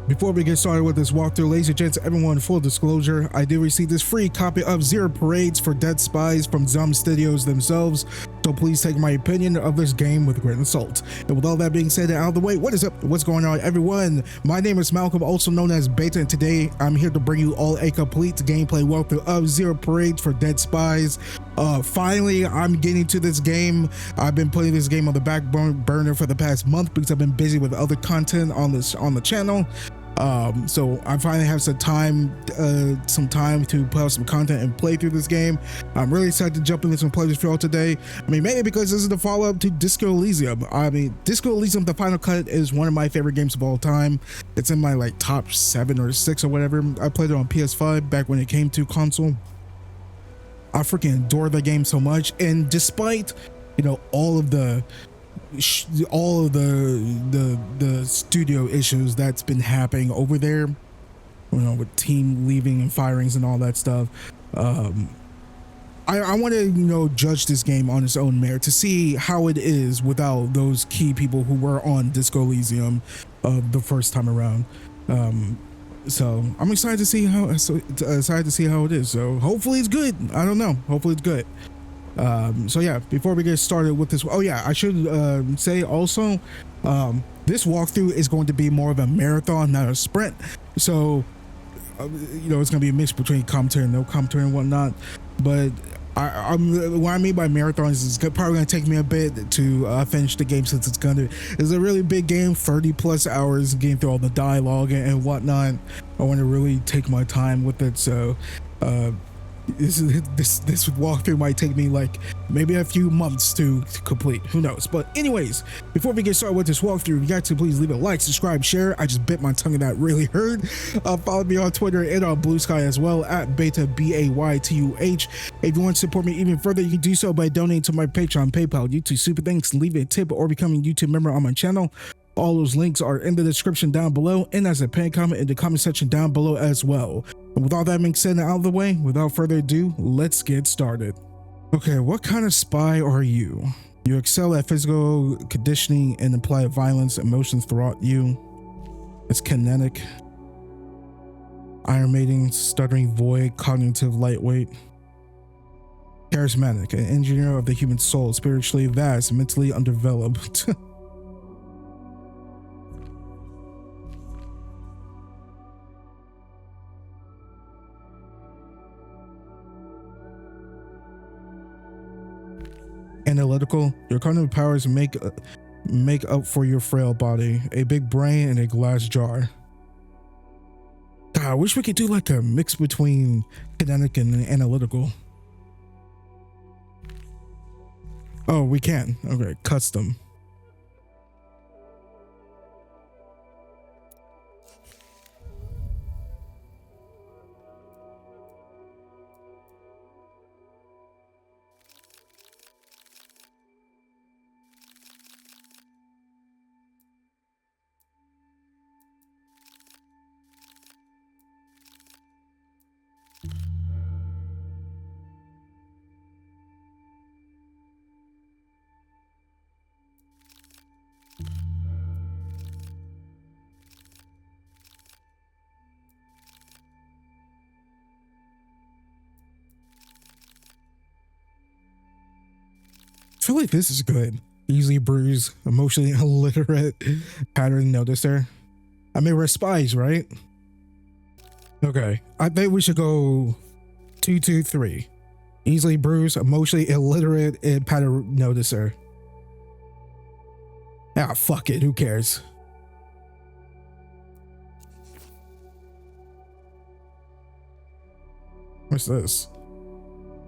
Before we get started with this walkthrough, ladies and gents, everyone, full disclosure, I did receive this free copy of Zero Parades for Dead Spies from Zom Studios themselves, so please take my opinion of this game with a grain of salt. And with all that being said and out of the way, what is up? What's going on, everyone? My name is Malcolm, also known as Baytuh, and today I'm here to bring you all a complete gameplay walkthrough of Zero Parades for Dead Spies. Finally, I'm getting to this game. I've been putting this game on the back burner for the past month because I've been busy with other content on the channel. So I finally have some time to put out some content and play through this game. I'm really excited to jump into some players for y'all today. I mean, mainly because this is the follow-up to Disco Elysium. I mean, Disco Elysium, the Final Cut, is one of my favorite games of all time. It's in my like top 7 or 6 or whatever. I played it on PS5 back when it came to console. I freaking adore the game so much, and despite, you know, all of the studio issues that's been happening over there, you know, with team leaving and firings and all that stuff, I want to, you know, judge this game on its own merit to see how it is without those key people who were on Disco Elysium the first time around. So I'm excited to see how it is. So hopefully it's good. I don't know, hopefully it's good. So yeah, before we get started with this, oh yeah, I should say also, this walkthrough is going to be more of a marathon, not a sprint. So you know, it's gonna be a mix between commentary and no commentary and whatnot. But what I mean by marathon is it's probably gonna take me a bit to finish the game, since it's a really big game, 30+ hours getting through all the dialogue and whatnot. I want to really take my time with it. So this walkthrough might take me like maybe a few months to complete, who knows. But anyways, before we get started with this walkthrough, you got to please leave a like, subscribe, share. I just bit my tongue and that really hurt. Follow me on Twitter and on Blue Sky as well at Baytuh, BAYTUH. If you want to support me even further, you can do so by donating to my Patreon, PayPal, YouTube Super Thanks, leave a tip, or becoming a YouTube member on my channel. All those links are in the description down below, and as a pinned comment in the comment section down below as well. And with all that being said and out of the way, without further ado, let's get started. Okay, what kind of spy are you? You excel at physical conditioning and imply violence emotions throughout you. It's kinetic, iron mating, stuttering void, cognitive lightweight. Charismatic, an engineer of the human soul, spiritually vast, mentally undeveloped. Analytical, your cognitive powers make up for your frail body, a big brain and a glass jar. God, I wish we could do like a mix between kinetic and analytical. Oh, we can. Okay, custom. I feel like this is good. Easily bruised, emotionally illiterate, pattern noticer. I mean, we're spies, right? Okay, I think we should go 223. Easily bruised, emotionally illiterate, and pattern noticer. Ah, fuck it, who cares? What's this?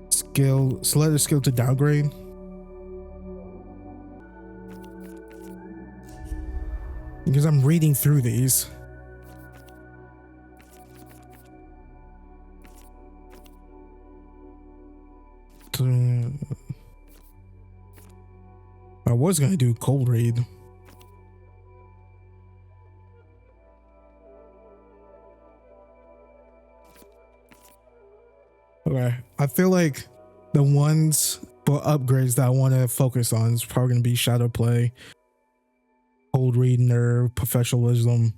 Skill, select a skill to downgrade. Because I'm reading through these. I was gonna do cold read. Okay, I feel like the ones for upgrades that I want to focus on is probably gonna be shadow play, cold read, nerve, professionalism,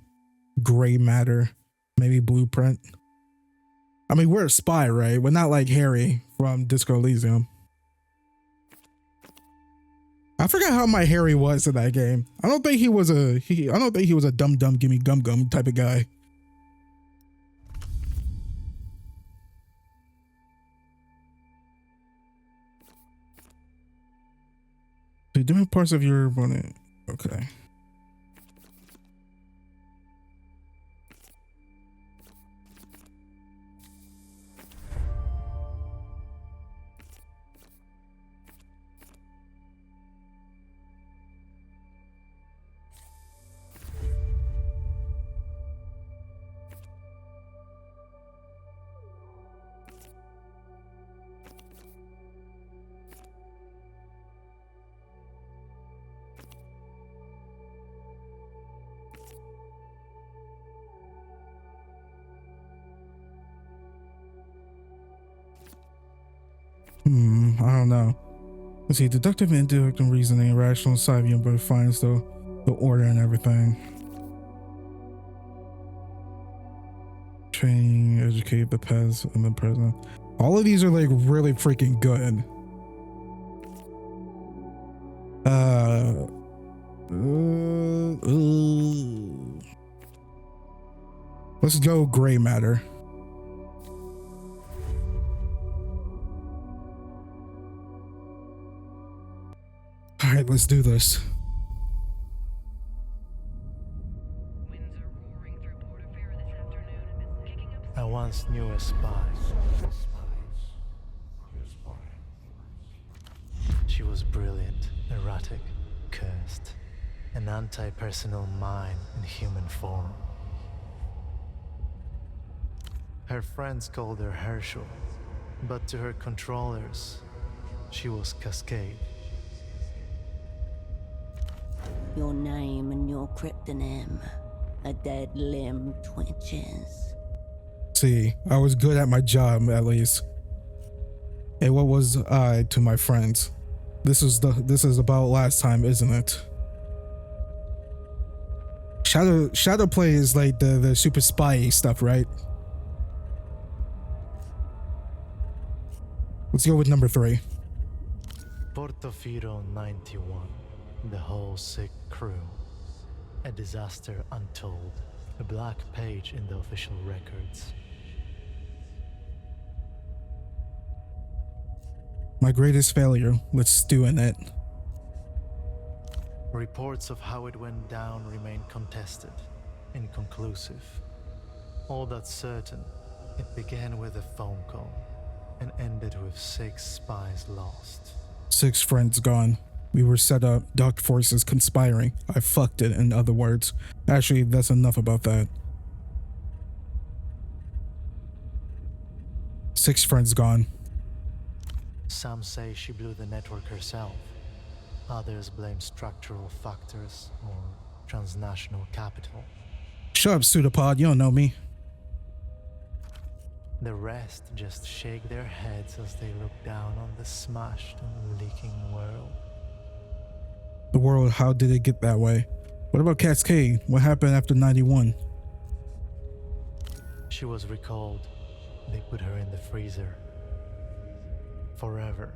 gray matter, maybe blueprint. I mean, we're a spy, right? We're not like Harry from Disco Elysium. I forgot how my Harry was in that game. I don't think he was a dumb gimme gum gum type of guy. The different parts of your body. Okay. I don't know. Let's see, deductive and deductive reasoning, rational side, but finds the order and everything. Training, educate the past and the present. All of these are like really freaking good. Let's go gray matter. All right, let's do this. I once knew a spy. She was brilliant, erratic, cursed, an anti-personal mind in human form. Her friends called her Hershel, but to her controllers, she was Cascade. Your name and your cryptonym. A dead limb twitches. See, I was good at my job at least. Hey, what was I to my friends? This is about last time, isn't it? Shadow play is like the super spy stuff, right? Let's go with number 3. Portofino 91. The whole sick crew. A disaster untold. A black page in the official records. My greatest failure. Let's stew in it. Reports of how it went down remain contested, inconclusive. All that's certain, it began with a phone call and ended with 6 spies lost. 6 friends gone. We were set up, dark forces conspiring. I fucked it, in other words. Actually, that's enough about that. 6 friends gone. Some say she blew the network herself. Others blame structural factors or transnational capital. Shut up, pseudopod, you don't know me. The rest just shake their heads as they look down on the smashed and leaking world. The world, how did it get that way? What about Cascade? What happened after 91? She was recalled. They put her in the freezer. Forever.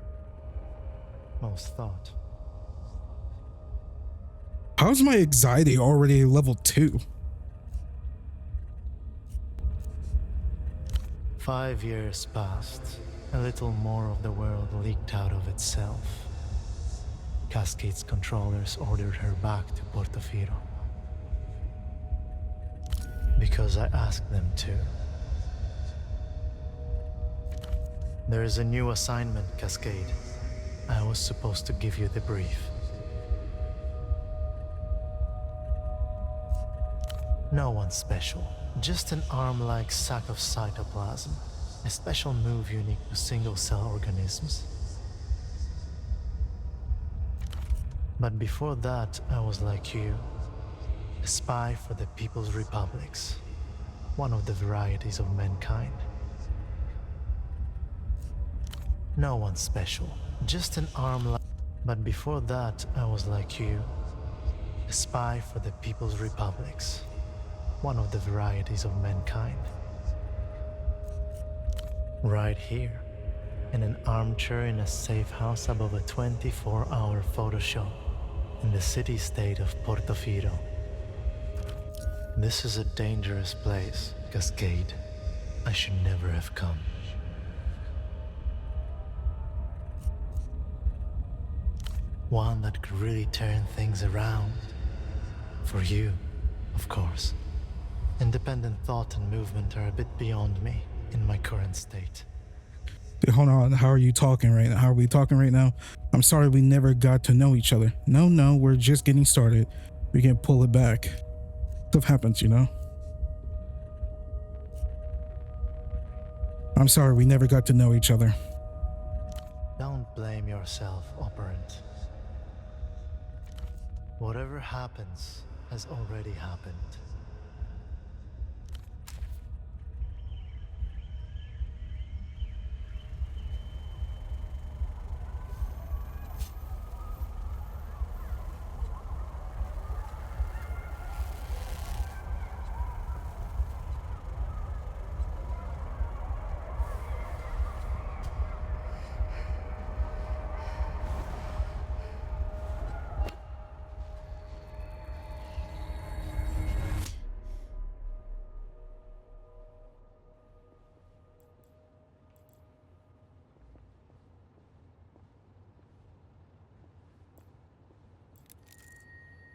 Most thought. How's my anxiety already level 2? 5 years passed. A little more of the world leaked out of itself. Cascade's controllers ordered her back to Portofino. Because I asked them to. There is a new assignment, Cascade. I was supposed to give you the brief. No one special. Just an arm-like sack of cytoplasm. A special move unique to single-cell organisms. But before that, I was like you. A spy for the People's Republics. One of the varieties of mankind. No one special. Just an arm-like... But before that, I was like you. A spy for the People's Republics. one of the varieties of mankind. Right here, in an armchair in a safe house above a 24-hour photo show in the city-state of Portofino. This is a dangerous place, Cascade. I should never have come. One that could really turn things around. For you, of course. Independent thought and movement are a bit beyond me in my current state. Hold on, how are you talking right now? How are we talking right now? I'm sorry we never got to know each other. No, we're just getting started. We can pull it back. Stuff happens, you know? I'm sorry we never got to know each other. Don't blame yourself, operant. Whatever happens has already happened.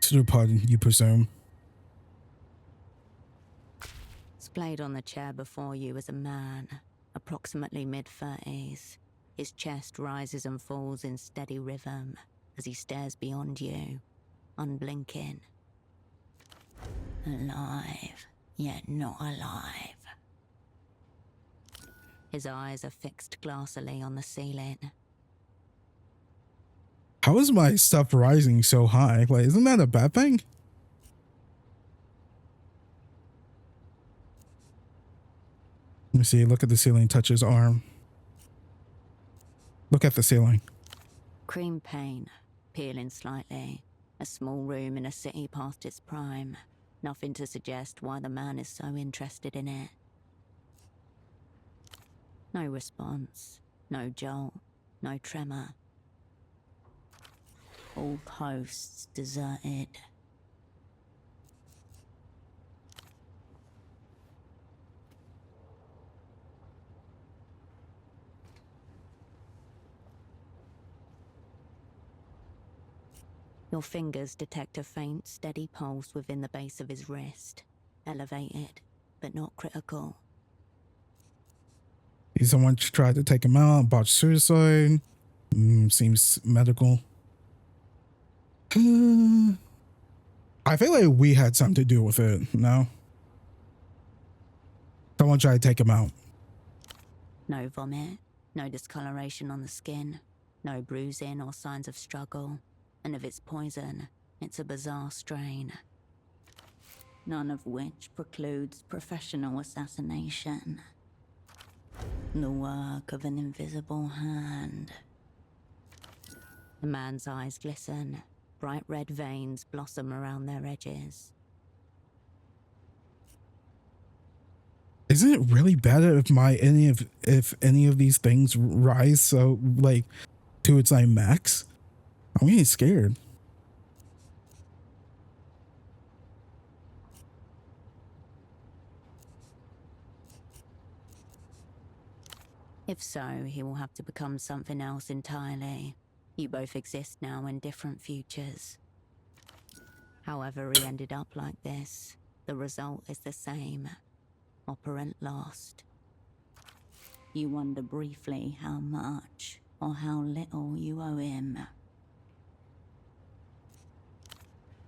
Pseudopod, you presume. Splayed on the chair before you is a man, approximately mid-30s. His chest rises and falls in steady rhythm as he stares beyond you, unblinking. Alive, yet not alive. His eyes are fixed glassily on the ceiling. How is my stuff rising so high? Like, isn't that a bad thing? Let me see. Look at the ceiling. Touch his arm. Look at the ceiling. Cream paint, peeling slightly. A small room in a city past its prime. Nothing to suggest why the man is so interested in it. No response. No jolt. No tremor. All posts deserted. Your fingers detect a faint, steady pulse within the base of his wrist. Elevated, but not critical. Someone tried to take him out, botched suicide. Seems medical. I feel like we had something to do with it, no? Someone tried to take him out. No vomit, no discoloration on the skin, no bruising or signs of struggle. And if it's poison, it's a bizarre strain. None of which precludes professional assassination. The work of an invisible hand. The man's eyes glisten. Bright red veins blossom around their edges. Isn't it really bad if any of these things rise so like to its like max? I'm getting scared. If so, he will have to become something else entirely. You both exist now in different futures. However he ended up like this, the result is the same. Operant lost. You wonder briefly how much or how little you owe him.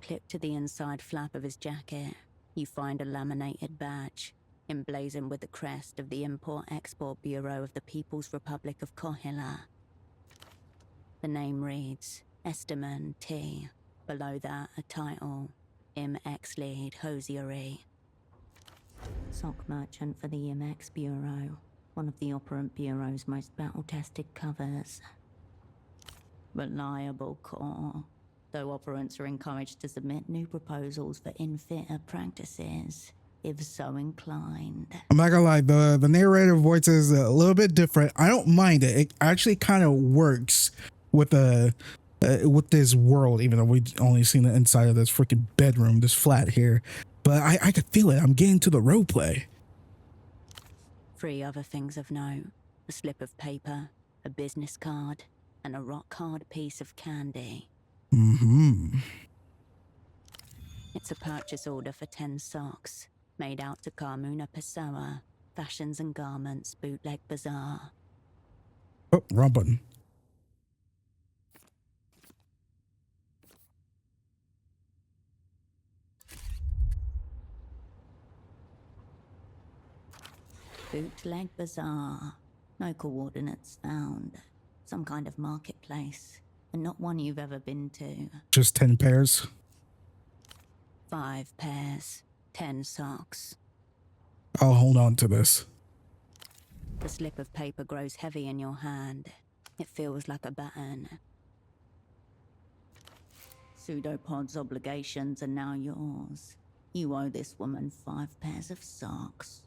Clipped to the inside flap of his jacket, you find a laminated badge, emblazoned with the crest of the Import-Export Bureau of the People's Republic of Kohila. The name reads, Esteman T. Below that, a title, IMX Lead Hosiery. Sock merchant for the IMX Bureau, one of the Operant Bureau's most battle-tested covers. Reliable core, though operants are encouraged to submit new proposals for in-fitter practices. if so inclined. I'm not gonna lie, the narrator voice is a little bit different. I don't mind it. It actually kind of works with with this world, even though we've only seen the inside of this freaking bedroom, this flat here. But I could feel it. I'm getting to the role play. 3 other things of note: a slip of paper, a business card, and a rock-hard piece of candy. Mm-hmm. It's a purchase order for 10 socks, made out to Carmuna Pessoa, Fashions and Garments, Bootleg Bazaar. Oh, wrong button. Bootleg Bazaar. No coordinates found. Some kind of marketplace, and not one you've ever been to. Just 10 pairs. 5 pairs, 10 socks. I'll hold on to this. The slip of paper grows heavy in your hand. It feels like a baton. Pseudopod's obligations are now yours. You owe this woman 5 pairs of socks.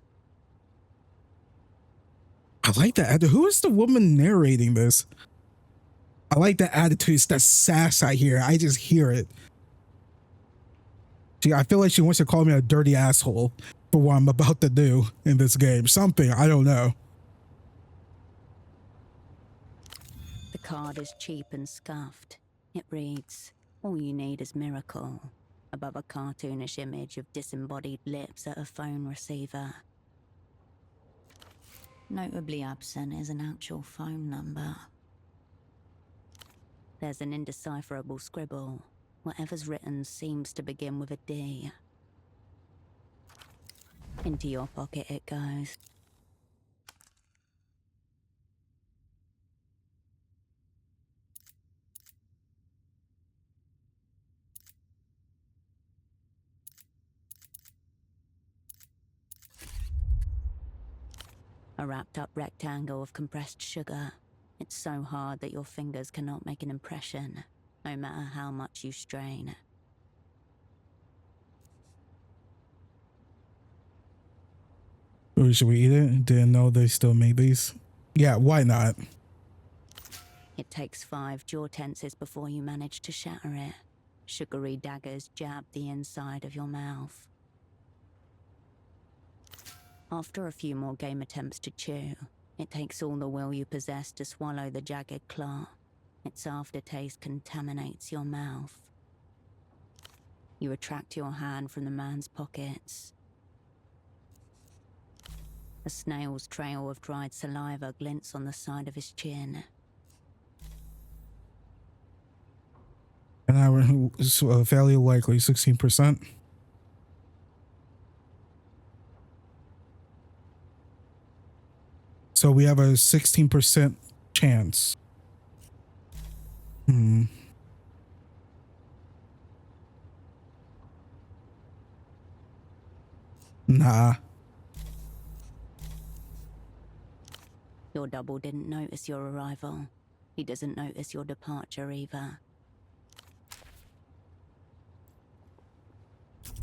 I like that. Who is the woman narrating this? I like that attitude. It's that sass I hear. I just hear it. See, I feel like she wants to call me a dirty asshole for what I'm about to do in this game. Something, I don't know. The card is cheap and scuffed. It reads, "All you need is miracle," above a cartoonish image of disembodied lips at a phone receiver. Notably absent is an actual phone number. There's an indecipherable scribble. Whatever's written seems to begin with a D. Into your pocket it goes. A wrapped up rectangle of compressed sugar. It's so hard that your fingers cannot make an impression, no matter how much you strain. Or should we eat it? Didn't know they still made these. Yeah, why not? It takes 5 jaw tenses before you manage to shatter it. Sugary daggers jab the inside of your mouth. After a few more game attempts to chew, it takes all the will you possess to swallow the jagged claw. Its aftertaste contaminates your mouth. You retract your hand from the man's pockets. A snail's trail of dried saliva glints on the side of his chin. And I was fairly likely 16%. So we have a 16% chance. Nah. Your double didn't notice your arrival. He doesn't notice your departure either.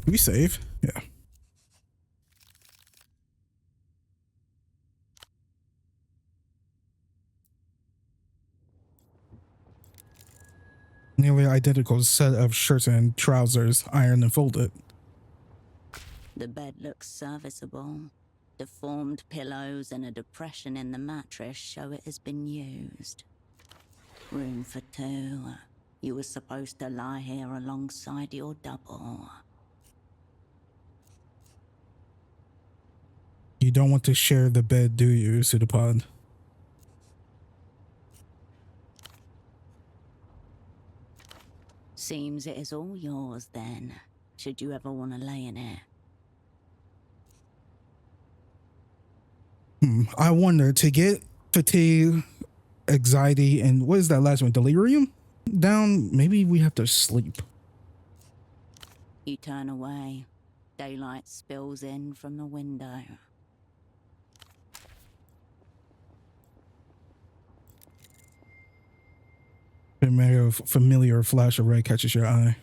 We save? Yeah. Nearly identical set of shirts and trousers, ironed and folded. The bed looks serviceable. Deformed pillows and a depression in the mattress show it has been used. Room for 2. You were supposed to lie here alongside your double. You don't want to share the bed, do you, Pseudopod? Seems it is all yours then, should you ever want to lay in it. I wonder, to get fatigue, anxiety, and what is that last one? Delirium? Down, maybe we have to sleep. You turn away. Daylight spills in from the window. Familiar flash of red catches your eye.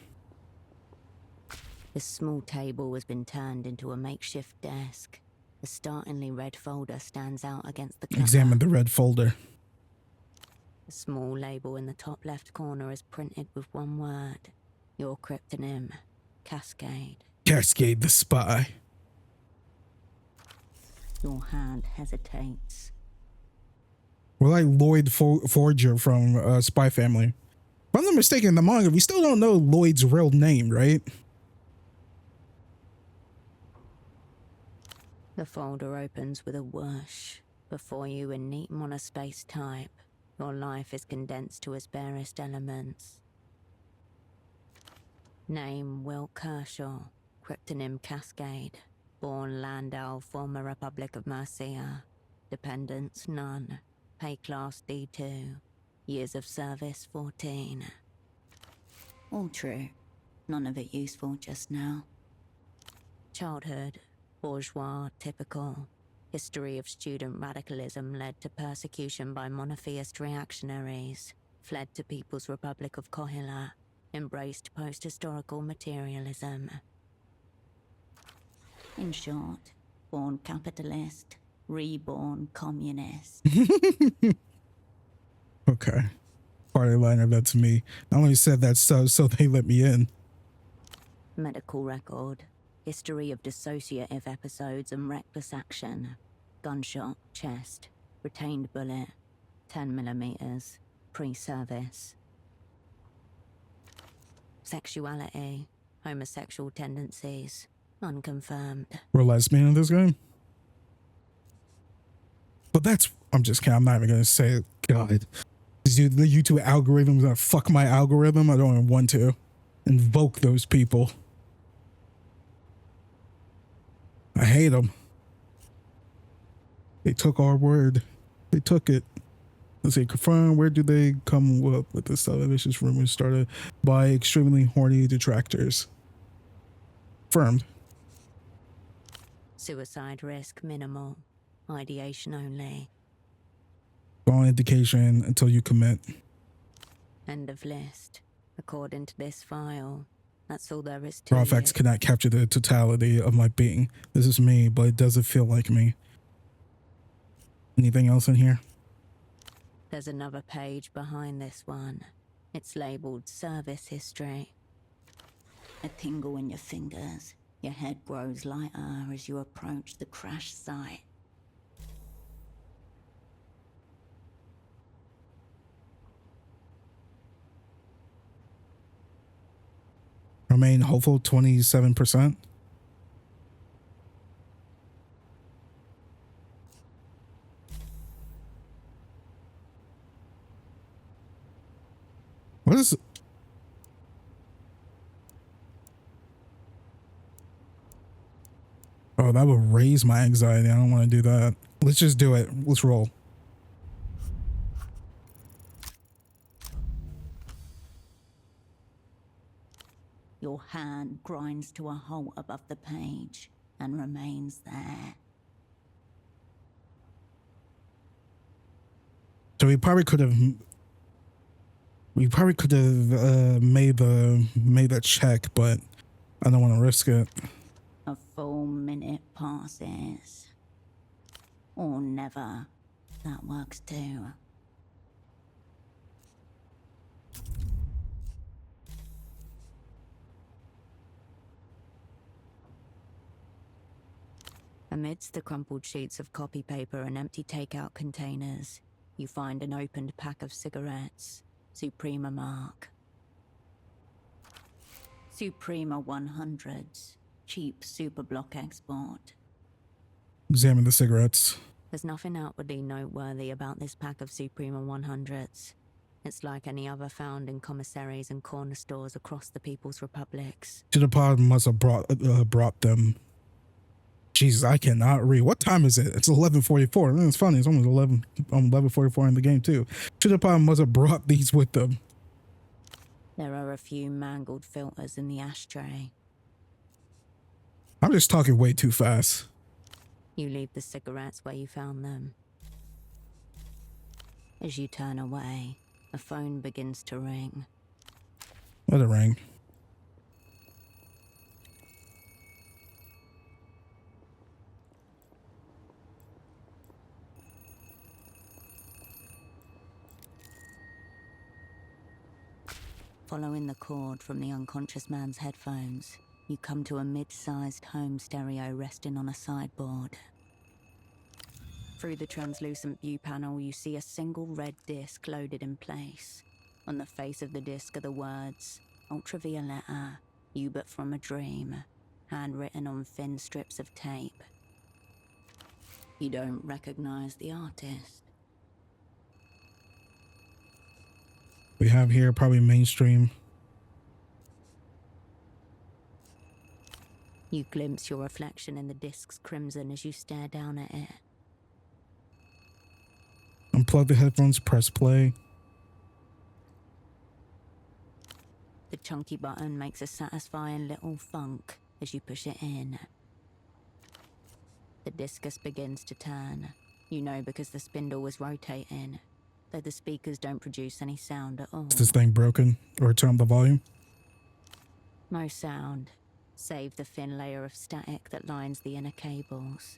The small table has been turned into a makeshift desk. A startlingly red folder stands out against the clutter. Examine the red folder. A small label in the top left corner is printed with one word. Your cryptonym, Cascade. Cascade the spy. Your hand hesitates. We're like Lloyd Forger from Spy Family. If I'm not mistaken, in the manga, we still don't know Lloyd's real name, right? The folder opens with a whoosh. Before you in neat monospace type, your life is condensed to its barest elements. Name Wilk Hershel, cryptonym Cascade. Born Landau, former Republic of Mercia. Dependents none. Pay class D2. Years of service 14. All true. None of it useful just now. Childhood. Bourgeois, typical. History of student radicalism led to persecution by monotheist reactionaries. Fled to People's Republic of Kohila. Embraced post-historical materialism. In short, born capitalist, reborn communist. Okay. Party liner, that's me. I only said that so they let me in. Medical record. History of dissociative episodes and reckless action. Gunshot, chest. Retained bullet. 10mm. Pre-service. Sexuality. Homosexual tendencies. Unconfirmed. We're lesbian in this game? But that's... I'm just kidding. I'm not even going to say it. God. The YouTube algorithm's going to fuck my algorithm. I don't even want to invoke those people. I hate them. They took our word. They took it. Let's see, confirm, where do they come up with this vicious rumors started by extremely horny detractors? Confirmed. Suicide risk minimal. Ideation only. All indication until you commit. End of list. According to this file, that's all there is to Raw it. facts cannot capture the totality of my being. This is me, but it doesn't feel like me. Anything else in here? There's another page behind this one. It's labeled Service History. A tingle in your fingers. Your head grows lighter as you approach the crash site. Remain hopeful 27%. What is... Oh, that would raise my anxiety. I don't want to do that. Let's just do it. Let's roll. Your hand grinds to a halt above the page and remains there. So we probably could have made the check, but I don't want to risk it. A full minute passes. Or never. That works too. Amidst the crumpled sheets of copy paper and empty takeout containers, you find an opened pack of cigarettes. Suprema mark. Suprema 100s. Cheap superblock export. Examine the cigarettes. There's nothing outwardly noteworthy about this pack of Suprema 100s. It's like any other found in commissaries and corner stores across the People's Republics. Chitapod must have brought them. Jesus, I cannot read. What time is it? It's 11:44. It's funny. It's almost 11:44 in the game too. Chitapod must have brought these with them. There are a few mangled filters in the ashtray. I'm just talking way too fast. You leave the cigarettes where you found them. As you turn away, a phone begins to ring. Let it ring. Following the cord from the unconscious man's headphones, you come to a mid-sized home stereo resting on a sideboard. Through the translucent view panel, you see a single red disc loaded in place. On the face of the disc are the words, "Ultravioletta, you but from a dream," handwritten on thin strips of tape. You don't recognize the artist. We have here probably mainstream. You glimpse your reflection in the disc's crimson as you stare down at it. Unplug the headphones, press play. The chunky button makes a satisfying little thunk as you push it in. The discus begins to turn. You know because the spindle was rotating, though the speakers don't produce any sound at all. Is this thing broken? Or turn up the volume? No sound, save the thin layer of static that lines the inner cables.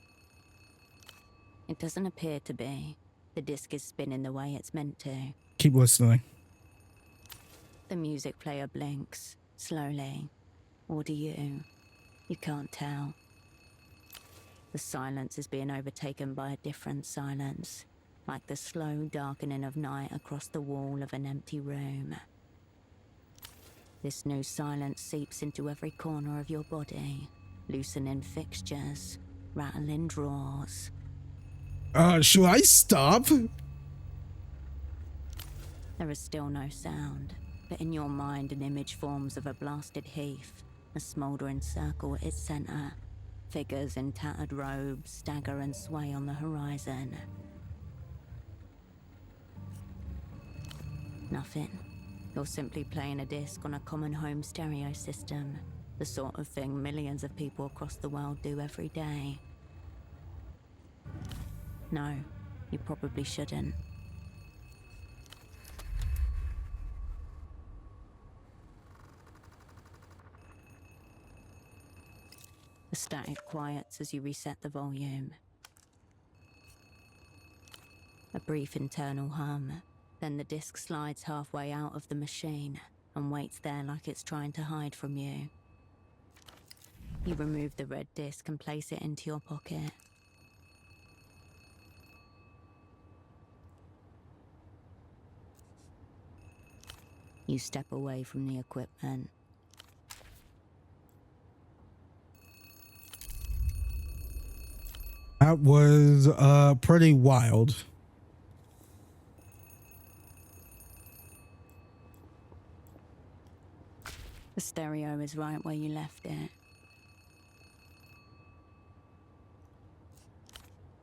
It doesn't appear to be. The disc is spinning the way it's meant to. Keep listening. The music player blinks, slowly. Or do you? You can't tell. The silence is being overtaken by a different silence, like the slow darkening of night across the wall of an empty room. This new silence seeps into every corner of your body, loosening fixtures, rattling drawers. Should I stop? There is still no sound, but in your mind an image forms of a blasted heath, a smouldering circle at its center. Figures in tattered robes stagger and sway on the horizon. Nothing. You're simply playing a disc on a common home stereo system, the sort of thing millions of people across the world do every day. No, you probably shouldn't. The static quiets as you reset the volume. A brief internal hum, then the disc slides halfway out of the machine and waits there like it's trying to hide from you. You remove the red disc and place it into your pocket. You step away from the equipment. That was pretty wild. The stereo is right where you left it.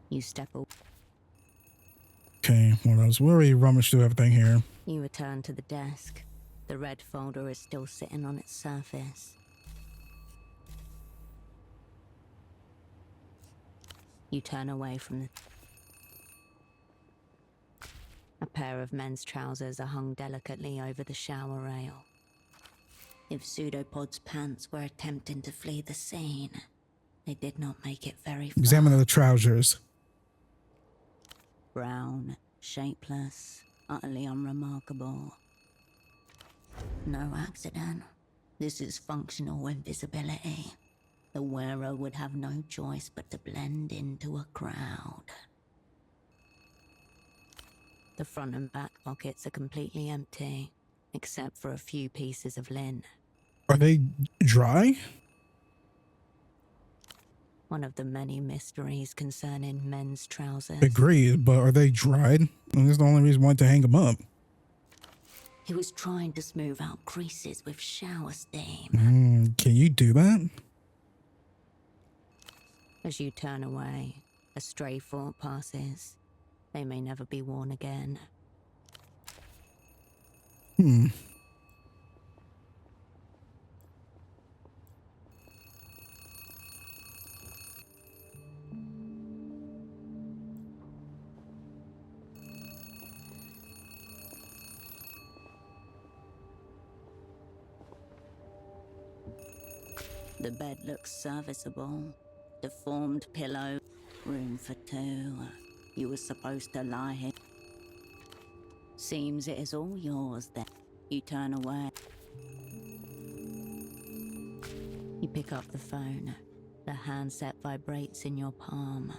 You step away. Okay, what else? We already rummaged through everything here. You return to the desk. The red folder is still sitting on its surface. You turn away from the... A pair of men's trousers are hung delicately over the shower rail. If Pseudopod's pants were attempting to flee the scene, they did not make it very far. Examine the trousers. Brown, shapeless, utterly unremarkable. No accident. This is functional invisibility. The wearer would have no choice but to blend into a crowd. The front and back pockets are completely empty, except for a few pieces of lint. Are they dry? One of the many mysteries concerning men's trousers. Agreed, but are they dried? That's the only reason why to hang them up. He was trying to smooth out creases with shower steam. Can you do that? As you turn away, a stray thought passes. They may never be worn again. The bed looks serviceable. Deformed pillow, room for two. You were supposed to lie here. Seems it is all yours then. You turn away. You pick up the phone. The handset vibrates in your palm.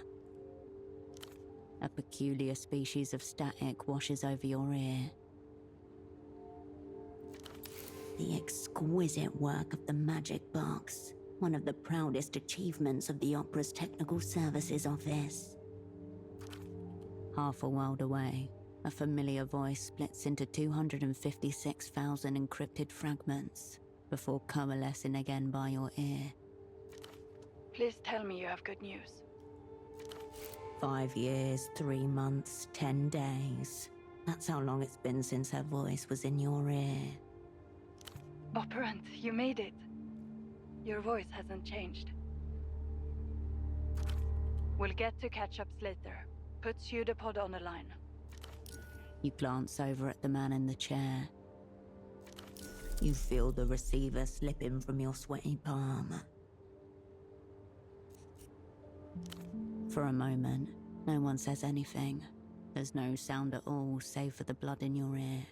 A peculiar species of static washes over your ear. The exquisite work of the magic box, one of the proudest achievements of the opera's technical services office. Half a world away, a familiar voice splits into 256,000 encrypted fragments before coalescing again by your ear. Please tell me you have good news. 5 years, 3 months, 10 days. That's how long it's been since her voice was in your ear. Operant, you made it. Your voice hasn't changed. We'll get to catch-ups later. Put Pseudopod on the line. You glance over at the man in the chair. You feel the receiver slipping from your sweaty palm. For a moment, no one says anything. There's no sound at all save for the blood in your ear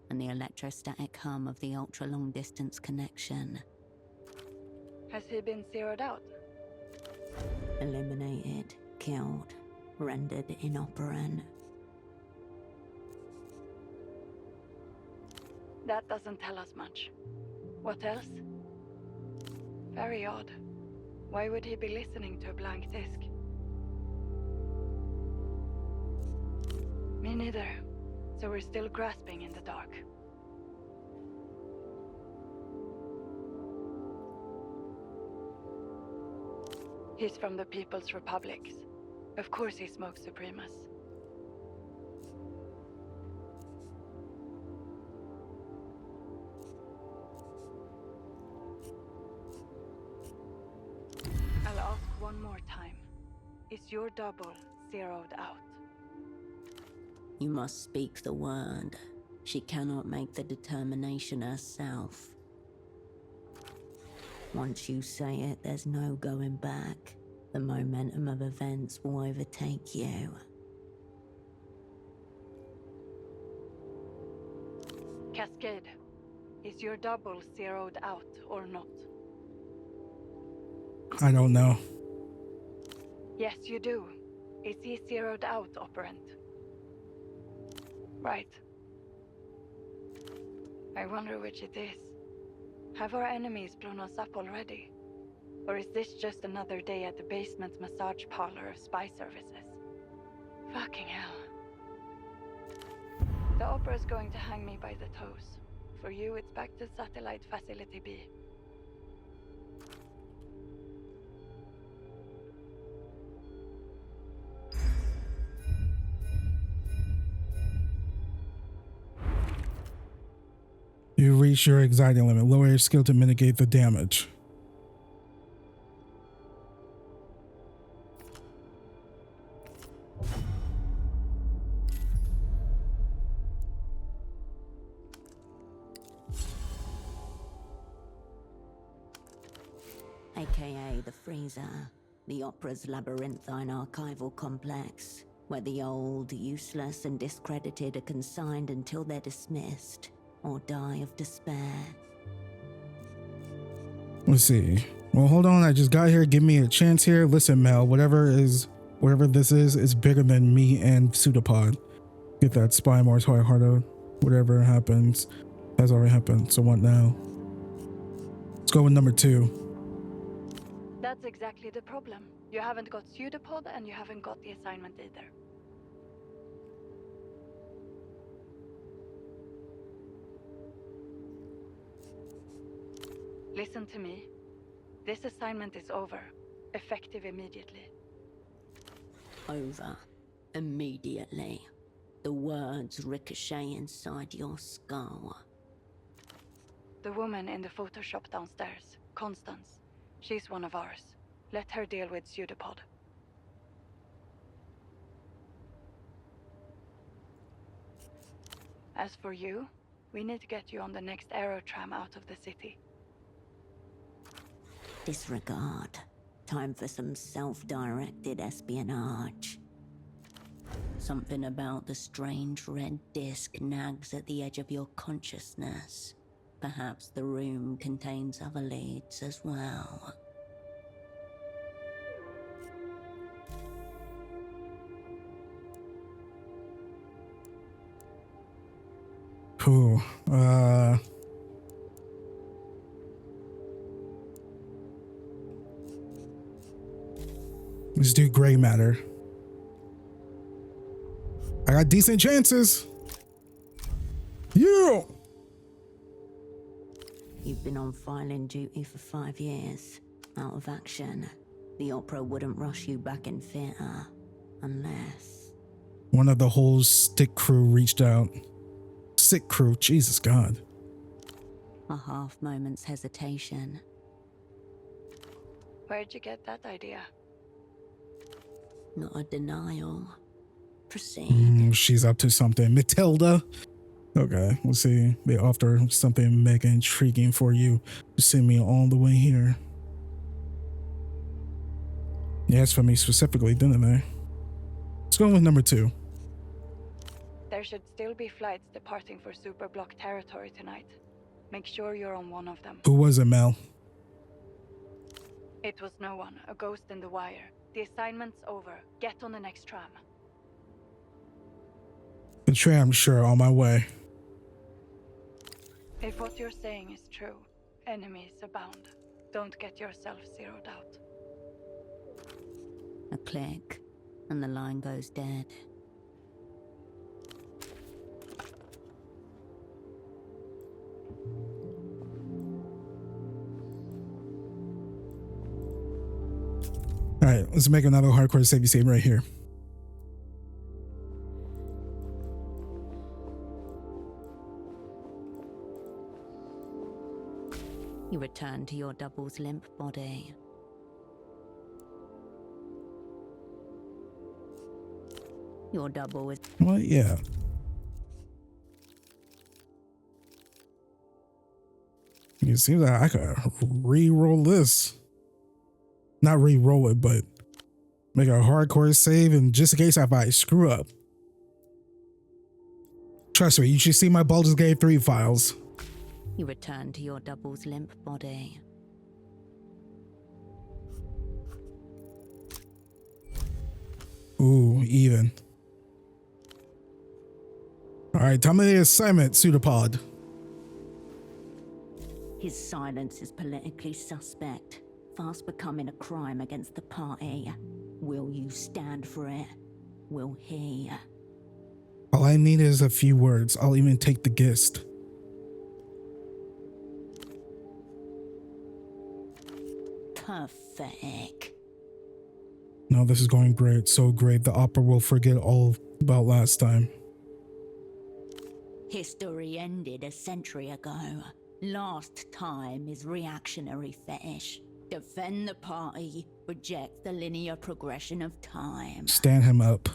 and the electrostatic hum of the ultra-long-distance connection. Has he been zeroed out? Eliminated, killed, rendered inoperant. That doesn't tell us much. What else? Very odd. Why would he be listening to a blank disc? Me neither. So we're still grasping in the dark. He's from the People's Republics. Of course he smokes Supremus. I'll ask one more time. Is your double zeroed out? You must speak the word. She cannot make the determination herself. Once you say it, there's no going back. The momentum of events will overtake you. Cascade, is your double zeroed out or not? I don't know. Yes, you do. Is he zeroed out, Operant? Right. I wonder which it is. Have our enemies blown us up already? Or is this just another day at the basement massage parlor of Spy Services? Fucking hell. The opera's going to hang me by the toes. For you, it's back to Satellite Facility B. You reach your anxiety limit. Lower your skill to mitigate the damage. AKA the Freezer, the opera's labyrinthine archival complex, where the old, useless, and discredited are consigned until they're dismissed or die of despair. Let's see. Well, hold on. I just got here. Give me a chance here. Listen, Mel, whatever this is bigger than me and Pseudopod. Get that spy more harder. Whatever happens has already happened. So what now? Let's go with number 2. That's exactly the problem. You haven't got Pseudopod and you haven't got the assignment either. Listen to me. This assignment is over. Effective immediately. Over. Immediately. The words ricochet inside your skull. The woman in the photo shop downstairs, Constance. She's one of ours. Let her deal with Pseudopod. As for you, we need to get you on the next aerotram out of the city. Disregard. Time for some self-directed espionage. Something about the strange red disc nags at the edge of your consciousness. Perhaps the room contains other leads as well. Cool. Let's do gray matter. I got decent chances. Yeah. You've been on filing duty for 5 years, out of action. The opera wouldn't rush you back in theater, unless... One of the whole stick crew reached out. Sick crew, Jesus God. A half moment's hesitation. Where'd you get that idea? Not a denial. Proceed. She's up to something. Matilda. Okay, let's see. They offer something mega intriguing for you to send me all the way here. Yes, for me specifically, didn't they? Let's go with number 2. There should still be flights departing for Superblock territory tonight. Make sure you're on one of them. Who was it, Mel? It was no one. A ghost in the wire. The assignment's over. Get on the next tram. The tram, sure, on my way. If what you're saying is true, enemies abound. Don't get yourself zeroed out. A click, and the line goes dead. All right, let's make another hardcore save right here. You return to your double's limp body. Your double is... Well, yeah. It seems like I could re-roll this. Not re-roll it, but make a hardcore save, and just in case if I screw up. Trust me, you should see my Baldur's Gate 3 files. You return to your double's limp body. Ooh, even. All right, tell me the assignment, Pseudopod. His silence is politically suspect, fast becoming a crime against the party. Will you stand for it? Will he? All I need is a few words. I'll even take the gist. Pathetic. No, this is going great. So great. The opera will forget all about last time. History ended a century ago. Last time is reactionary fetish. Defend the party, reject the linear progression of time. Stand him up.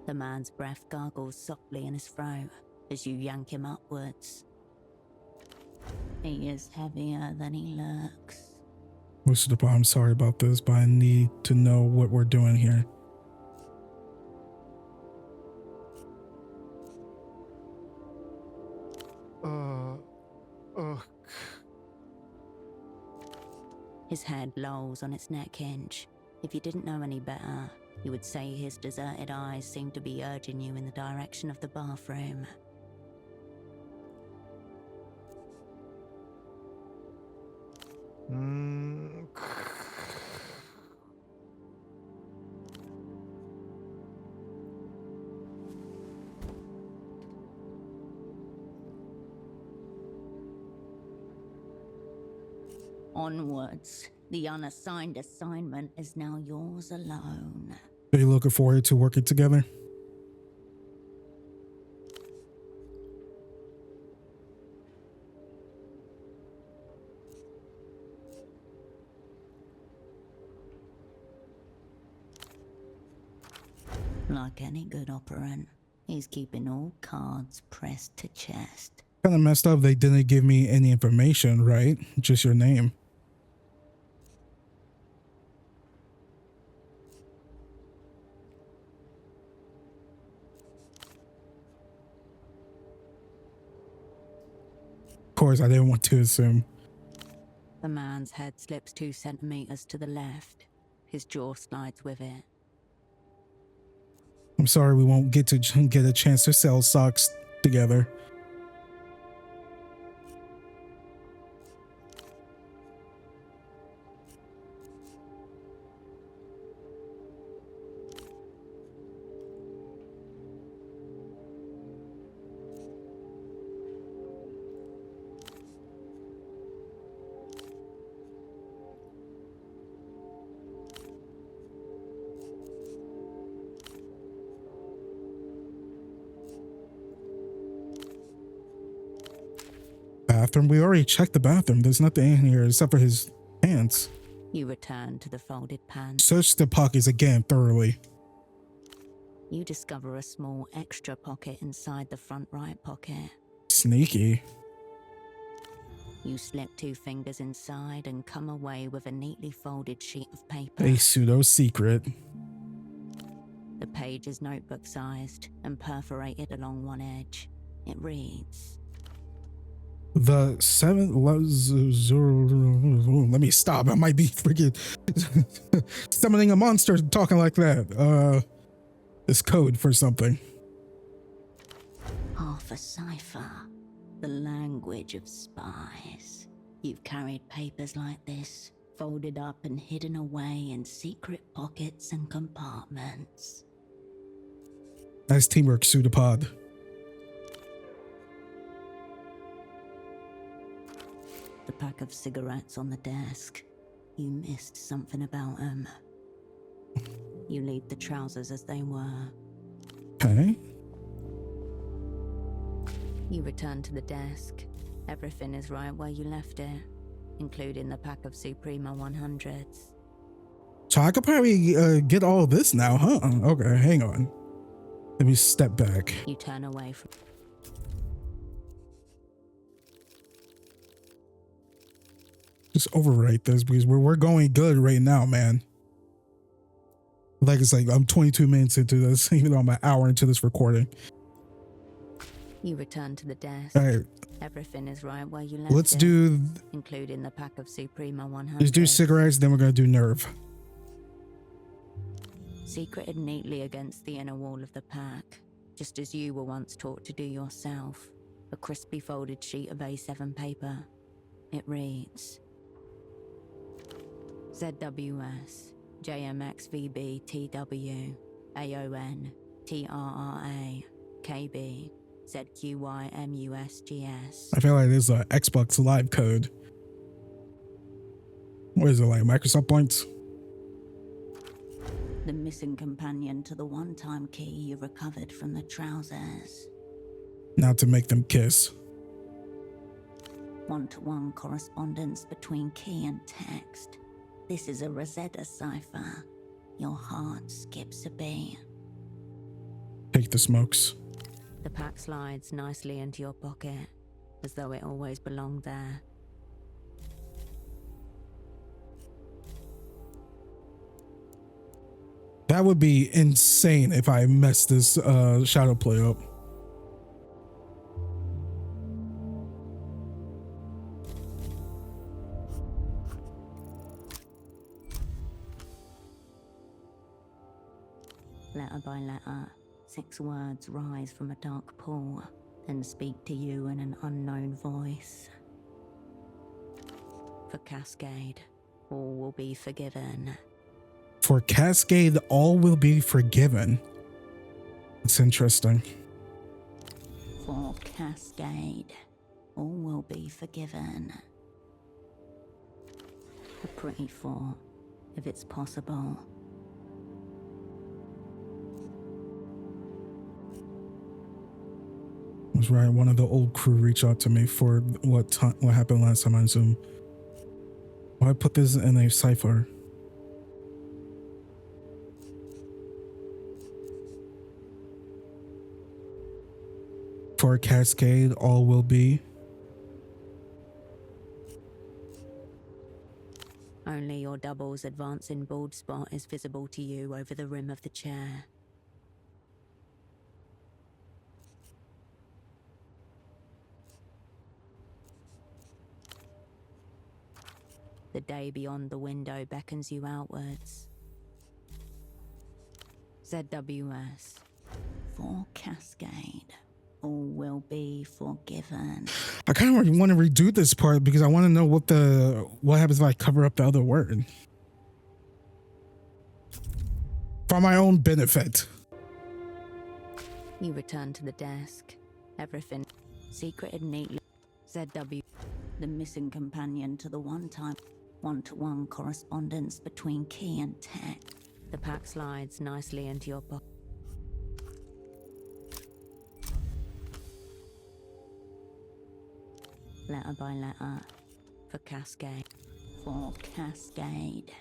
The man's breath gargles softly in his throat as you yank him upwards. He is heavier than he looks. Pseudopod, I'm sorry about this, but I need to know what we're doing here. His head lolls on its neck hinge. If you didn't know any better, you would say his deserted eyes seem to be urging you in the direction of the bathroom. Onwards. The unassigned assignment is now yours alone. Are you looking forward to working together? Like any good operant, he's keeping all cards pressed to chest. Kind of messed up they didn't give me any information, right? Just your name. course, I didn't want to assume. The man's head slips 2 centimeters to the left. His jaw slides with it. I'm sorry we won't get a chance to sell socks together. Bathroom? We already checked the bathroom. There's nothing in here except for his pants. You return to the folded pants. Search the pockets again thoroughly. You discover a small extra pocket inside the front right pocket. Sneaky. You slip 2 fingers inside and come away with a neatly folded sheet of paper. A pseudo secret. The page is notebook sized and perforated along one edge. It reads, The 7 let me stop. I might be freaking summoning a monster talking like that. It's code for something. half a cipher. The language of spies. You've carried papers like this, folded up and hidden away in secret pockets and compartments. Nice teamwork, pseudopod. The pack of cigarettes on the desk. You missed something about them. You leave the trousers as they were. Okay. You return to the desk. Everything is right where you left it, including the pack of Suprema 100s. So I could probably get all this now, huh? Okay, hang on. Let me step back. You turn away from... Just overwrite this because we're going good right now, man. Like it's like I'm 22 minutes into this, even though I'm an hour into this recording. You return to the desk. All right. Everything is right where you left Let's it, do... including the pack of Suprema 100s. Let's do cigarettes, then we're going to do nerve. Secreted neatly against the inner wall of the pack, just as you were once taught to do yourself. A crispy folded sheet of A7 paper. It reads, ZWS, JMXVB TW, AON, TRRA, KB, ZQYMUSGS. I feel like there's an Xbox Live code. What is it, like Microsoft points? The missing companion to the one-time key you recovered from the trousers. Not to make them kiss. One-to-one correspondence between key and text. This is a Rosetta cipher. Your heart skips a beat. Take the smokes. The pack slides nicely into your pocket, as though it always belonged there. That would be insane if I messed this shadow play up. Letter by letter, 6 words rise from a dark pool, then speak to you in an unknown voice. For Cascade, all will be forgiven. For Cascade, all will be forgiven. It's interesting. For Cascade, all will be forgiven. A pretty thought, if it's possible. I was right. One of the old crew reached out to me for what happened last time on Zoom. Why put this in a cipher? For Cascade, all will be. Only your double's advancing bald spot is visible to you over the rim of the chair. The day beyond the window beckons you outwards. ZWS. For Cascade, all will be forgiven. I kind of want to redo this part because I want to know what happens if I cover up the other word. For my own benefit. You return to the desk. Everything secreted neatly. ZW, the missing companion to the one-to-one correspondence between Key and Tech. The pack slides nicely into your pocket. Letter by letter. For Cascade. For Cascade.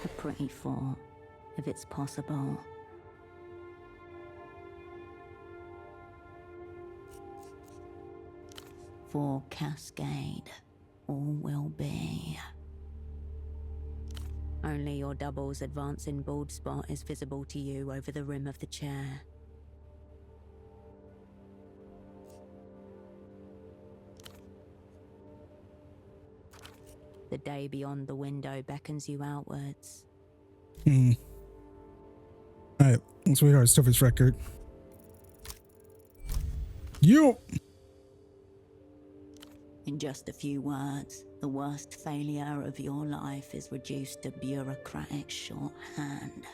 A pretty thought, if it's possible. For Cascade, all will be. Only your double's advancing bald spot is visible to you over the rim of the chair. The day beyond the window beckons you outwards. Alright, let's read our surface record. You. In just a few words, the worst failure of your life is reduced to bureaucratic shorthand.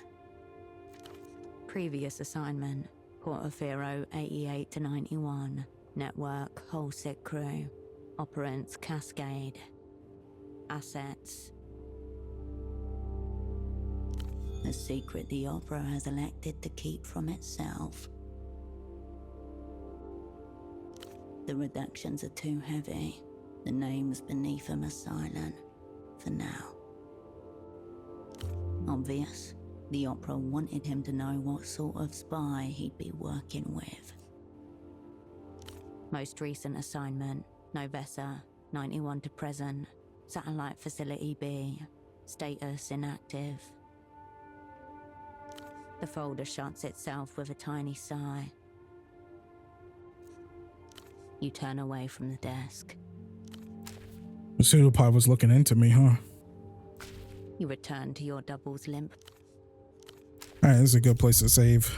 Previous assignment, Portofino 88 to 91. Network, whole sick crew. Operants, Cascade. Assets. A secret the Opera has elected to keep from itself. The redactions are too heavy. The names beneath them are silent. For now. Obvious. The Opera wanted him to know what sort of spy he'd be working with. Most recent assignment, Novessa, 91 to present. Satellite Facility B. Status inactive. The folder shuts itself with a tiny sigh. You turn away from the desk. The pseudopod was looking into me, huh? You return to your double's limp. Alright, this is a good place to save.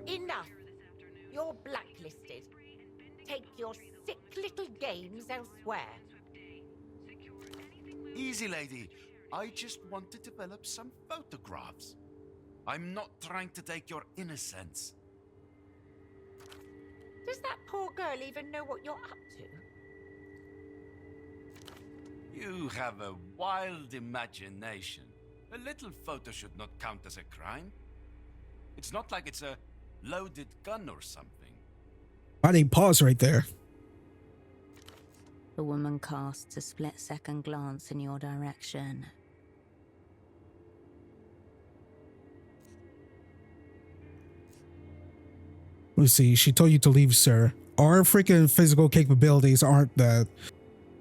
Enough! You're blacklisted. Take your sick little games elsewhere. Easy, lady. I just want to develop some photographs. I'm not trying to take your innocence. Does that poor girl even know what you're up to? You have a wild imagination. A little photo should not count as a crime. It's not like it's a loaded gun or something. Why did he pause right there? The woman casts a split-second glance in your direction. Let's see, she told you to leave, sir. Our freaking physical capabilities aren't that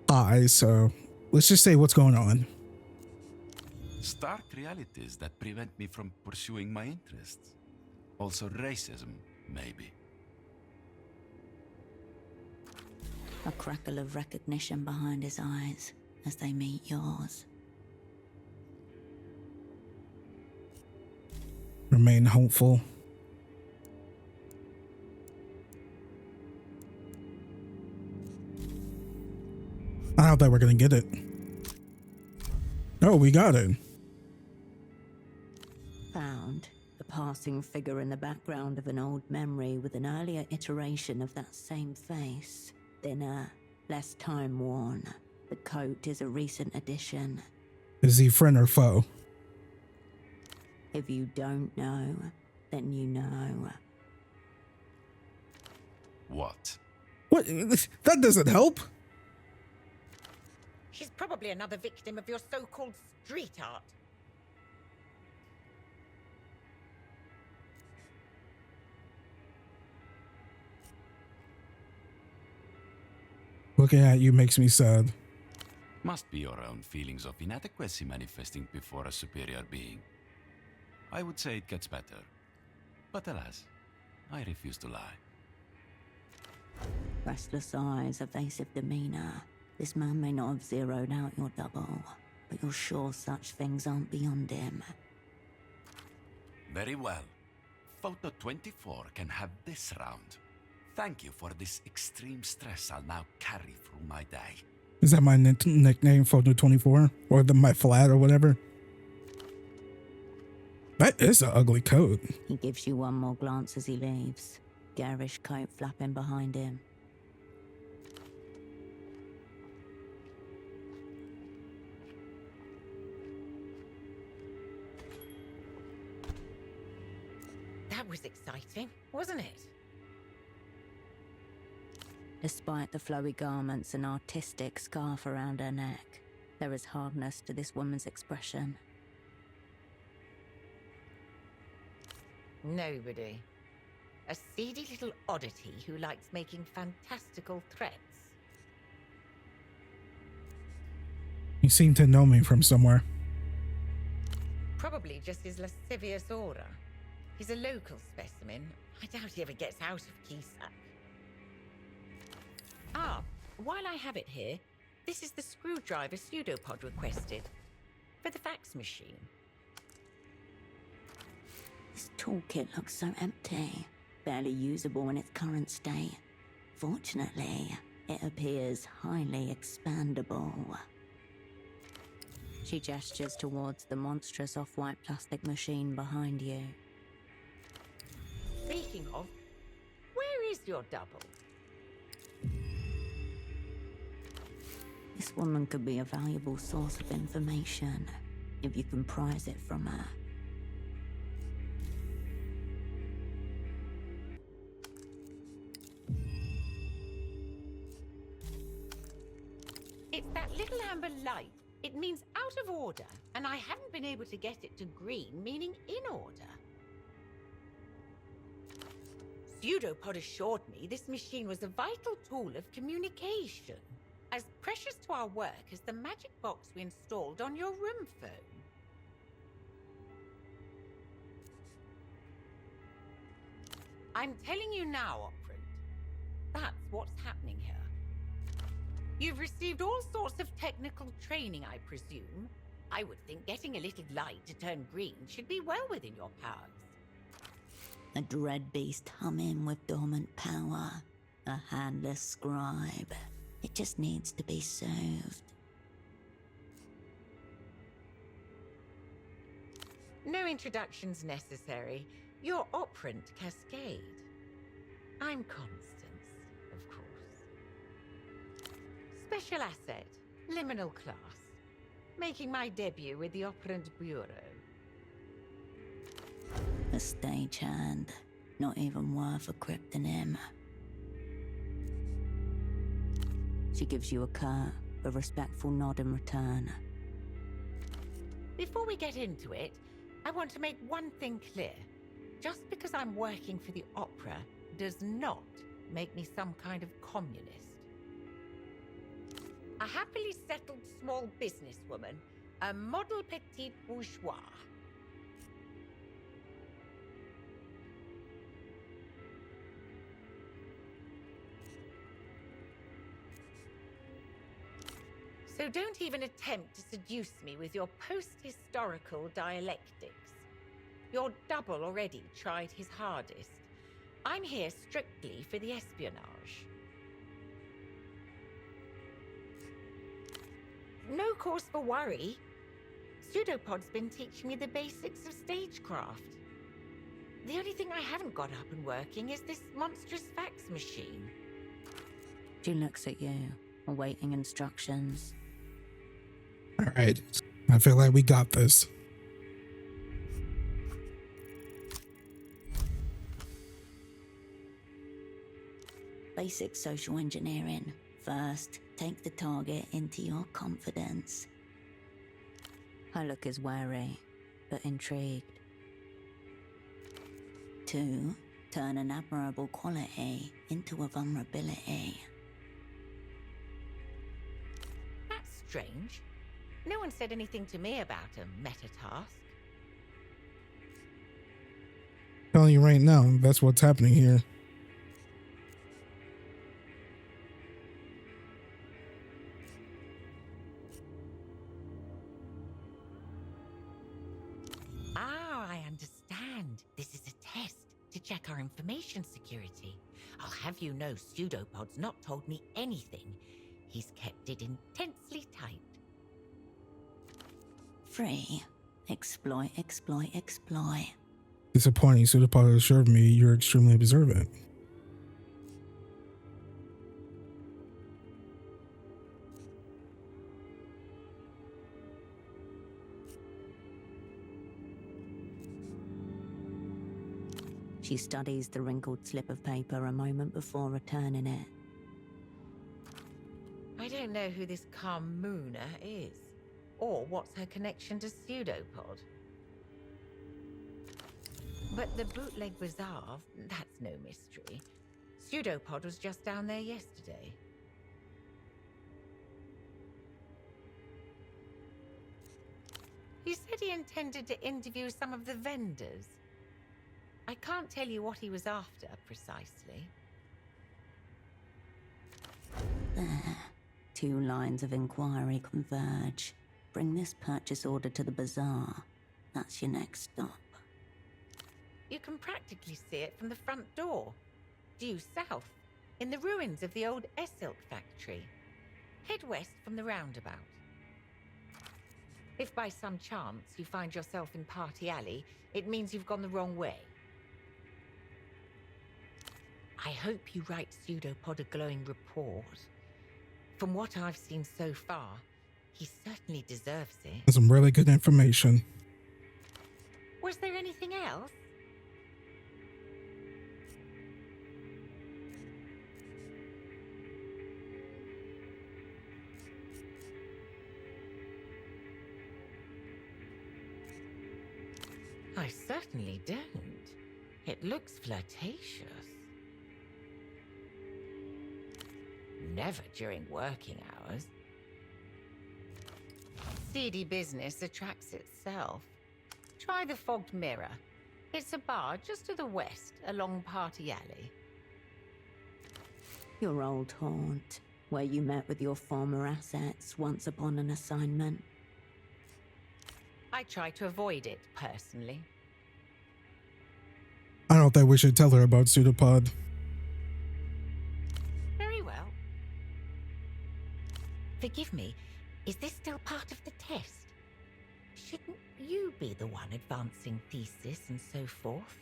high, so let's just say what's going on. Stark realities that prevent me from pursuing my interests. Also racism, maybe. A crackle of recognition behind his eyes as they meet yours. Remain hopeful. I thought we're gonna get it. Oh, we got it. Found. The passing figure in the background of an old memory with an earlier iteration of that same face. Thinner, less time-worn. The coat is a recent addition. Is he friend or foe? If you don't know, then you know. What? What? That doesn't help. She's probably another victim of your so-called street art. Looking at you makes me sad. Must be your own feelings of inadequacy manifesting before a superior being. I would say it gets better. But alas, I refuse to lie. Restless eyes, evasive demeanor. This man may not have zeroed out your double, but you're sure such things aren't beyond him. Very well. Photo 24 can have this round. Thank you for this extreme stress I'll now carry through my day. Is that my nickname, Photo 24? Or my flat or whatever? That is an ugly coat. He gives you one more glance as he leaves. Garish coat flapping behind him. That was exciting, wasn't it? Despite the flowy garments and artistic scarf around her neck, there is hardness to this woman's expression. Nobody. A seedy little oddity who likes making fantastical threats. You seem to know me from somewhere. Probably just his lascivious aura. He's a local specimen. I doubt he ever gets out of Kisak. Ah, while I have it here, this is the screwdriver pseudopod requested. For the fax machine. This toolkit looks so empty, barely usable in its current state. Fortunately, it appears highly expandable. She gestures towards the monstrous off-white plastic machine behind you. Speaking of, where is your double? This woman could be a valuable source of information if you can prise it from her. It's that little amber light. It means out of order, and I haven't been able to get it to green, meaning in order. Pseudopod assured me this machine was a vital tool of communication, as precious to our work as the magic box we installed on your room phone. I'm telling you now, Operant, that's what's happening here. You've received all sorts of technical training, I presume. I would think getting a little light to turn green should be well within your powers. A dread beast humming with dormant power. A handless scribe. It just needs to be soothed. No introductions necessary. You're Operant Cascade. I'm Constance, of course. Special asset, liminal class. Making my debut with the Operant Bureau. A stagehand. Not even worth a cryptonym. She gives you a curt but respectful nod in return. Before we get into it, I want to make one thing clear. Just because I'm working for the opera does not make me some kind of communist. A happily settled small businesswoman, a model petite bourgeois. So don't even attempt to seduce me with your post-historical dialectics. Your double already tried his hardest. I'm here strictly for the espionage. No cause for worry. Pseudopod's been teaching me the basics of stagecraft. The only thing I haven't got up and working is this monstrous fax machine. She looks at you, awaiting instructions. All right. I feel like we got this. Basic social engineering. First, take the target into your confidence. Her look is wary, but intrigued. 2, turn an admirable quality into a vulnerability. That's strange. No one said anything to me about a meta task. Telling you right now, that's what's happening here. Ah, I understand. This is a test to check our information security. I'll have you know Pseudopod's not told me anything. He's kept it intensely tight. 3, exploit, exploit, exploit. Disappointing. Pseudopod assured me you're extremely observant. She studies the wrinkled slip of paper a moment before returning it. I don't know who this Carmuna is, or what's her connection to Pseudopod. But the bootleg bazaar, that's no mystery. Pseudopod was just down there yesterday. He said he intended to interview some of the vendors. I can't tell you what he was after precisely. There. 2 lines of inquiry converge. Bring this purchase order to the bazaar. That's your next stop. You can practically see it from the front door. Due south, in the ruins of the old Silk factory. Head west from the roundabout. If by some chance you find yourself in Party Alley, it means you've gone the wrong way. I hope you write Pseudopod a glowing report. From what I've seen so far, he certainly deserves it. That's some really good information. Was there anything else? I certainly don't. It looks flirtatious. Never during working hours. Seedy business attracts itself. Try the Fogged Mirror. It's a bar just to the west along Party Alley. Your old haunt, where you met with your former assets once upon an assignment. I try to avoid it, personally. I don't think we should tell her about Pseudopod. Very well. Forgive me, is this still part of the test? Shouldn't you be the one advancing thesis and so forth?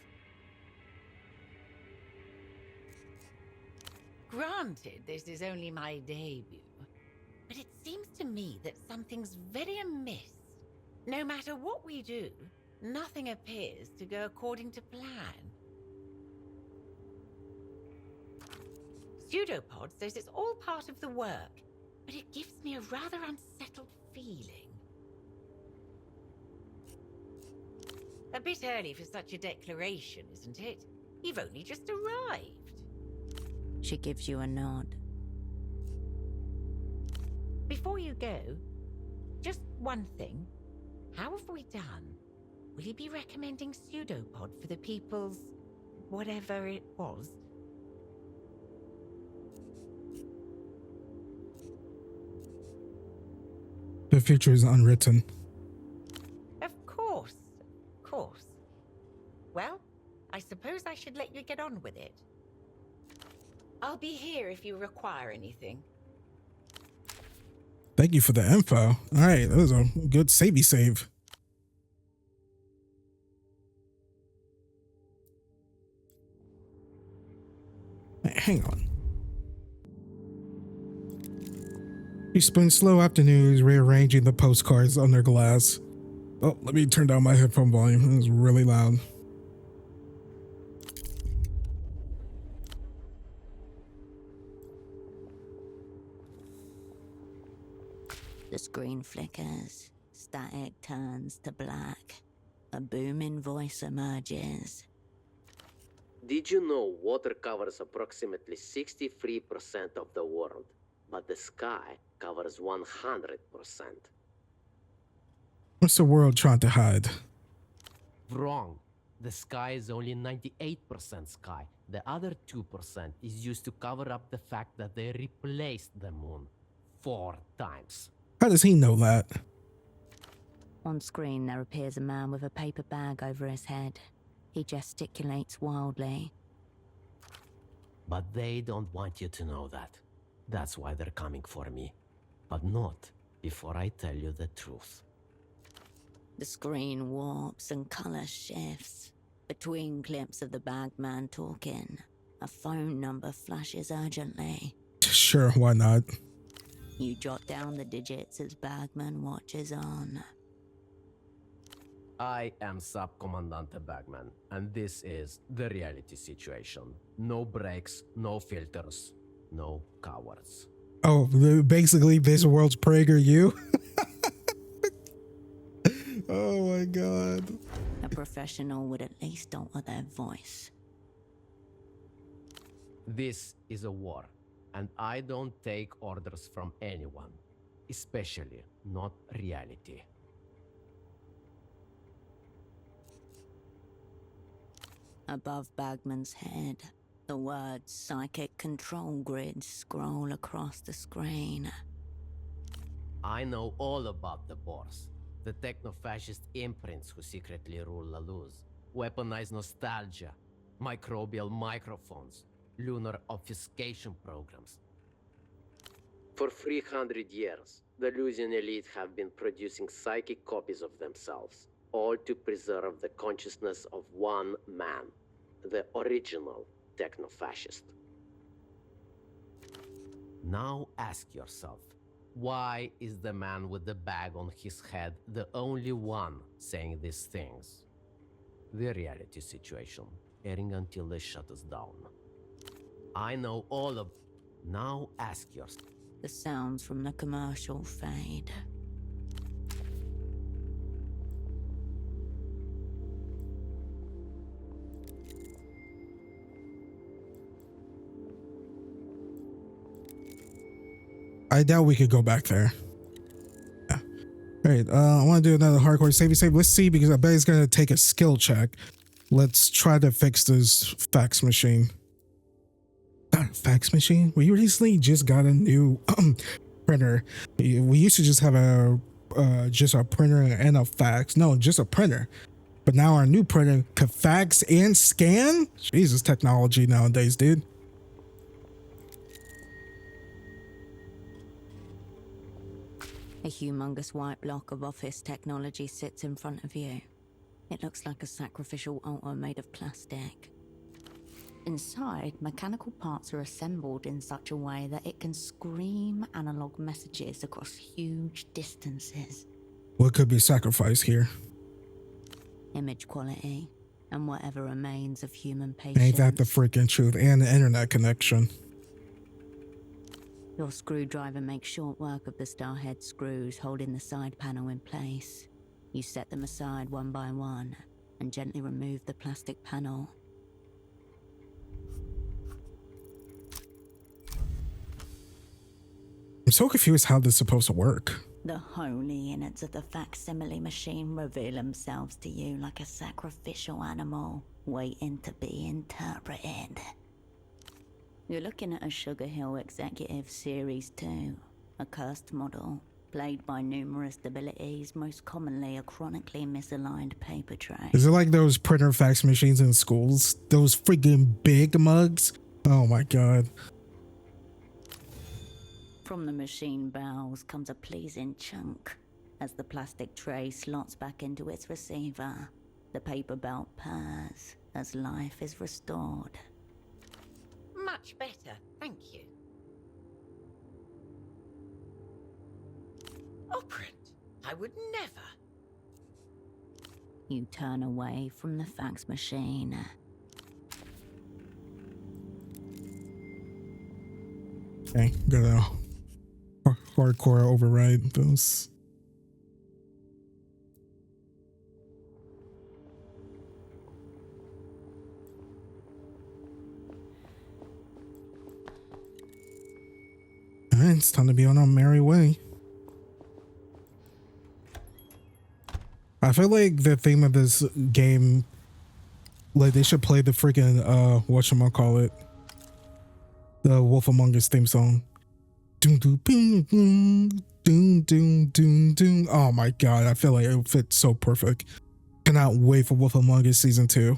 Granted, this is only my debut, but it seems to me that something's very amiss. No matter what we do, nothing appears to go according to plan. Pseudopod says it's all part of the work, but it gives me a rather unsettled feeling. A bit early for such a declaration, isn't it? You've only just arrived. She gives you a nod. Before you go, just one thing. How have we done? Will you be recommending Pseudopod for the people's... whatever it was? The future is unwritten. Of course. Well, I suppose I should let you get on with it. I'll be here if you require anything. Thank you for the info. All right, that was a good savey save. Hang on. She spent slow afternoons rearranging the postcards on their glass. Oh, let me turn down my headphone volume. It was really loud. The screen flickers, static turns to black. A booming voice emerges. Did you know water covers approximately 63% of the world, but the sky covers 100%? What's the world trying to hide? Wrong. The sky is only 98% sky. The other 2% is used to cover up the fact that they replaced the moon 4 times. How does he know that? On screen, there appears a man with a paper bag over his head. He gesticulates wildly. But they don't want you to know that. That's why they're coming for me. But not before I tell you the truth. The screen warps and color shifts. Between clips of the bagman talking, a phone number flashes urgently. Sure, why not? You jot down the digits as Bagman watches on. I am Subcommandante Bagman, and this is the reality situation. No breaks, no filters, no cowards. Oh, basically this world's PragerU? Oh my god. A professional would at least alter their voice. This is a war, and I don't take orders from anyone, especially not reality. Above Bagman's head, the words psychic control grids scroll across the screen. I know all about the Boers, the techno-fascist imprints who secretly rule La Luz, weaponized nostalgia, microbial microphones, lunar obfuscation programs. For 300 years, the Lusian elite have been producing psychic copies of themselves, all to preserve the consciousness of one man, the original techno-fascist. Now ask yourself, why is the man with the bag on his head the only one saying these things? The reality situation, airing until they shut us down. I know all of... Now ask yourself. The sounds from the commercial fade. I doubt we could go back there. Yeah. All right, I want to do another hardcore save. Let's see, because I bet it's going to take a skill check. Let's try to fix this fax machine. Fax machine? We recently just got a new printer. We used to just have a printer and a fax. No, just a printer. But now our new printer could fax and scan? Jesus, technology nowadays, dude. A humongous white block of office technology sits in front of you. It looks like a sacrificial altar made of plastic. Inside, mechanical parts are assembled in such a way that it can scream analog messages across huge distances. What could be sacrificed here? Image quality, and whatever remains of human patience. Ain't that the freaking truth? And the internet connection. Your screwdriver makes short work of the starhead screws holding the side panel in place. You set them aside one by one and gently remove the plastic panel. I'm so confused how this is supposed to work. The holy innards of the facsimile machine reveal themselves to you like a sacrificial animal waiting to be interpreted. You're looking at a Sugar Hill Executive Series 2, a cursed model, plagued by numerous debilities, most commonly a chronically misaligned paper tray. Is it like those printer fax machines in schools? Those freaking big mugs? Oh my god. From the machine bowels comes a pleasing chunk. As the plastic tray slots back into its receiver, the paper belt purrs as life is restored. Much better, thank you. Operant, I would never. You turn away from the fax machine. Okay, gotta hardcore override those. All right, it's time to be on our merry way. I feel like the theme of this game, like they should play the freaking whatchamacallit, the Wolf Among Us theme song. Doom doom boom boom doom doom doom doom. Oh my god, I feel like it would fit so perfect. Cannot wait for Wolf Among Us season 2.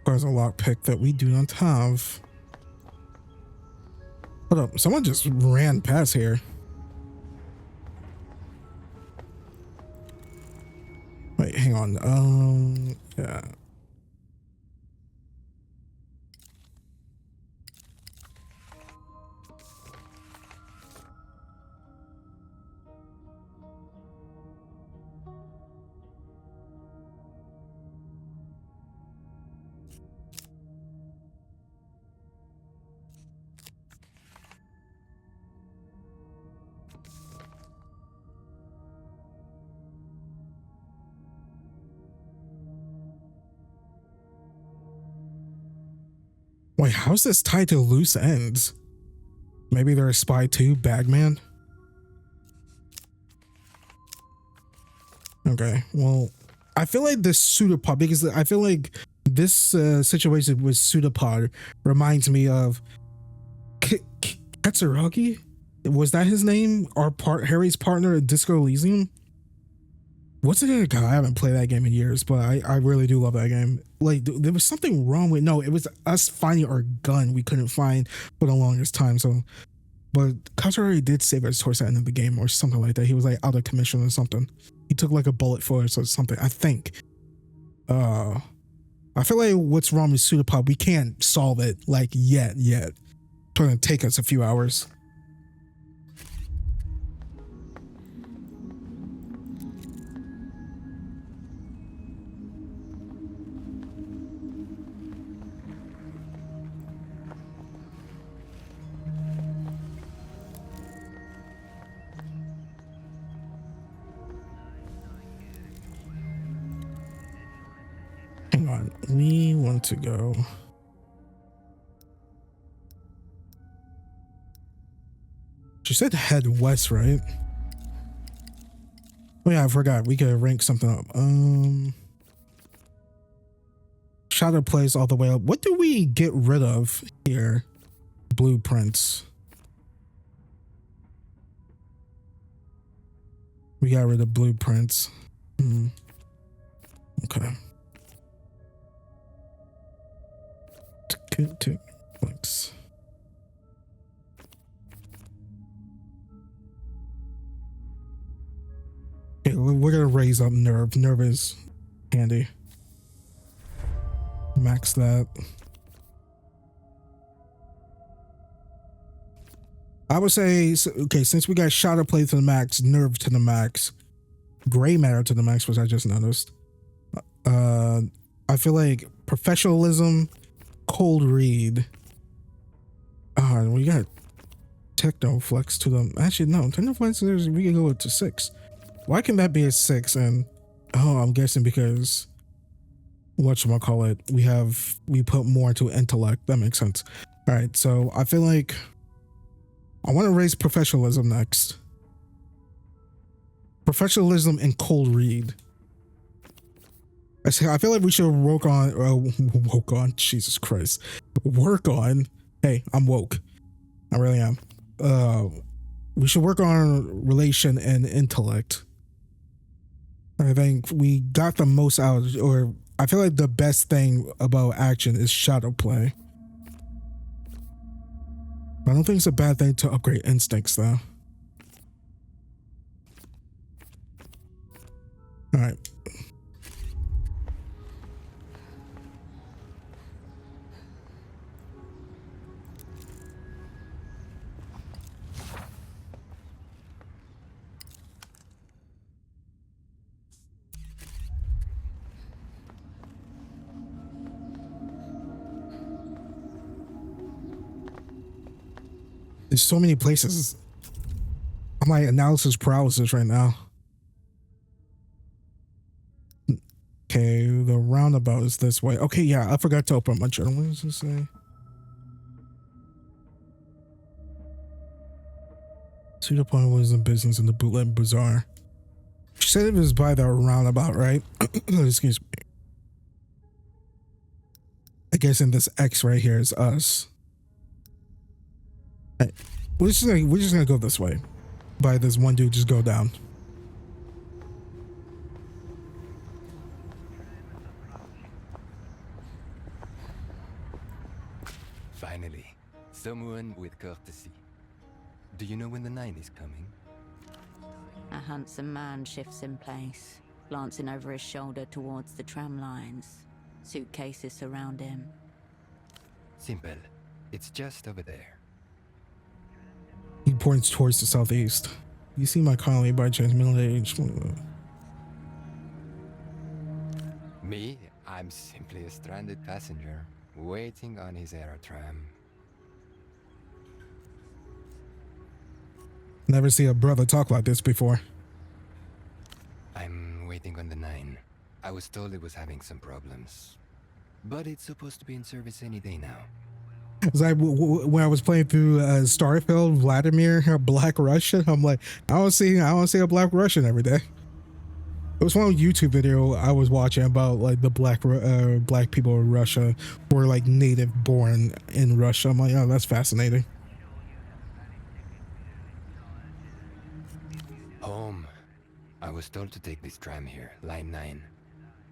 There's a lockpick that we do not have. Hold up, someone just ran past here. Wait, hang on. Yeah. Wait, how's this tied to loose ends? Maybe they're a spy too, Bagman? Okay, well, I feel like this pseudopod, because I feel like this situation with pseudopod reminds me of Katsuragi? Was that his name? Harry's partner at Disco Elysium? What's the name of the guy? I haven't played that game in years, but I really do love that game. Like, there was something wrong with, no, it was us finding our gun we couldn't find for the longest time. So, but Katsuragi did save us towards the end of the game or something like that. He was like out of commission or something. He took like a bullet for us or something, I think. I feel like what's wrong with Pseudopod, we can't solve it like yet. It's going to take us a few hours. Hang on, we want to go. She said head west, right? Oh yeah, I forgot. We could rank something up. Shadow plays all the way up. What do we get rid of here? Blueprints. We got rid of blueprints. Okay. Thanks. Okay, we're gonna raise up nerve. Nerve is handy. Max that. I would say, okay, since we got shadow play to the max, nerve to the max, gray matter to the max, which I just noticed. I feel like professionalism, cold read. We got techno flex to them. Actually, no, techno flex, we can go to 6. Why can that be a 6? And I'm guessing because whatchamacallit, we put more into intellect. That makes sense. All right, so I feel like I want to raise professionalism next. Professionalism and cold read. I feel like we should work on Jesus Christ. Work on. Hey, I'm woke. I really am. We should work on relation and intellect. I think we got the most out, or I feel like the best thing about action is shadow play. I don't think it's a bad thing to upgrade instincts, though. All right. There's so many places. I'm like analysis paralysis right now. Okay, the roundabout is this way. Okay, yeah, I forgot to open my journal. What does it say? See the point was in business in the bootleg bazaar. She said it was by the roundabout, right? Excuse me. I guess in this X right here is us. Right. We're just gonna go this way. By this one dude, just go down. Finally, someone with courtesy. Do you know when the 9 is coming? A handsome man shifts in place, glancing over his shoulder towards the tram lines. Suitcases surround him. Simple. It's just over there. He points towards the southeast. You see my colleague by chance, middle age. Me? I'm simply a stranded passenger, waiting on his air tram. Never see a brother talk like this before. I'm waiting on the 9. I was told it was having some problems. But it's supposed to be in service any day now. It's like when I was playing through Starfield, Vladimir, a Black Russian. I'm like, I don't see a Black Russian every day. It was one YouTube video I was watching about like the black people in Russia who were like native born in Russia. I'm like, oh, that's fascinating. Home. I was told to take this tram here, line 9.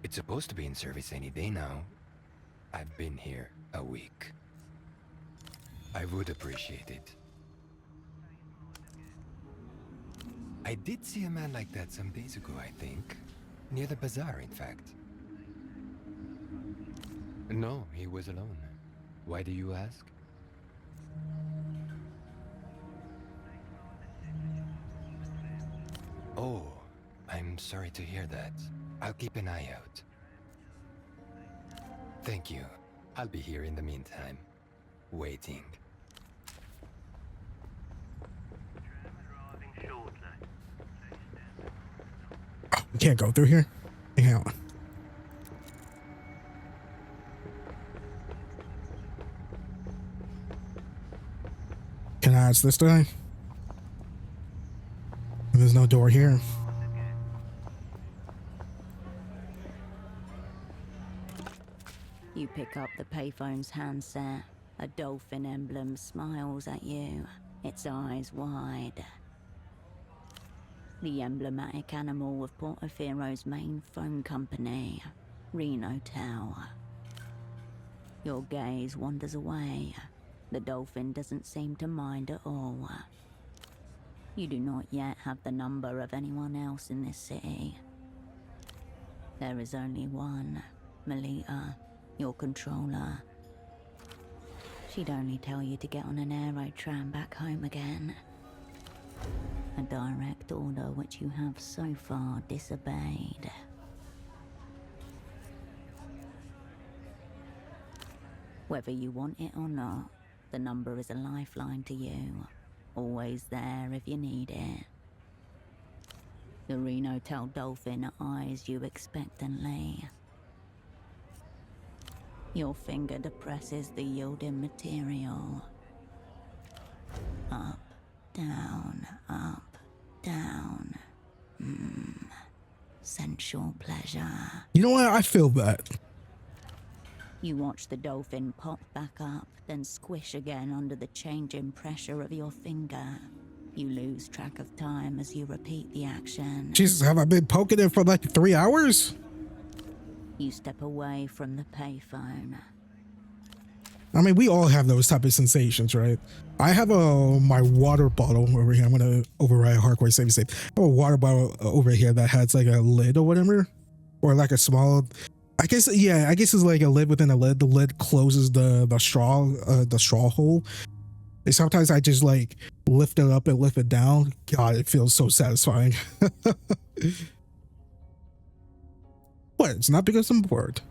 It's supposed to be in service any day now. I've been here a week. I would appreciate it. I did see a man like that some days ago, I think. Near the bazaar, in fact. No, he was alone. Why do you ask? Oh, I'm sorry to hear that. I'll keep an eye out. Thank you. I'll be here in the meantime. Waiting. You can't go through here. Hang on. Can I ask this guy? There's no door here. You pick up the payphone's handset. A dolphin emblem smiles at you, its eyes wide. The emblematic animal of Portofiero's main phone company, Reno Tower. Your gaze wanders away. The dolphin doesn't seem to mind at all. You do not yet have the number of anyone else in this city. There is only one, Melita, your controller. She'd only tell you to get on an aero tram back home again. A direct order which you have so far disobeyed. Whether you want it or not, the number is a lifeline to you. Always there if you need it. The Reno Tel Dolphin eyes you expectantly. Your finger depresses the yielding material. Up, down, up, down. Sensual pleasure. You know what? I feel that. You watch the dolphin pop back up, then squish again under the changing pressure of your finger. You lose track of time as you repeat the action. Jesus, have I been poking it for like 3 hours? You step away from the payphone. I mean, we all have those type of sensations, right? I have my water bottle over here. I'm gonna override hardcore save save. I have a water bottle over here that has like a lid or whatever, or like a small. I guess it's like a lid within a lid. The lid closes the straw hole. And sometimes I just like lift it up and lift it down. God, it feels so satisfying. What? It's not because I'm bored.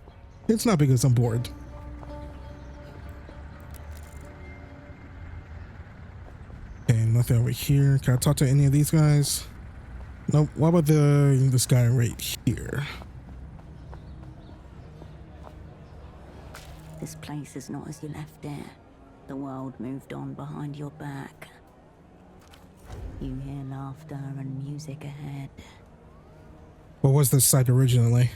It's not because I'm bored. Okay, nothing over here. Can I talk to any of these guys? Nope. What about this guy right here? This place is not as you left it. The world moved on behind your back. You hear laughter and music ahead. What was this site originally?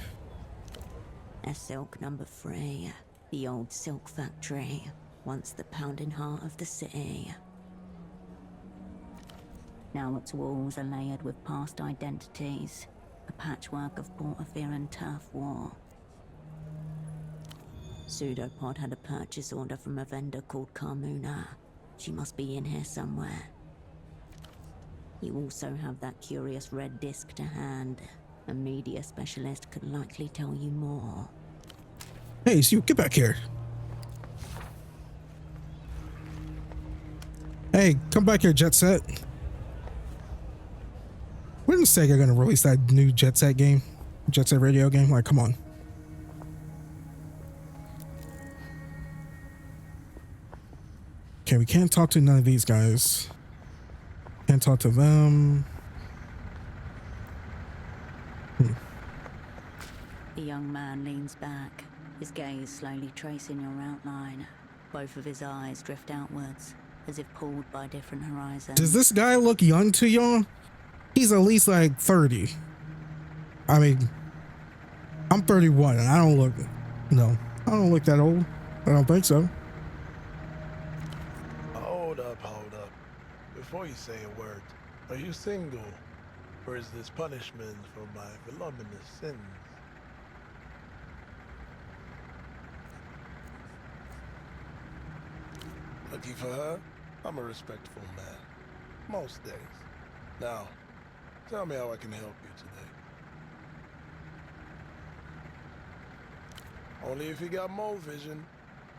A silk number 3, the old silk factory, once the pounding heart of the city. Now its walls are layered with past identities, a patchwork of portafear and turf war. Pseudopod had a purchase order from a vendor called Carmuna. She must be in here somewhere. You also have that curious red disc to hand. A media specialist could likely tell you more. Hey, so get back here. Hey, come back here, Jet Set. When is Sega gonna release that new Jet Set game? Jet Set radio game? Like, come on. Okay, we can't talk to none of these guys. Can't talk to them. The young man leans back, his gaze slowly tracing your outline. Both of his eyes drift outwards, as if pulled by different horizons. Does this guy look young to y'all? He's at least like 30. I mean, I'm 31 and I don't look that old. I don't think so. Hold up. Before you say a word, are you single? Or is this punishment for my voluminous sins? Lucky for her, I'm a respectful man. Most days. Now, tell me how I can help you today. Only if you got mole vision.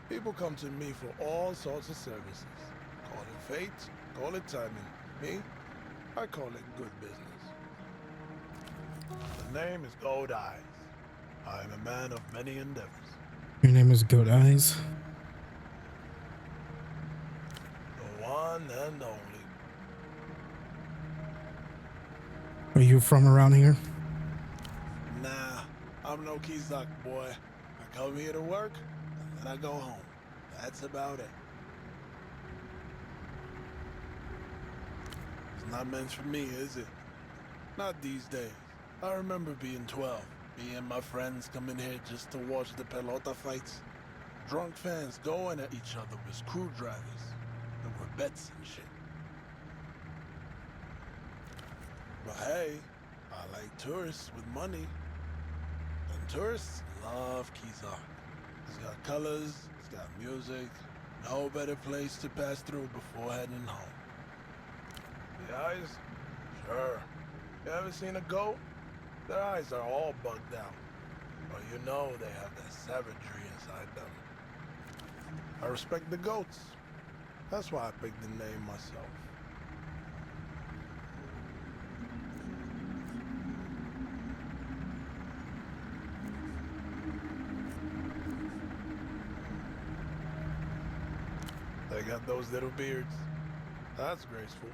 People come to me for all sorts of services. Call it fate, call it timing. Me, I call it good business. The name is Gold Eyes. I am a man of many endeavors. Your name is Goat Eyes. The one and only. Are you from around here? Nah, I'm no Kizak boy. I come here to work, and then I go home. That's about it. It's not meant for me, is it? Not these days. I remember being 12. Me and my friends coming here just to watch the pelota fights. Drunk fans going at each other with screwdrivers. There were bets and shit. But hey, I like tourists with money. And tourists love Kizak. It's got colors, it's got music. No better place to pass through before heading home. The eyes? Sure. You ever seen a goat? Their eyes are all bugged out. But you know they have that savagery inside them. I respect the goats. That's why I picked the name myself. They got those little beards. That's graceful.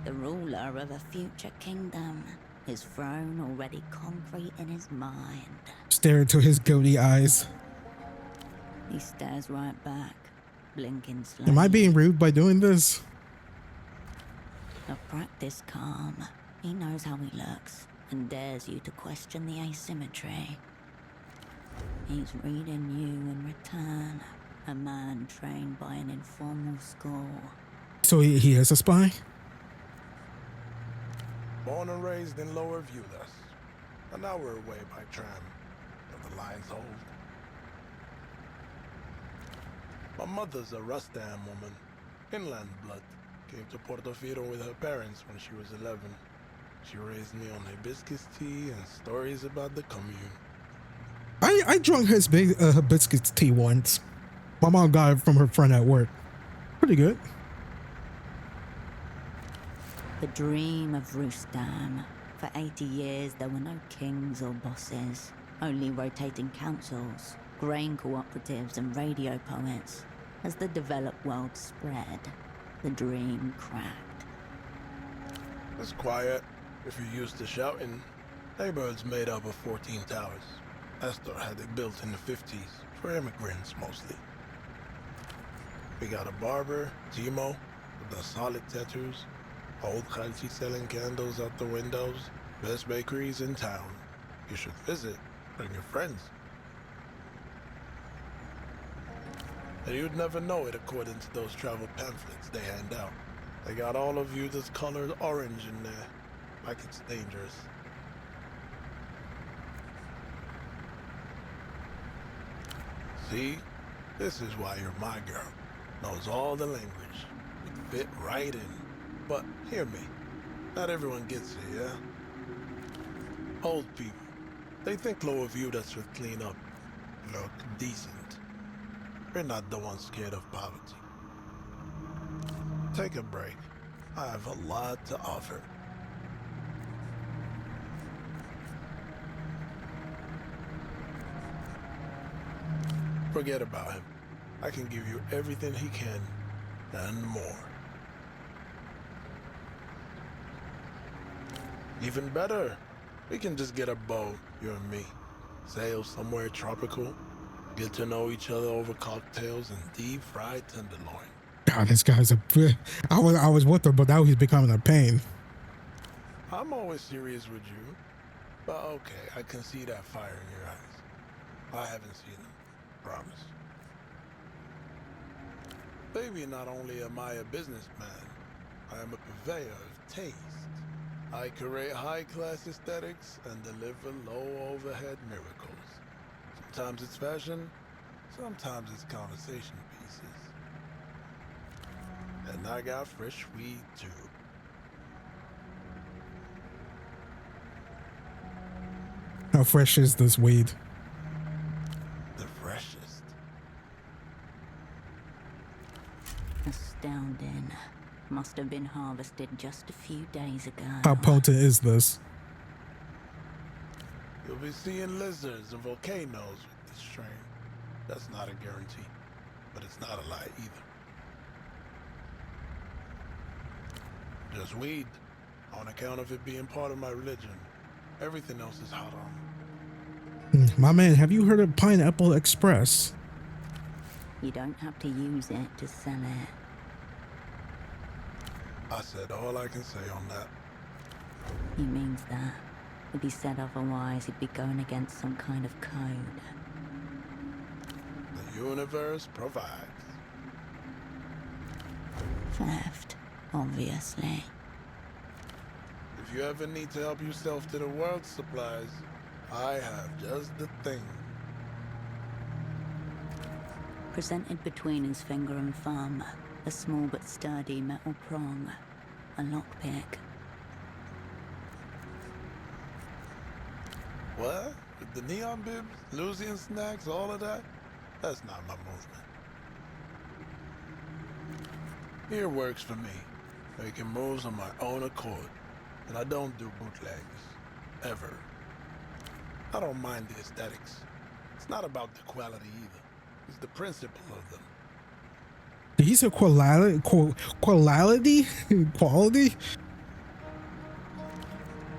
The ruler of a future kingdom, his throne already concrete in his mind. Stare into his goaty eyes. He stares right back, blinking slowly. Am I being rude by doing this? A practiced calm. He knows how he looks and dares you to question the asymmetry. He's reading you in return. A man trained by an informal school. So he is a spy? Born and raised in Lower Viewless. An hour away by tram. But the lines hold. My mother's a Rustam woman, inland blood. Came to Portofino with her parents when she was 11. She raised me on hibiscus tea and stories about the commune. I drunk his hibiscus tea once. My mom got it from her friend at work. Pretty good. The dream of Rustam. For 80 years, there were no kings or bosses, only rotating councils, grain cooperatives, and radio poets. As the developed world spread, the dream cracked. It's quiet. If you're used to shouting, neighborhood's made up of 14 towers. Astor had it built in the 50s, for immigrants mostly. We got a barber, Timo, with the solid tattoos, old Khalchi selling candles out the windows, best bakeries in town. You should visit, bring your friends. And you'd never know it according to those travel pamphlets they hand out. They got all of you that's colored orange in there, like it's dangerous. See? This is why you're my girl. Knows all the language. Would fit right in. But hear me. Not everyone gets it, yeah? Old people. They think low of you that's with clean up. Look decent. We're not the ones scared of poverty. Take a break. I have a lot to offer. Forget about him. I can give you everything he can, and more. Even better, we can just get a boat, you and me. Sail somewhere tropical, get to know each other over cocktails and deep-fried tenderloin. God, this guy's I was with her, but now he's becoming a pain. I'm always serious with you, but okay, I can see that fire in your eyes. I haven't seen them, promise. Baby, not only am I a businessman, I am a purveyor of taste. I curate high-class aesthetics and deliver low-overhead miracles. Sometimes it's fashion, sometimes it's conversation pieces. And I got fresh weed, too. How fresh is this weed? The freshest. Astounding. Must have been harvested just a few days ago. How potent is this? You'll be seeing lizards and volcanoes with this strain. That's not a guarantee, but it's not a lie either. Just weed, on account of it being part of my religion. Everything else is haram. My man, have you heard of Pineapple Express? You don't have to use it to sell it. I said all I can say on that. He means that. If he said otherwise, he'd be going against some kind of code. The universe provides. Theft, obviously. If you ever need to help yourself to the world's supplies, I have just the thing. Presented between his finger and thumb, a small but sturdy metal prong, a lockpick. What? With the neon bibs, Lucian snacks, all of that? That's not my movement. Here works for me, making moves on my own accord, and I don't do bootlegs. Ever. I don't mind the aesthetics. It's not about the quality either. It's the principle of them. Did he say quality? Quality?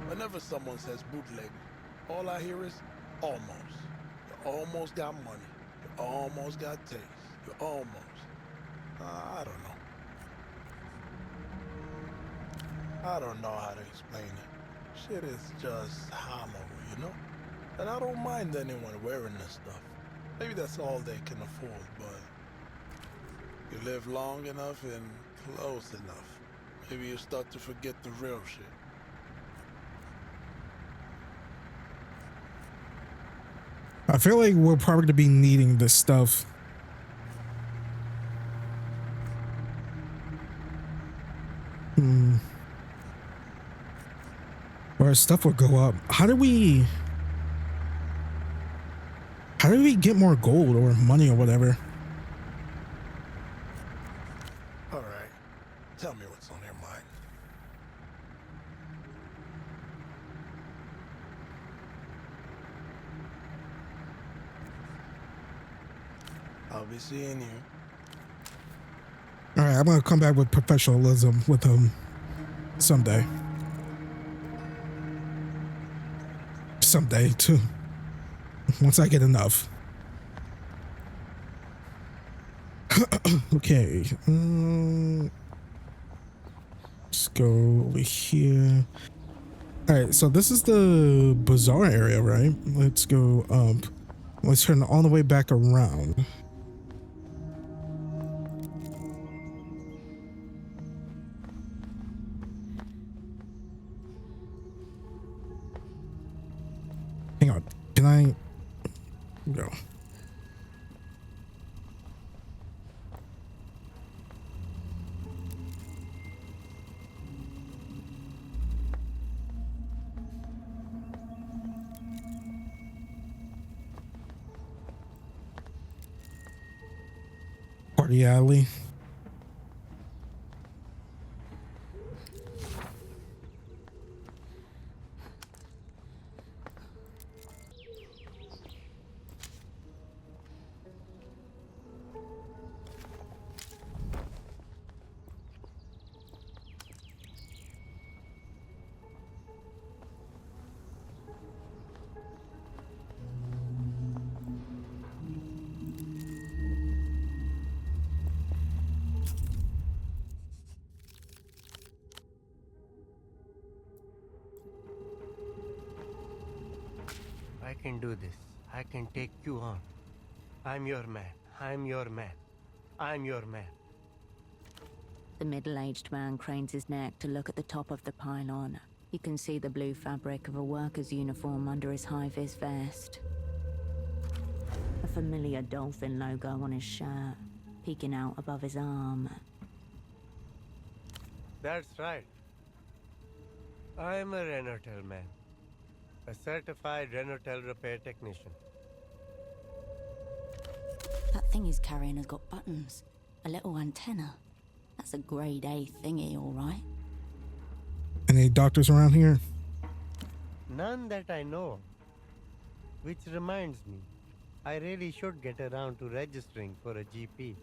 Whenever someone says bootleg, all I hear is almost. You almost got money. You almost got taste. You almost. I don't know. I don't know how to explain it. Shit is just hollow, you know? And I don't mind anyone wearing this stuff. Maybe that's all they can afford, but you live long enough and close enough, maybe you start to forget the real shit. I feel like we're probably going to be needing this stuff. our stuff would go up. How do we get more gold or money or whatever? All right. Tell me what's on your mind. I'll be seeing you. All right, I'm gonna come back with professionalism with him someday. Someday too. Once I get enough. Okay. Let's go over here. All right, so this is the bazaar area, right? Let's go up. Let's turn all the way back around. Hang on. Can I go? Party alley. I can do this. I can take you on. I'm your man. I'm your man. I'm your man. The middle-aged man cranes his neck to look at the top of the pylon. You can see the blue fabric of a worker's uniform under his high-vis vest. A familiar dolphin logo on his shirt, peeking out above his arm. That's right. I'm a Renotel man. A certified Renotel repair technician. That thing he's carrying has got buttons. A little antenna. That's a grade A thingy, all right. Any doctors around here? None that I know of. Which reminds me, I really should get around to registering for a GP.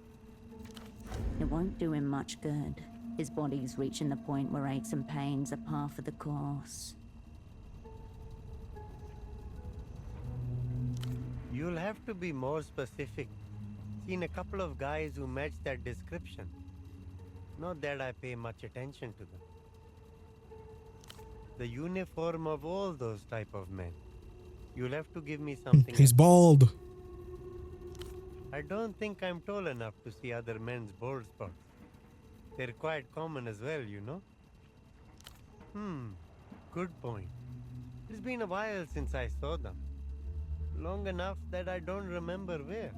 It won't do him much good. His body's reaching the point where aches and pains are par for the course. You'll have to be more specific. Seen a couple of guys who match that description. Not that I pay much attention to them. The uniform of all those type of men. You'll have to give me something. He's bald. I don't think I'm tall enough to see other men's bald spots. They're quite common as well, you know? Good point. It's been a while since I saw them. Long enough that I don't remember where.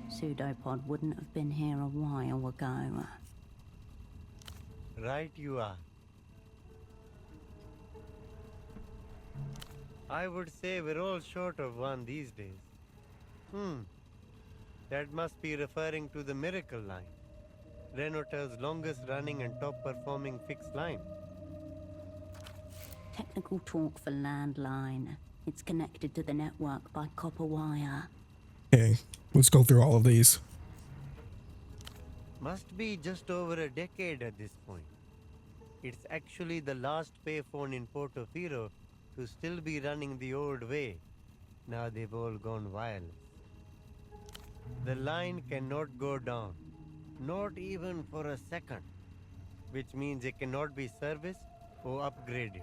Pseudopod wouldn't have been here a while ago. Right you are. I would say we're all short of one these days. That must be referring to the Miracle Line. Renotel's longest running and top performing fixed line. Technical talk for landline. It's connected to the network by copper wire. Okay, let's go through all of these. Must be just over a decade at this point. It's actually the last payphone in Portofino to still be running the old way. Now they've all gone wireless. The line cannot go down, not even for a second, which means it cannot be serviced or upgraded.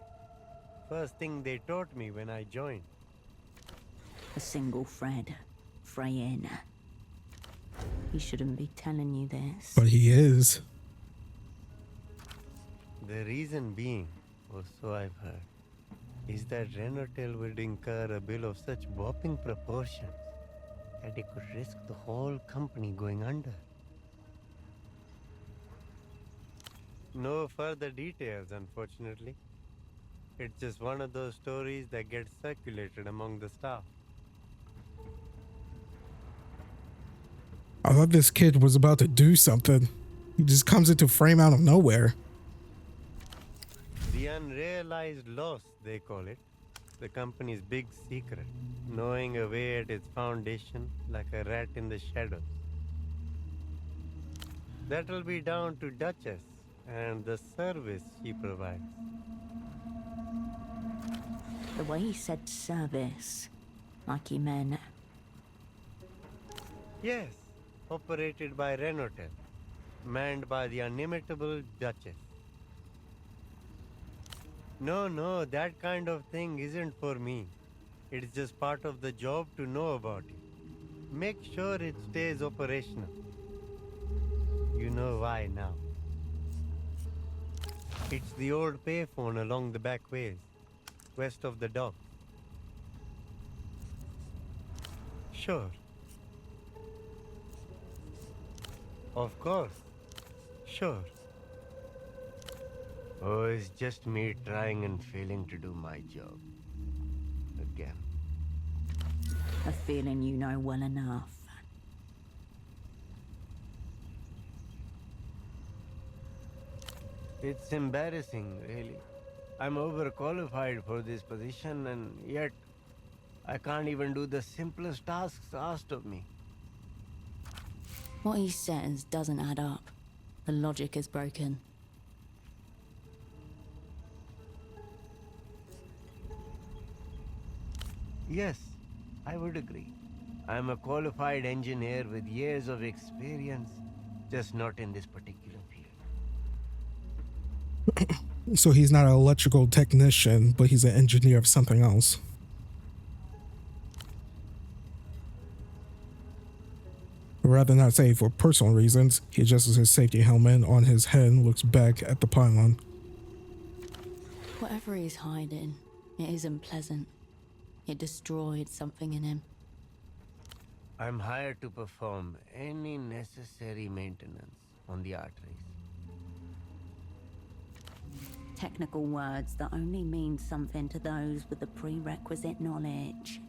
First thing they taught me when I joined. A single thread. Fraying. He shouldn't be telling you this. But he is. The reason being, or so I've heard, is that Renotel would incur a bill of such whopping proportions that it could risk the whole company going under. No further details, unfortunately. It's just one of those stories that gets circulated among the staff. I thought this kid was about to do something. He just comes into frame out of nowhere. The unrealized loss, they call it. The company's big secret. Knowing a way at its foundation like a rat in the shadows. That'll be down to Duchess and the service she provides. The way he said service, like he meant... Yes, operated by Renotel, manned by the inimitable Duchess. No, that kind of thing isn't for me. It's just part of the job to know about it. Make sure it stays operational. You know why now. It's the old payphone along the back ways, west of the dock. Sure. Of course. Sure. Oh, it's just me trying and failing to do my job. Again. A feeling you know well enough. It's embarrassing, really. I'm overqualified for this position, and yet I can't even do the simplest tasks asked of me. What he says doesn't add up. The logic is broken. Yes, I would agree. I'm a qualified engineer with years of experience, just not in this particular field. So he's not an electrical technician, but he's an engineer of something else. Rather not say for personal reasons, he adjusts his safety helmet on his head and looks back at the pylon. Whatever he's hiding, it isn't pleasant. It destroyed something in him. I'm hired to perform any necessary maintenance on the arteries. Technical words that only mean something to those with the prerequisite knowledge.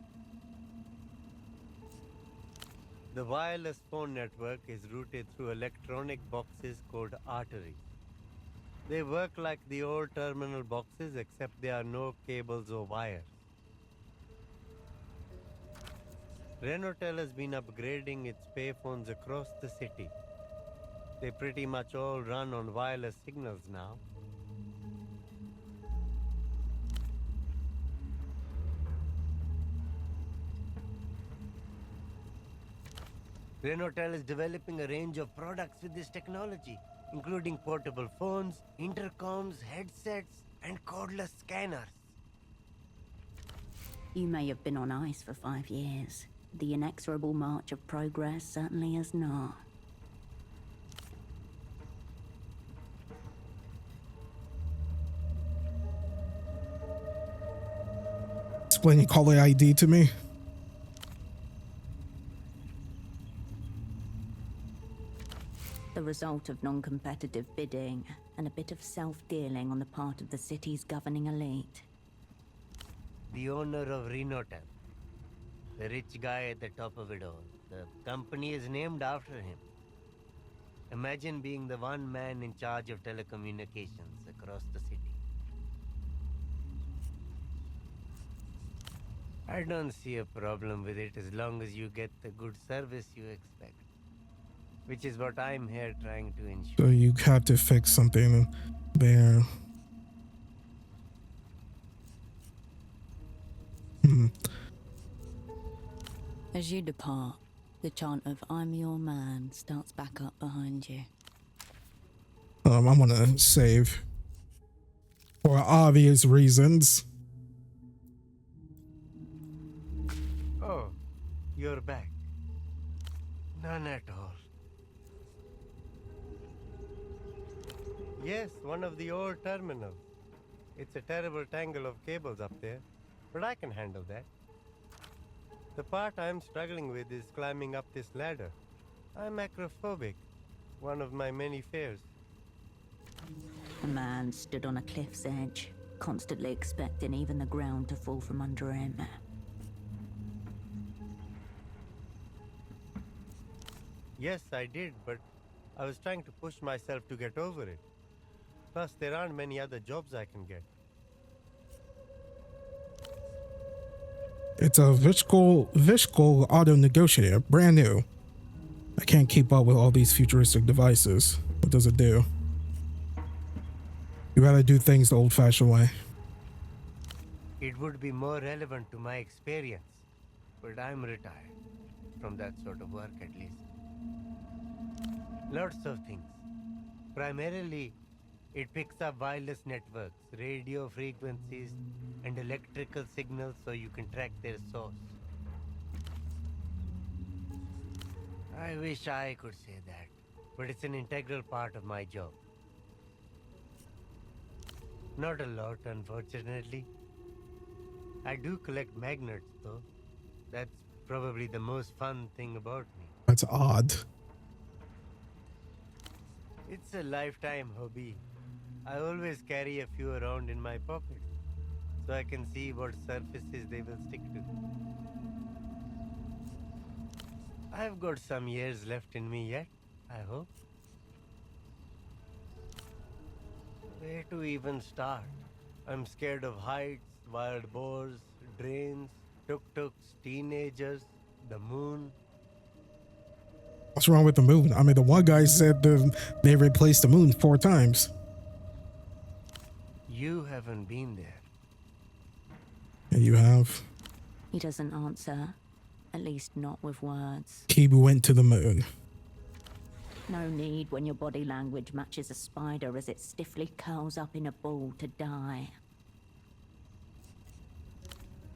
The wireless phone network is routed through electronic boxes called arteries. They work like the old terminal boxes, except there are no cables or wires. Renotel has been upgrading its payphones across the city. They pretty much all run on wireless signals now. Renotel is developing a range of products with this technology, including portable phones, intercoms, headsets, and cordless scanners. You may have been on ice for 5 years. The inexorable march of progress certainly has not. Explain your caller ID to me. The result of non-competitive bidding and a bit of self-dealing on the part of the city's governing elite. The owner of Renotel, the rich guy at the top of it all. The company is named after him. Imagine being the one man in charge of telecommunications across the city. I don't see a problem with it as long as you get the good service you expect. Which is what I'm here trying to ensure. So you have to fix something there. As you depart, the chant of "I'm your man" starts back up behind you. I'm gonna save for obvious reasons. Oh, you're back. None at all. Yes, one of the old terminals. It's a terrible tangle of cables up there, but I can handle that. The part I'm struggling with is climbing up this ladder. I'm acrophobic, one of my many fears. A man stood on a cliff's edge, constantly expecting even the ground to fall from under him. Yes, I did, but I was trying to push myself to get over it. Plus, there aren't many other jobs I can get. It's a Vishkol auto negotiator, brand new. I can't keep up with all these futuristic devices. What does it do? You gotta do things the old-fashioned way. It would be more relevant to my experience, but I'm retired from that sort of work at least. Lots of things. Primarily, it picks up wireless networks, radio frequencies, and electrical signals so you can track their source. I wish I could say that, but it's an integral part of my job. Not a lot, unfortunately. I do collect magnets, though. That's probably the most fun thing about me. That's odd. It's a lifetime hobby. I always carry a few around in my pocket, so I can see what surfaces they will stick to. I've got some years left in me yet, I hope. Where to even start? I'm scared of heights, wild boars, drains, tuk-tuks, teenagers, the moon. What's wrong with the moon? I mean, the one guy said they replaced the moon 4 times. You haven't been there. And you have? He doesn't answer, at least not with words. He went to the moon. No need when your body language matches a spider as it stiffly curls up in a ball to die.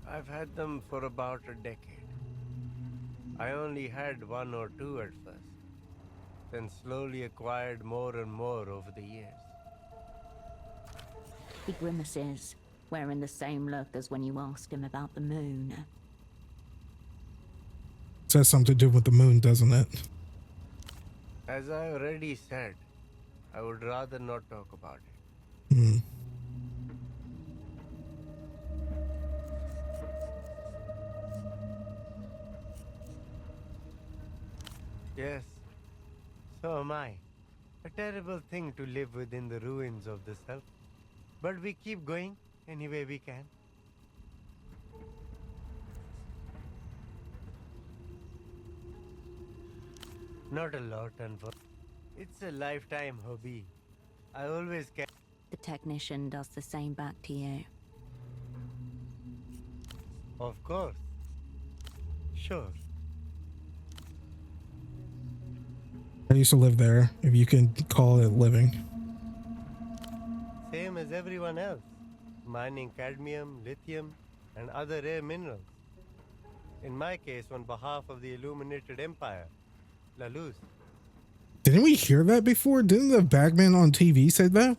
I've had them for about a decade. I only had 1 or 2 at first, then slowly acquired more and more over the years. He grimaces, wearing the same look as when you asked him about the moon. It has something to do with the moon, doesn't it? As I already said, I would rather not talk about it. Hmm. Yes, so am I. A terrible thing to live within the ruins of the self. But we keep going any way we can. Not a lot, unfortunately. It's a lifetime hobby. I always can. The technician does the same back to you. Of course. Sure. I used to live there, if you can call it living. Same as everyone else. Mining cadmium, lithium, and other rare minerals. In my case, on behalf of the Illuminated Empire, La Luz. Didn't we hear that before? Didn't the bagman on TV say that?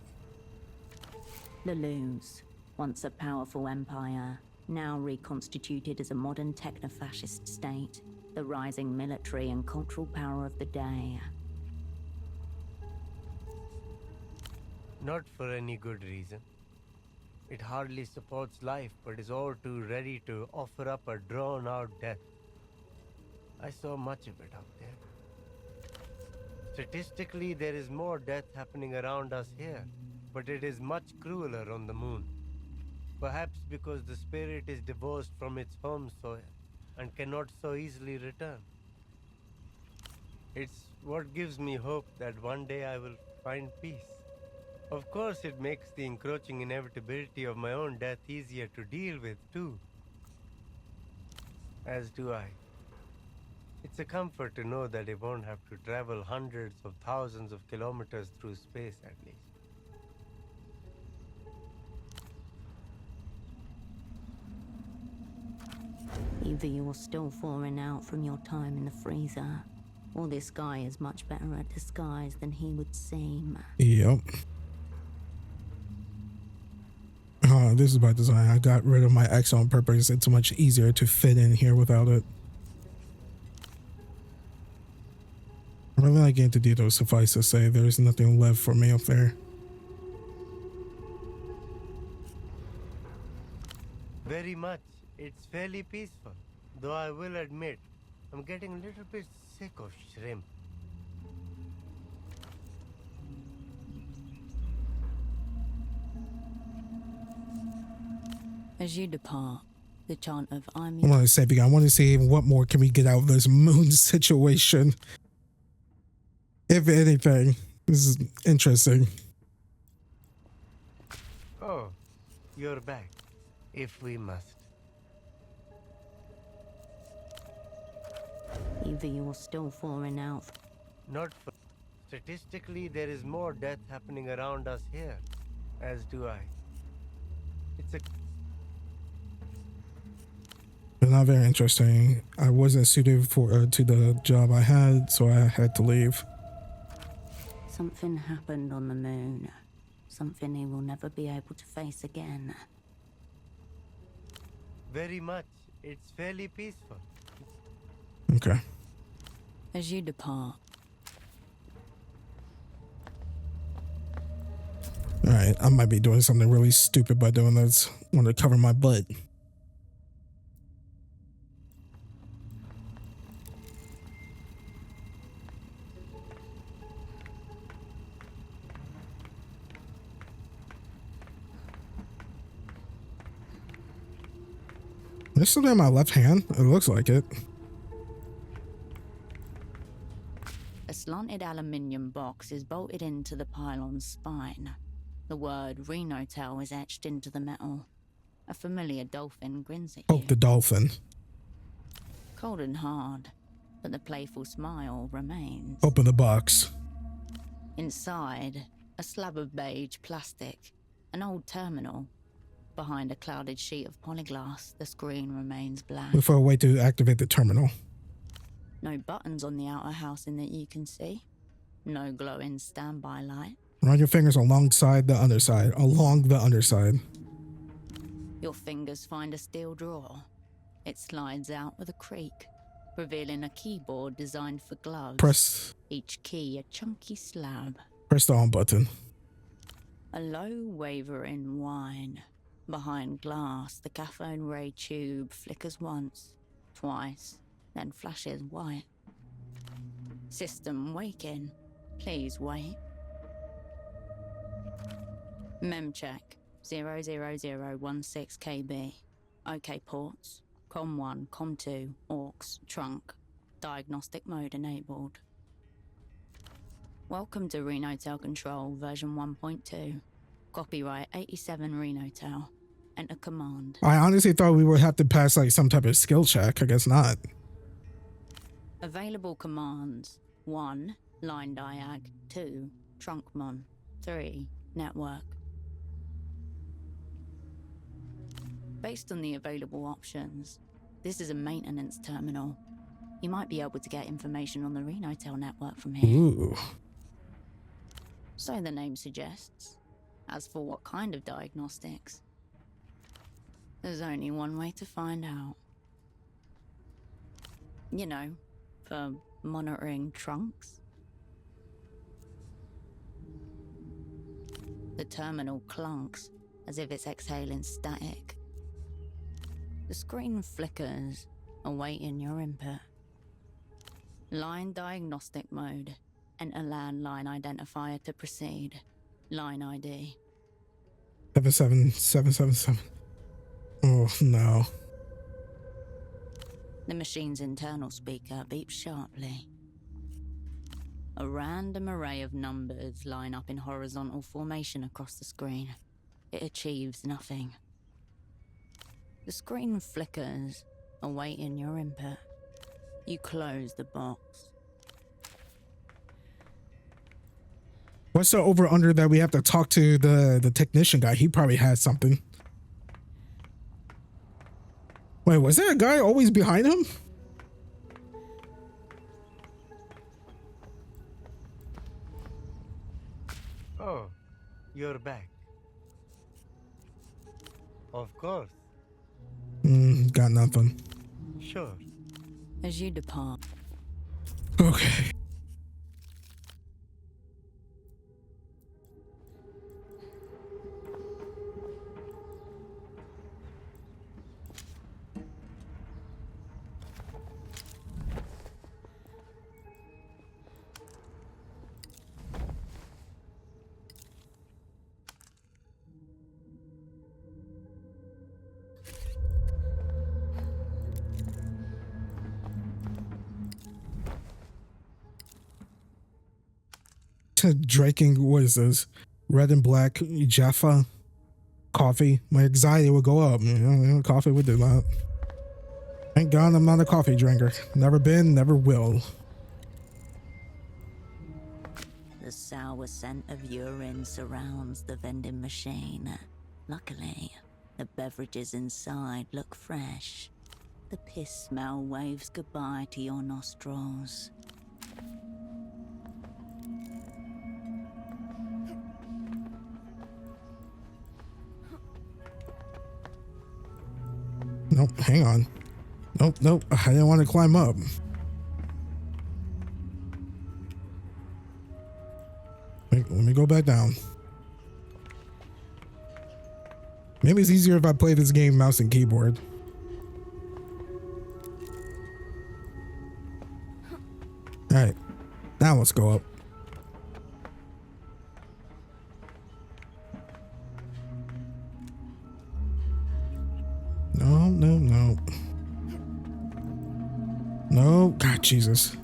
La Luz, once a powerful empire, now reconstituted as a modern techno-fascist state, the rising military and cultural power of the day. Not for any good reason. It hardly supports life, but is all too ready to offer up a drawn-out death. I saw much of it out there. Statistically, there is more death happening around us here, but it is much crueler on the moon. Perhaps because the spirit is divorced from its home soil and cannot so easily return. It's what gives me hope that one day I will find peace. Of course, it makes the encroaching inevitability of my own death easier to deal with, too. As do I. It's a comfort to know that I won't have to travel hundreds of thousands of kilometers through space, at least. Either you're still thawing out from your time in the freezer, or this guy is much better at disguise than he would seem. Yep. This is by design. I got rid of my X on purpose. It's much easier to fit in here without it. I really like getting to do, suffice to say, there's nothing left for me up there. Very much. It's fairly peaceful. Though I will admit, I'm getting a little bit sick of shrimp. As you depart, the chant of I'm I want to say, I want to see what more can we get out of this moon situation. If anything, this is interesting. Oh, you're back. If we must. Either you're still falling out. Not for... Statistically, there is more death happening around us here. As do I. It's a... Not very interesting. I wasn't suited for to the job I had, so I had to leave. Something happened on the moon. Something he will never be able to face again. Very much. It's fairly peaceful. Okay. As you depart. Alright, I might be doing something really stupid by doing this. I want to cover my butt. This still in my left hand? It looks like it. A slanted aluminium box is bolted into the pylon's spine. The word Renotel is etched into the metal. A familiar dolphin grins at you. Poke the dolphin. Cold and hard, but the playful smile remains. Open the box. Inside, a slab of beige plastic, an old terminal. Behind a clouded sheet of polyglass, the screen remains blank. Look for a way to activate the terminal. No buttons on the outer housing that you can see. No glowing standby light. Run your fingers alongside the underside. Along the underside. Your fingers find a steel drawer. It slides out with a creak, revealing a keyboard designed for gloves. Press. Each key a chunky slab. Press the on button. A low wavering whine. Behind glass, the cathode ray tube flickers once, twice, then flashes white. System waking. Please wait. Mem check 00016 KB. OK ports. COM1, COM2, AUX, trunk. Diagnostic mode enabled. Welcome to Renotel Control version 1.2. Copyright 87 Renotel. Enter command. I honestly thought we would have to pass like some type of skill check. I guess not. Available commands. 1. Line diag. 2. Trunkmon. 3. Network. Based on the available options, this is a maintenance terminal. You might be able to get information on the Renotel network from here. Ooh. So the name suggests. As for what kind of diagnostics, there's only one way to find out. You know, for monitoring trunks. The terminal clunks as if it's exhaling static. The screen flickers, awaiting your input. Line diagnostic mode. Enter landline identifier to proceed. Line ID. 77777. Oh no. The machine's internal speaker beeps sharply. A random array of numbers line up in horizontal formation across the screen. It achieves nothing. The screen flickers, awaiting your input. You close the box. What's the over under that we have to talk to the technician guy? He probably has something. Wait, was there a guy always behind him? Oh, you're back. Of course. Got nothing. Sure. As you depart. Okay. drinking, what is this? Red and black Jaffa coffee. My anxiety would go up. Coffee would do that. Thank God I'm not a coffee drinker. Never been, never will. The sour scent of urine surrounds the vending machine. Luckily, the beverages inside look fresh. The piss smell waves goodbye to your nostrils. Nope, hang on. Nope, I didn't want to climb up. Wait, let me go back down. Maybe it's easier if I play this game mouse and keyboard. Alright, now let's go up. No. No, God, Jesus.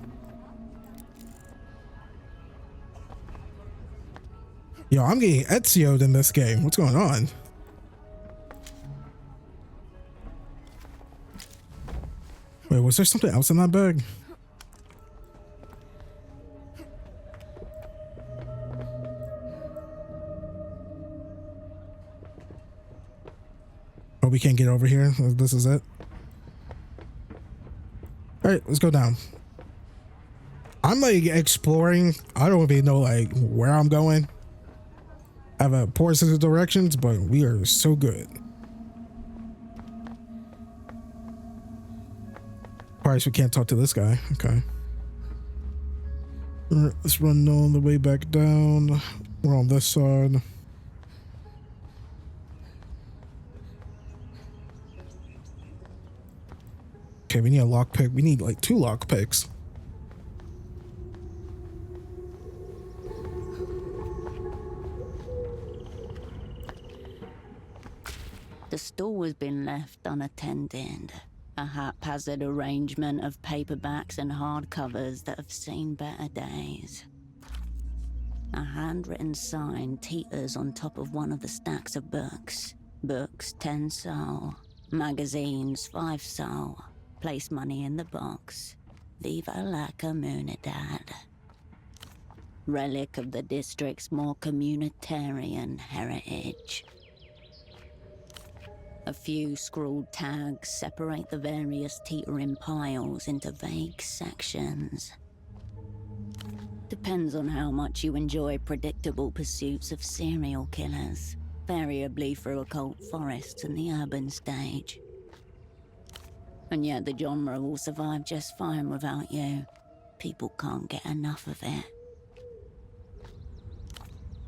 Yo, I'm getting Ezio'd in this game. What's going on? Wait, was there something else in that bag? Oh, we can't get over here. This is it. All right, let's go down. I'm like exploring. I don't even know like where I'm going. I have a poor sense of directions, but we are so good. Alright, so we can't talk to this guy. Okay. All right, let's run all the way back down. We're on this side. Okay, we need a lockpick. We need like 2 lockpicks. The store has been left unattended. A haphazard arrangement of paperbacks and hardcovers that have seen better days. A handwritten sign teeters on top of one of the stacks of books. Books 10 sol. Magazines 5 sol. Place money in the box. Viva la comunidad. Relic of the district's more communitarian heritage. A few scrawled tags separate the various teetering piles into vague sections. Depends on how much you enjoy predictable pursuits of serial killers, variably through occult forests and the urban stage. And yet the genre will survive just fine without you. People can't get enough of it.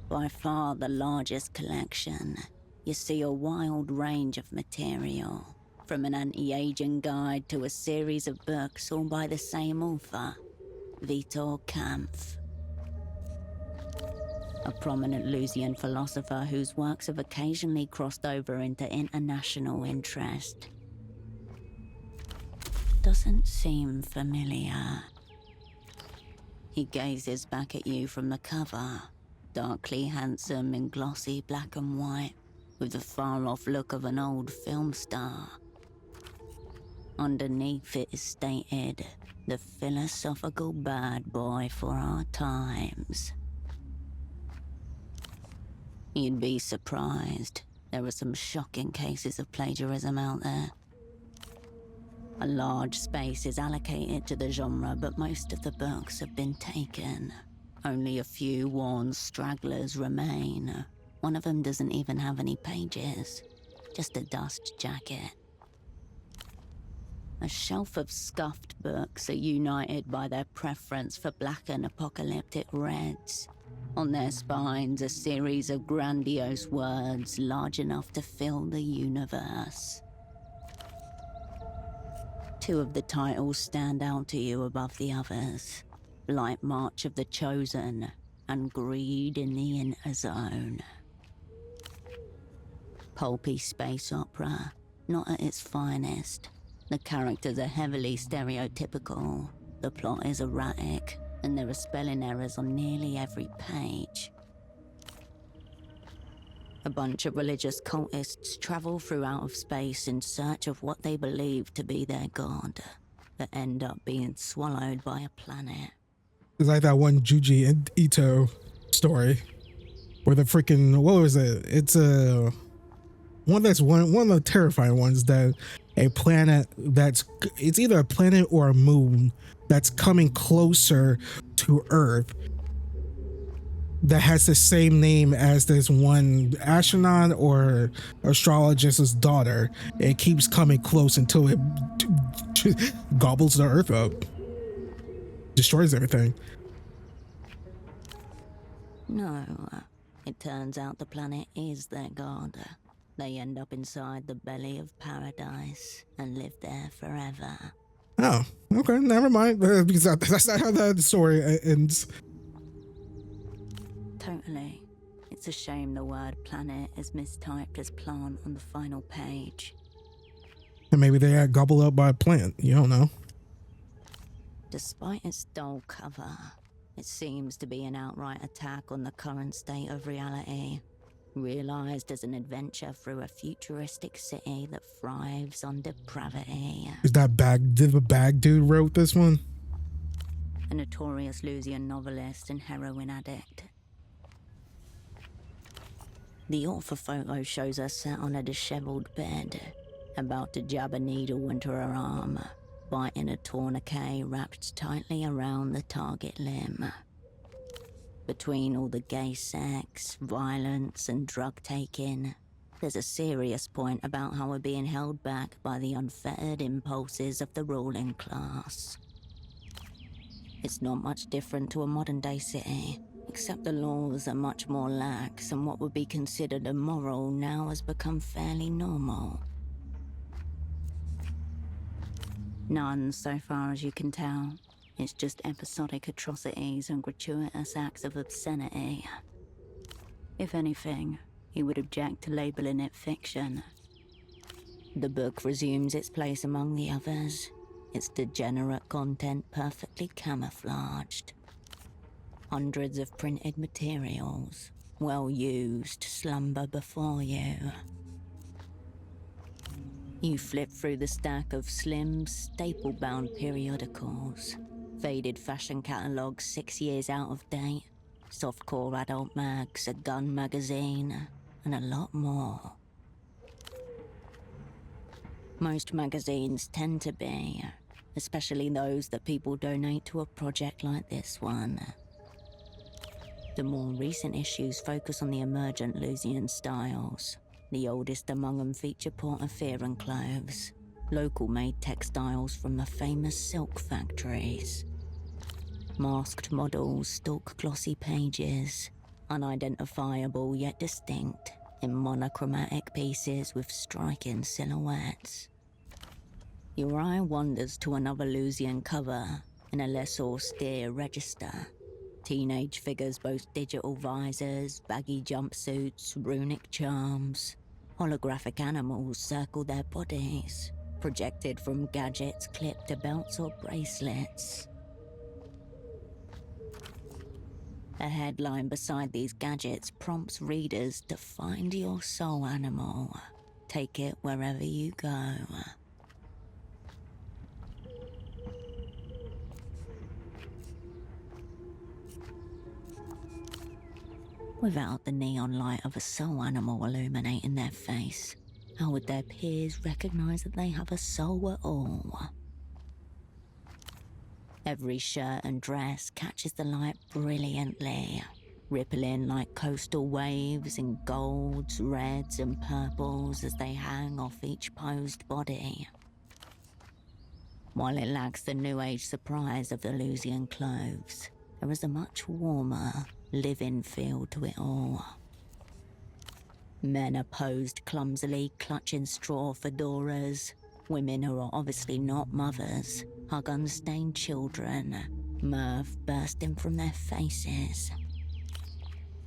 By far the largest collection, you see a wild range of material, from an anti-aging guide to a series of books all by the same author, Vitor Kampf. A prominent Lusian philosopher whose works have occasionally crossed over into international interest. Doesn't seem familiar. He gazes back at you from the cover, darkly handsome in glossy black and white, with the far-off look of an old film star. Underneath it is stated, the philosophical bad boy for our times. You'd be surprised. There are some shocking cases of plagiarism out there. A large space is allocated to the genre, but most of the books have been taken. Only a few worn stragglers remain. One of them doesn't even have any pages, just a dust jacket. A shelf of scuffed books are united by their preference for black and apocalyptic reds. On their spines, a series of grandiose words large enough to fill the universe. 2 of the titles stand out to you above the others. Blight March of the Chosen and Greed in the Inner Zone. Pulpy space opera, not at its finest. The characters are heavily stereotypical. The plot is erratic. and there are spelling errors on nearly every page. A bunch of religious cultists travel through out of space in search of what they believe to be their god, that end up being swallowed by a planet. It's like that one Juji Ito story where the freaking, what was it? It's a one of the terrifying ones, that a planet it's either a planet or a moon that's coming closer to Earth that has the same name as this one astronaut or astrologist's daughter. It keeps coming close until it gobbles the Earth up, destroys everything. No, it turns out the planet is their god. They end up inside the belly of paradise and live there forever. Oh, okay, never mind. Because that's not how that story ends. Totally. It's a shame the word planet is mistyped as plant on the final page. And maybe they got gobbled up by a plant. You don't know. Despite its dull cover, it seems to be an outright attack on the current state of reality, realized as an adventure through a futuristic city that thrives on depravity. Is that the bag dude wrote this one? A notorious Lusian novelist and heroin addict. The author photo shows her sat on a disheveled bed, about to jab a needle into her arm, biting a tourniquet wrapped tightly around the target limb. Between all the gay sex, violence, and drug taking, there's a serious point about how we're being held back by the unfettered impulses of the ruling class. It's not much different to a modern-day city, except the laws are much more lax, and what would be considered immoral now has become fairly normal. None, so far as you can tell. It's just episodic atrocities and gratuitous acts of obscenity. If anything, he would object to labeling it fiction. The book resumes its place among the others, its degenerate content perfectly camouflaged. Hundreds of printed materials, well used, slumber before you. You flip through the stack of slim, staple-bound periodicals, faded fashion catalogues 6 years out of date, softcore adult mags, a gun magazine, and a lot more. Most magazines tend to be, especially those that people donate to a project like this one. The more recent issues focus on the emergent Lusian styles. The oldest among them feature Portaferan clothes, local-made textiles from the famous silk factories. Masked models stalk glossy pages, unidentifiable yet distinct, in monochromatic pieces with striking silhouettes. Your eye wanders to another Lusian cover in a less austere register. Teenage figures boast digital visors, baggy jumpsuits, runic charms. Holographic animals circle their bodies, projected from gadgets clipped to belts or bracelets. A headline beside these gadgets prompts readers to find your soul animal. Take it wherever you go. Without the neon light of a soul animal illuminating their face, how would their peers recognize that they have a soul at all? Every shirt and dress catches the light brilliantly, rippling like coastal waves in golds, reds, and purples as they hang off each posed body. While it lacks the new age surprise of the Lusian clothes, there is a much warmer, living feel to it all. Men are posed clumsily, clutching straw fedoras. Women who are obviously not mothers hug unstained children, mirth bursting from their faces.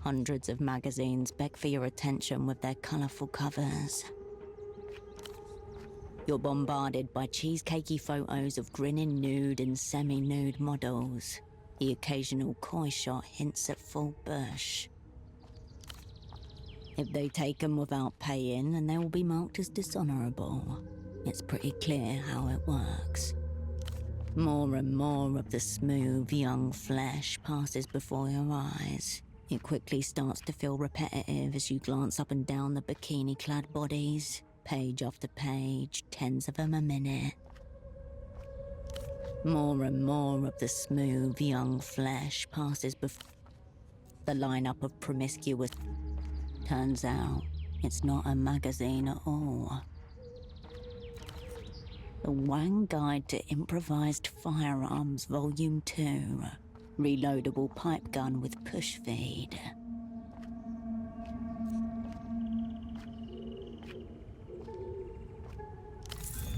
Hundreds of magazines beg for your attention with their colourful covers. You're bombarded by cheesecakey photos of grinning nude and semi-nude models. The occasional coy shot hints at full bush. If they take them without paying, then they will be marked as dishonourable. It's pretty clear how it works. More and more of the smooth, young flesh passes before your eyes. It quickly starts to feel repetitive as you glance up and down the bikini-clad bodies, page after page, tens of them a minute. More and more of the smooth, young flesh passes before the lineup of promiscuous. Turns out, it's not a magazine at all. The Wang Guide to Improvised Firearms Volume 2. Reloadable pipe gun with push feed.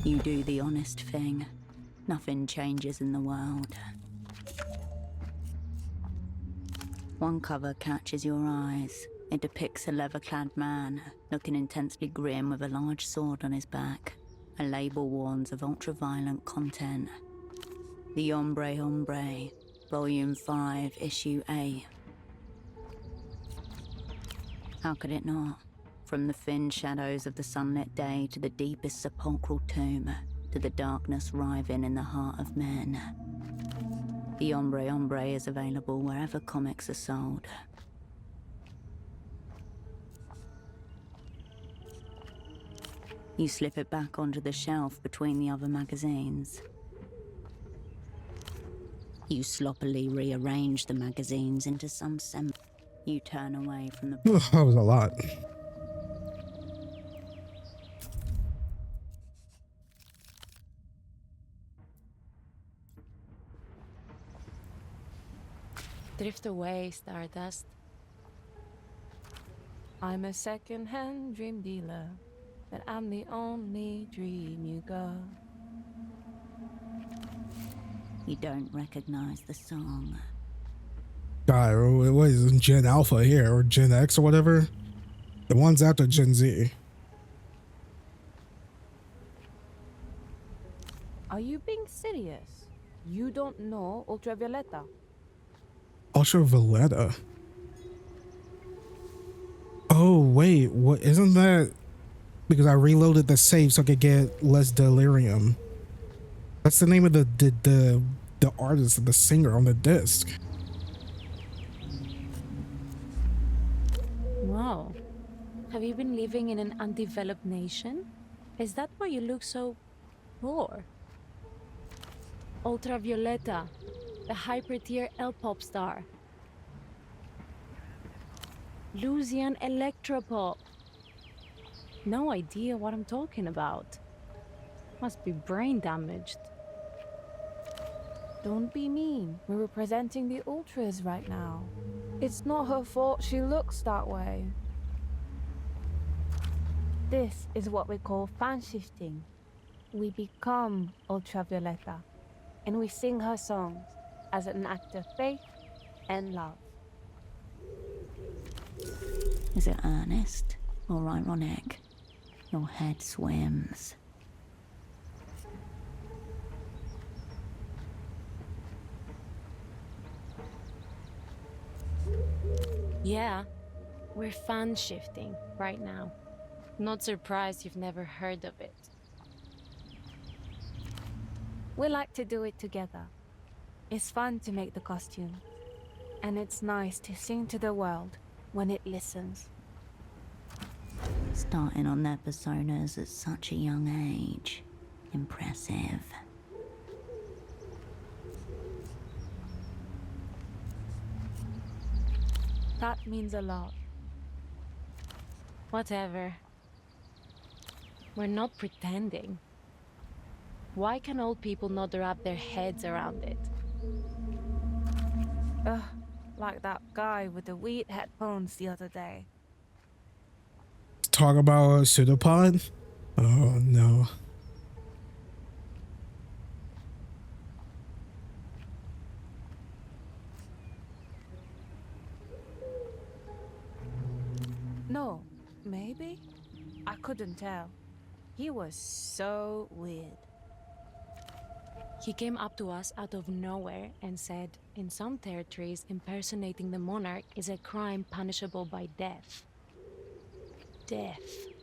You do the honest thing. Nothing changes in the world. One cover catches your eyes. It depicts a leather-clad man, looking intensely grim with a large sword on his back. A label warns of ultra-violent content. The Hombre, Volume 5, Issue 8. How could it not? From the thin shadows of the sunlit day to the deepest sepulchral tomb, to the darkness writhing in the heart of men. The Hombre is available wherever comics are sold. You slip it back onto the shelf between the other magazines. You sloppily rearrange the magazines into some You turn away from the... That was a lot. Drift away, Stardust. I'm a second-hand dream dealer, but I'm the only dream you got. You don't recognize the song. God, what is it, Gen Alpha here, or Gen X or whatever? The ones after Gen Z. Are you being serious? You don't know Ultravioleta? Ultravioleta? Oh, wait, what, isn't that because I reloaded the save so I could get less delirium? That's the name of the artist, the singer on the disc. Wow. Have you been living in an undeveloped nation? Is that why you look so poor? Ultravioleta, the hyper-tier L-pop star. Lucian Electropop. No idea what I'm talking about. Must be brain damaged. Don't be mean. We're representing the Ultras right now. It's not her fault she looks that way. This is what we call fan shifting. We become Ultravioleta, and we sing her songs as an act of faith and love. Is it earnest or ironic? Your head swims. Yeah, we're fan shifting right now. Not surprised you've never heard of it. We like to do it together. It's fun to make the costume. And it's nice to sing to the world when it listens. Starting on their personas at such a young age. Impressive. That means a lot. Whatever. We're not pretending. Why can old people not wrap their heads around it? Ugh, like that guy with the weed headphones the other day. Talk about a pseudopod? Oh no. No, maybe? I couldn't tell. He was so weird. He came up to us out of nowhere and said, in some territories, impersonating the monarch is a crime punishable by death. Death.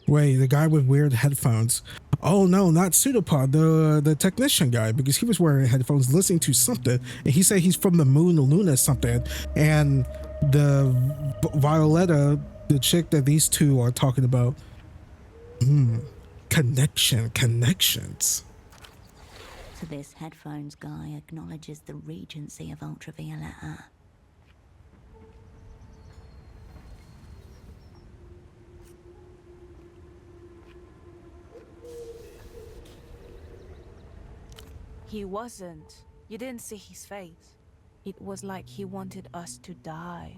Wait, the guy with weird headphones. Oh no, not Pseudopod, the technician guy, because he was wearing headphones listening to something, and he said he's from the moon, Luna something, and the Violetta, the chick that these two are talking about. Connections. So this headphones guy acknowledges the regency of Ultravioletta. He wasn't. You didn't see his face. It was like he wanted us to die.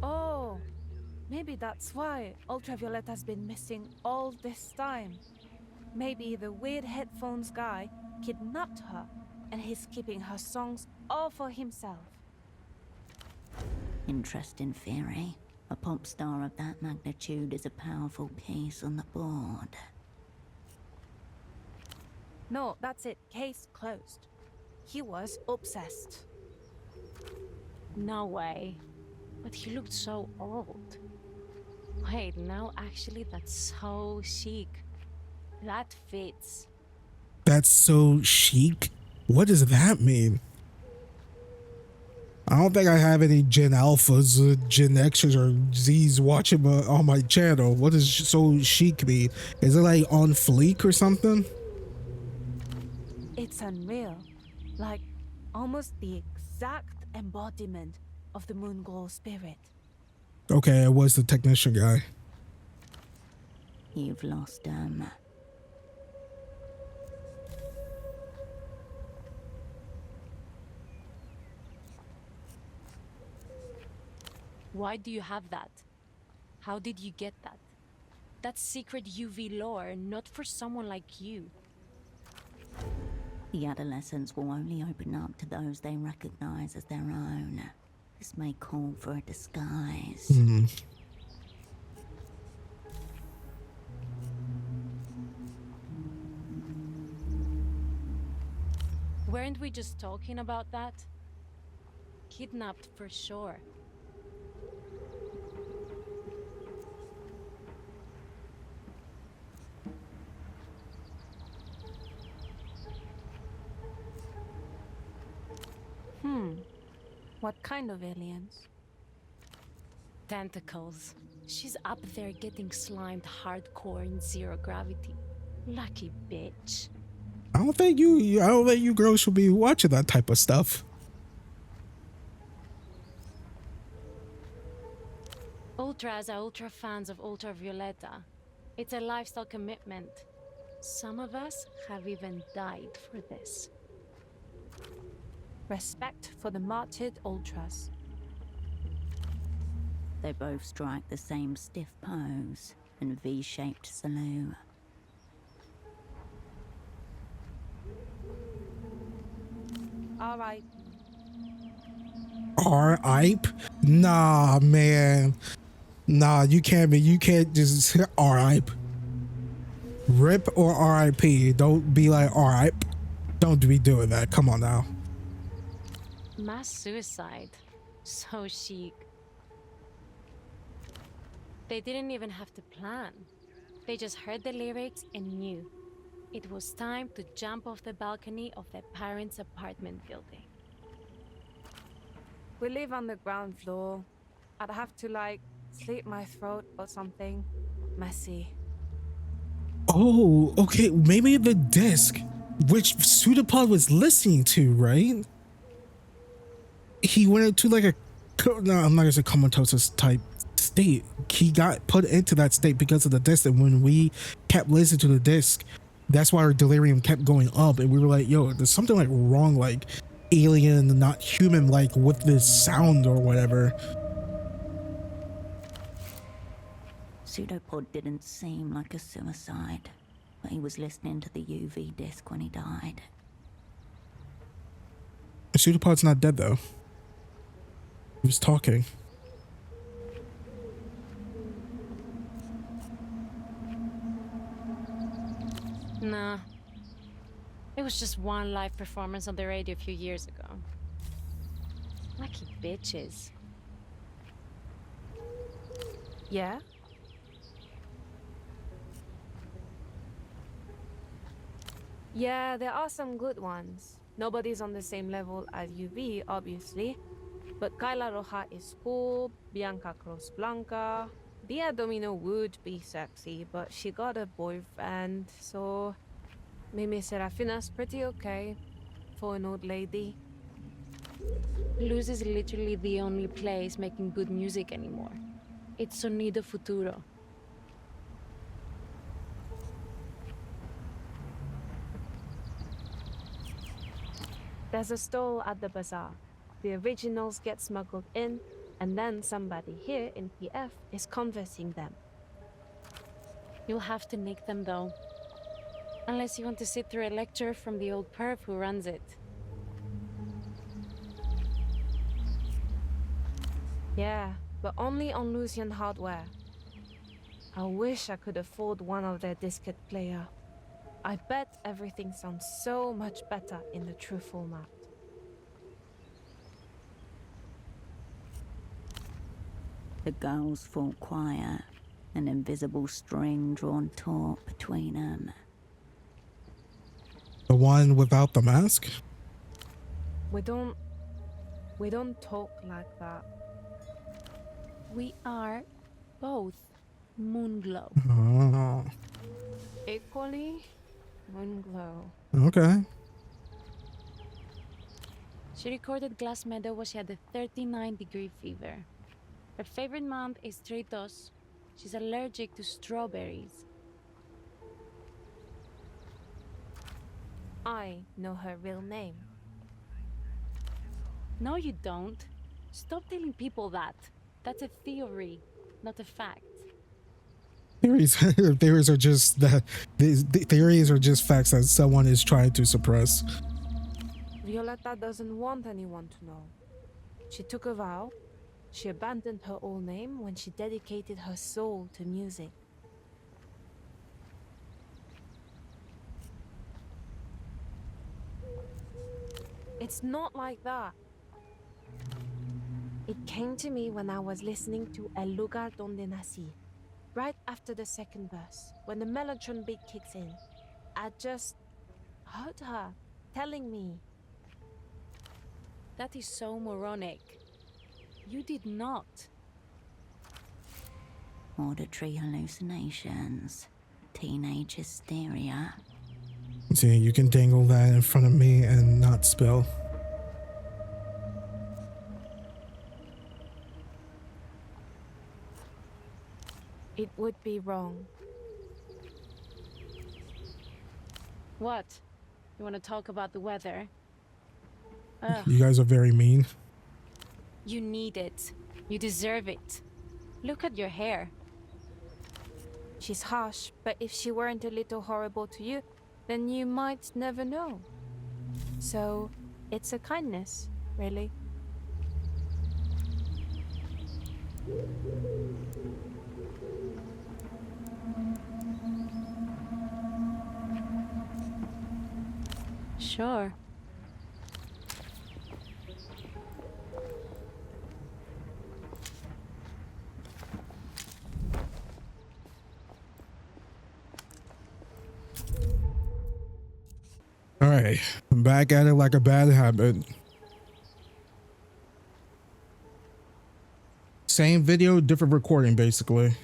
Oh, maybe that's why Ultravioletta's been missing all this time. Maybe the weird headphones guy kidnapped her, and he's keeping her songs all for himself. Interesting theory. A pop star of that magnitude is a powerful piece on the board. No, that's it. Case closed. He was obsessed. No way. But he looked so old. Wait, no, actually, that's so chic. That fits. That's so chic? What does that mean? I don't think I have any Gen Alphas, Gen X's, or Z's watching on my channel. What does so chic mean? Is it like on fleek or something? It's unreal. Like, almost the exact embodiment of the moon girl spirit. Okay, it was the technician guy. You've lost him. Why do you have that? How did you get that? That's secret UV lore, not for someone like you. The adolescents will only open up to those they recognize as their own. This may call for a disguise. Weren't we just talking about that? Kidnapped for sure. What kind of aliens? Tentacles. She's up there getting slimed hardcore in zero gravity. Lucky bitch. I don't think you girls should be watching that type of stuff. Ultras are ultra fans of Ultravioletta. It's a lifestyle commitment. Some of us have even died for this. Respect for the martyred ultras. They both strike the same stiff pose and V-shaped salute. All right. R.I.P. Nah, man. Nah, you can't just R.I.P. RIP or R.I.P. Don't be like R.I.P. Don't be doing that. Come on now. Mass suicide. So chic. They didn't even have to plan. They just heard the lyrics and knew. It was time to jump off the balcony of their parents' apartment building. We live on the ground floor. I'd have to, like, slit my throat or something. Messy. Oh, okay. Maybe the disc, which Pseudopod was listening to, right? He went into like I'm not gonna say comatose type state. He got put into that state because of the disc, and when we kept listening to the disc, that's why our delirium kept going up, and we were like, yo, there's something like wrong, like alien, not human, like with this sound or whatever. Pseudopod didn't seem like a suicide, but he was listening to the UV disc when he died. Pseudopod's not dead though. He was talking. Nah. It was just one live performance on the radio a few years ago. Lucky bitches. Yeah? Yeah, there are some good ones. Nobody's on the same level as UV, obviously. But Kyla Roja is cool, Bianca Cruz Blanca. Dia Domino would be sexy, but she got a boyfriend, so... Mimi Serafina's pretty okay for an old lady. Luz is literally the only place making good music anymore. It's Sonido Futuro. There's a stall at the bazaar. The originals get smuggled in, and then somebody here in PF is converting them. You'll have to nick them though. Unless you want to sit through a lecture from the old perv who runs it. Yeah, but only on Lucian hardware. I wish I could afford one of their diskette player. I bet everything sounds so much better in the true format. The girls fall quiet, an invisible string drawn taut between them. The one without the mask? We don't talk like that. We are both Moonglow. Oh, Equally, Moonglow. okay. She recorded Glass Meadow when she had a 39-degree fever. Her favorite month is Tritos. She's allergic to strawberries. I know her real name. No, you don't. Stop telling people that. That's a theory, not a fact. Theories, theories are just that. The theories are just facts that someone is trying to suppress. Violetta doesn't want anyone to know. She took a vow. She abandoned her old name when she dedicated her soul to music. It's not like that. It came to me when I was listening to El Lugar Donde Nací, right after the second verse, when the mellotron beat kicks in. I just heard her telling me. That is so moronic. You did not. Auditory hallucinations, teenage hysteria. See, you can dangle that in front of me and not spill. It would be wrong. What? You want to talk about the weather? You guys are very mean. You need it. You deserve it. Look at your hair. She's harsh, but if she weren't a little horrible to you, then you might never know. So, it's a kindness, really. Sure. All right, I'm back at it like a bad habit. Same video, different recording, basically.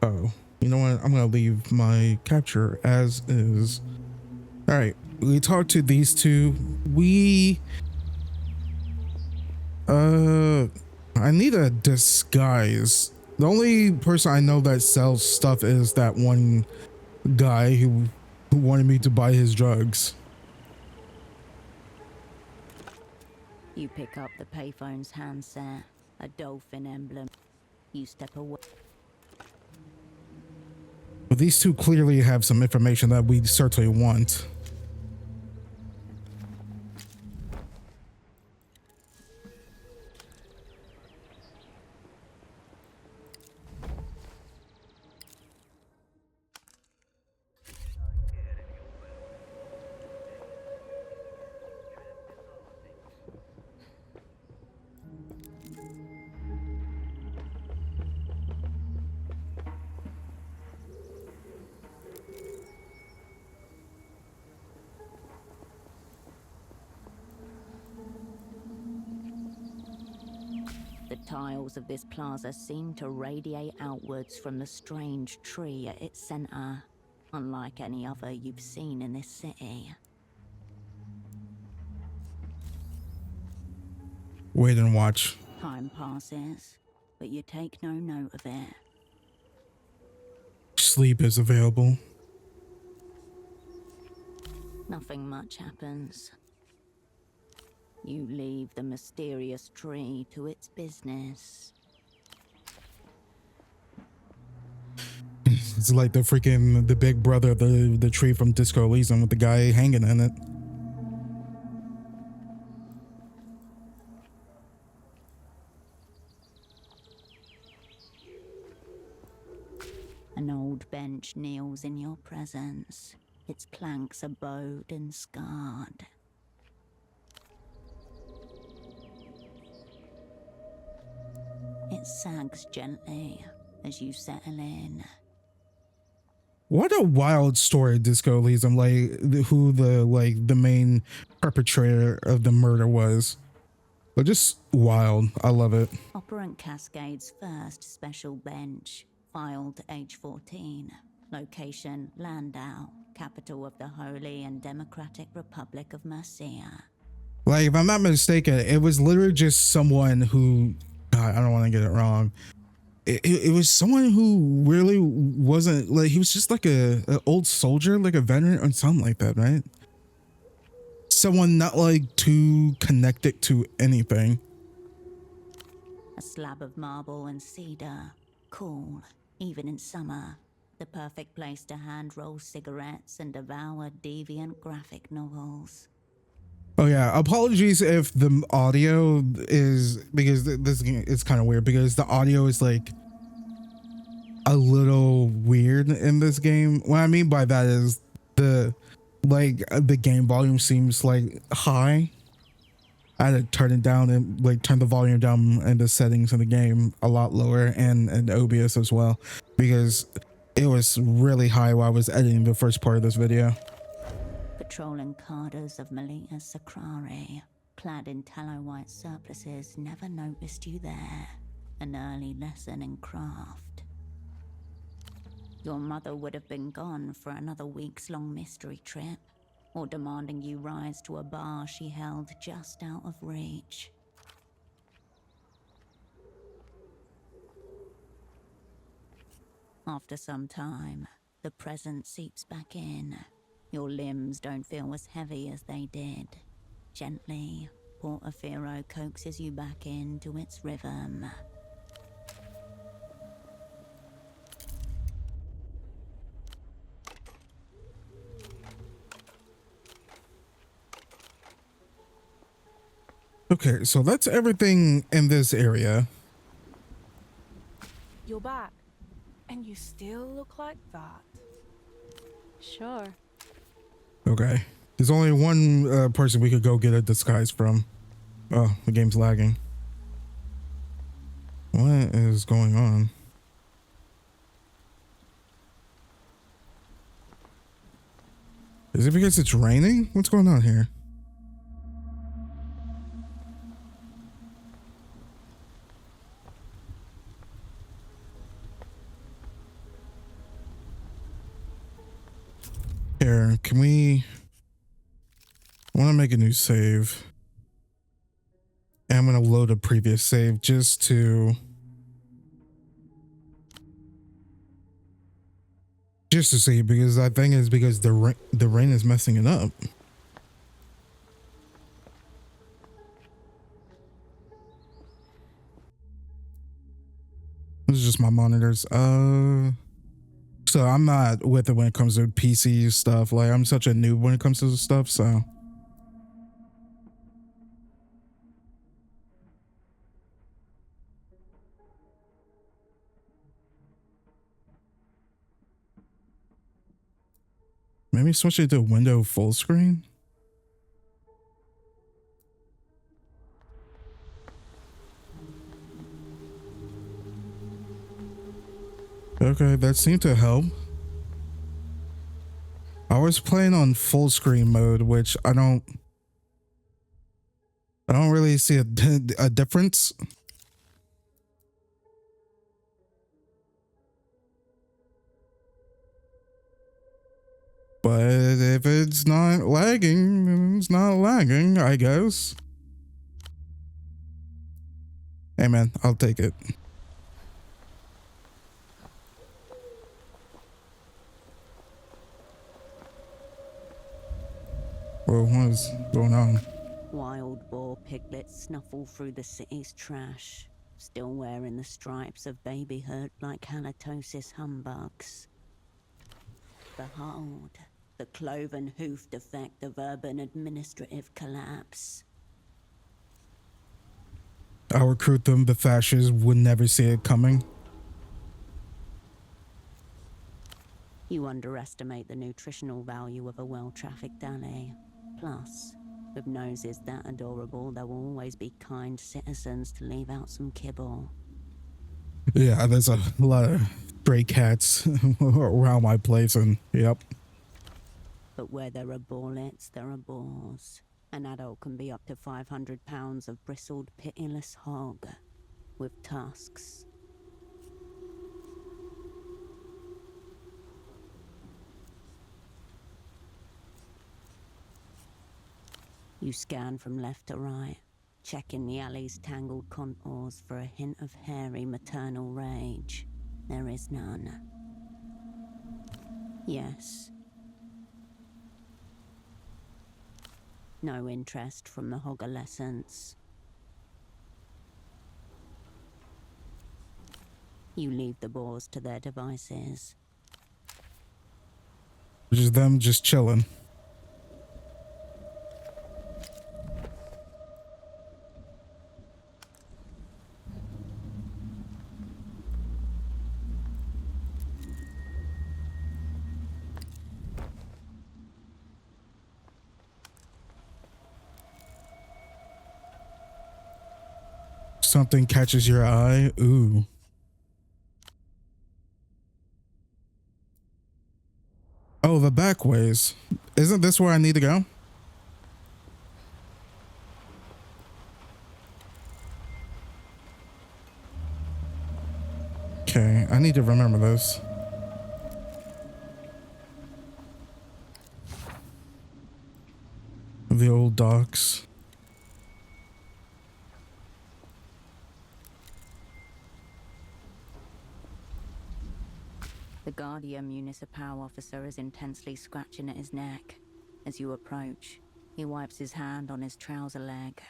Oh, you know what? I'm gonna leave my capture as is. All right, we talked to these two. I need a disguise. The only person I know that sells stuff is that one guy who wanted me to buy his drugs. You pick up the payphone's handset, a dolphin emblem. You step away. But these two clearly have some information that we certainly want. The tiles of this plaza seem to radiate outwards from the strange tree at its center, unlike any other you've seen in this city. Wait and watch. Time passes, but you take no note of it. Sleep is available. Nothing much happens. You leave the mysterious tree to its business. It's like the big brother, the tree from Disco Elysium with the guy hanging in it. An old bench kneels in your presence. Its planks are bowed and scarred. It sags gently as you settle in. What a wild story, Disco Elysium. Like who the main perpetrator of the murder was. But just wild. I love it. Operant Cascade's first special bench, filed age 14. Location Landau, capital of the Holy and Democratic Republic of Mercia. Like, if I'm not mistaken, it was literally just someone who, God, I don't want to get it wrong. It was someone who really wasn't, like, he was just like a old soldier, like a veteran or something like that, right? Someone not like too connected to anything. A slab of marble and cedar, cool, even in summer. The perfect place to hand-roll cigarettes and devour deviant graphic novels. Oh yeah, apologies if the audio is, because this is kind of weird because the audio is like a little weird in this game. What I mean by that is the game volume seems like high. I had to turn it down and like turn the volume down in the settings of the game a lot lower, and OBS as well, because it was really high while I was editing the first part of this video. Patrolling carders of Melita Sacrare, clad in tallow white surplices, never noticed you there. An early lesson in craft. Your mother would have been gone for another weeks-long mystery trip, or demanding you rise to a bar she held just out of reach. After some time, the present seeps back in. Your limbs don't feel as heavy as they did. Gently, Portofino coaxes you back into its rhythm. Okay, so that's everything in this area. You're back. And you still look like that. Sure. Okay. There's only one person we could go get a disguise from. Oh, the game's lagging. What is going on? Is it because it's raining? What's going on here? Here, can we... I want to make a new save. And I'm going to load a previous save just to see, because I think it's because the rain is messing it up. This is just my monitors. So I'm not with it when it comes to PC stuff. Like, I'm such a noob when it comes to this stuff, so. Maybe switch it to window full screen. Okay, that seemed to help. I was playing on full screen mode, which I don't really see a difference. But if it's not lagging, then it's not lagging, I guess. Hey man, I'll take it. Whoa, what is going on? Wild boar piglets snuffle through the city's trash, still wearing the stripes of babyhood like halitosis humbugs. Behold, the cloven-hoofed effect of urban administrative collapse. I'll recruit them, the fascists would never see it coming. You underestimate the nutritional value of a well-trafficked alley. Plus, with noses that adorable, there will always be kind citizens to leave out some kibble. Yeah, there's a lot of stray cats around my place, and yep. But where there are bullets, there are boars. An adult can be up to 500 pounds of bristled, pitiless hog with tusks. You scan from left to right, checking the alley's tangled contours for a hint of hairy maternal rage. There is none. Yes. No interest from the hogolescents. You leave the boars to their devices. Just them just chilling. Something catches your eye. Ooh. Oh, the back ways. Isn't this where I need to go? Okay, I need to remember this. The old docks. The Guardian Municipal officer is intensely scratching at his neck. As you approach, he wipes his hand on his trouser leg.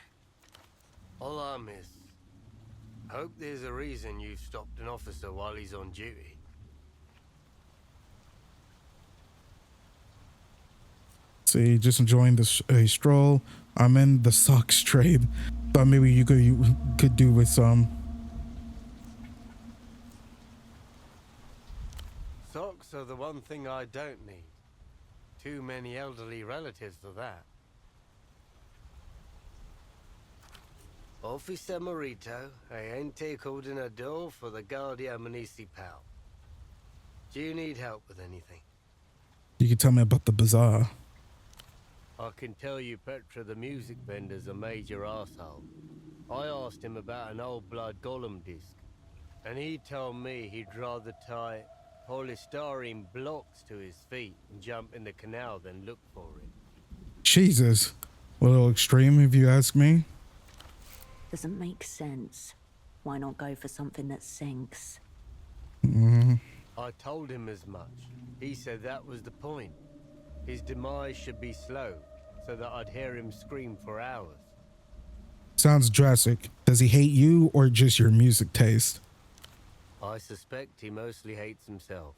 Hola, miss. Hope there's a reason you've stopped an officer while he's on duty. See, just enjoying this stroll. I'm in the socks trade. Thought maybe you could do with some. Socks are the one thing I don't need. Too many elderly relatives for that. Officer Morito, agente coordinador for the Guardia Municipal. Do you need help with anything? You can tell me about the bazaar. I can tell you Petra the music vendor's a major arsehole. I asked him about an old Blood Golem disc, and he told me he'd rather tie polystyrene blocks to his feet and jump in the canal than look for it. Jesus. A little extreme if you ask me. Doesn't make sense. Why not go for something that sinks? I told him as much. He said that was the point. His demise should be slow, so that I'd hear him scream for hours. Sounds drastic. Does he hate you or just your music taste? I suspect he mostly hates himself.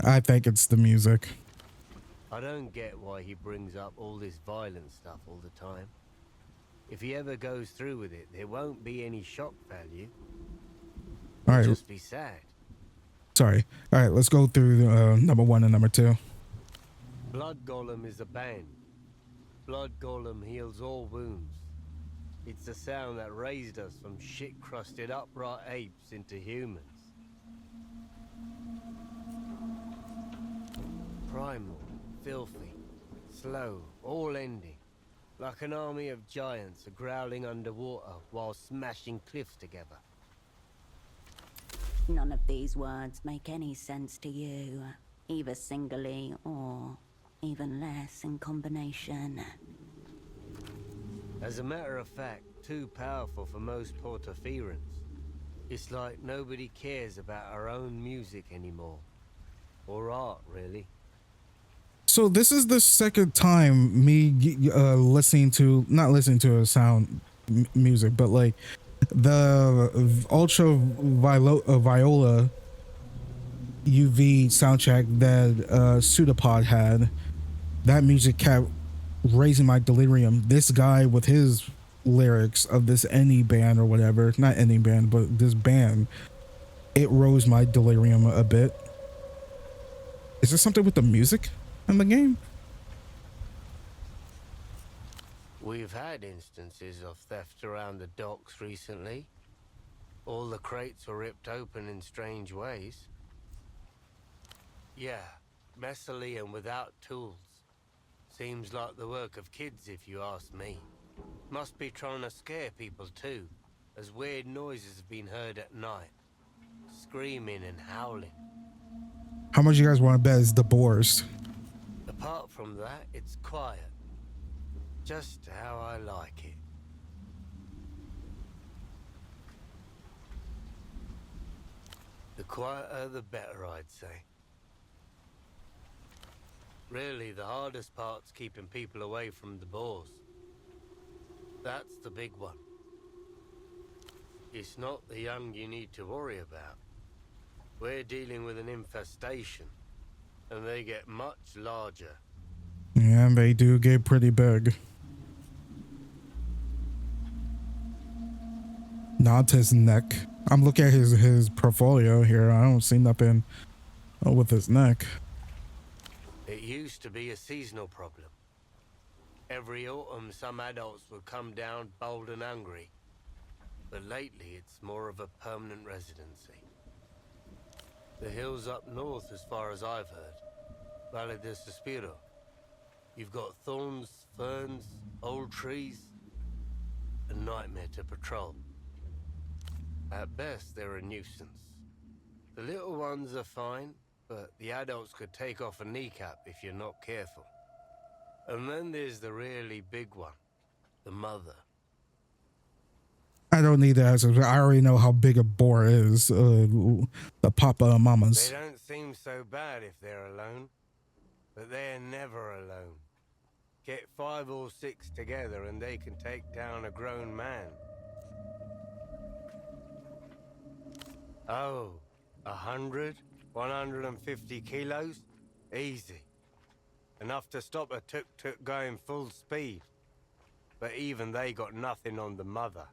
I think it's the music. I don't get why he brings up all this violent stuff all the time. If he ever goes through with it, there won't be any shock value. All right. Just be sad. Sorry. All right, let's go through number 1 and number 2. Blood Golem is a band. Blood Golem heals all wounds. It's the sound that raised us from shit-crusted upright apes into humans. Primal, filthy, slow, all ending. Like an army of giants growling underwater while smashing cliffs together. None of these words make any sense to you, either singly or even less in combination. As a matter of fact, too powerful for most Portofirans. It's like nobody cares about our own music anymore. Or art, really. So this is the second time me not listening to a sound music, but like the Ultra Viola UV soundtrack that Pseudopod had. That music kept raising my delirium. This guy with his lyrics of this any band or whatever, not any band, but this band, it rose my delirium a bit. Is there something with the music in the game? We've had instances of theft around the docks recently. All the crates were ripped open in strange ways. Yeah, messily and without tools. Seems like the work of kids, if you ask me. Must be trying to scare people too, as weird noises have been heard at night. Screaming and howling. How much you guys want to bet is the Boars? Apart from that, it's quiet. Just how I like it. The quieter, the better, I'd say. Really, the hardest part's keeping people away from the Boars. That's the big one. It's not the young you need to worry about. We're dealing with an infestation, and they get much larger. Yeah, they do get pretty big. Not his neck. I'm looking at his portfolio here. I don't see nothing with his neck. It used to be a seasonal problem. Every autumn, some adults would come down bold and hungry. But lately, it's more of a permanent residency. The hills up north, as far as I've heard. Valle de Suspiro. You've got thorns, ferns, old trees. A nightmare to patrol. At best, they're a nuisance. The little ones are fine, but the adults could take off a kneecap if you're not careful. And then there's the really big one, the mother. I don't need to answer. I already know how big a boar is. The papa and mamas. They don't seem so bad if they're alone, but they're never alone. Get 5 or 6 together and they can take down a grown man. Oh, 100, 150 kilos? Easy. Enough to stop a tuk-tuk going full speed. But even they got nothing on the mother.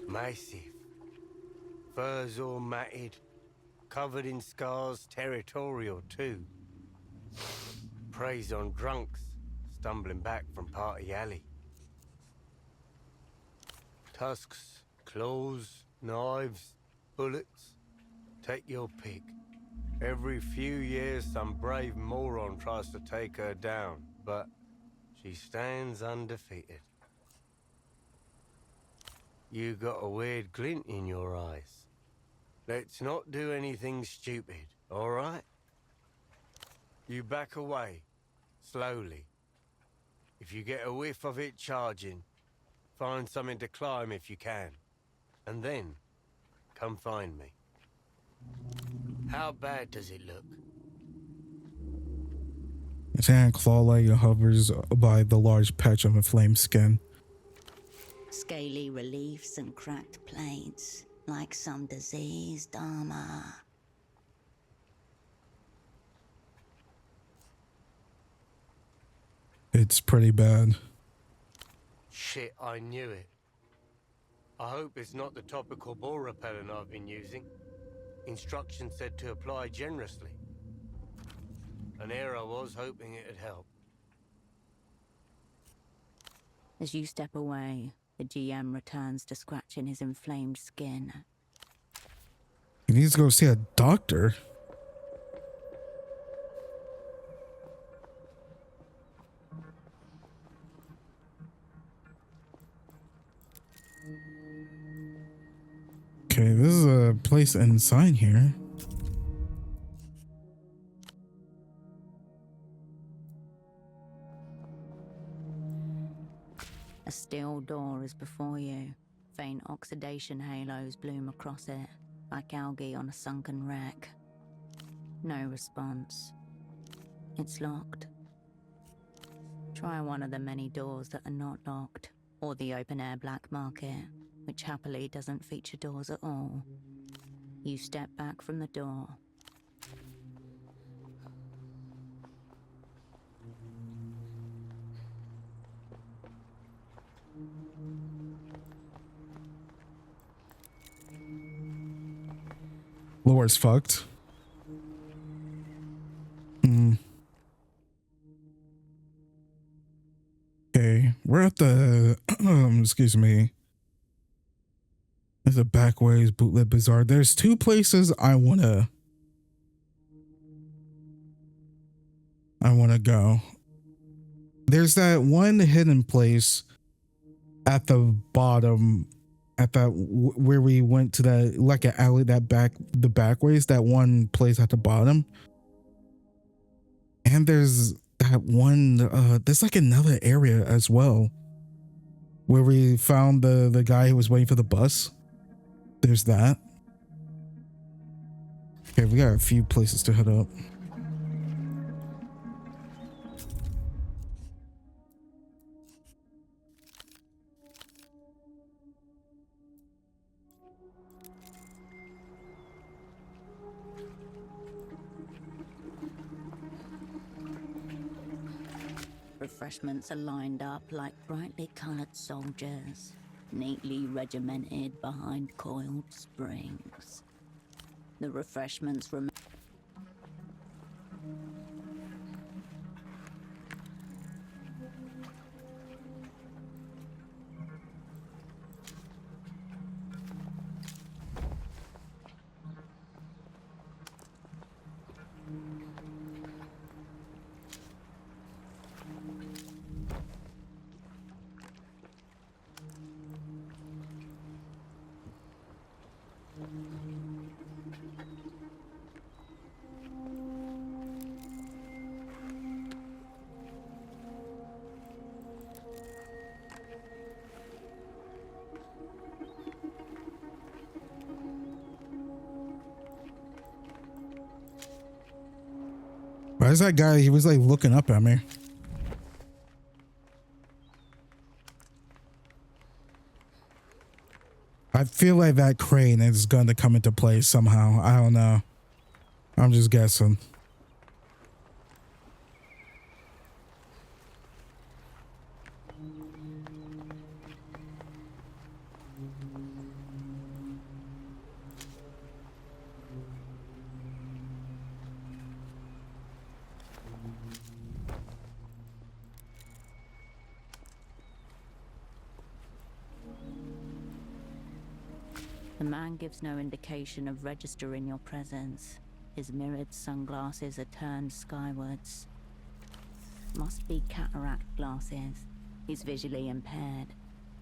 Massive. Furs all matted, covered in scars, territorial too. Preys on drunks, stumbling back from Party Alley. Tusks, claws, knives, bullets. Take your pick. Every few years, some brave moron tries to take her down, but she stands undefeated. You got a weird glint in your eyes. Let's not do anything stupid, all right? You back away, slowly. If you get a whiff of it charging, find something to climb if you can. And then, come find me. How bad does it look? His hand claw-like hovers by the large patch of inflamed skin. Scaly reliefs and cracked plates, like some diseased armor. It's pretty bad. Shit, I knew it. I hope it's not the topical ball repellent I've been using. Instructions said to apply generously. An error was hoping it'd help. As you step away, the GM returns to scratching his inflamed skin. He needs to go see a doctor. Okay, this is a place inside here. A steel door is before you. Faint oxidation halos bloom across it, like algae on a sunken wreck. No response. It's locked. Try one of the many doors that are not locked, or the open-air black market, which happily doesn't feature doors at all. You step back from the door. Floor's fucked. Okay, we're at the excuse me. There's a backways bootleg bazaar. There's two places I wanna go. There's that one hidden place at the bottom, at that where we went to that, like an alley, the backways, that one place at the bottom. And there's that one, there's like another area as well where we found the guy who was waiting for the bus. There's that. Okay, we got a few places to head up. Refreshments are lined up like brightly colored soldiers, neatly regimented behind coiled springs. The refreshments remain. Why is that guy? He was like looking up at me. I feel like that crane is going to come into play somehow. I don't know. I'm just guessing. The man gives no indication of registering your presence. His mirrored sunglasses are turned skywards. Must be cataract glasses. He's visually impaired.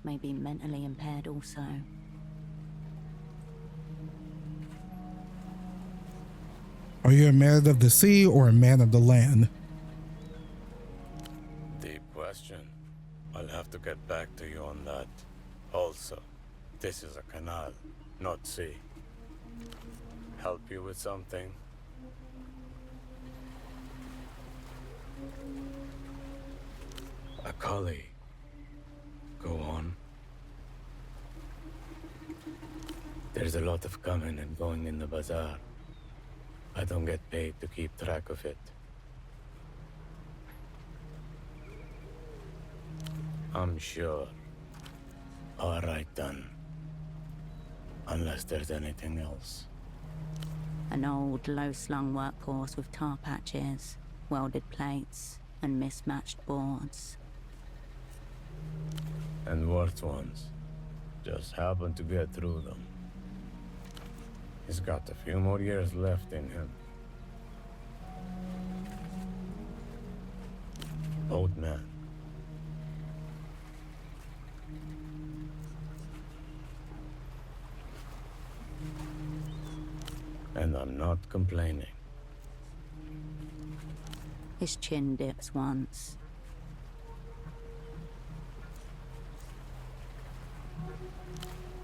Maybe mentally impaired also. Are you a man of the sea or a man of the land? Deep question. I'll have to get back to you on that. Also, this is a canal, not sea. Help you with something? A collie. Go on. There's a lot of coming and going in the bazaar. I don't get paid to keep track of it. I'm sure. All right then. Unless there's anything else. An old, low-slung workhorse with tar patches, welded plates, and mismatched boards. And worse ones. Just happen to get through them. He's got a few more years left in him. Old man. And I'm not complaining. His chin dips once.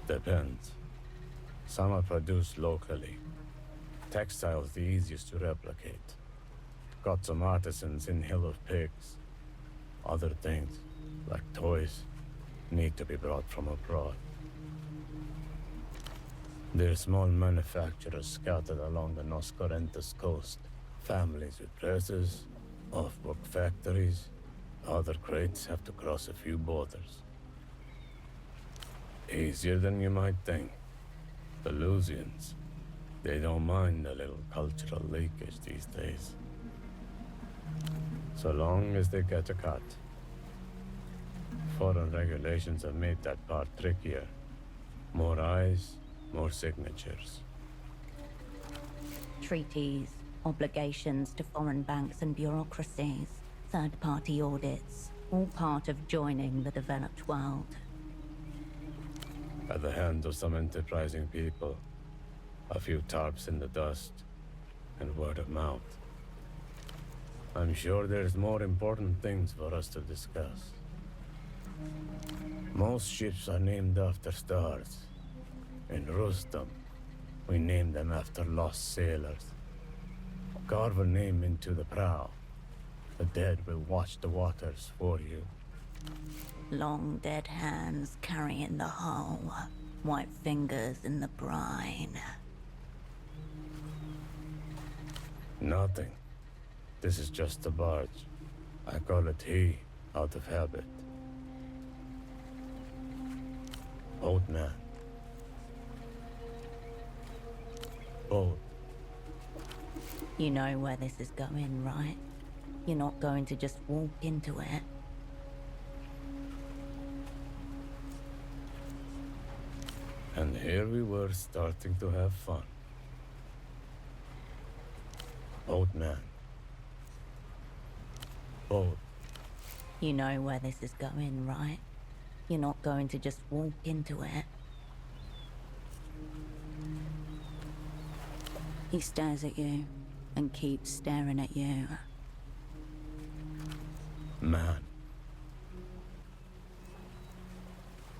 Depends. Some are produced locally. Textiles the easiest to replicate. Got some artisans in Hill of Pigs. Other things, like toys, need to be brought from abroad. There are small manufacturers scattered along the Nos Corrientes coast. Families with presses, off-book factories. Other crates have to cross a few borders. Easier than you might think. The Lusians, they don't mind a little cultural leakage these days. So long as they get a cut. Foreign regulations have made that part trickier. More eyes, more signatures. Treaties, obligations to foreign banks and bureaucracies, third-party audits, all part of joining the developed world. At the hands of some enterprising people, a few tarps in the dust, and word of mouth. I'm sure there's more important things for us to discuss. Most ships are named after stars. In Rustam, we name them after lost sailors. Carve a name into the prow. The dead will watch the waters for you. Long dead hands carrying the hull, white fingers in the brine. Nothing. This is just a barge. I call it he, out of habit. Boatman. Boat. You know where this is going, right? You're not going to just walk into it. And here we were starting to have fun. Boatman. Boat. You know where this is going, right? You're not going to just walk into it. He stares at you and keeps staring at you. Man.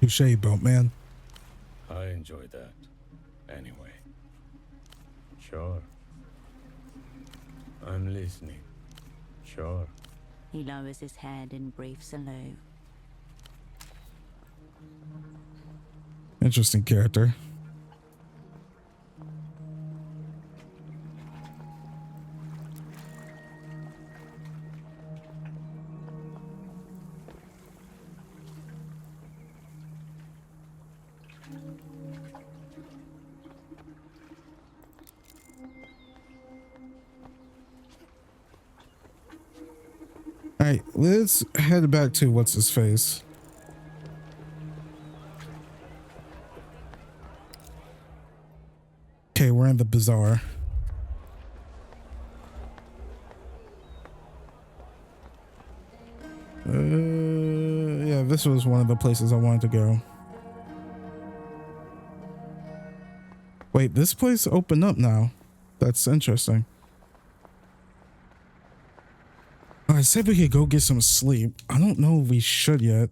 Touché, boatman. I enjoy that. Anyway. Sure. I'm listening. Sure. He lowers his head in brief salute. Interesting character. All right, let's head back to what's his face. Okay, we're in the bazaar. Yeah, this was one of the places I wanted to go. Wait, this place opened up now. That's interesting. I said we could go get some sleep. I don't know if we should yet.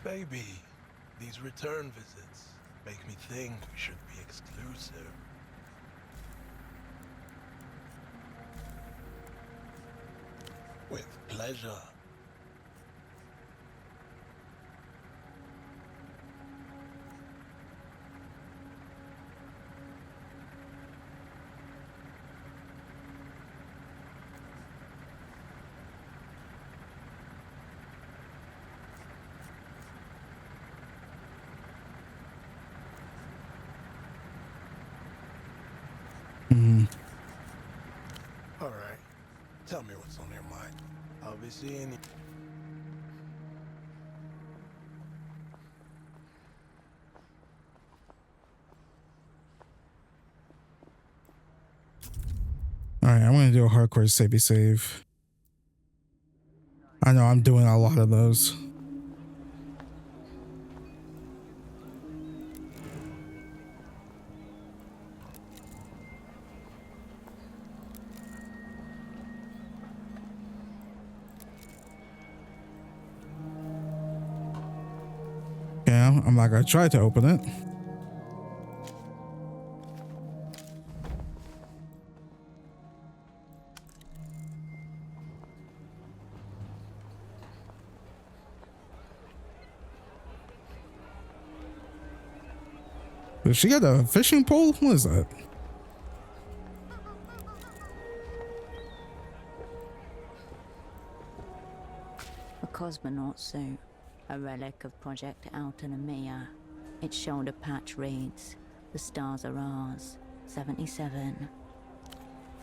Baby, these return visits make me think we should be exclusive. With pleasure. All right. Tell me what's on your mind. I'll be seeing you. All right, I'm going to do a hardcore savey save. I know I'm doing a lot of those. I'm not gonna try to open it. Does she got a fishing pole? What is that? A cosmonaut suit, a relic of Project Autonomia. Its shoulder patch reads, "The stars are ours, 77.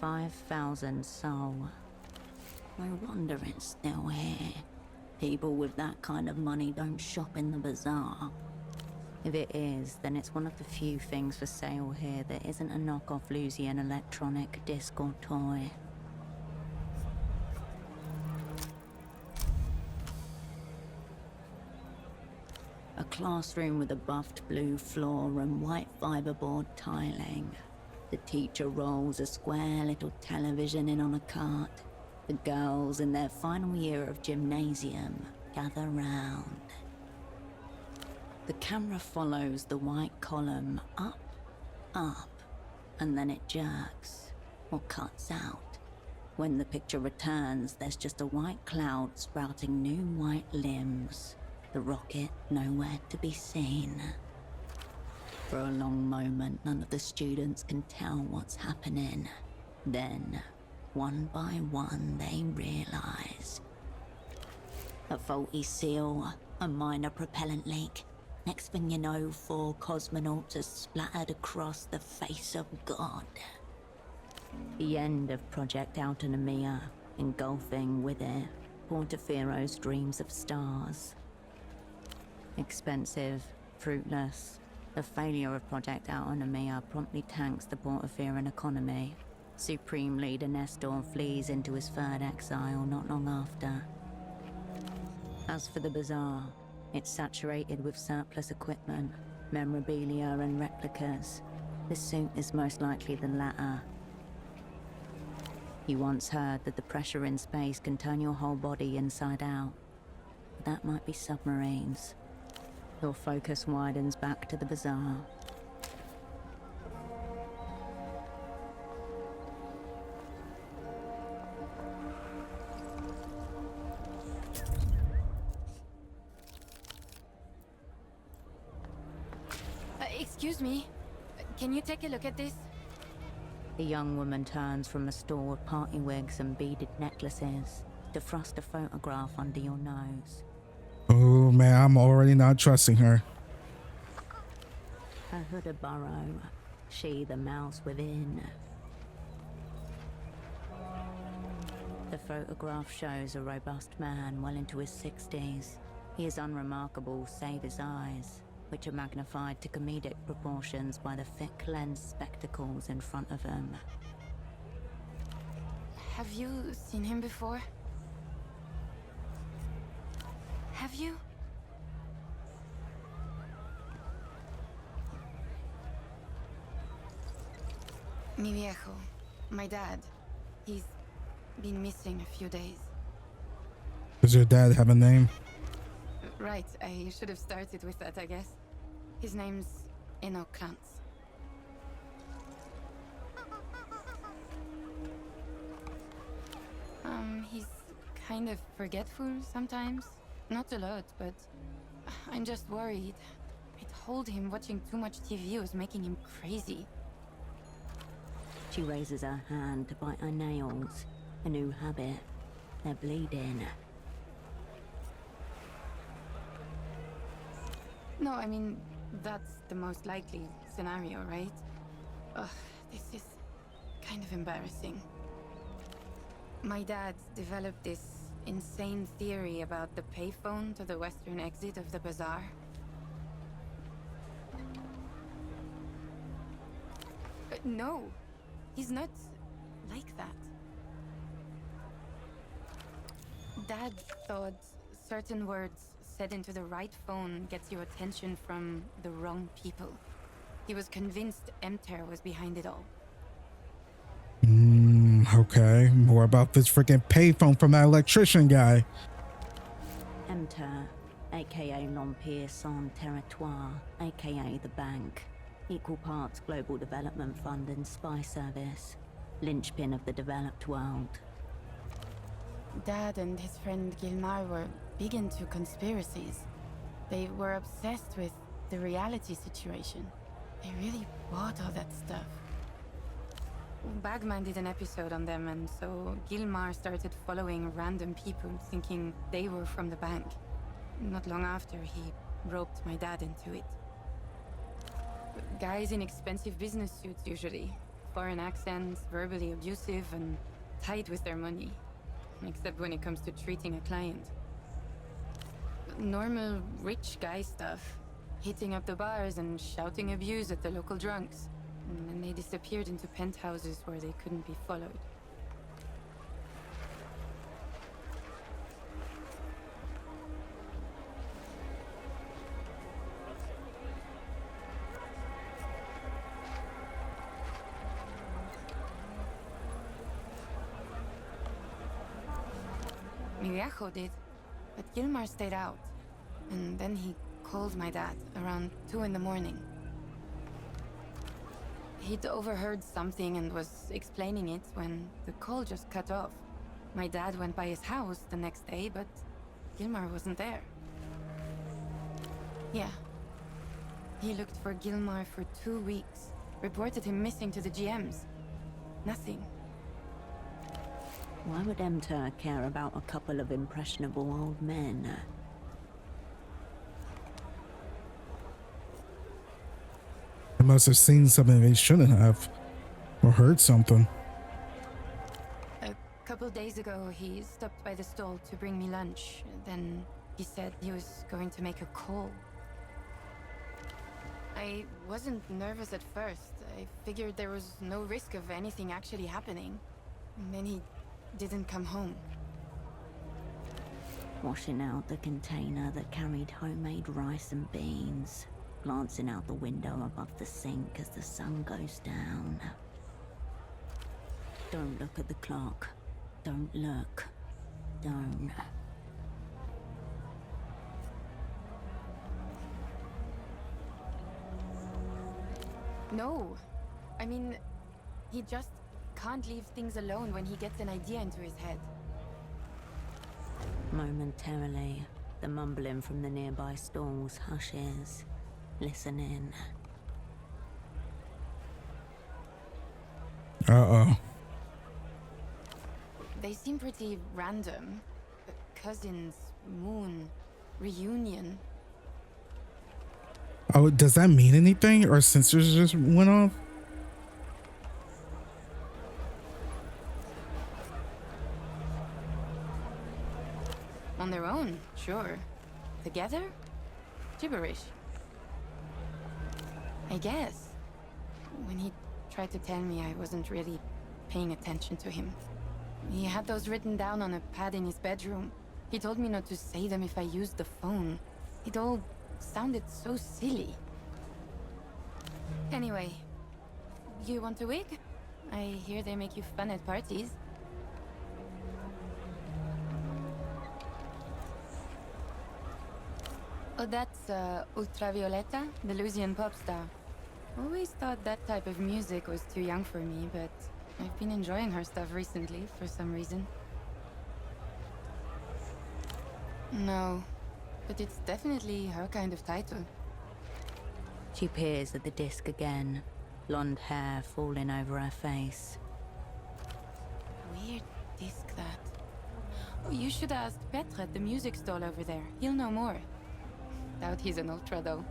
5,000 soul. No wonder it's still here. People with that kind of money don't shop in the bazaar. If it is, then it's one of the few things for sale here that isn't a knockoff Lusian electronic disc or toy." A classroom with a buffed blue floor and white fiberboard tiling. The teacher rolls a square little television in on a cart. The girls in their final year of gymnasium gather round. The camera follows the white column up, up, and then it jerks or cuts out. When the picture returns, there's just a white cloud sprouting new white limbs. The rocket nowhere to be seen. For a long moment, none of the students can tell what's happening. Then, one by one, they realize. A faulty seal, a minor propellant leak. Next thing you know, 4 cosmonauts are splattered across the face of God. The end of Project Autonomia, engulfing with it Portafero's dreams of stars. Expensive, fruitless. The failure of Project Autonomia promptly tanks the Portaferan economy. Supreme Leader Nestor flees into his 3rd exile not long after. As for the bazaar, it's saturated with surplus equipment, memorabilia and replicas. The suit is most likely the latter. You once heard that the pressure in space can turn your whole body inside out. But that might be submarines. Your focus widens back to the bazaar. Excuse me. Can you take a look at this? The young woman turns from a store of party wigs and beaded necklaces to thrust a photograph under your nose. Oh man, I'm already not trusting her. Her hood a burrow, she the mouse within. The photograph shows a robust man well into his 60s. He is unremarkable save his eyes, which are magnified to comedic proportions by the thick lens spectacles in front of him. Have you seen him before? Have you? Mi viejo, my dad. He's been missing a few days. Does your dad have a name? Right, I should have started with that, I guess. His name's Enoch Kantz. He's kind of forgetful sometimes. Not a lot, but I'm just worried. I told him watching too much TV was making him crazy. She raises her hand to bite her nails. A new habit. They're bleeding. No, I mean, that's the most likely scenario, right? Ugh, this is kind of embarrassing. My dad developed this insane theory about the payphone to the western exit of the bazaar. No, he's not like that. Dad thought certain words said into the right phone gets your attention from the wrong people. He was convinced Emter was behind it all. Okay, more about this freaking payphone from that electrician guy. Emter, aka L'Empire Sans Territoire, aka the Bank. Equal parts Global Development Fund and Spy Service. Linchpin of the developed world. Dad and his friend Gilmar were big into conspiracies. They were obsessed with the reality situation. They really bought all that stuff. Bagman did an episode on them, and so Gilmar started following random people thinking they were from the bank. Not long after, he roped my dad into it. Guys in expensive business suits usually. Foreign accents, verbally abusive, and tight with their money. Except when it comes to treating a client. Normal rich guy stuff. Hitting up the bars and shouting abuse at the local drunks. And then they disappeared into penthouses where they couldn't be followed. Mi viejo did, but Gilmar stayed out. And then he called my dad around 2 in the morning. He'd overheard something and was explaining it when the call just cut off. My dad went by his house the next day, but Gilmar wasn't there. Yeah. He looked for Gilmar for 2 weeks, reported him missing to the GMs. Nothing. Why would Emter care about a couple of impressionable old men? They must have seen something they shouldn't have, or heard something. A couple days ago, he stopped by the stall to bring me lunch. Then he said he was going to make a call. I wasn't nervous at first. I figured there was no risk of anything actually happening. And then he didn't come home. Washing out the container that carried homemade rice and beans. Glancing out the window above the sink as the sun goes down. Don't look at the clock. Don't look. Don't. No. I mean, he just can't leave things alone when he gets an idea into his head. Momentarily, the mumbling from the nearby stalls hushes. Listening. Uh-oh. They seem pretty random. Cousins, moon, reunion. Oh, does that mean anything? Or sensors just went off? On their own, sure. Together? Gibberish. I guess. When he tried to tell me, I wasn't really paying attention to him. He had those written down on a pad in his bedroom. He told me not to say them if I used the phone. It all sounded so silly. Anyway, you want a wig? I hear they make you fun at parties. Oh, that's Ultravioleta, the Louisian pop star. Always thought that type of music was too young for me, but I've been enjoying her stuff recently for some reason. No, but it's definitely her kind of title. She peers at the disc again, blonde hair falling over her face. Weird disc, that. Oh, you should ask Petre at the music stall over there. He'll know more. Doubt he's an ultra, though.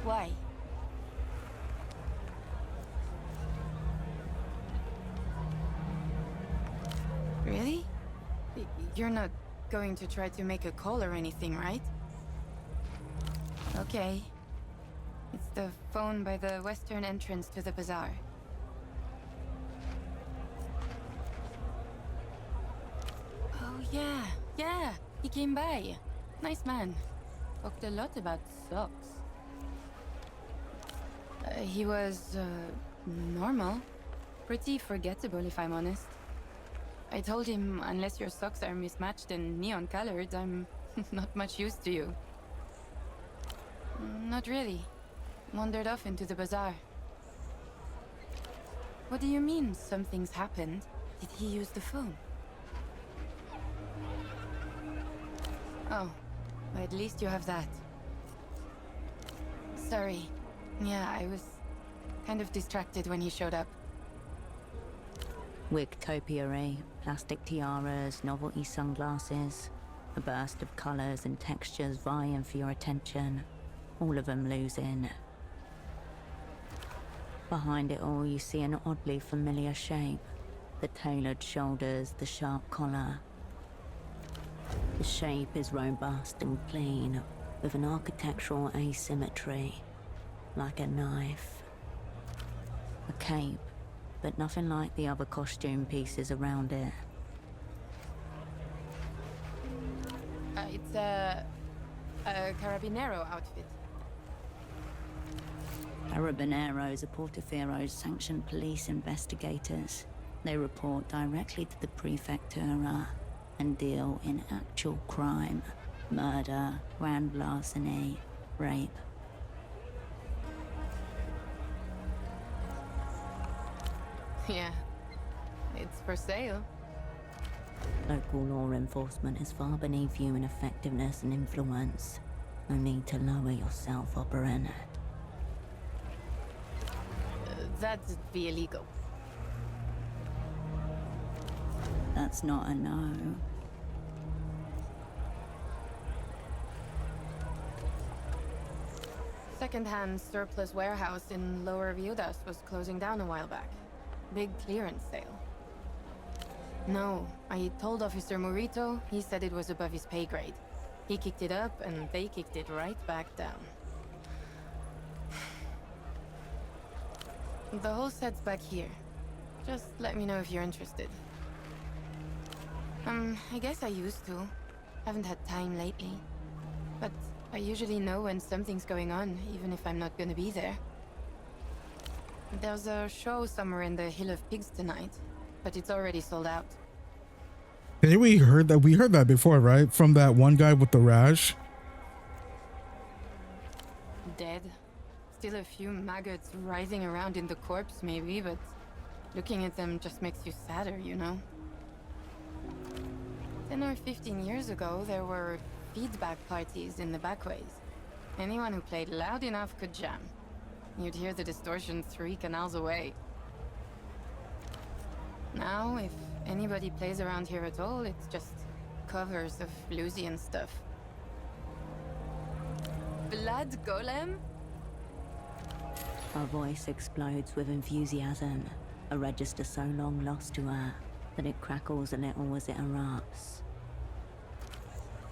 Why? Really? You're not going to try to make a call or anything, right? Okay. It's the phone by the western entrance to the bazaar. Oh, yeah, he came by. Nice man. Talked a lot about socks. He was, normal. Pretty forgettable, if I'm honest. I told him unless your socks are mismatched and neon colored, I'm not much use to you. Not really. Wandered off into the bazaar. What do you mean, something's happened? Did he use the phone? Oh, well, at least you have that. Sorry. Yeah, I was kind of distracted when he showed up. Wig topiary, plastic tiaras, novelty sunglasses. A burst of colours and textures vying for your attention. All of them losing. Behind it all, you see an oddly familiar shape. The tailored shoulders, the sharp collar. The shape is robust and clean, with an architectural asymmetry, like a knife. A cape, but nothing like the other costume pieces around it. It's a Carabinero outfit. Carabineros are Portofiero's sanctioned police investigators. They report directly to the Prefectura and deal in actual crime. Murder, grand larceny, rape. Yeah, it's for sale. Local law enforcement is far beneath you in effectiveness and influence. No need to lower yourself, Oberon. That'd be illegal. That's not a no. Second-hand surplus warehouse in Lower Viudas was closing down a while back. Big clearance sale. No, I told Officer Morito, he said it was above his pay grade. He kicked it up, and they kicked it right back down. The whole set's back here. Just let me know if you're interested. I guess I used to. Haven't had time lately. But I usually know when something's going on, even if I'm not gonna be there. There's a show somewhere in the Hill of Pigs tonight, but it's already sold out. Hey, we heard that before, right? From that one guy with the rash. Dead. Still a few maggots writhing around in the corpse, maybe, but looking at them just makes you sadder, you know? 10 or 15 years ago, there were feedback parties in the backways. Anyone who played loud enough could jam. You'd hear the distortion 3 canals away. Now, if anybody plays around here at all, it's just covers of Lucian stuff. Blood Golem? Her voice explodes with enthusiasm, a register so long lost to her that it crackles a little as it erupts.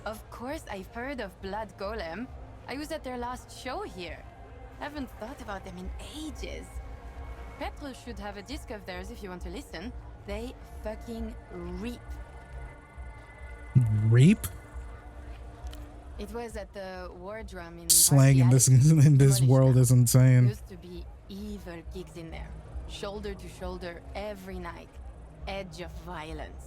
Of course I've heard of Blood Golem. I was at their last show here. Haven't thought about them in ages. Petro should have a disc of theirs if you want to listen. They fucking reap. Reap? It was at the War Drum in Slang in this world is insane. Used to be evil gigs in there. Shoulder to shoulder every night. Edge of violence.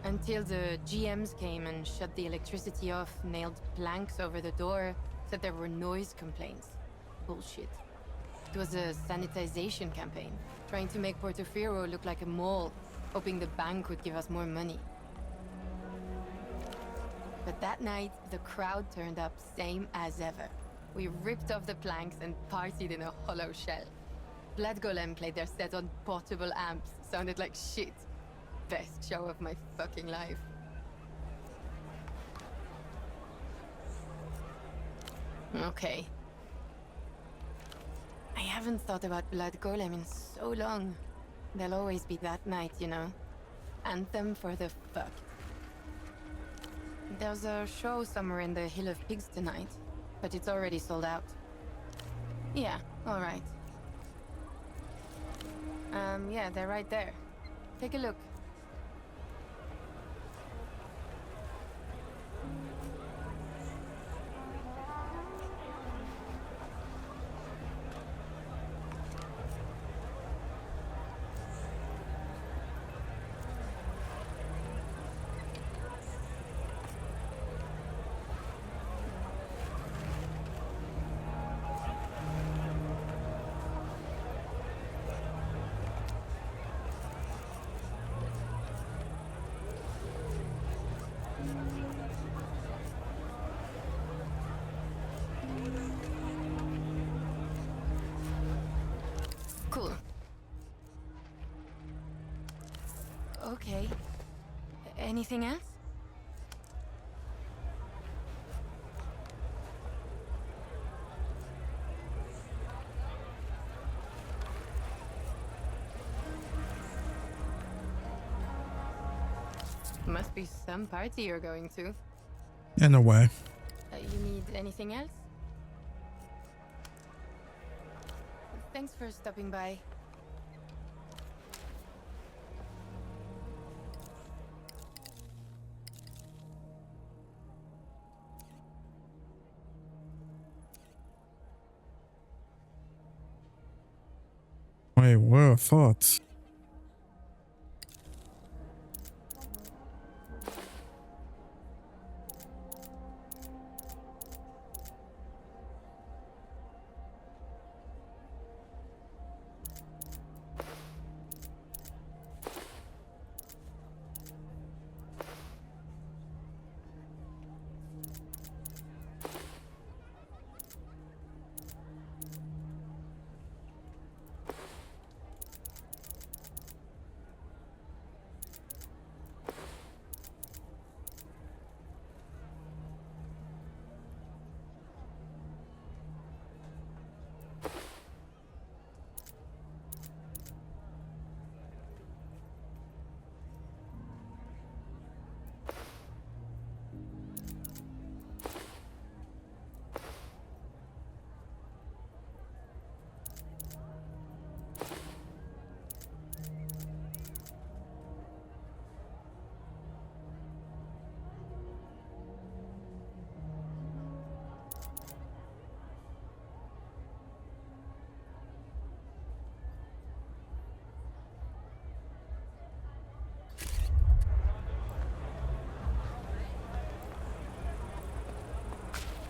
Until the GMs came and shut the electricity off, nailed planks over the door, said there were noise complaints. Bullshit. It was a sanitization campaign, trying to make Portofino look like a mall, hoping the bank would give us more money. But that night, the crowd turned up same as ever. We ripped off the planks and partied in a hollow shell. Blood Golem played their set on portable amps, sounded like shit. Best show of my fucking life. Okay. I haven't thought about Blood Golem in so long. There'll always be that night, you know. Anthem for the fucked. There's a show somewhere in the Hill of Pigs tonight, but it's already sold out. Yeah, alright. Yeah, they're right there. Take a look. Cool. Okay. Anything else? Must be some party you're going to. In a way. You need anything else? Thanks for stopping by. Wait, what are thoughts?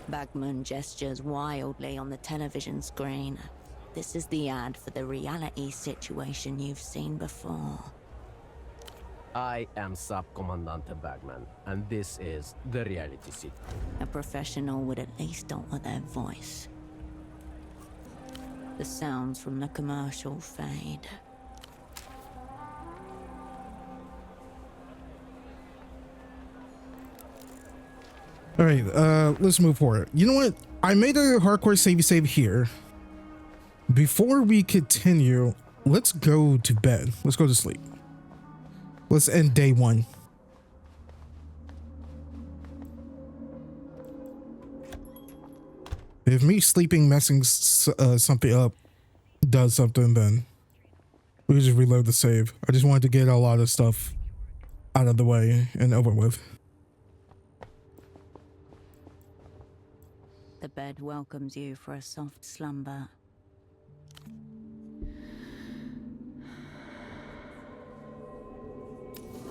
Bagman gestures wildly on the television screen. This is the ad for the reality situation you've seen before. I am Sub-Commandante Bagman, and this is the reality seat. A professional would at least alter their voice. The sounds from the commercial fade. All right, let's move forward. You know what? I made a hardcore save here. Before we continue, let's go to bed. Let's go to sleep. Let's end day 1. If me sleeping messing something up does something, then we just reload the save. I just wanted to get a lot of stuff out of the way and over with. The bed welcomes you for a soft slumber.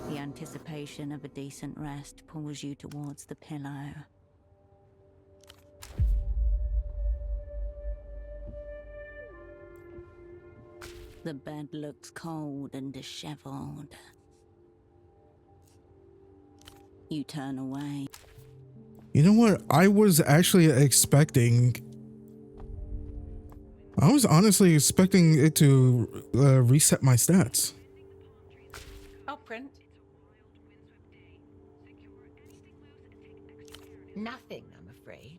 The anticipation of a decent rest pulls you towards the pillow. The bed looks cold and disheveled. You turn away. You know what? I was actually expecting... I was honestly expecting it to reset my stats. I'll print. Nothing, I'm afraid.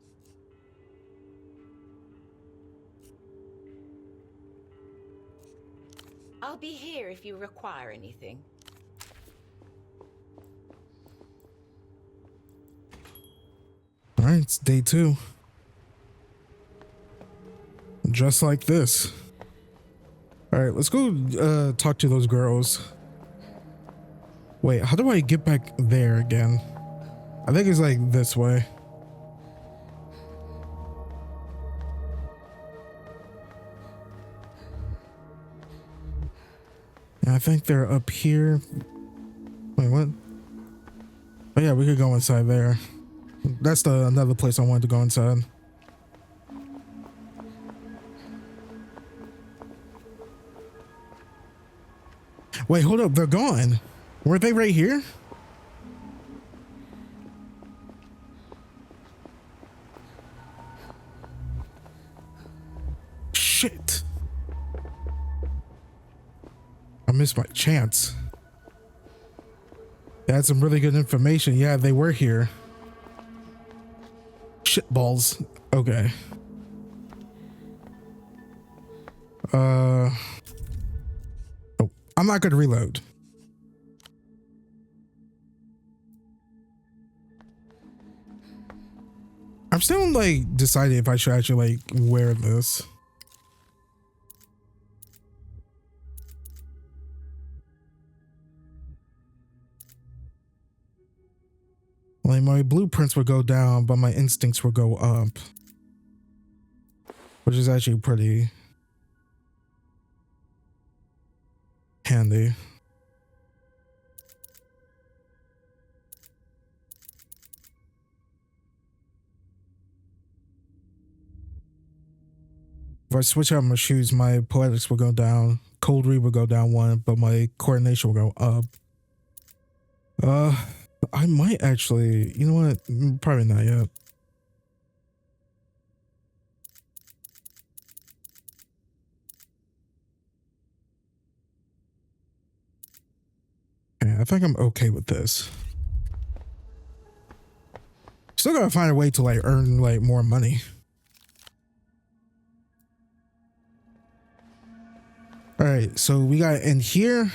I'll be here if you require anything. All right, it's day 2. Just like this. All right, let's go talk to those girls. Wait, how do I get back there again? I think it's like this way. I think they're up here. Wait, what? Oh yeah, we could go inside there. That's another place I wanted to go inside. Wait, hold up, they're gone. Were they right here? Shit. missed my chance. They had some really good information. Yeah, they were here. Shit balls. Okay. Oh, I'm not gonna reload. I'm still like deciding if I should actually like wear this. Like my blueprints would go down, but my instincts would go up, which is actually pretty handy. If I switch out my shoes, my poetics will go down. Cold read will go down 1, but my coordination will go up. I might actually, you know what? Probably not yet. Okay, I think I'm okay with this. Still gotta find a way to like earn like more money. All right, so we got in here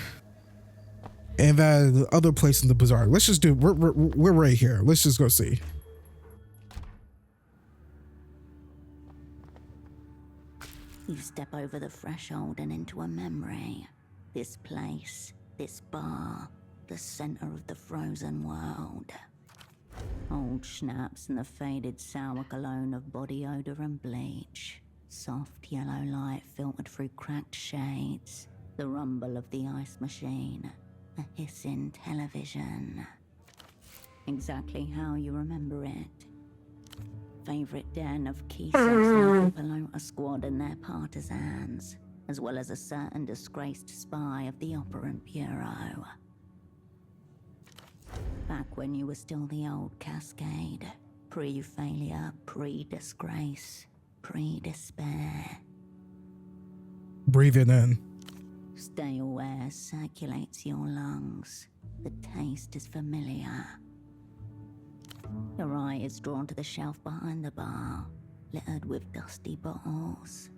and that other place in the bazaar. Let's just do, we're right here. Let's just go see. You step over the threshold and into a memory. This place, this bar, the center of the frozen world. Old schnapps and the faded sour cologne of body odor and bleach. Soft yellow light filtered through cracked shades. The rumble of the ice machine. A hissing television. Exactly how you remember it. Favorite den of Keith's Pelota squad and their partisans, as well as a certain disgraced spy of the Operant Bureau. Back when you were still the old Cascade. Pre-failure, pre-disgrace. Pre-despair. Breathe it in. Stale air circulates your lungs. The taste is familiar. Your eye is drawn to the shelf behind the bar, littered with dusty bottles.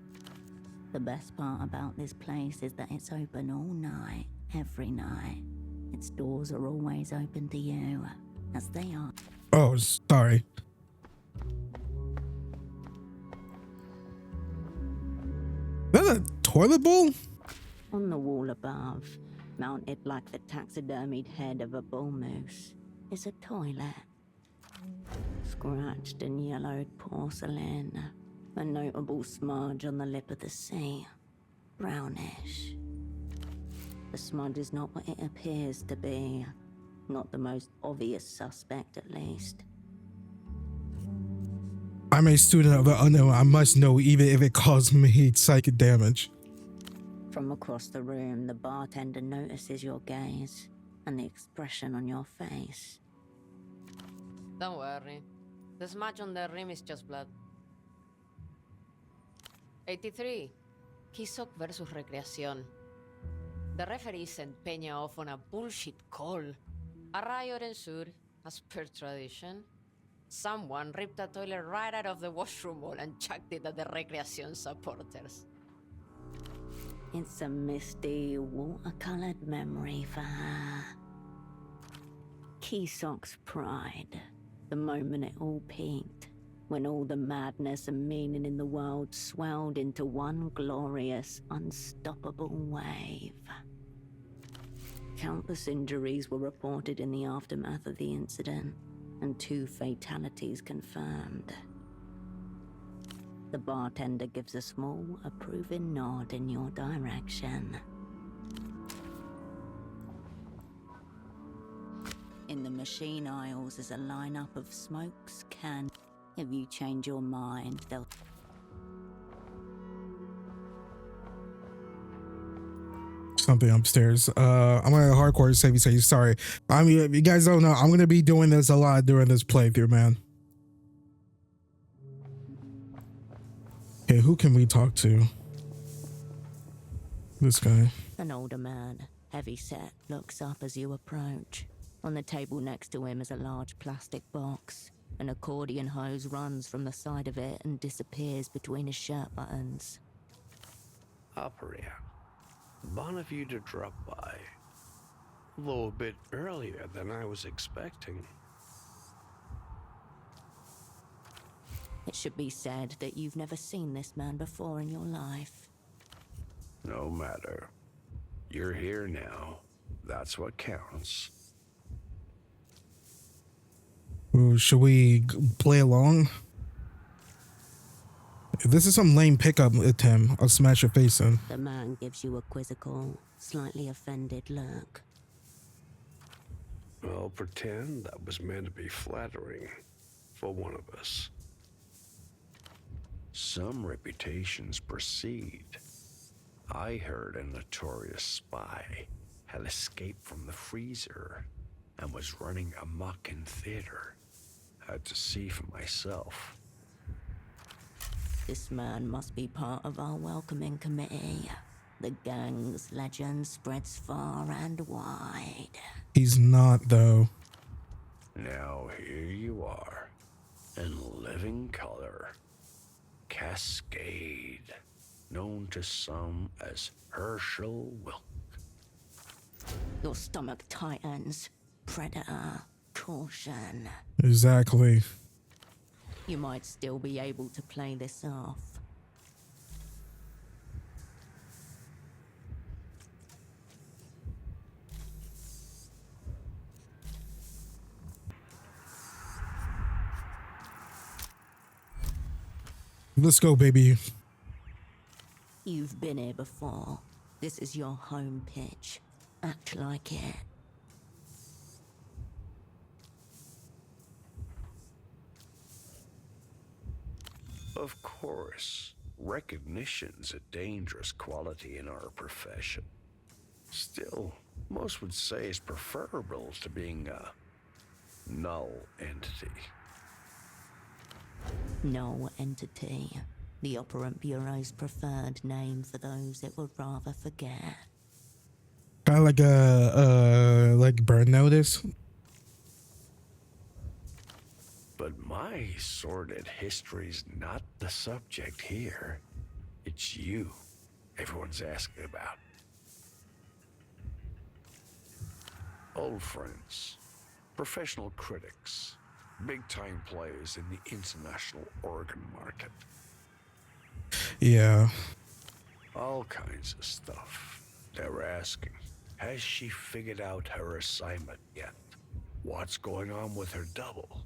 The best part about this place is that it's open all night, every night. Its doors are always open to you, as they are. Oh, sorry. Is that a toilet bowl? On the wall above, mounted like the taxidermied head of a bull moose, is a toilet. Scratched and yellowed porcelain, a notable smudge on the lip of the sea, brownish. The smudge is not what it appears to be, not the most obvious suspect at least. I'm a student of the unknown. I must know even if it caused me psychic damage. From across the room, the bartender notices your gaze and the expression on your face. Don't worry. The smudge on the rim is just blood. 83. Kisok versus Recreación. The referee sent Peña off on a bullshit call. A riot ensued, as per tradition. Someone ripped a toilet right out of the washroom wall and chucked it at the Recreación supporters. It's a misty, watercolored memory for her. Kisok's pride. The moment it all peaked. When all the madness and meaning in the world swelled into one glorious, unstoppable wave. Countless injuries were reported in the aftermath of the incident, and 2 fatalities confirmed. The bartender gives a small, approving nod in your direction. In the machine aisles is a lineup of smokes, cans. If you change your mind, they'll... Something upstairs. I'm gonna hardcore save you. Say sorry. I mean, if you guys don't know, I'm gonna be doing this a lot during this playthrough, man. Okay, who can we talk to? This guy. An older man, heavy-set, looks up as you approach. On the table next to him is a large plastic box. An accordion hose runs from the side of it and disappears between his shirt buttons. Operator, bon of you to drop by. Though a bit earlier than I was expecting. It should be said that you've never seen this man before in your life. No matter. You're here now. That's what counts. Ooh, should we play along? If this is some lame pickup attempt, I'll smash your face in. The man gives you a quizzical, slightly offended look. I'll pretend that was meant to be flattering for one of us. Some reputations precede. I heard a notorious spy had escaped from the freezer and was running amok in theater. Had to see for myself. This man must be part of our welcoming committee. The gang's legend spreads far and wide. He's not, though. Now here you are, in living color. Cascade, known to some as Hershel Wilk. Your stomach tightens. Predator, caution. Exactly. You might still be able to play this off. Let's go, baby. You've been here before. This is your home pitch. Act like it. Of course, recognition's a dangerous quality in our profession. Still, most would say it's preferable to being a null entity. No entity. The Operant Bureau's preferred name for those it would rather forget. Kind of like burn notice. But my sordid history's not the subject here. It's you everyone's asking about. Old friends, professional critics, big-time players in the international organ market. Yeah. All kinds of stuff. They were asking, has she figured out her assignment yet? What's going on with her double?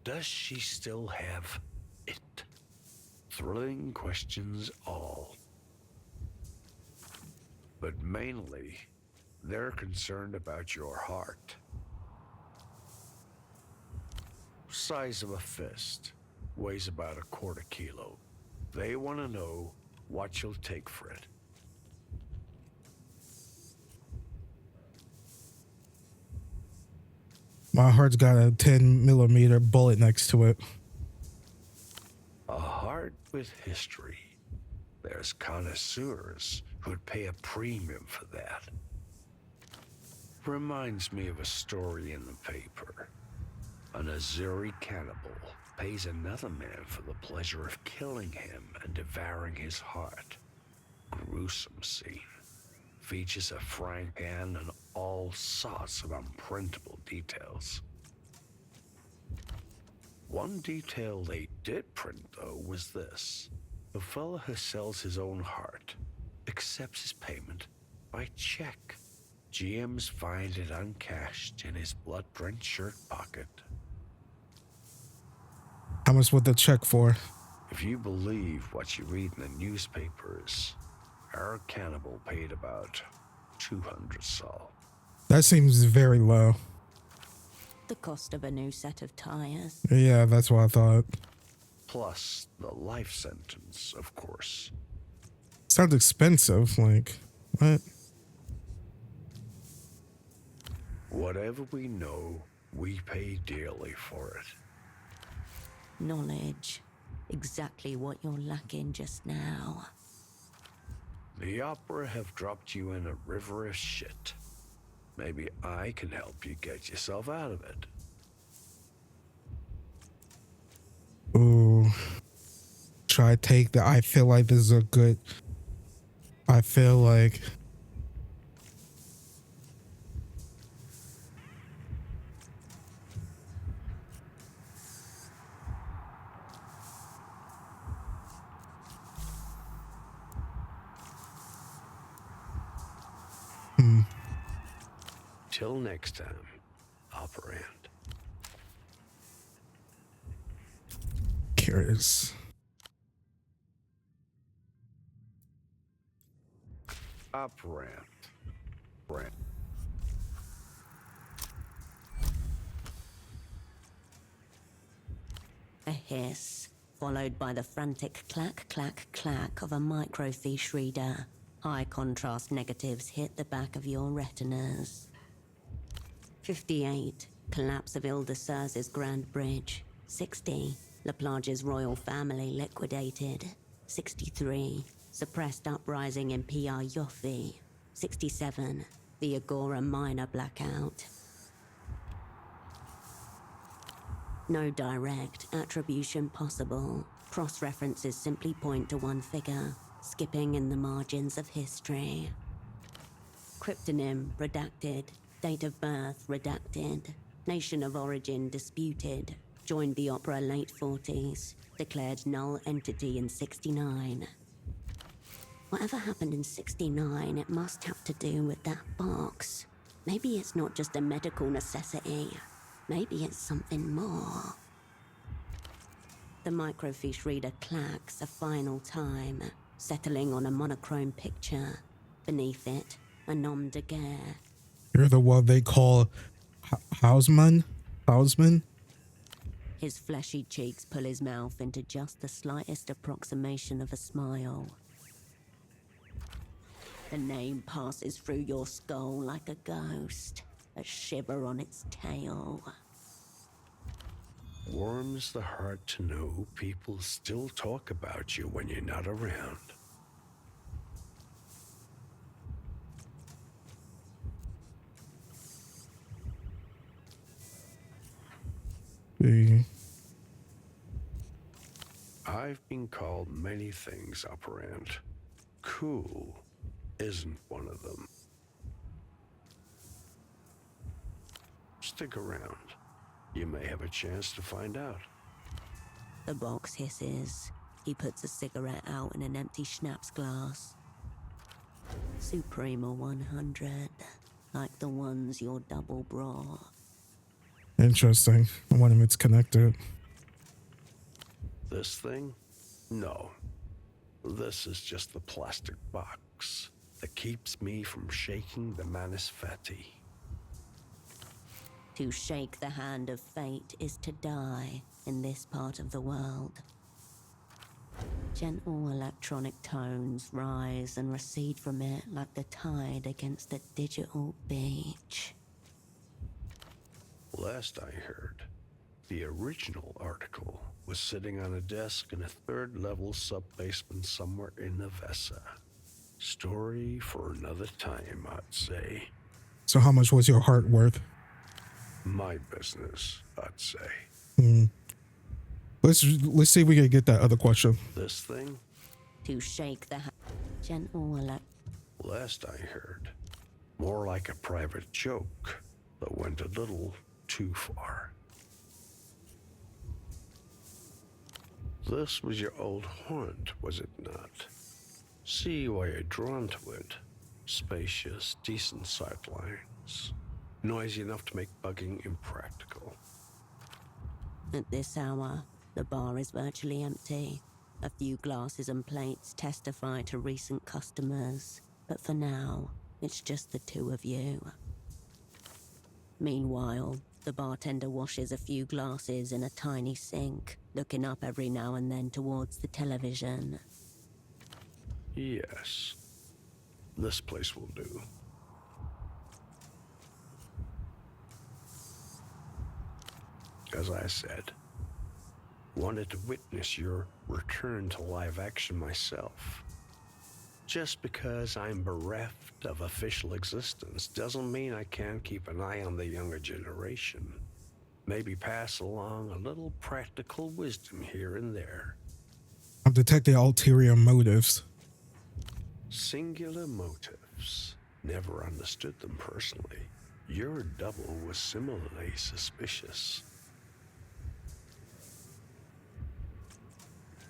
Does she still have it? Thrilling questions all. But mainly, they're concerned about your heart. Size of a fist, weighs about a quarter kilo. They want to know what you'll take for it. My heart's got a 10mm bullet next to it. A heart with history. There's connoisseurs who'd pay a premium for that. Reminds me of a story in the paper. An Azuri cannibal pays another man for the pleasure of killing him and devouring his heart. Gruesome scene. Features a frank hand and all sorts of unprintable details. One detail they did print, though, was this. The fella who sells his own heart accepts his payment by check. GMs find it uncashed in his blood-drenched shirt pocket. How much would the check for? If you believe what you read in the newspapers, our cannibal paid about 200 sol. That seems very low. The cost of a new set of tires. Yeah, that's what I thought. Plus the life sentence, of course. Sounds expensive. Like, what? Whatever we know, we pay dearly for it. Knowledge. Exactly what you're lacking just now. The opera have dropped you in a river of shit. Maybe I can help you get yourself out of it. Ooh. Should I take the, I feel like this is a good, I feel like. Till next time, operand. Curious. Operand. Brand. A hiss, followed by the frantic clack, clack, clack of a microfiche reader. High contrast negatives hit the back of your retinas. 58, collapse of Ile-de-Serres' Grand Bridge. 60, Laplage's royal family liquidated. 63, suppressed uprising in PR Yoffie. 67, the Agora minor blackout. No direct attribution possible. Cross-references simply point to one figure, skipping in the margins of history. Cryptonym redacted. Date of birth redacted. Nation of origin disputed. Joined the opera late 40s. Declared null entity in 69. Whatever happened in 69, it must have to do with that box. Maybe it's not just a medical necessity. Maybe it's something more. The microfiche reader clacks a final time, settling on a monochrome picture. Beneath it, a nom de guerre. You're the one they call Hausman? Hausman? His fleshy cheeks pull his mouth into just the slightest approximation of a smile. The name passes through your skull like a ghost, a shiver on its tail. Warms the heart to know people still talk about you when you're not around. I've been called many things, operand. Cool isn't one of them. Stick around. You may have a chance to find out. The box hisses. He puts a cigarette out in an empty schnapps glass. Suprema 100, like the ones your double brought. Interesting. I wonder if it's connected. This thing? No. This is just the plastic box that keeps me from shaking the Manus Fati. To shake the hand of fate is to die in this part of the world. Gentle electronic tones rise and recede from it like the tide against a digital beach. Last I heard, the original article was sitting on a desk in a third-level sub-basement somewhere in Nevessa. Story for another time, I'd say. So how much was your heart worth? My business, I'd say. Let's see if we can get that other question. This thing? To shake the gentle Last I heard, more like a private joke that went a little too far. This was your old haunt, was it not? See why you're drawn to it. Spacious, decent sightlines. Noisy enough to make bugging impractical. At this hour, the bar is virtually empty. A few glasses and plates testify to recent customers, but for now, it's just the two of you. Meanwhile, the bartender washes a few glasses in a tiny sink, looking up every now and then towards the television. Yes. This place will do. As I said, wanted to witness your return to live action myself. Just because I'm bereft of official existence doesn't mean I can't keep an eye on the younger generation. Maybe pass along a little practical wisdom here and there. I'm detecting ulterior motives. Singular motives. Never understood them personally. Your double was similarly suspicious.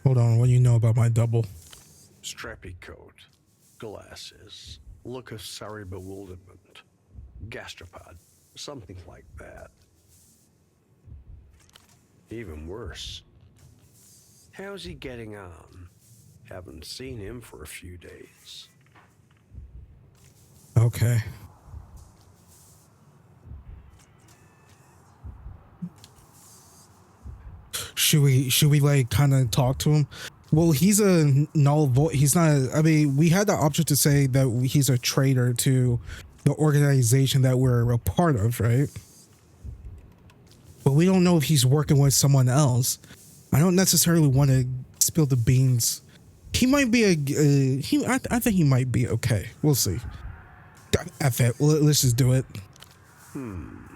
Hold on, what do you know about my double? Strappy coat, glasses, look of sorry bewilderment, gastropod, something like that. Even worse. How's he getting on? Haven't seen him for a few days. Okay. Should we like kind of talk to him? Well, he's a null void. He's not. I mean, we had the option to say that he's a traitor to the organization that we're a part of, right? But we don't know if he's working with someone else. I don't necessarily want to spill the beans. He might be I think he might be okay. We'll see. F it. Let's just do it. And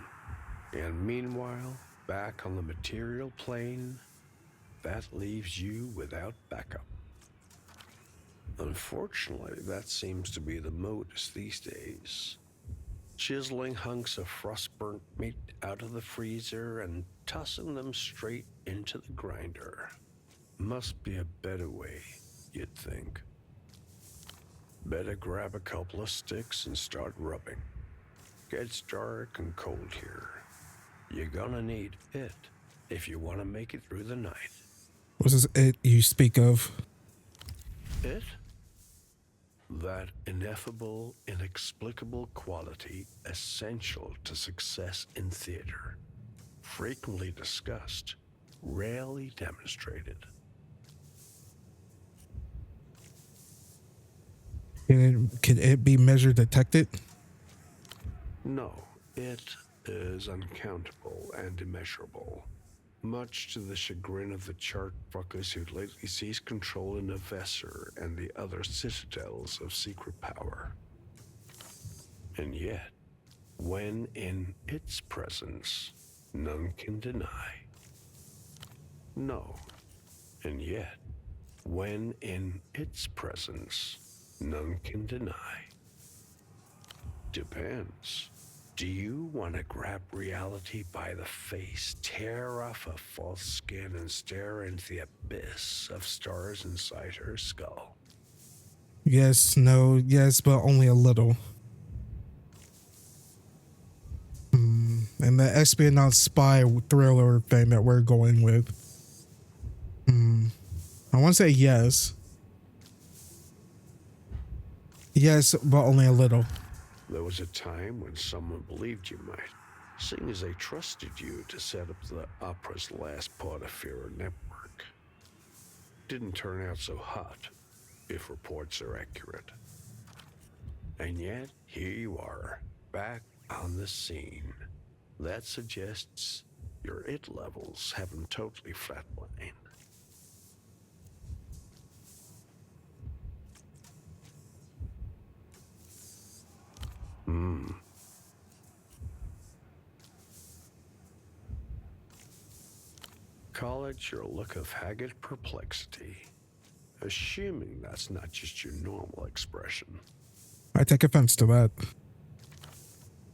meanwhile, back on the material plane, that leaves you without backup. Unfortunately, that seems to be the modus these days. Chiseling hunks of frost-burnt meat out of the freezer and tossing them straight into the grinder. Must be a better way, you'd think. Better grab a couple of sticks and start rubbing. Gets dark and cold here. You're gonna need it if you want to make it through the night. What's this it you speak of? It? That ineffable, inexplicable quality essential to success in theater. Frequently discussed, rarely demonstrated. Can it be measured, detected? No, it is uncountable and immeasurable. Much to the chagrin of the chart fuckers who'd lately seized control in Nevesser and the other citadels of secret power. And yet, when in its presence, none can deny. No, and yet, when in its presence, none can deny. Depends. Do you want to grab reality by the face, tear off a false skin, and stare into the abyss of stars inside her skull? Yes, no, yes, but only a little. And the espionage spy thriller thing that we're going with. I want to say yes. Yes, but only a little. There was a time when someone believed you might, seeing as they trusted you to set up the opera's last Portaferro network. Didn't turn out so hot, if reports are accurate. And yet, here you are, back on the scene. That suggests your it levels haven't totally flatlined. Call it your look of haggard perplexity, assuming that's not just your normal expression. I take offense to that.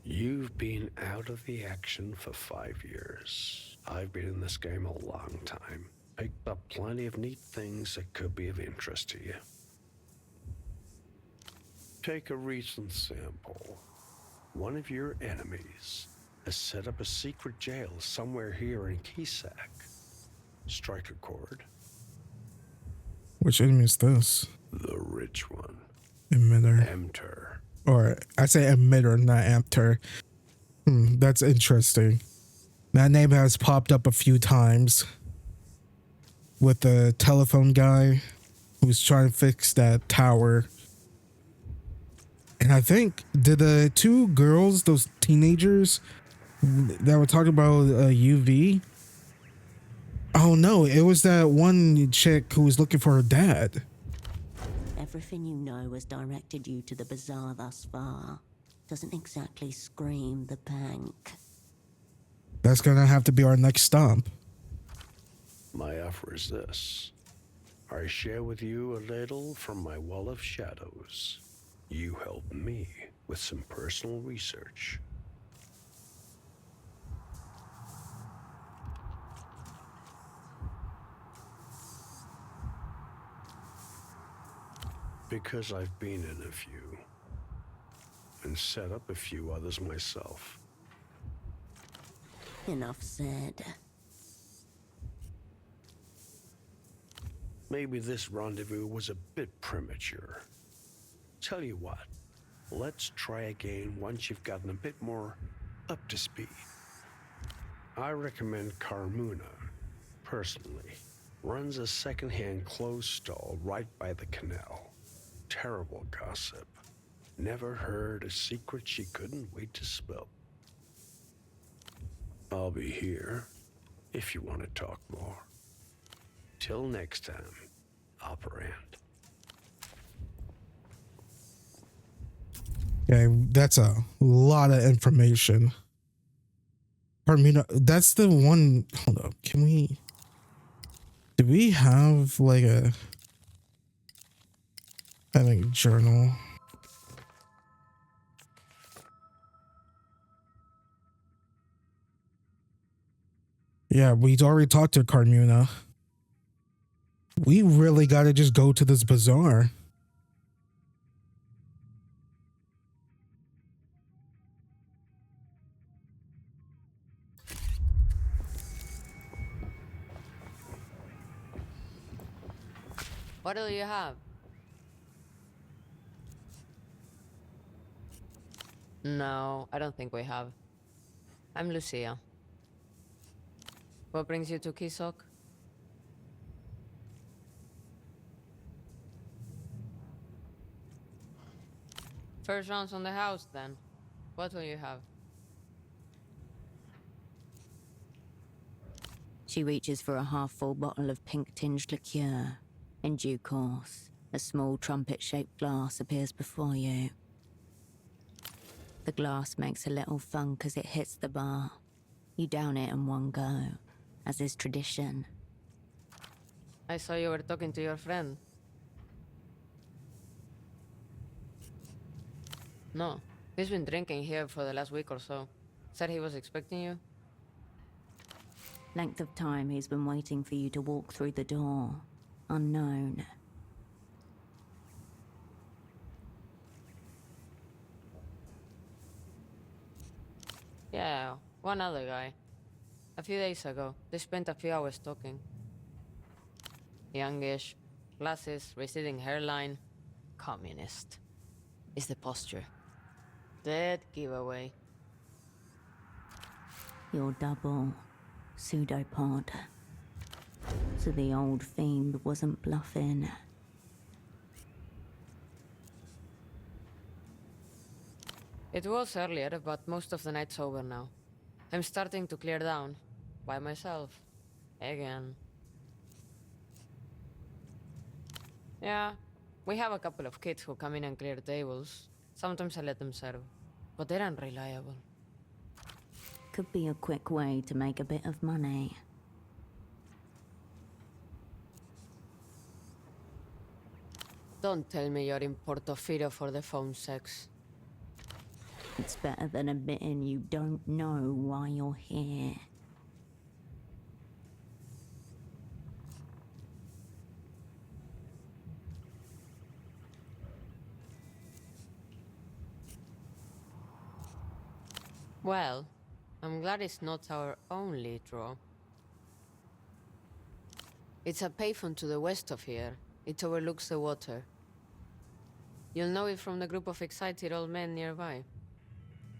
You've been out of the action for 5 years. I've been in this game a long time. Picked up plenty of neat things that could be of interest to you. Take a recent sample. One of your enemies has set up a secret jail somewhere here in Kisak. Strike a chord. Which enemy is this? The rich one. Emitter. Enter. Or I say emitter, not Amter. That's interesting. That name has popped up a few times with the telephone guy who's trying to fix that tower. And I think, did the two girls, those teenagers that were talking about UV? Oh no, it was that one chick who was looking for her dad. Everything you know has directed you to the bazaar thus far. Doesn't exactly scream the bank. That's gonna have to be our next stop. My offer is this. I share with you a little from my wall of shadows. You help me with some personal research. Because I've been in a few, and set up a few others myself. Enough said. Maybe this rendezvous was a bit premature. Tell you what, let's try again once you've gotten a bit more up to speed. I recommend Carmuna, personally. Runs a second-hand clothes stall right by the canal. Terrible gossip. Never heard a secret she couldn't wait to spill. I'll be here if you want to talk more. Till next time, operand. Okay, that's a lot of information. Carmina, that's the one. Hold up, can we? Do we have like a? I think journal. Yeah, we'd already talked to Carmuna. We really got to just go to this bazaar. What do you have? No, I don't think we have. I'm Lucia. What brings you to Kisok? First rounds on the house, then. What will you have? She reaches for a half-full bottle of pink-tinged liqueur. In due course, a small trumpet-shaped glass appears before you. The glass makes a little thunk as it hits the bar. You down it in one go, as is tradition. I saw you were talking to your friend. No, he's been drinking here for the last week or so. Said he was expecting you. Length of time he's been waiting for you to walk through the door. Unknown. Yeah, one other guy. A few days ago, they spent a few hours talking. Youngish, glasses, receding hairline. Communist. Is the posture. Dead giveaway. Your double. Pseudopod. So the old fiend wasn't bluffing. It was earlier, but most of the night's over now. I'm starting to clear down. By myself. Again. Yeah, we have a couple of kids who come in and clear tables. Sometimes I let them serve. But they're unreliable. Could be a quick way to make a bit of money. Don't tell me you're in Portofino for the phone sex. It's better than admitting you don't know why you're here. Well, I'm glad it's not our only draw. It's a payphone to the west of here. It overlooks the water. You'll know it from the group of excited old men nearby.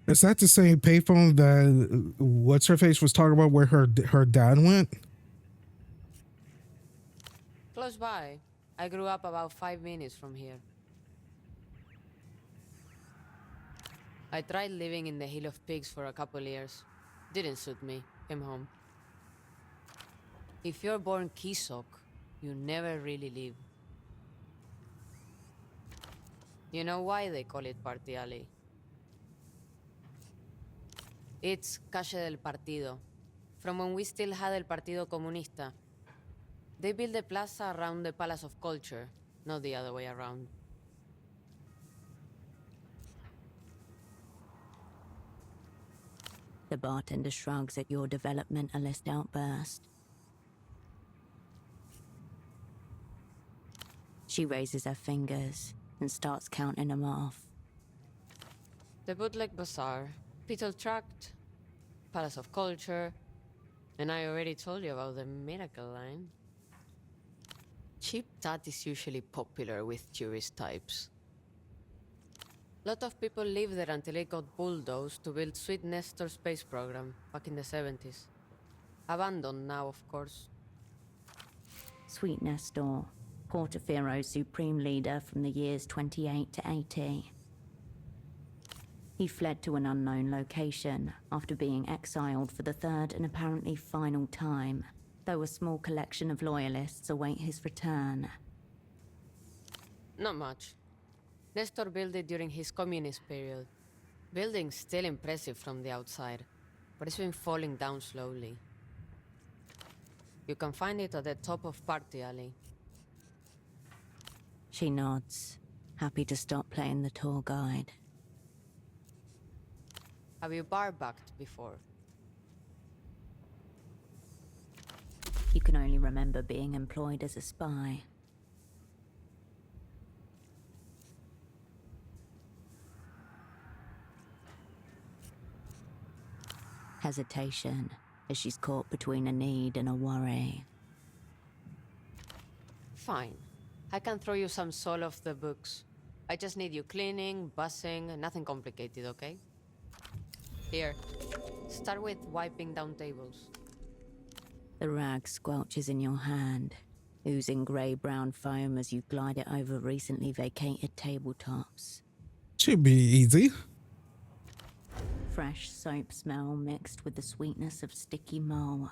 Is that the same payphone that what's-her-face was talking about where her dad went? Close by. I grew up about 5 minutes from here. I tried living in the Hill of Pigs for a couple years. Didn't suit me. Came home. If you're born Kisok, you never really leave. You know why they call it Party Alley? It's Calle del Partido, from when we still had El Partido Comunista. They built the plaza around the Palace of Culture, not the other way around. The bartender shrugs at your developmentalist outburst. She raises her fingers and starts counting them off. The Bootleg Bazaar, Beetle Tract, Palace of Culture, and I already told you about the Miracle Line. Cheap tat is usually popular with tourist types. Lot of people lived there until it got bulldozed to build Sweet Nestor space program back in the 70s. Abandoned now, of course. Sweet Nestor, Portofiero's supreme leader from the years 28 to 80. He fled to an unknown location after being exiled for the third and apparently final time, though a small collection of loyalists await his return. Not much. Nestor built it during his communist period. Building's still impressive from the outside, but it's been falling down slowly. You can find it at the top of Party Alley. She nods, happy to stop playing the tour guide. Have you bar-backed before? You can only remember being employed as a spy. Hesitation as she's caught between a need and a worry. Fine. I can throw you some soul off the books. I just need you cleaning, bussing, nothing complicated, okay? Here. Start with wiping down tables. The rag squelches in your hand, oozing grey-brown foam as you glide it over recently vacated tabletops. Should be easy. Fresh soap smell mixed with the sweetness of sticky mull,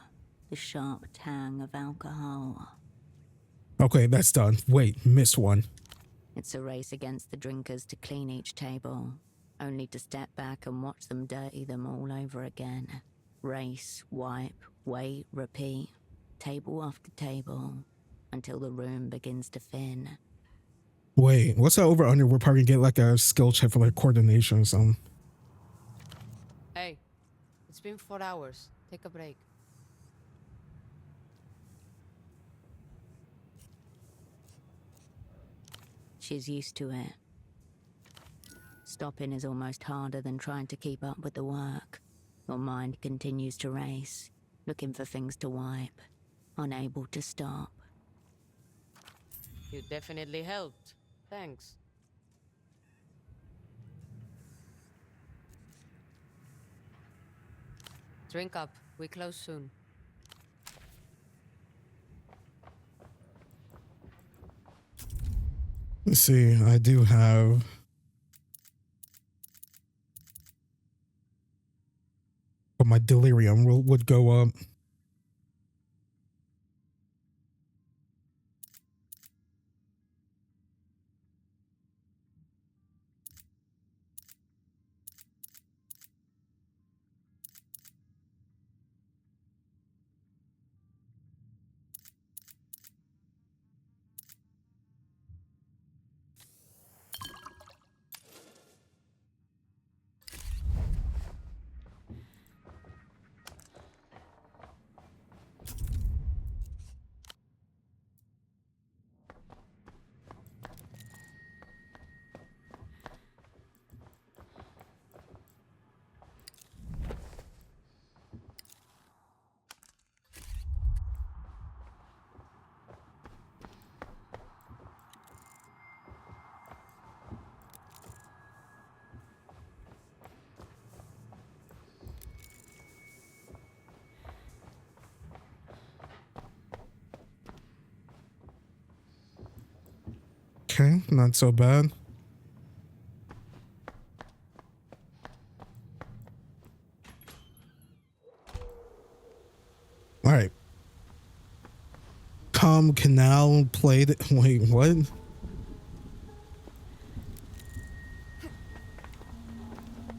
the sharp tang of alcohol. Okay, that's done. Wait, missed one. It's a race against the drinkers to clean each table, only to step back and watch them dirty them all over again. Race, wipe, wait, repeat, table after table, until the room begins to thin. Wait, what's that over under? We're probably gonna get like a skill check for like coordination or something. Hey, it's been 4 hours. Take a break. She's used to it. Stopping is almost harder than trying to keep up with the work. Your mind continues to race, looking for things to wipe, unable to stop. You definitely helped. Thanks. Drink up. We close soon. Let's see, I do have... But my delirium would go up. Okay, not so bad. All right. Canal played. Wait, what?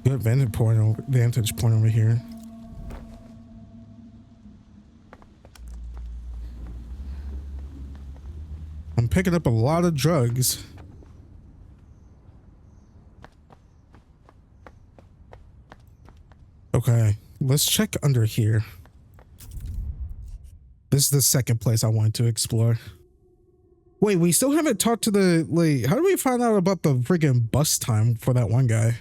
Good vantage point over here. I'm picking up a lot of drugs. Okay, let's check under here. This is the second place I wanted to explore. Wait, we still haven't talked to the, like, how do we find out about the friggin' bus time for that one guy?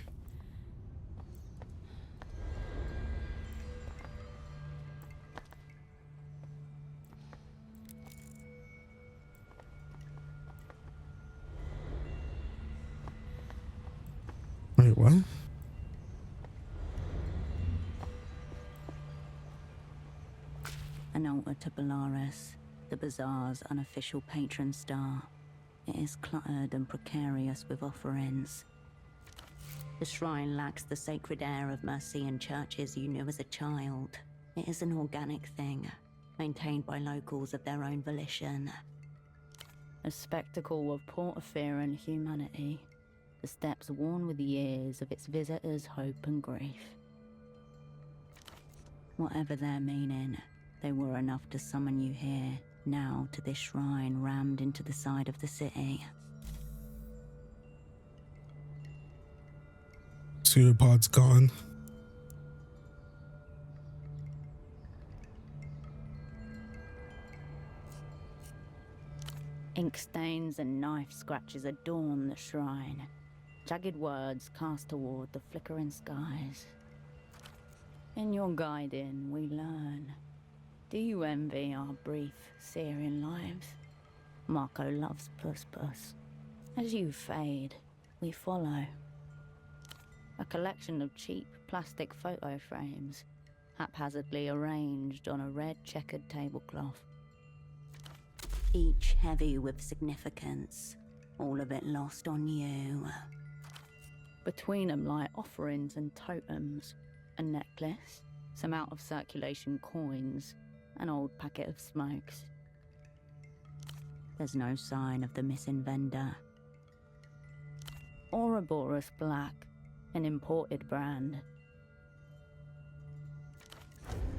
Wait, what? An altar to Belarus, the bazaar's unofficial patron star. It is cluttered and precarious with offerings. The shrine lacks the sacred air of Mercian churches you knew as a child. It is an organic thing, maintained by locals of their own volition. A spectacle of Portophiran humanity. The steps worn with the years of its visitors' hope and grief. Whatever their meaning, they were enough to summon you here, now to this shrine rammed into the side of the city. Pseudopod's gone. Ink stains and knife scratches adorn the shrine. Jagged words cast toward the flickering skies. In your guiding, we learn. Do you envy our brief, searing lives? Marco loves Puss. As you fade, we follow. A collection of cheap plastic photo frames, haphazardly arranged on a red checkered tablecloth. Each heavy with significance, all of it lost on you. Between them lie offerings and totems, a necklace, some out of circulation coins, an old packet of smokes. There's no sign of the missing vendor. Ouroboros Black, an imported brand.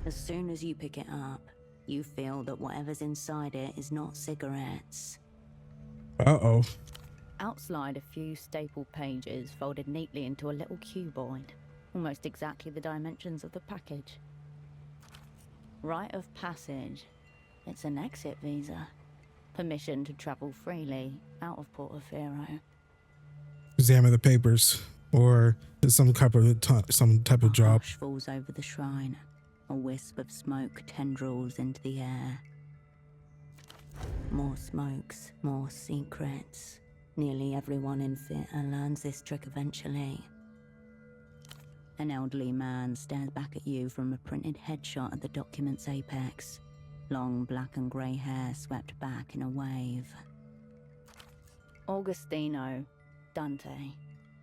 As soon as you pick it up, you feel that whatever's inside it is not cigarettes. Uh-oh. Outslide a few staple pages folded neatly into a little cuboid, almost exactly the dimensions of the package. Rite of passage. It's an exit visa. Permission to travel freely out of Portofino. Examine the papers, or some type of job. Hush falls over the shrine. A wisp of smoke tendrils into the air. More smokes, more secrets. Nearly everyone in theatre learns this trick eventually. An elderly man stares back at you from a printed headshot at the document's apex. Long black and grey hair swept back in a wave. Augustino Dante,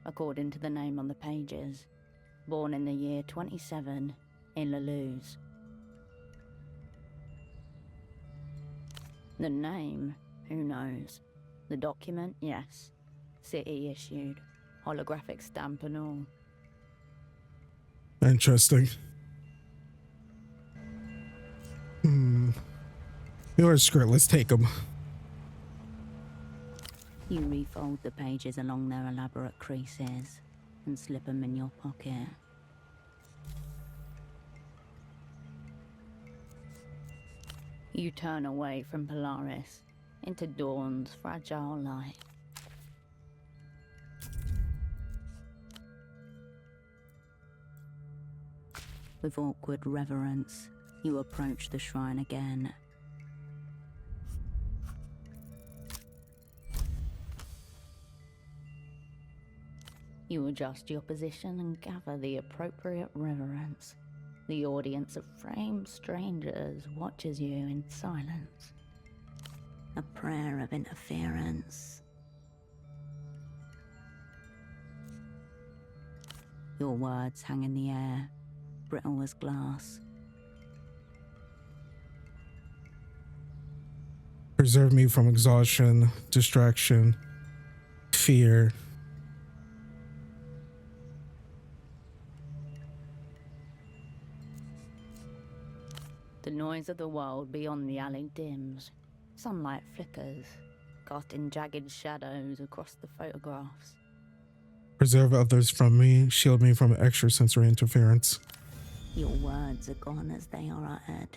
according to the name on the pages. Born in the year 27 in La Luz. The name, who knows? The document, yes. City issued. Holographic stamp and all. Interesting. You're screw. Let's take them. You refold the pages along their elaborate creases and slip them in your pocket. You turn away from Polaris into dawn's fragile light. With awkward reverence, you approach the shrine again. You adjust your position and gather the appropriate reverence. The audience of framed strangers watches you in silence. A prayer of interference. Your words hang in the air, brittle as glass. Preserve me from exhaustion, distraction, fear. The noise of the world beyond the alley dims. Sunlight flickers, casting jagged shadows across the photographs. Preserve others from me, shield me from extrasensory interference. Your words are gone as they are uttered,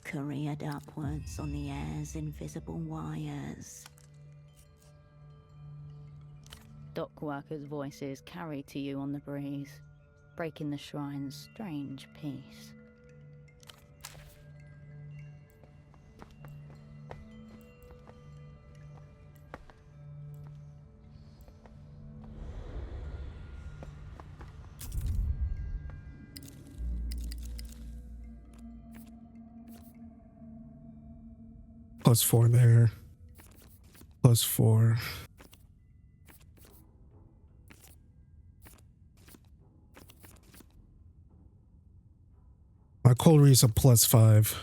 careered upwards on the air's invisible wires. Dock workers' voices carry to you on the breeze, breaking the shrine's strange peace. +4 there. +4. My cold read's a +5.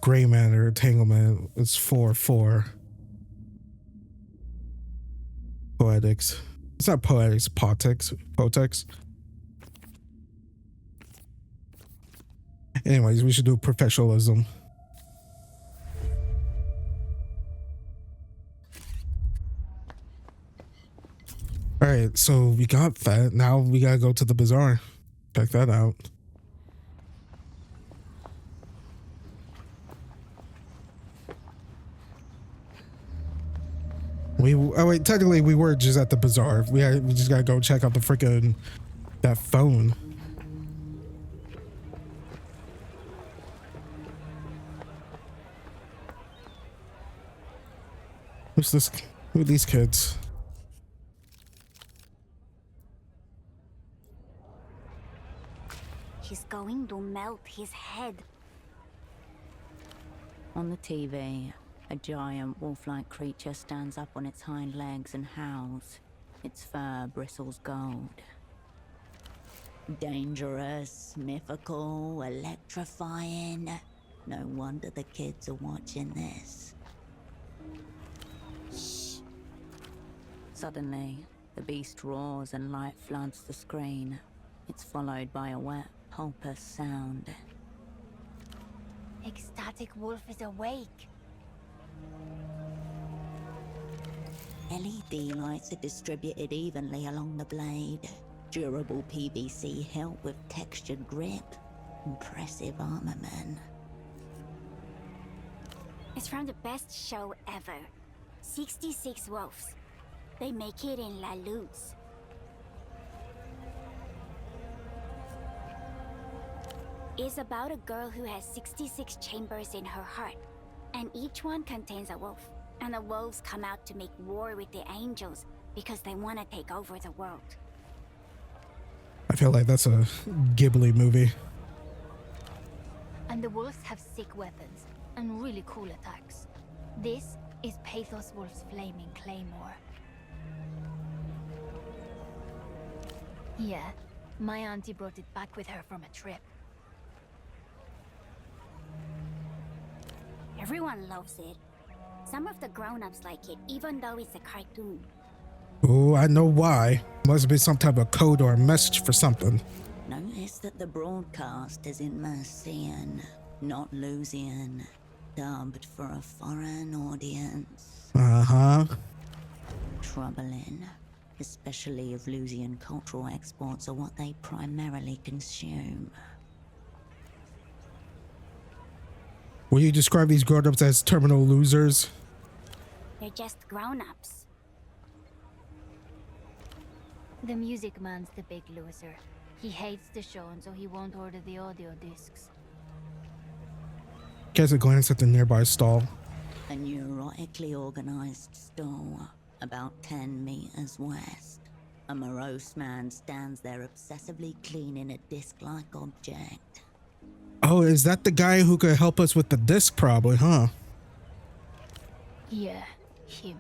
Gray matter entanglement is 4/4. Poetics. It's not poetics, potex. Anyways, we should do professionalism. Alright, so we got that. Now we gotta go to the bazaar. Check that out. Oh wait, technically we were just at the bazaar. We just gotta go check out the freaking that phone. Who's this? Who are these kids? She's going to melt his head. On the TV, a giant wolf-like creature stands up on its hind legs and howls. Its fur bristles gold. Dangerous, mythical, electrifying. No wonder the kids are watching this. Shh. Suddenly, the beast roars and light floods the screen. It's followed by a wet, pulpous sound. Ecstatic Wolf is awake. LED lights are distributed evenly along the blade. Durable PVC hilt with textured grip. Impressive armament. It's from the best show ever. 66 wolves. They make it in La Luz. It's about a girl who has 66 chambers in her heart, and each one contains a wolf. And the wolves come out to make war with the angels because they want to take over the world. I feel like that's a Ghibli movie. And the wolves have sick weapons and really cool attacks. This is Pathos Wolf's flaming claymore. Yeah, my auntie brought it back with her from a trip. Everyone loves it. Some of the grown-ups like it, even though it's a cartoon. Oh, I know why. Must be some type of code or a message for something. Notice that the broadcast is in Mercian, not Lusian. Dubbed for a foreign audience. Uh-huh. Troubling. Especially if Lusian cultural exports are what they primarily consume. Will you describe these grown-ups as terminal losers? They're just grown-ups. The music man's the big loser. He hates the show, and so he won't order the audio discs. Gets a glance at the nearby stall. A neurotically organized stall, about 10 meters west. A morose man stands there obsessively cleaning a disc-like object. Oh, is that the guy who could help us with the disc probably, huh? Yeah, him.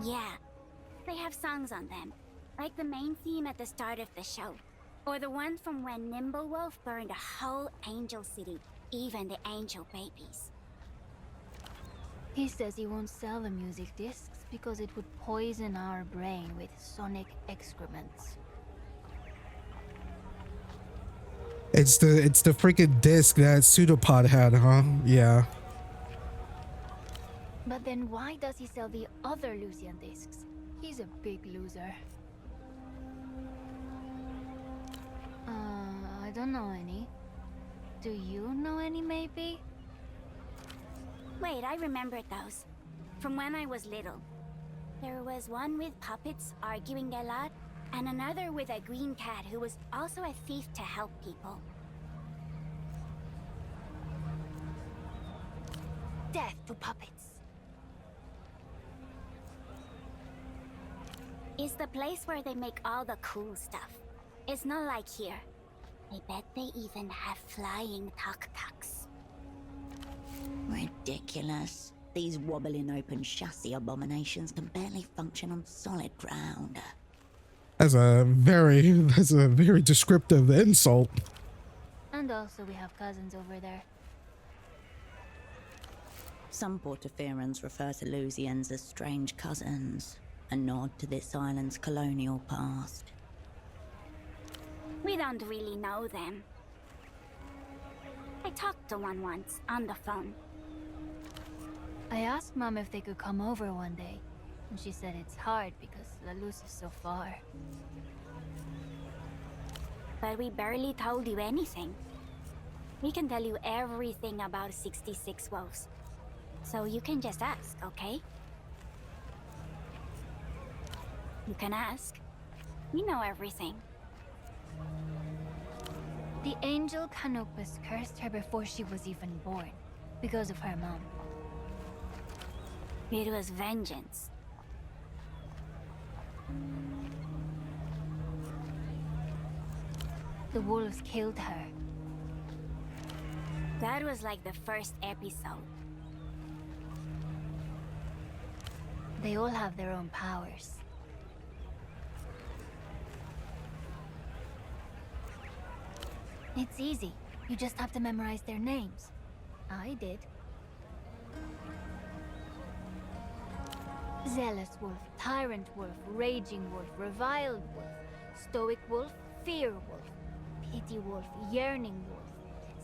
Yeah, they have songs on them, like the main theme at the start of the show. Or the one from when Nimblewolf burned a whole angel city, even the angel babies. He says he won't sell the music discs because it would poison our brain with sonic excrements. It's the freaking disc that Pseudopod had, huh? Yeah. But then why does he sell the other Lucian discs? He's a big loser. I don't know any. Do you know any, maybe? Wait, I remembered those. From when I was little. There was one with puppets arguing a lot, and another with a green cat who was also a thief to help people. Death to puppets. It's the place where they make all the cool stuff. It's not like here. I bet they even have flying tuk-tuks. Ridiculous. These wobbling open chassis abominations can barely function on solid ground. That's a very descriptive insult. And also we have cousins over there. Some Portoferans refer to Lusians as strange cousins, a nod to this island's colonial past. We don't really know them. I talked to one once, on the phone. I asked Mom if they could come over one day, and she said it's hard because La Luz is so far. But we barely told you anything. We can tell you everything about 66 wolves. So you can just ask, okay? You can ask. We know everything. The angel Canopus cursed her before she was even born, because of her mom. It was vengeance. The wolves killed her. That was like the first episode. They all have their own powers. It's easy. You just have to memorize their names. I did. Zealous wolf, tyrant wolf, raging wolf, reviled wolf, stoic wolf, fear wolf, pity wolf, yearning wolf,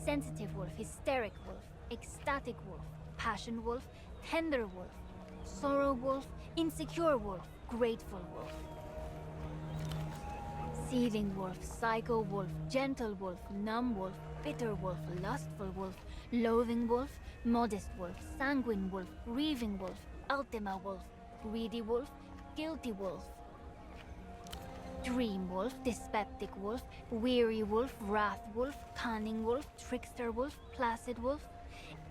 sensitive wolf, hysteric wolf, ecstatic wolf, passion wolf, tender wolf, sorrow wolf, insecure wolf, grateful wolf. Seething wolf, psycho wolf, gentle wolf, numb wolf, bitter wolf, lustful wolf, loathing wolf, modest wolf, sanguine wolf, grieving wolf, ultima wolf, greedy wolf, guilty wolf. Dream wolf, dyspeptic wolf, weary wolf, wrath wolf, cunning wolf, trickster wolf, placid wolf,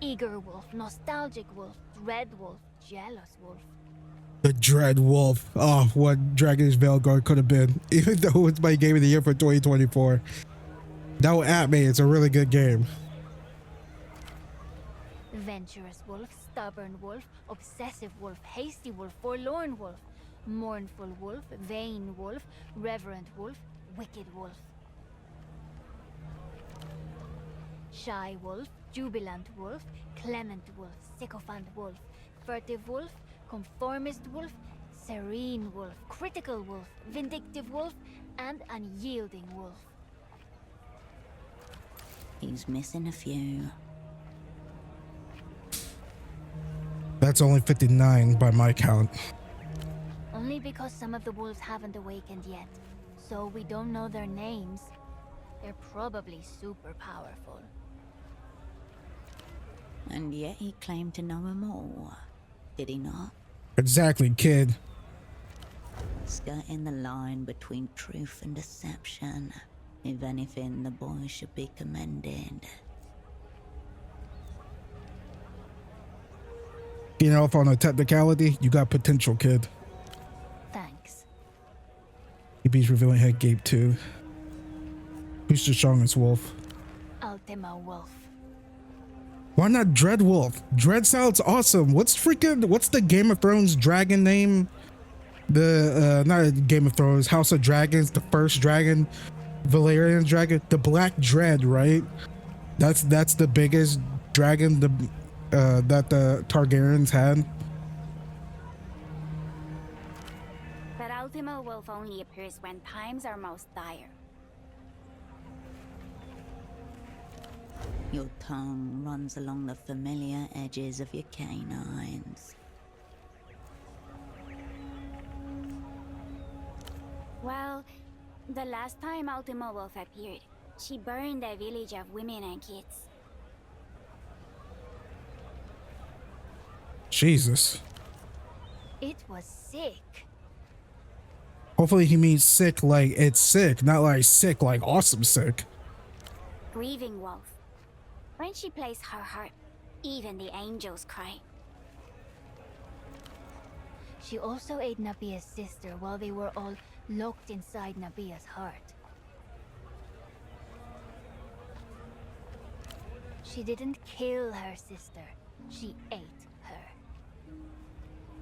eager wolf, nostalgic wolf, dread wolf, jealous wolf. The Dread Wolf. Oh, what Dragon's Veilguard could have been. Even though it's my game of the year for 2024. Don't at me, it's a really good game. Venturous wolf, stubborn wolf, obsessive wolf, hasty wolf, forlorn wolf, mournful wolf, vain wolf, reverent wolf, wicked wolf. Shy wolf, jubilant wolf, clement wolf, sycophant wolf, furtive wolf, conformist wolf, serene wolf, critical wolf, vindictive wolf, and unyielding wolf. He's missing a few. That's only 59 by my count. Only because some of the wolves haven't awakened yet, so we don't know their names. They're probably super powerful. And yet he claimed to know them all, did he not? Exactly, kid. Skirting the line between truth and deception. If anything, the boy should be commended. You know, if on a technicality, you got potential, kid. Thanks. EB's revealing head gape too. Who's the strongest wolf? Ultima Wolf. Why not Dread Wolf? Dread sounds awesome. What's the Game of Thrones dragon name? The not Game of Thrones, House of Dragons, the first dragon Valerian dragon, the Black Dread, right? That's the biggest dragon that the Targaryens had. But Ultimo Wolf only appears when times are most dire. Your tongue runs along the familiar edges of your canines. Well, the last time Ultimo Wolf appeared, she burned a village of women and kids. Jesus. It was sick. Hopefully he means sick like it's sick, not like sick like awesome sick. Grieving Wolf. When she plays her harp, even the angels cry. She also ate Nabia's sister while they were all locked inside Nabia's heart. She didn't kill her sister. She ate her.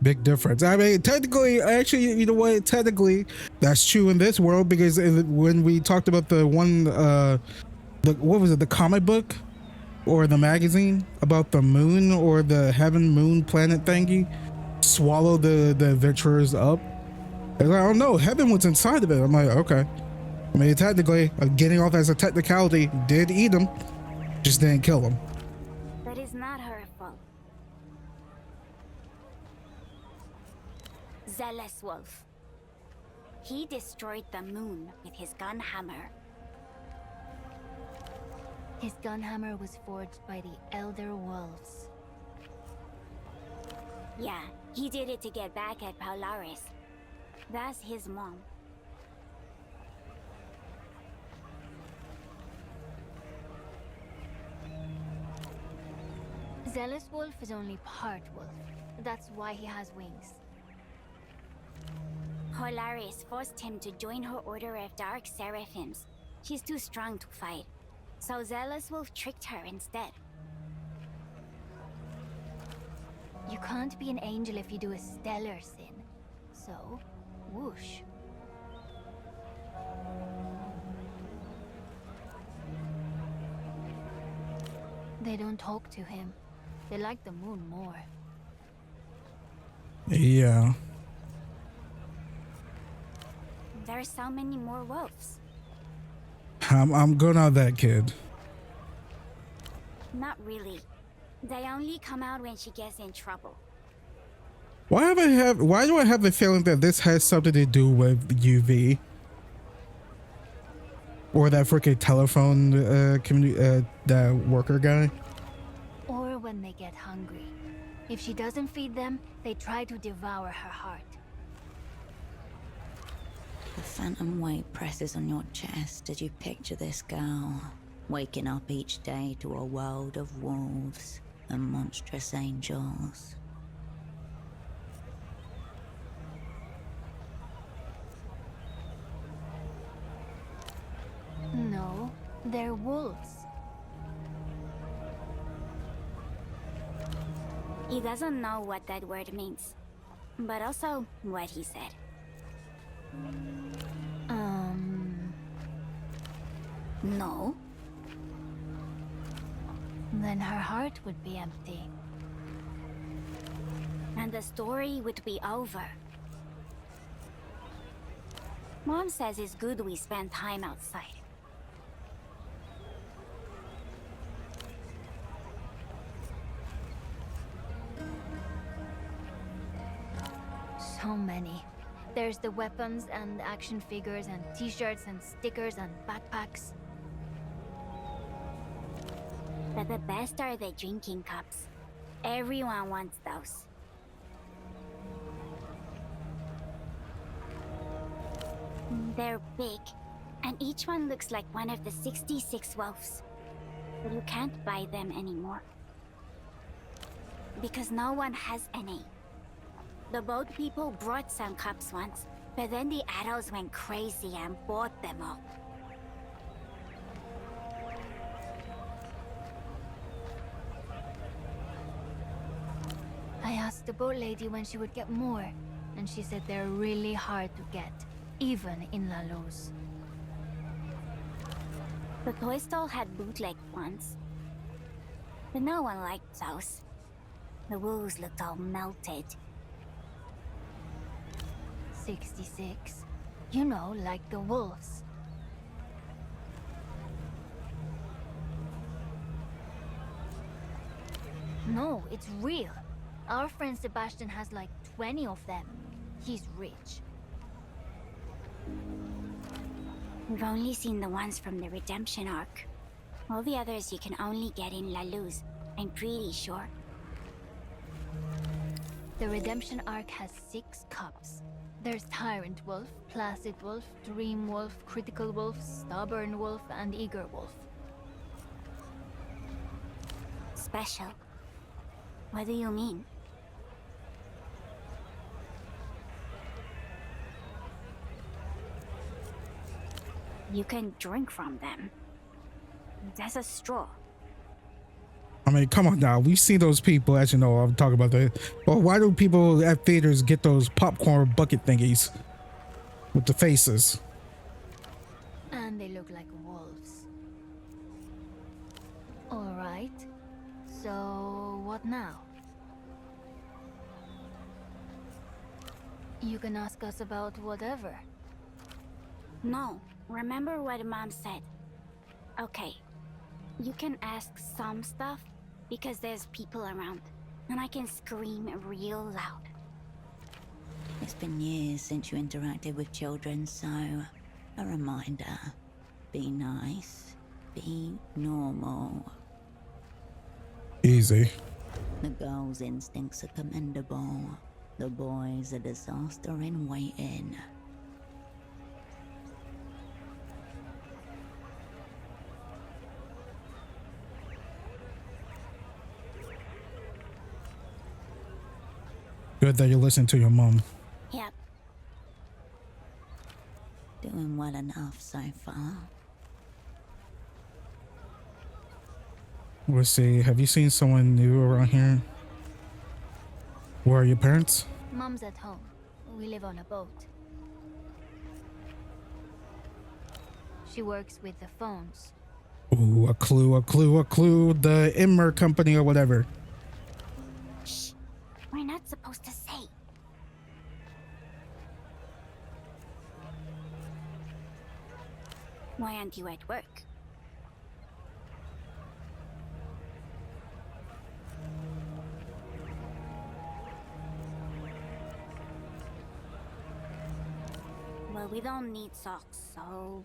Big difference. I mean, technically, actually, you know what? Technically, that's true in this world because when we talked about the one, what was it? The comic book or the magazine about the moon or the heaven moon planet thingy swallow the adventurers up. It's like, oh no, heaven was inside of it. I'm like, okay. I mean, technically, getting off as a technicality, did eat them, just didn't kill them. That is not her fault. Zealous Wolf. He destroyed the moon with his gun hammer. His gun hammer was forged by the Elder Wolves. Yeah, he did it to get back at Polaris. That's his mom. Zealous Wolf is only part wolf. That's why he has wings. Polaris forced him to join her order of Dark Seraphims. She's too strong to fight. So Zealous Wolf tricked her instead. You can't be an angel if you do a stellar sin. So, whoosh. They don't talk to him. They like the moon more. Yeah. There's so many more wolves. I'm good on that, kid. Not really. They only come out when she gets in trouble. Why do I have the feeling that this has something to do with UV? Or that freaking telephone that worker guy? Or when they get hungry. If she doesn't feed them, they try to devour her heart. The phantom weight presses on your chest as you picture this girl, waking up each day to a world of wolves and monstrous angels. No, they're wolves. He doesn't know what that word means, but also what he said. No? Then her heart would be empty. And the story would be over. Mom says it's good we spend time outside. So many. There's the weapons and action figures and t-shirts and stickers and backpacks. But the best are the drinking cups. Everyone wants those. They're big, and each one looks like one of the 66 wolves. But you can't buy them anymore. Because no one has any. The boat people brought some cups once, but then the adults went crazy and bought them all. I asked the boat lady when she would get more, and she said they're really hard to get, even in La Luz. The toy stall had bootleg ones, but no one liked those. The wolves looked all melted. 66. You know, like the wolves. No, it's real. Our friend Sebastian has like 20 of them. He's rich. We've only seen the ones from the redemption arc. All the others you can only get in La Luz, I'm pretty sure. The redemption arc has 6 cups. There's Tyrant Wolf, Placid Wolf, Dream Wolf, Critical Wolf, Stubborn Wolf, and Eager Wolf. Special? What do you mean? You can drink from them. That's a straw. I mean, come on now. We see those people, as you know, I'm talking about that. Well, why do people at theaters get those popcorn bucket thingies with the faces? And they look like wolves. Alright. So, what now? You can ask us about whatever. No, remember what Mom said. Okay, you can ask some stuff because there's people around, and I can scream real loud. It's been years since you interacted with children, so a reminder. Be nice. Be normal. Easy. The girl's instincts are commendable. The boy's a disaster in waiting. Good that you listen to your mom. Yep. Doing well enough so far. Let's see. Have you seen someone new around here? Where are your parents? Mom's at home. We live on a boat. She works with the phones. Ooh, a clue, a clue, a clue. The Immer company or whatever. Shh. We're not supposed to say. Why aren't you at work? Well, we don't need socks, so...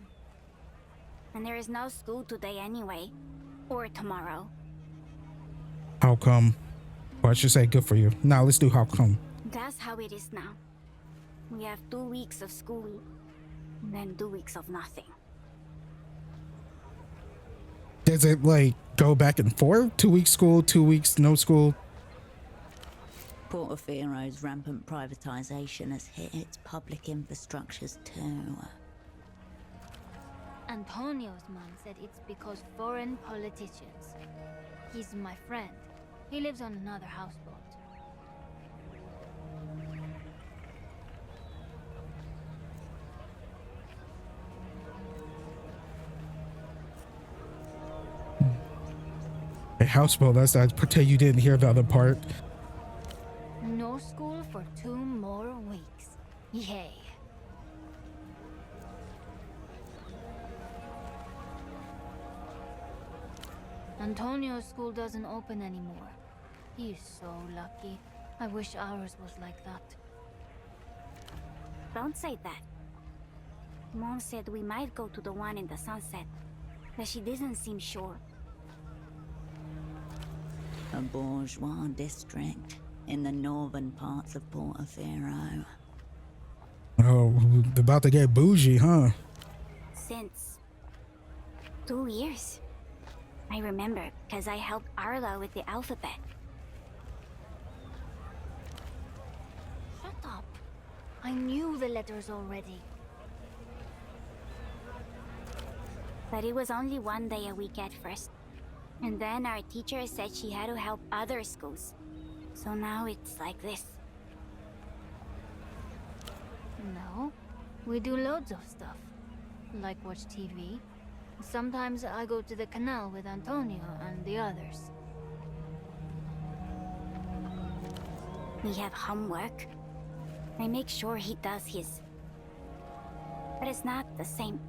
And there is no school today anyway. Or tomorrow. How come? Well, I should say good for you. Now let's do how come. That's how it is now. We have 2 weeks of school, and then 2 weeks of nothing. Does it like go back and forth? 2 weeks school, 2 weeks no school? Portofiero's rampant privatization has hit its public infrastructures too. Antonio's mom said it's because foreign politicians. He's my friend. He lives on another houseboat. A houseboat, that's I pretend you didn't hear the other part. No school for 2 more weeks. Yay. Antonio's school doesn't open anymore. He's so lucky. I wish ours was like that. Don't say that. Mom said we might go to the one in the sunset, but she doesn't seem sure. A bourgeois district in the northern parts of Portofiero. Oh, about to get bougie, huh? Since 2 years. I remember because I helped Arla with the alphabet. Shut up. I knew the letters already. But it was only 1 day a week at first. And then our teacher said she had to help other schools. So now it's like this. No, we do loads of stuff. Like watch TV, Sometimes I go to the canal with Antonio and the others. We have homework. I make sure he does his. But it's not the same.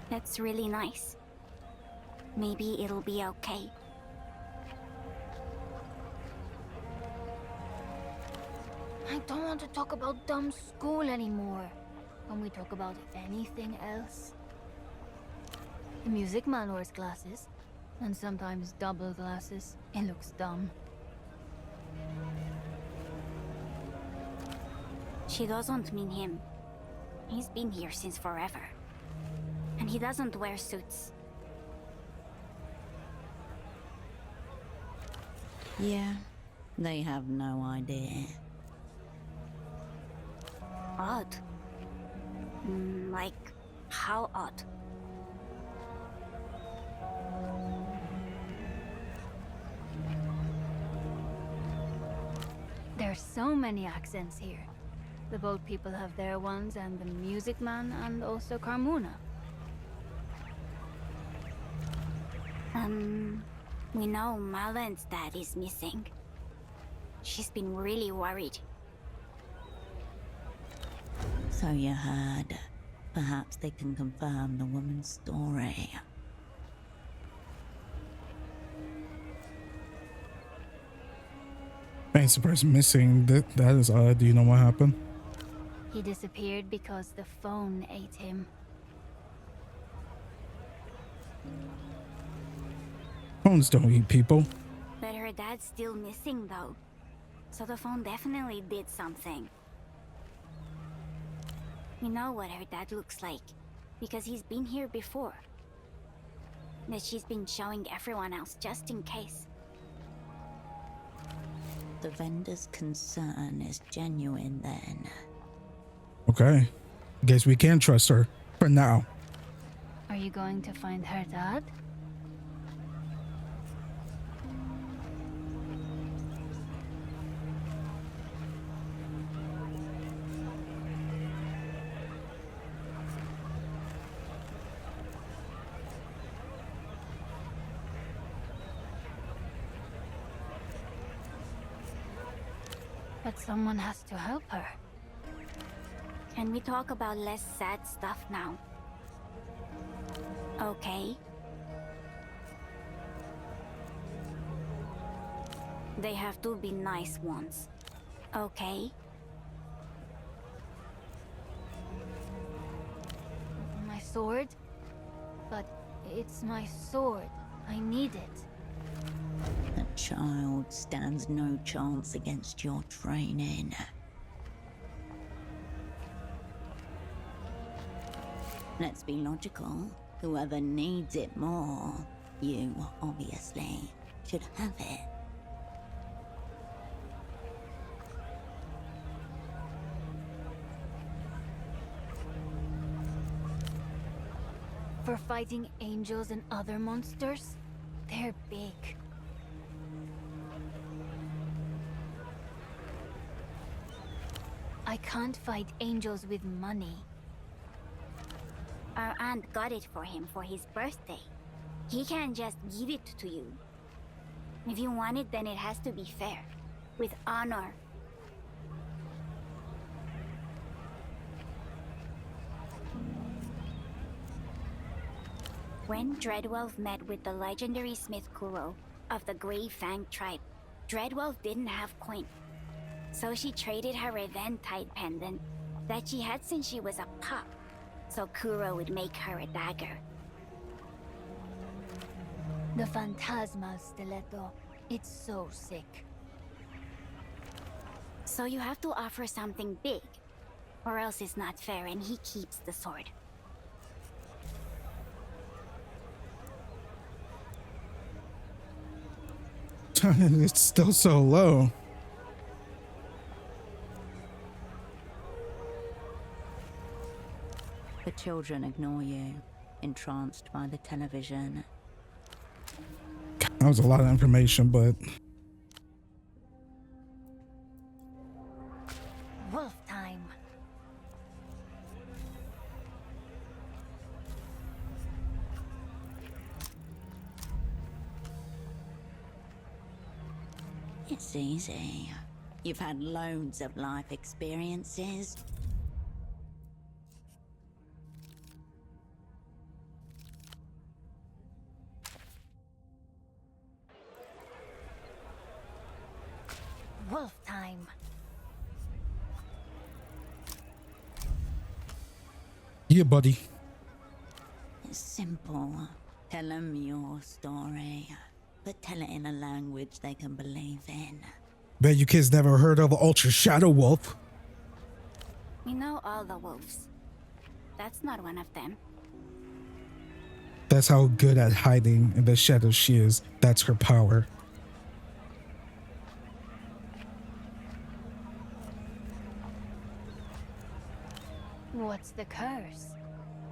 That's really nice. Maybe it'll be okay. I don't want to talk about dumb school anymore. Can we talk about anything else? The music man wears glasses, and sometimes double glasses. It looks dumb. She doesn't mean him. He's been here since forever. And he doesn't wear suits. Yeah, they have no idea. Odd. Like, how odd? There's so many accents here. The boat people have their ones, and the music man, and also Carmuna. We know Malen's dad is missing. She's been really worried. So you heard. Perhaps they can confirm the woman's story. Fancy person missing. That is odd. Do you know what happened? He disappeared because the phone ate him. Phones don't eat people. But her dad's still missing though. So the phone definitely did something. We know what her dad looks like, because he's been here before. That she's been showing everyone else just in case. The vendor's concern is genuine then. Okay. Guess we can trust her. For now. Are you going to find her dad? But someone has to help her. Can we talk about less sad stuff now? Okay. They have to be nice ones. Okay. My sword? But it's my sword. I need it. A child stands no chance against your training. Let's be logical. Whoever needs it more, you obviously should have it. For fighting angels and other monsters? They're big. I can't fight angels with money. Our aunt got it for him for his birthday. He can't just give it to you. If you want it, then it has to be fair. With honor. When Dreadwolf met with the legendary Smith Kuro of the Grey Fang tribe, Dreadwolf didn't have coin. So she traded her Eventide pendant that she had since she was a pup, so Kuro would make her a dagger. The Phantasmal Stiletto. It's so sick. So you have to offer something big, or else it's not fair and he keeps the sword. It's still so low. The children ignore you, entranced by the television. That was a lot of information, but It's easy. You've had loads of life experiences. Wolf time. Yeah, buddy. It's simple. Tell them your story, but tell it in a language they can believe in. Bet you kids never heard of the Ultra Shadow Wolf. We know all the wolves. That's not one of them. That's how good at hiding in the shadows she is. That's her power. What's the curse?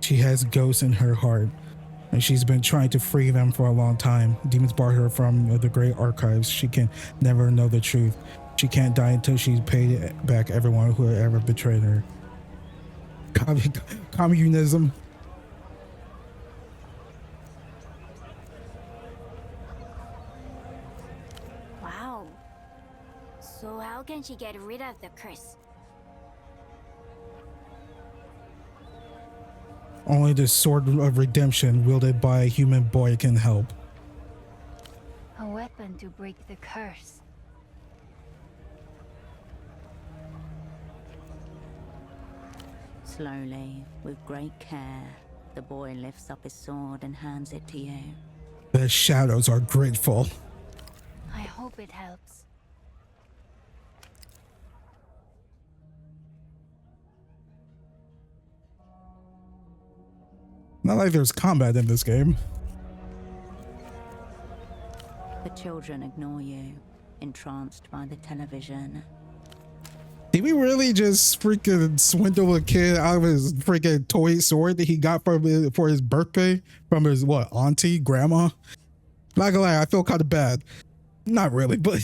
She has ghosts in her heart, and she's been trying to free them for a long time. Demons barred her from the great archives. She can never know the truth. She can't die until she's paid back everyone who ever betrayed her. Communism. Wow. So how can she get rid of the curse? Only the sword of redemption wielded by a human boy can help. A weapon to break the curse. Slowly, with great care, the boy lifts up his sword and hands it to you. The shadows are grateful. I hope it helps. Not like there's combat in this game. The children ignore you, entranced by the television. Did we really just freaking swindle a kid out of his freaking toy sword that he got for his birthday from his auntie, grandma? Not gonna lie, I feel kind of bad. Not really, but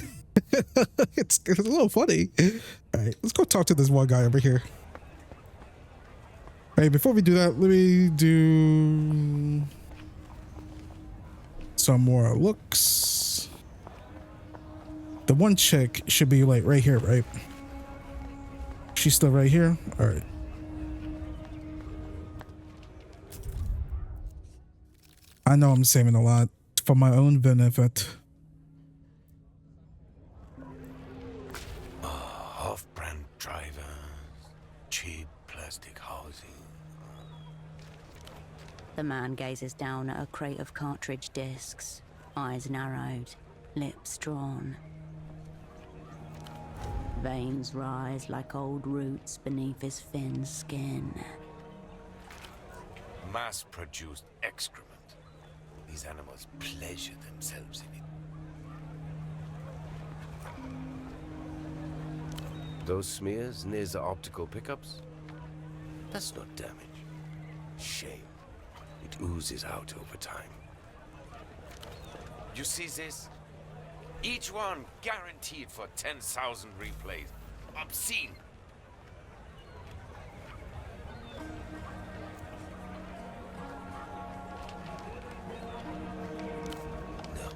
it's a little funny. All right, let's go talk to this one guy over here. Hey, before we do that, let me do some more looks. The one chick should be like right here, right? She's still right here? All right. I know I'm saving a lot for my own benefit. Off-brand drivers, cheap plastic housing. The man gazes down at a crate of cartridge discs, eyes narrowed, lips drawn. Veins rise like old roots beneath his thin skin. Mass-produced excrement. These animals pleasure themselves in it. Those smears near the optical pickups? That's not damage. Shame. It oozes out over time. You see this? Each one guaranteed for 10,000 replays. Obscene. No.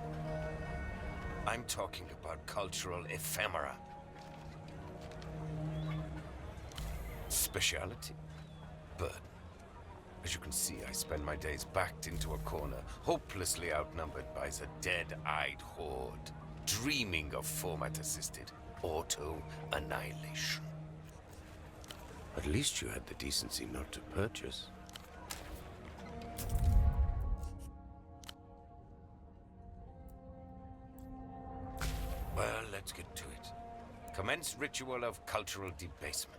I'm talking about cultural ephemera. Speciality. Burden. As you can see, I spend my days backed into a corner, hopelessly outnumbered by the dead-eyed horde, dreaming of format-assisted auto-annihilation. At least you had the decency not to purchase. Well, let's get to it. Commence ritual of cultural debasement.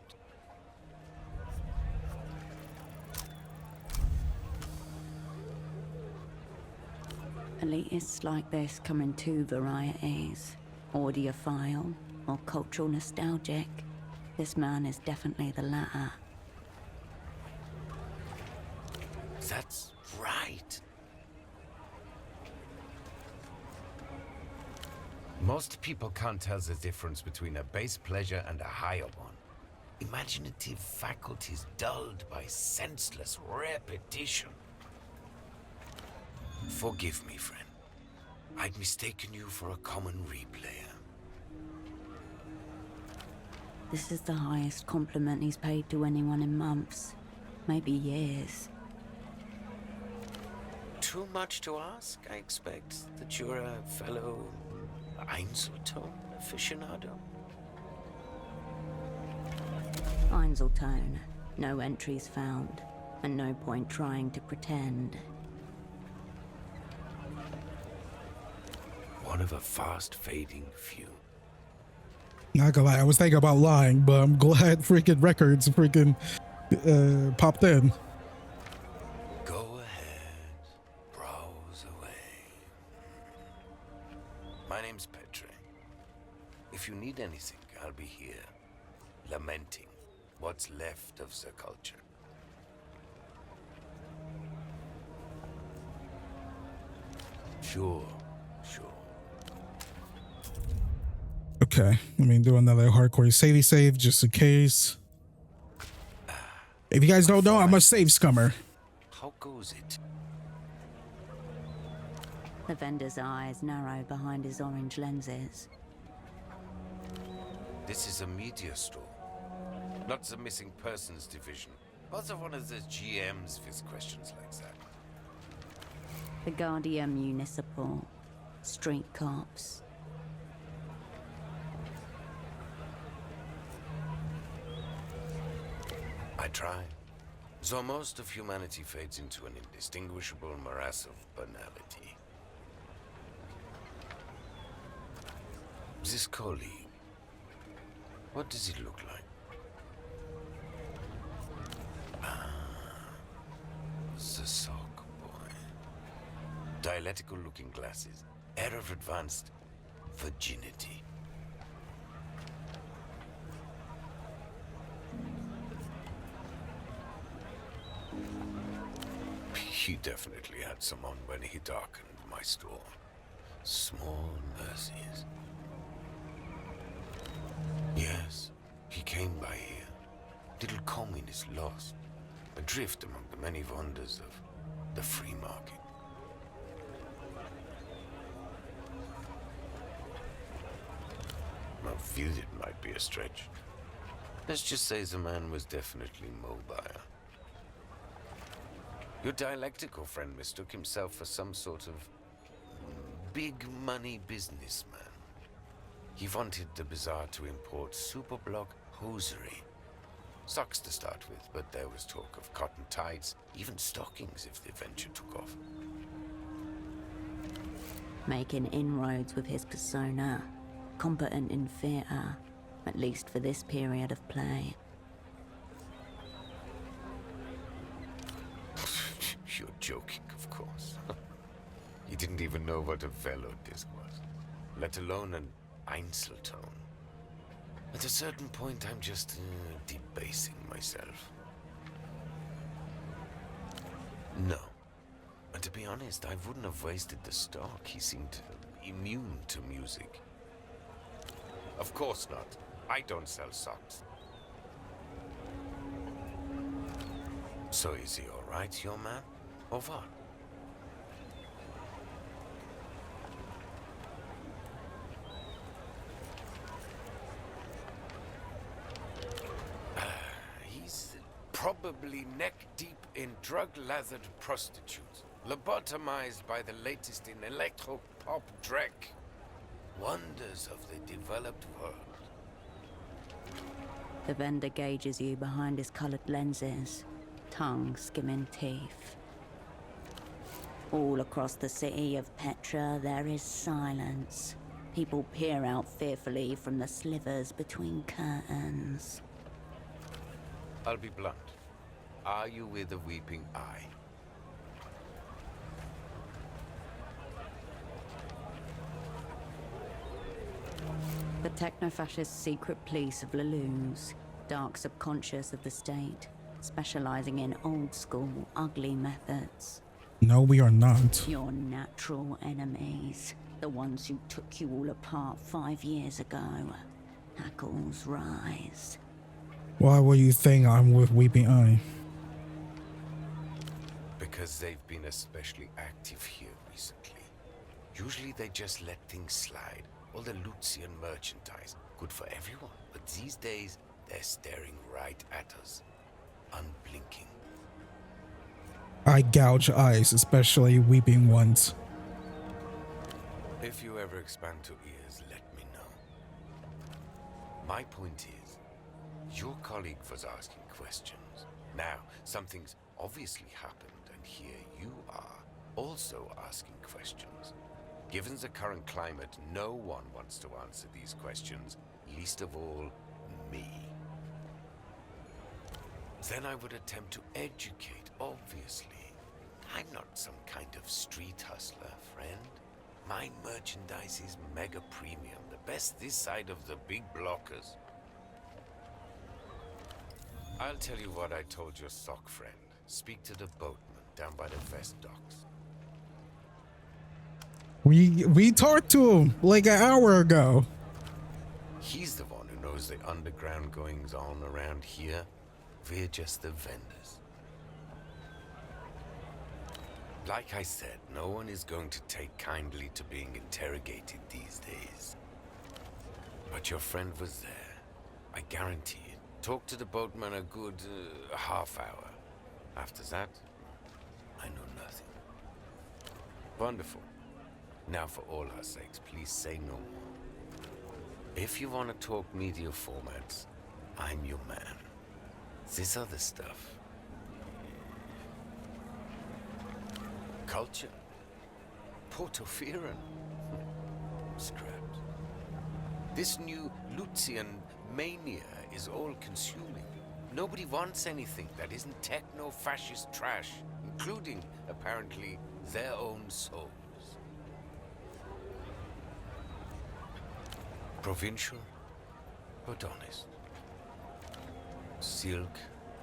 Elitists like this come in two varieties, audiophile or cultural nostalgic. This man is definitely the latter. That's right. Most people can't tell the difference between a base pleasure and a higher one. Imaginative faculties dulled by senseless repetition. Forgive me, friend. I'd mistaken you for a common replayer. This is the highest compliment he's paid to anyone in months, maybe years. Too much to ask, I expect, that you're a fellow Einzelton aficionado? Einzeltone. No entries found, and no point trying to pretend. One of a fast-fading few. Not gonna lie, I was thinking about lying, but I'm glad freaking records freaking popped in. Go ahead, browse away. My name's Petre. If you need anything, I'll be here, lamenting what's left of the culture. Sure. Okay, let me do another hardcore save just in case. If you guys don't know, I'm a save scummer. How goes it? The vendor's eyes narrow behind his orange lenses. This is a media store, not the missing persons division. Also one of the GMs with questions like that. The Guardia Municipal. Street cops. I try. So most of humanity fades into an indistinguishable morass of banality. This colleague, what does it look like? The sock boy. Dialectical looking glasses. Air of advanced virginity. He definitely had some on when he darkened my store. Small mercies. Yes, he came by here. Little communist lost. Adrift among the many wonders of the free market. Now, viewed might be a stretch. Let's just say the man was definitely mobile. Your dialectical friend mistook himself for some sort of big money businessman. He wanted the bazaar to import superblock hosiery. Socks to start with, but there was talk of cotton tights, even stockings if the venture took off. Making inroads with his persona. Competent in theatre, at least for this period of play. You're joking, of course. He didn't even know what a velodisc was, let alone an Einzelton. At a certain point, I'm just debasing myself. No. And to be honest, I wouldn't have wasted the stock. He seemed immune to music. Of course not. I don't sell socks. So is he all right, your man? Or what? He's probably neck-deep in drug-lathered prostitutes, lobotomized by the latest in electro-pop dreck. Wonders of the developed world. The vendor gauges you behind his colored lenses, tongue skimming teeth. All across the city of Petra, there is silence. People peer out fearfully from the slivers between curtains. I'll be blunt. Are you with a weeping eye? The techno-fascist secret police of Leloons, dark subconscious of the state, specializing in old-school, ugly methods. No, we are not. Your natural enemies, the ones who took you all apart 5 years ago. Hackles rise. Why would you think I'm with Weeping Eye? Because they've been especially active here recently. Usually they just let things slide. All the Lucian merchandise, Good for everyone, but these days, they're staring right at us, unblinking. I gouge eyes, especially weeping ones. If you ever expand to ears, let me know. My point is, your colleague was asking questions. Now, something's obviously happened, and here you are, also asking questions. Given the current climate, no one wants to answer these questions, least of all, me. Then I would attempt to educate, obviously. I'm not some kind of street hustler, friend. My merchandise is mega premium, the best this side of the big blockers. I'll tell you what I told your sock friend. Speak to the boatman down by the Vest docks. We talked to him like an hour ago. He's the one who knows the underground goings on around here. We're just the vendors. Like I said, no one is going to take kindly to being interrogated these days. But your friend was there. I guarantee it. Talk to the boatman a good half hour. After that, I know nothing. Wonderful. Now for all our sakes, please say no more. If you want to talk media formats, I'm your man. This other stuff. Culture. Portopheron. Scraps. This new Lucian mania is all-consuming. Nobody wants anything that isn't techno-fascist trash, including, apparently, their own souls. Provincial, but honest. Silk,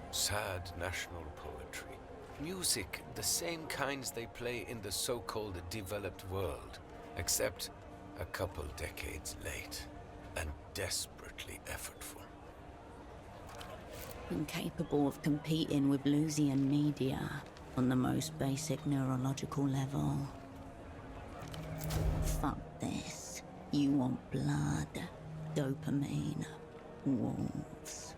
sad national poetry. Music, the same kinds they play in the so-called developed world, except a couple decades late and desperately effortful. Incapable of competing with Lucian media on the most basic neurological level. Fuck this. You want blood, dopamine, wolves.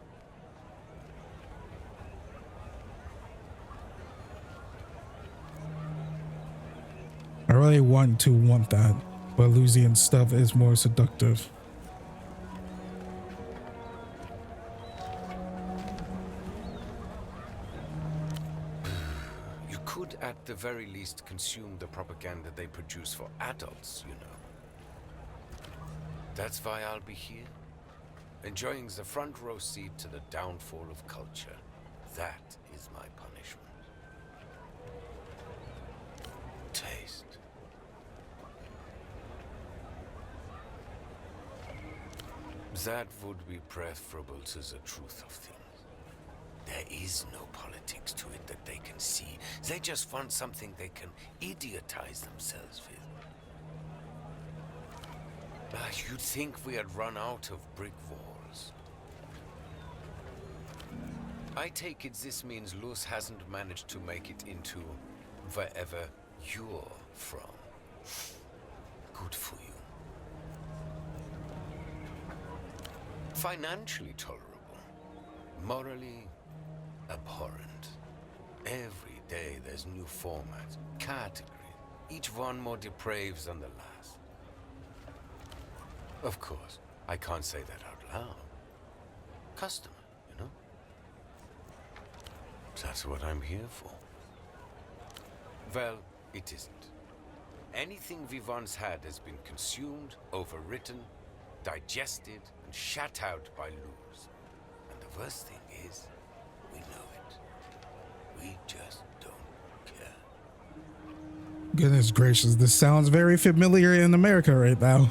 I really want that, but Lucian stuff is more seductive. You could, at the very least, consume the propaganda they produce for adults, you know. That's why I'll be here, enjoying the front row seat to the downfall of culture. That is my punishment. Taste. That would be preferable to the truth of things. There is no politics to it that they can see. They just want something they can idiotize themselves with. You'd think we had run out of brick walls. I take it this means Luz hasn't managed to make it into wherever you're from. Good for you. Financially tolerable. Morally abhorrent. Every day there's new formats, categories, each one more depraved than the last. Of course, I can't say that out loud. Customer, you know? That's what I'm here for. Well, it isn't. Anything we once had has been consumed, overwritten, digested, and shat out by Luz. And the worst thing is, we know it. We just don't care. Goodness gracious, this sounds very familiar in America right now.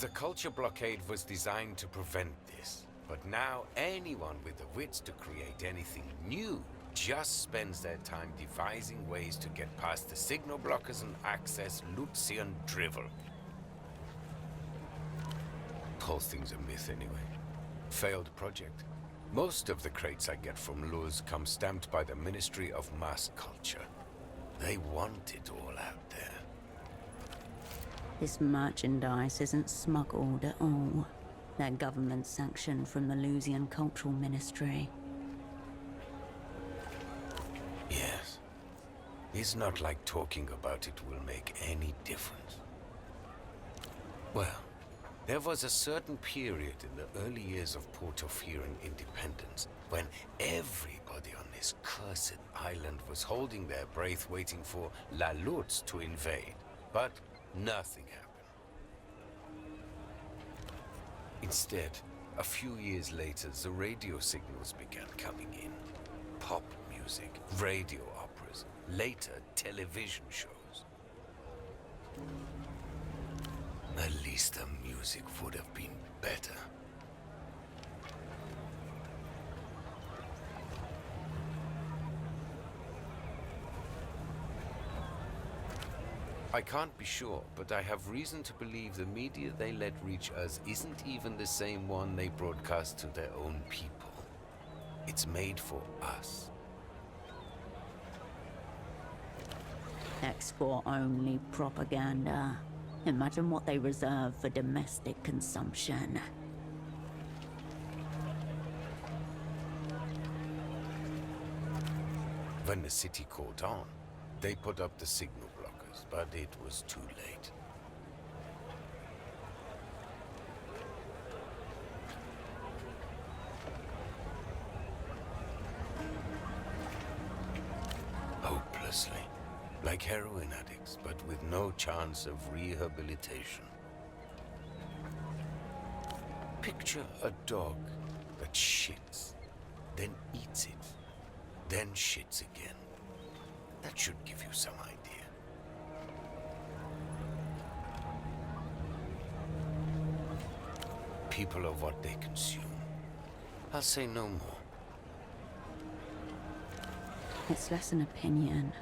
The culture blockade was designed to prevent this, but now anyone with the wits to create anything new just spends their time devising ways to get past the signal blockers and access Lucian drivel. Whole thing's a myth anyway. Failed project. Most of the crates I get from Luz come stamped by the Ministry of Mass Culture. They want it all out there. This merchandise isn't smuggled at all. They're government sanctioned from the Lusian Cultural Ministry. Yes. It's not like talking about it will make any difference. Well, there was a certain period in the early years of Portofieran independence when everybody on this cursed island was holding their breath waiting for La Lutz to invade. But nothing happened. Instead, a few years later, the radio signals began coming in. Pop music, radio operas, later television shows. At least the music would have been better. I can't be sure, but I have reason to believe the media they let reach us isn't even the same one they broadcast to their own people. It's made for us. Export-only propaganda. Imagine what they reserve for domestic consumption. When the city caught on, they put up the signal blockers, but it was too late. Hopelessly. Like heroin addicts, but with no chance of rehabilitation. Picture a dog that shits, then eats it, then shits again. That should give you some idea. People are what they consume. I'll say no more. It's less an opinion,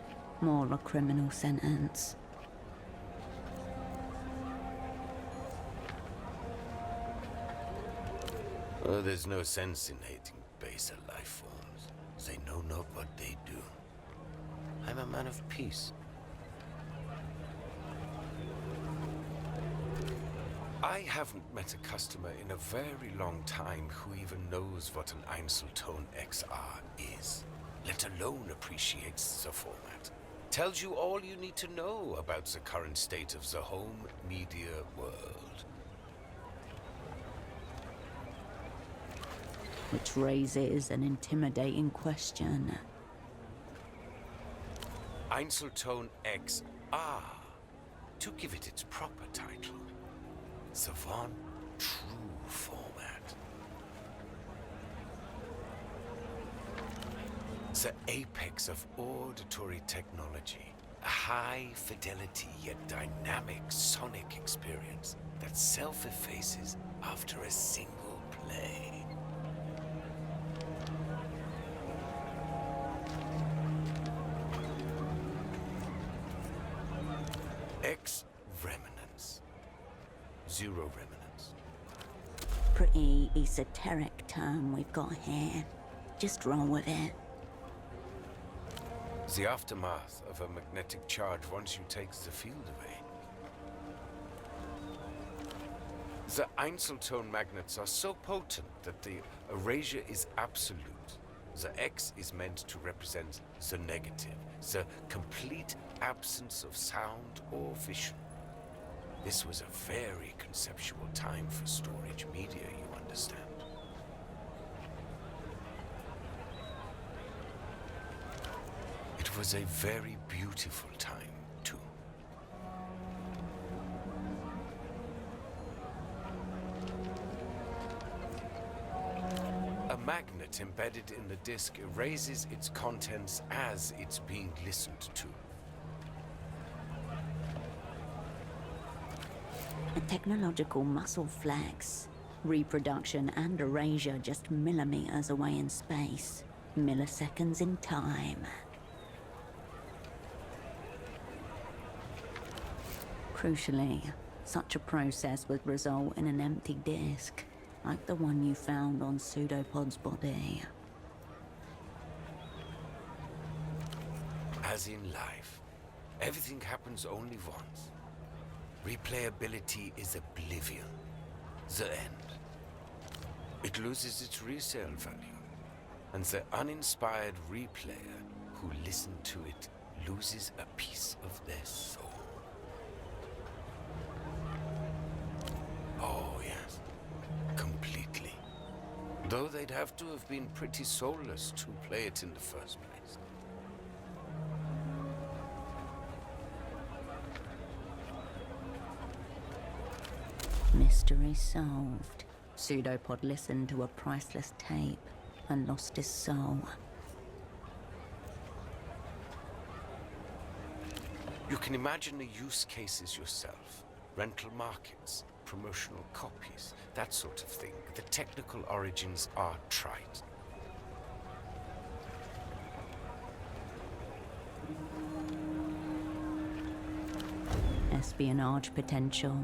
more a criminal sentence. Oh, there's no sense in hating baser life forms. They know not what they do. I'm a man of peace. I haven't met a customer in a very long time who even knows what an Einzelton XR is, let alone appreciates the format. Tells you all you need to know about the current state of the home media world. Which raises an intimidating question. Einzelton XR, to give it its proper title. The one true format. The apex of auditory technology. A high-fidelity yet dynamic sonic experience that self-effaces after a single play. X-remnants. Zero remnants. Pretty esoteric term we've got here. Just roll with it. The aftermath of a magnetic charge once you take the field away. The Einzelton magnets are so potent that the erasure is absolute. The X is meant to represent the negative, the complete absence of sound or vision. This was a very conceptual time for storage media, you understand. It was a very beautiful time, too. A magnet embedded in the disc erases its contents as it's being listened to. A technological muscle flex. Reproduction and erasure just millimeters away in space. Milliseconds in time. Crucially, such a process would result in an empty disk, like the one you found on Pseudopod's body. As in life, everything happens only once. Replayability is oblivion. The end. It loses its resale value. And the uninspired replayer who listened to it loses a piece of their soul. Oh, yes. Completely. Though they'd have to have been pretty soulless to play it in the first place. Mystery solved. Pseudopod listened to a priceless tape and lost his soul. You can imagine the use cases yourself. Rental markets, promotional copies, that sort of thing. The technical origins are trite. Espionage potential,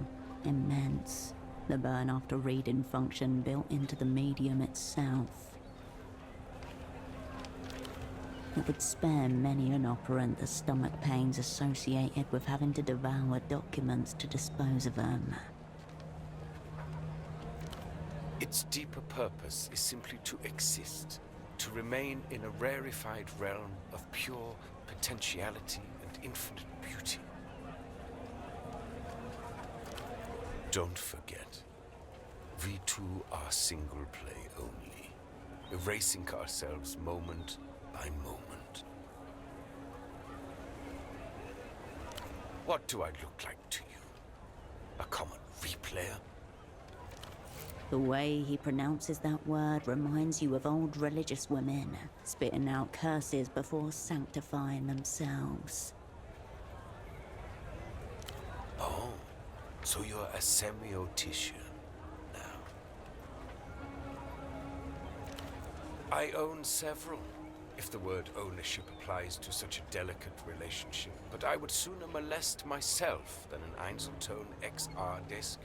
immense. The burn after reading function built into the medium itself. It would spare many an operant the stomach pains associated with having to devour documents to dispose of them. Its deeper purpose is simply to exist, to remain in a rarefied realm of pure potentiality and infinite beauty. Don't forget, we too are single play only, erasing ourselves moment by moment. What do I look like to you? A common replayer? The way he pronounces that word reminds you of old religious women, spitting out curses before sanctifying themselves. Oh, so you're a semiotician now. I own several, if the word ownership applies to such a delicate relationship, but I would sooner molest myself than an Einzeltone XR disc.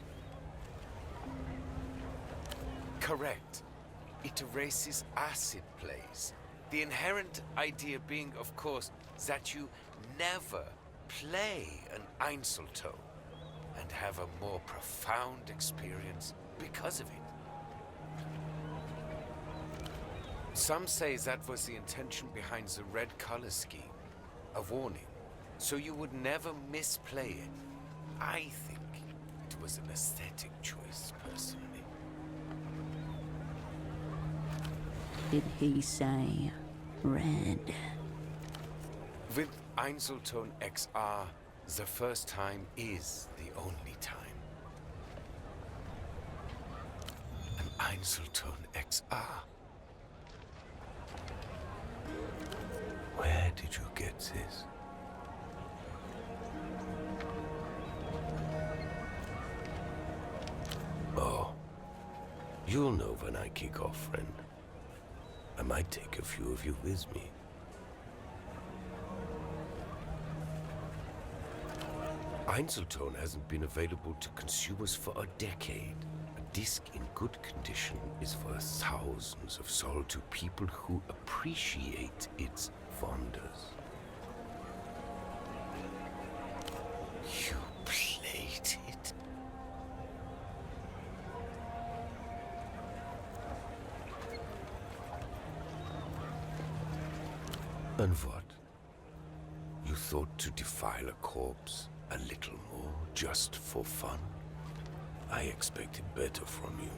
Correct. It erases acid plays. The inherent idea being, of course, that you never play an Einzeltone and have a more profound experience because of it. Some say that was the intention behind the red color scheme, a warning, so you would never misplay it. I think it was an aesthetic choice, personally. Did he say red? With Einzeltone XR, the first time is the only time. An Einzeltone XR. Where did you get this? Oh, you'll know when I kick off, friend. I might take a few of you with me. Einzeltone hasn't been available to consumers for a decade. A disc in good condition is worth thousands of sol to people who appreciate its wonders. You played it? And what? You thought to defile a corpse a little more just for fun? I expected better from you.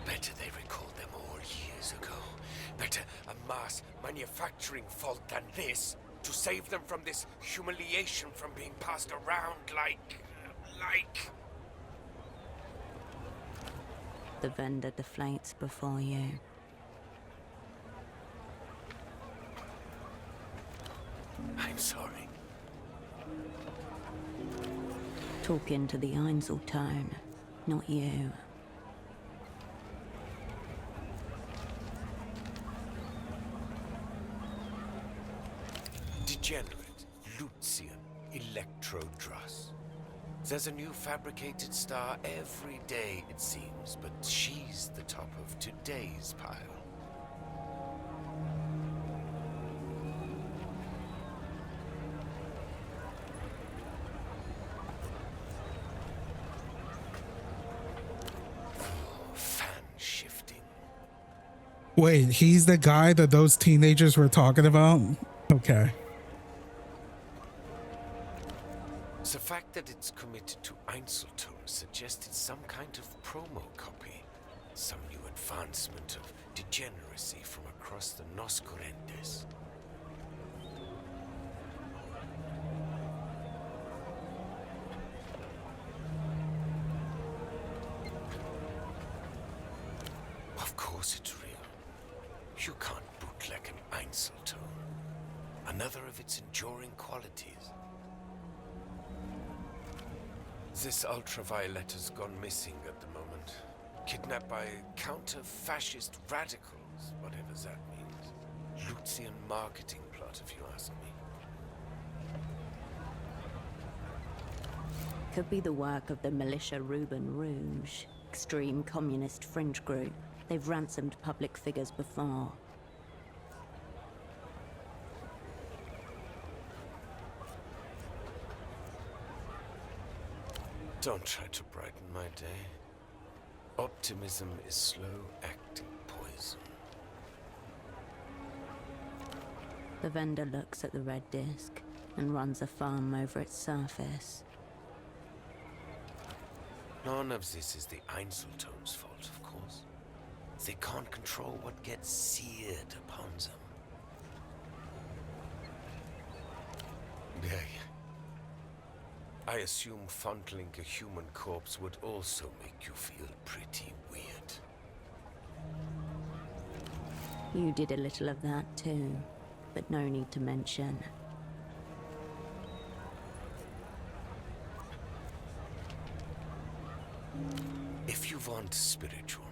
Better they recalled them all years ago. Better a mass manufacturing fault than this, to save them from this humiliation from being passed around like... The vendor deflates before you. I'm sorry. Talking to the Einzeltone, not you. Degenerate, Lucian, Electrodruss. There's a new fabricated star every day, it seems, but she's the top of today's pile. Wait, he's the guy that those teenagers were talking about? Okay. The fact that it's committed to Einzelton suggested some kind of promo copy. Some new advancement of degeneracy from across the Nos Correntes. Of course it's real. You can't bootleg an Einzelton. Another of its enduring qualities. This ultraviolet has gone missing at the moment. Kidnapped by counter-fascist radicals, whatever that means. Lucian marketing plot, if you ask me. Could be the work of the militia Ruben Rouge, extreme communist fringe group. They've ransomed public figures before. Don't try to brighten my day. Optimism is slow-acting poison. The vendor looks at the red disc and runs a thumb over its surface. None of this is the Einzelton's fault, of course. They can't control what gets seared upon them. I assume fondling a human corpse would also make you feel pretty weird. You did a little of that too, but no need to mention. If you want spiritual,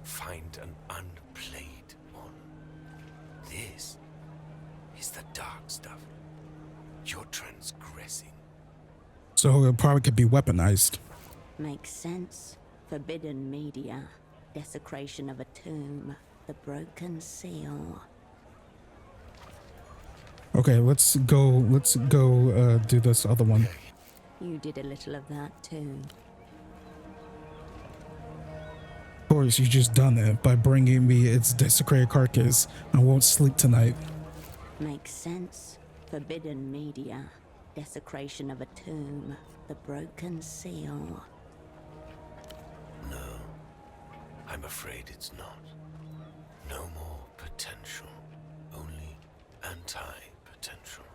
find an unplayed one. This is the dark stuff. You're transgressing. So it probably could be weaponized. Makes sense. Forbidden media. Desecration of a tomb. The broken seal. Okay, let's go do this other one. You did a little of that too. Of course, you just done it by bringing me its desecrated carcass. I won't sleep tonight. Makes sense. Forbidden media. Desecration of a tomb. The broken seal. No, I'm afraid it's not. No more potential. Only anti-potential.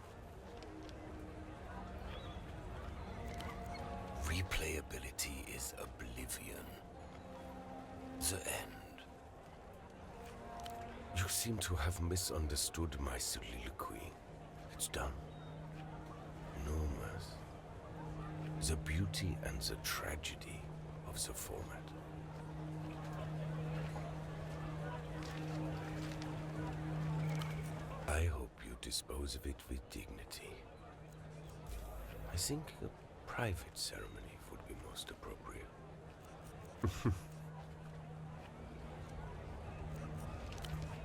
Replayability is oblivion. The end. You seem to have misunderstood my soliloquy. It's done. Enormous. The beauty and the tragedy of the format. I hope you dispose of it with dignity. I think a private ceremony would be most appropriate.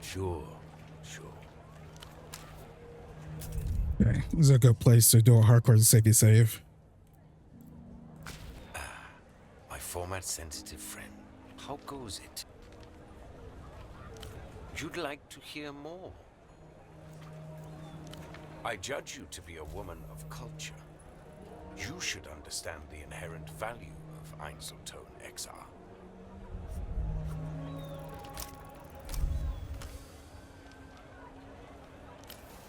Sure. Okay, this is a good place to do a hardcore savey save. My format-sensitive friend, how goes it? You'd like to hear more. I judge you to be a woman of culture. You should understand the inherent value of Einzelton XR.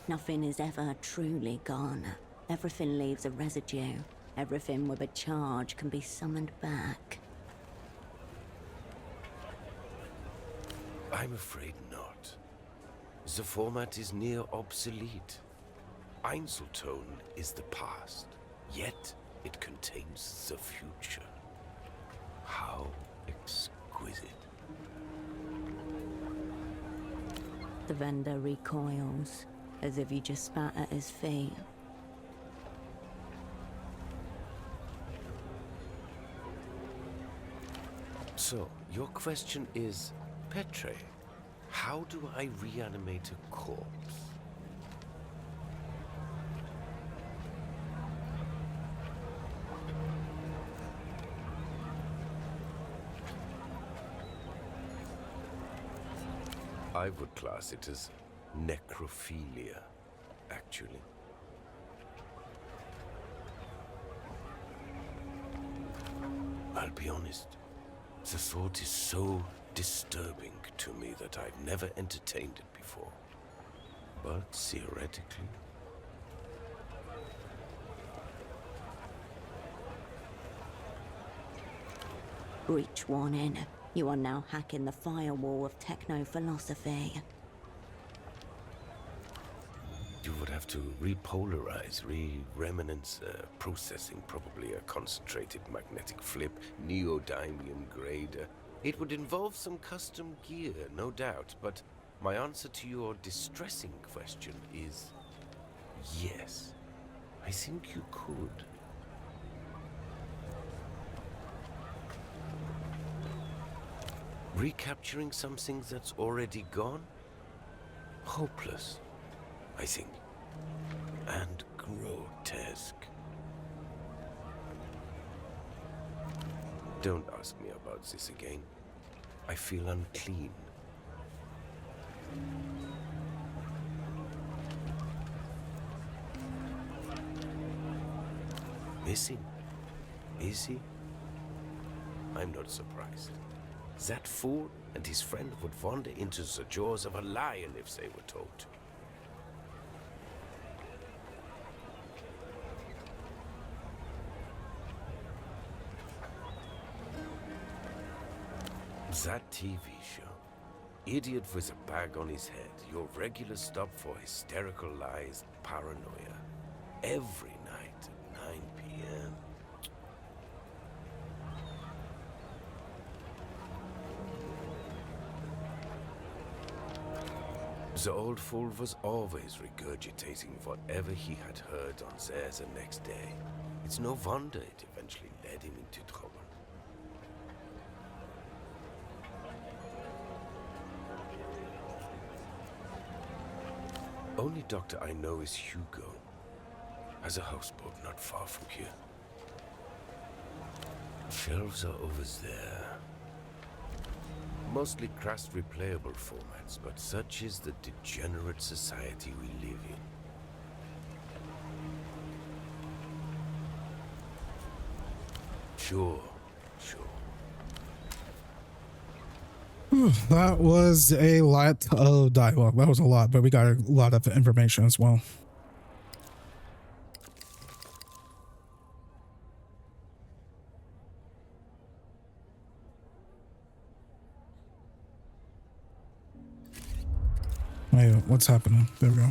Nothing is ever truly gone. Everything leaves a residue. Everything with a charge can be summoned back. I'm afraid not. The format is near obsolete. Einzelton is the past, yet it contains the future. How exquisite. The vendor recoils, as if you just spat at his feet. So, your question is, Petre, how do I reanimate a corpse? I would class it as necrophilia, actually. I'll be honest, the thought is so disturbing to me that I've never entertained it before. But theoretically... Breach warning. You are now hacking the firewall of techno-philosophy. You would have to repolarize, re-remnants processing, probably a concentrated magnetic flip, neodymium grader. It would involve some custom gear, no doubt, but my answer to your distressing question is yes. I think you could. Recapturing something that's already gone? Hopeless, I think. And grotesque. Don't ask me about this again. I feel unclean. Missing? Is he? I'm not surprised. That fool and his friend would wander into the jaws of a lion if they were told to. That TV show. Idiot with a bag on his head. Your regular stop for hysterical lies, paranoia. Every night at 9 p.m. The old fool was always regurgitating whatever he had heard on there the next day. It's no wonder it eventually led him into trouble. Only doctor I know is Hugo. Has a houseboat not far from here. Shelves are over there. Mostly crust replayable formats, but such is the degenerate society we live in. Sure. That was a lot of dialogue. That was a lot, but we got a lot of information as well. Wait, what's happening? There we go.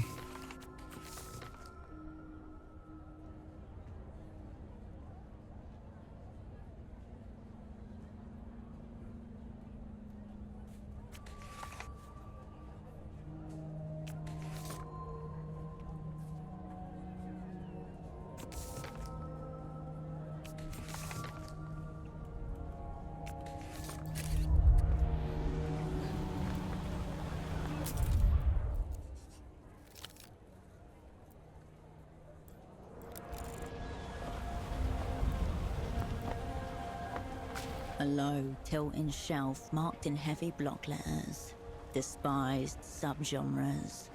A low, tilting shelf marked in heavy block letters. Despised subgenres.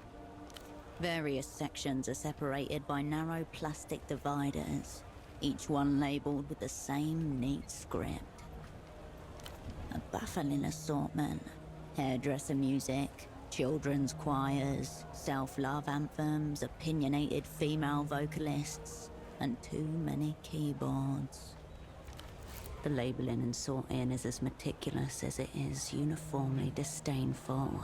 Various sections are separated by narrow plastic dividers, each one labeled with the same neat script. A baffling assortment. Hairdresser music, children's choirs, self-love anthems, opinionated female vocalists, and too many keyboards. The labeling and sorting is as meticulous as it is uniformly disdainful.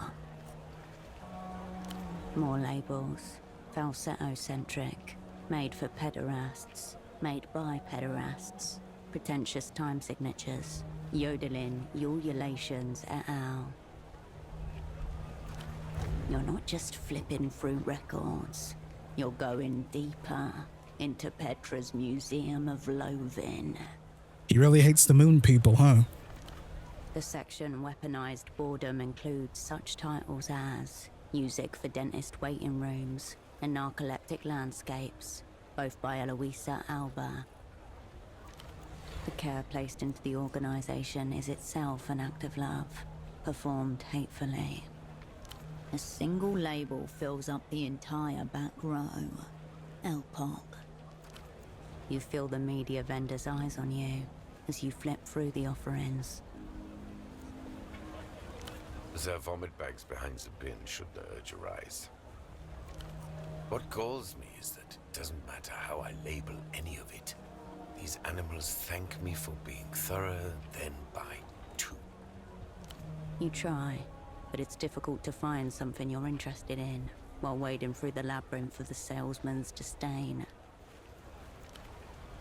More labels, falsetto-centric, made for pederasts, made by pederasts, pretentious time signatures, yodeling, ululations et al. You're not just flipping through records, you're going deeper into Petra's Museum of Loathing. He really hates the moon people, huh? The section Weaponized Boredom includes such titles as Music for Dentist Waiting Rooms and Narcoleptic Landscapes, both by Eloisa Alba. The care placed into the organization is itself an act of love, performed hatefully. A single label fills up the entire back row. L-pop. You feel the media vendor's eyes on you as you flip through the offerings. There are vomit bags behind the bin should the urge arise. What galls me is that it doesn't matter how I label any of it. These animals thank me for being thorough, then buy two. You try, but it's difficult to find something you're interested in while wading through the labyrinth of the salesman's disdain.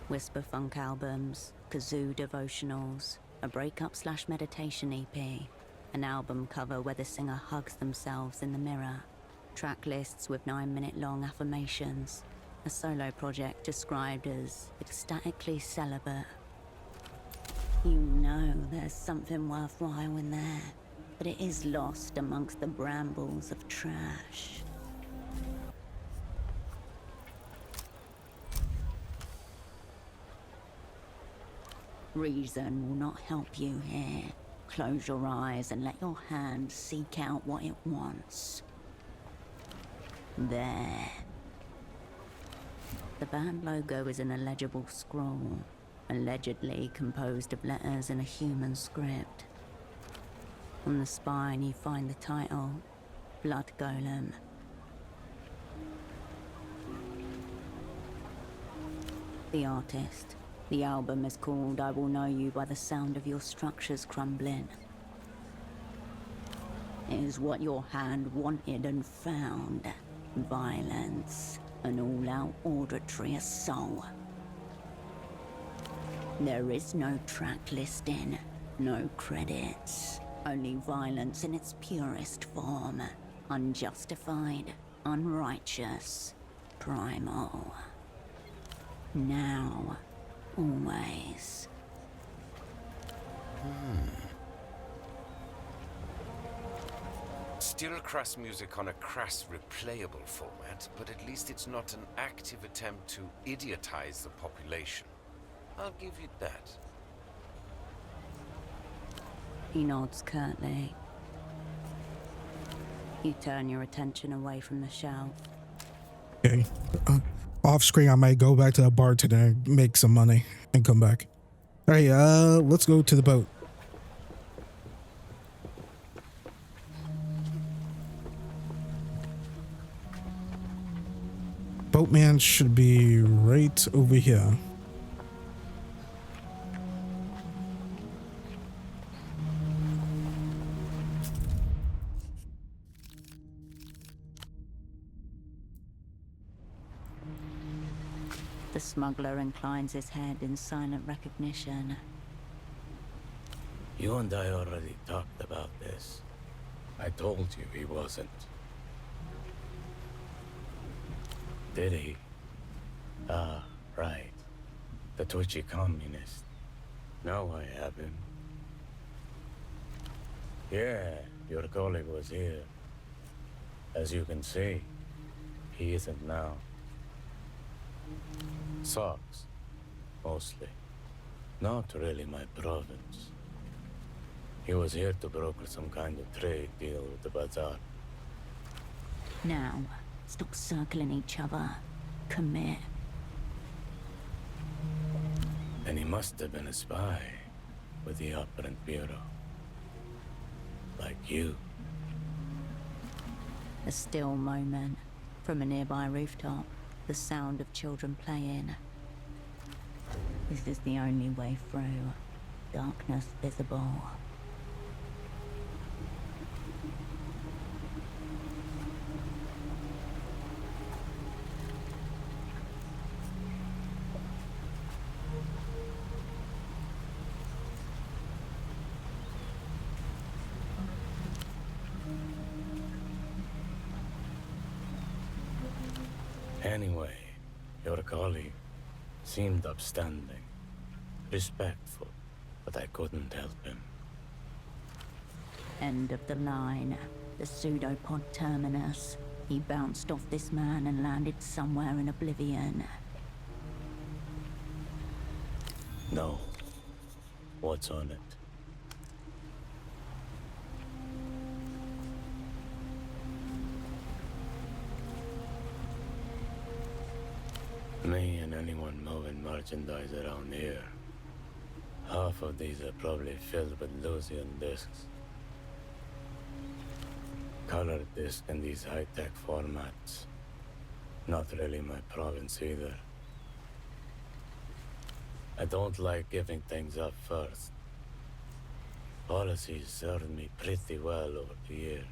Whisper funk albums, kazoo devotionals, a breakup/meditation EP, an album cover where the singer hugs themselves in the mirror, track lists with 9-minute-long affirmations, a solo project described as ecstatically celibate. You know there's something worthwhile in there, but it is lost amongst the brambles of trash. Reason will not help you here. Close your eyes and let your hand seek out what it wants. There. The band logo is an illegible scroll, allegedly composed of letters in a human script. On the spine you find the title, Blood Golem. The artist. The album is called I Will Know You by the Sound of Your Structures Crumbling. It is what your hand wanted and found. Violence. An all-out auditory assault. There is no track listing, no credits. Only violence in its purest form. Unjustified, unrighteous, primal. Now. Always. Still crass music on a crass replayable format, but at least it's not an active attempt to idiotize the population. I'll give you that. He nods curtly. You turn your attention away from the shelf. Okay. Off screen, I might go back to the bar today, make some money, and come back. All right, let's go to the boat. Boatman should be right over here. The smuggler inclines his head in silent recognition. You and I already talked about this. I told you he wasn't. Did he? Ah, right. The twitchy communist. Now I have him. Yeah, your colleague was here. As you can see, he isn't now. Sucks, mostly. Not really my province. He was here to broker some kind of trade deal with the bazaar. Now, stop circling each other. Commit. And he must have been a spy with the Operant Bureau. Like you. A still moment. From a nearby rooftop, the sound of children playing. This is the only way through. Darkness visible. Anyway, your colleague seemed upstanding, respectful, but I couldn't help him. End of the line. The pseudopod terminus. He bounced off this man and landed somewhere in oblivion. No. What's on it? anyone moving merchandise around here. Half of these are probably filled with Lucian discs. Colored disc in these high-tech formats. Not really my province either. I don't like giving things up first. Policies served me pretty well over the years.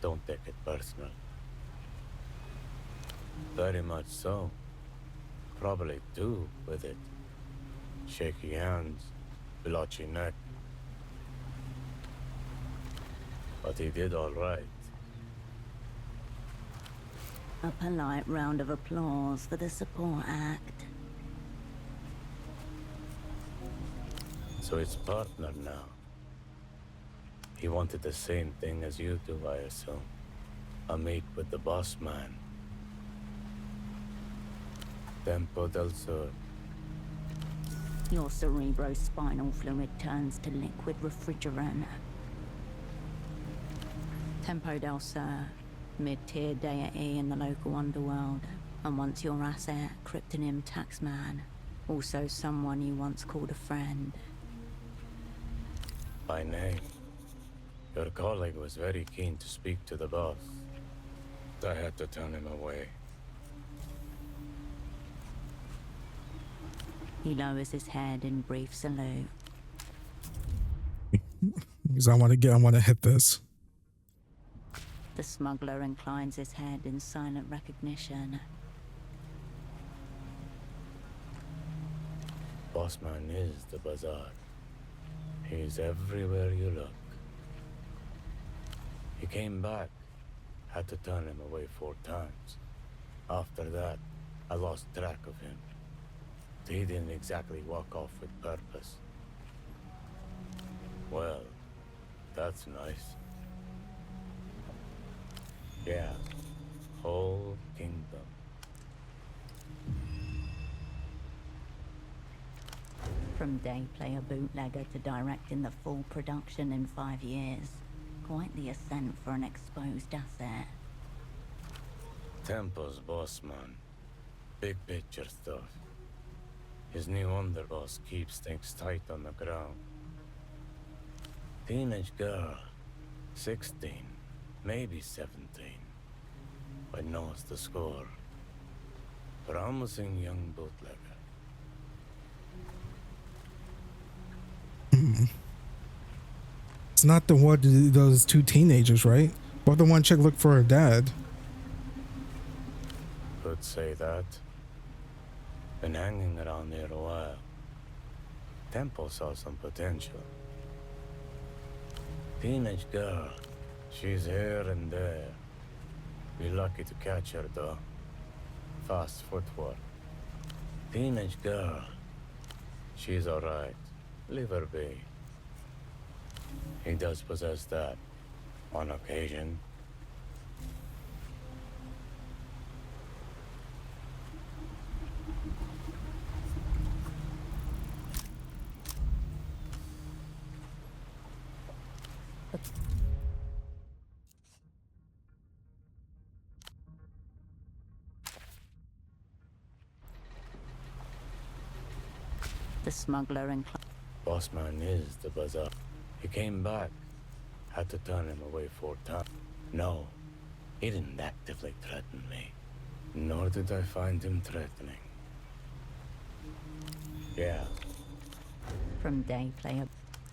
Don't take it personal. Very much so. Probably do with it. Shaky hands, blotchy neck. But he did all right. A polite round of applause for the support act. So it's partner now. He wanted the same thing as you do, I assume. A meet with the boss man. Tempo del Sur. Your cerebrospinal fluid turns to liquid refrigerant. Tempo del Sur, mid-tier deity in the local underworld, and once your asset, cryptonym Taxman, also someone you once called a friend. By name. Your colleague was very keen to speak to the boss. I had to turn him away. He lowers his head in brief salute. Because I want to hit this. The smuggler inclines his head in silent recognition. Bossman is the bazaar. He's everywhere you look. He came back. Had to turn him away 4 times. After that, I lost track of him. He didn't exactly walk off with purpose. Well, that's nice. Yeah, whole kingdom. From day player bootlegger to directing the full production in 5 years. Quite the ascent for an exposed asset. Tempo's boss man. Big picture stuff. His new underboss keeps things tight on the ground. Teenage girl. 16. Maybe 17. But knows the score. Promising young bootlegger. It's not the one, those 2 teenagers, right? But the one chick looked for her dad. Could say that. Been hanging around here a while. Tempo saw some potential. Teenage girl. She's here and there. Be lucky to catch her though. Fast footwork. Teenage girl. She's alright. Leave her be. He does possess that. On occasion. The smuggler and Bossman is the bazaar. He came back. Had to turn him away 4 times. No, he didn't actively threaten me. Nor did I find him threatening. Yeah. From day player.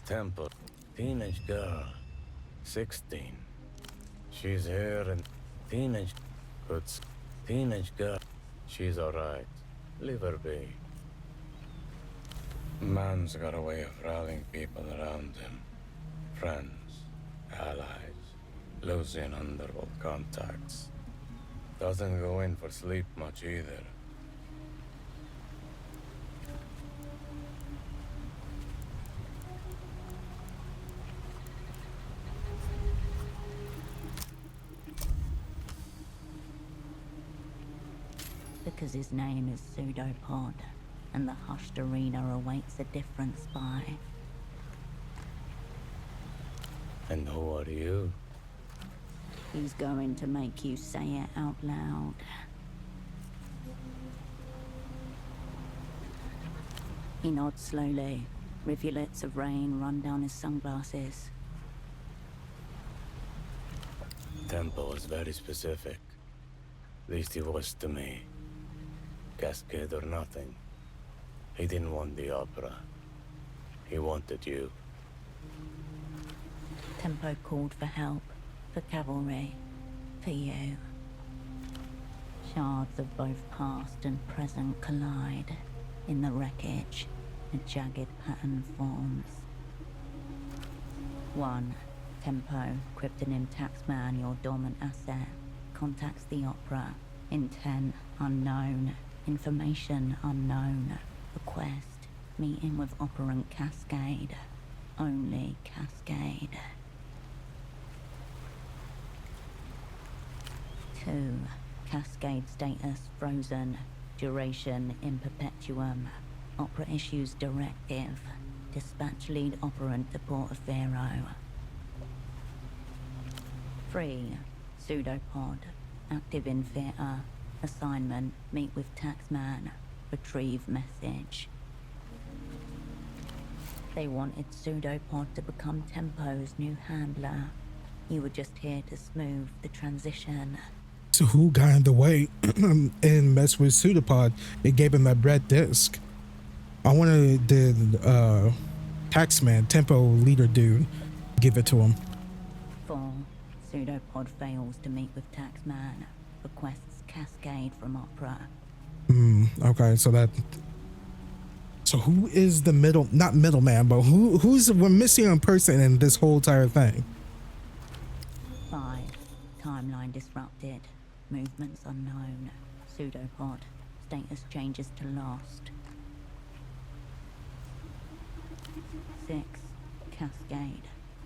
Temple. Teenage girl. 16. She's here and... Teenage... Good... Teenage girl. She's alright. Leave her be. Man's got a way of rallying people around him. Friends, allies, Lucian underworld contacts. Doesn't go in for sleep much either. Because his name is Pseudopod, and the hushed arena awaits a different spy. And who are you? He's going to make you say it out loud. He nods slowly. Rivulets of rain run down his sunglasses. Tempo was very specific. At least he was to me. Cascade or nothing. He didn't want the opera. He wanted you. Tempo called for help, for cavalry, for you. Shards of both past and present collide. In the wreckage, a jagged pattern forms. 1. Tempo, cryptonym Taxman, your dormant asset, contacts the opera. Intent unknown. Information unknown. Request, meeting with operant Cascade. Only Cascade. 2. Cascade status frozen. Duration in perpetuum. Opera issues directive. Dispatch lead operant to Portaferro. 3. Pseudopod. Active in theater. Assignment, meet with Taxman. Retrieve message. They wanted Pseudopod to become Tempo's new handler. You were just here to smooth the transition. So who got in the way and messed with Pseudopod? It gave him that red disc. I wanted the Taxman, Tempo leader dude, give it to him. 4. Pseudopod fails to meet with Taxman. Requests Cascade from Opera. Okay, so who is the not middleman, but we're missing a person in this whole entire thing. 5. Timeline disrupted. Movements unknown. Pseudopod. Status changes to lost. 6. Cascade.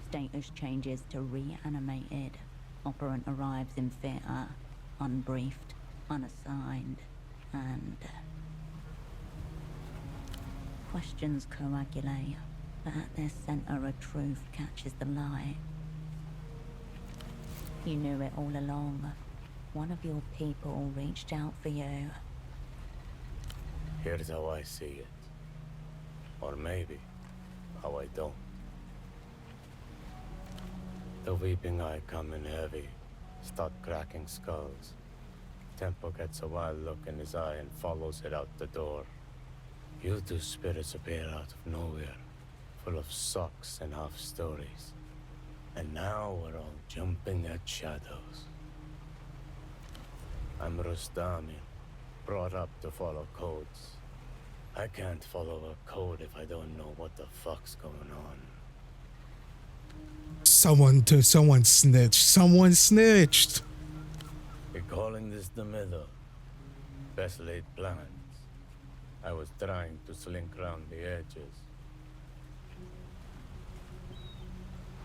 Status changes to reanimated. Operant arrives in theater. Unbriefed. Unassigned. And... questions coagulate, but at their center a truth catches the light. You knew it all along. One of your people reached out for you. Here's how I see it. Or maybe how I don't. The weeping eye come in heavy, start cracking skulls. Tempo gets a wild look in his eye and follows it out the door. You two spirits appear out of nowhere, full of socks and half stories. And now we're all jumping at shadows. I'm Rustami, brought up to follow codes. I can't follow a code if I don't know what the fuck's going on. Someone snitched. Someone snitched. You're calling this the middle? Best laid plans. I was trying to slink around the edges.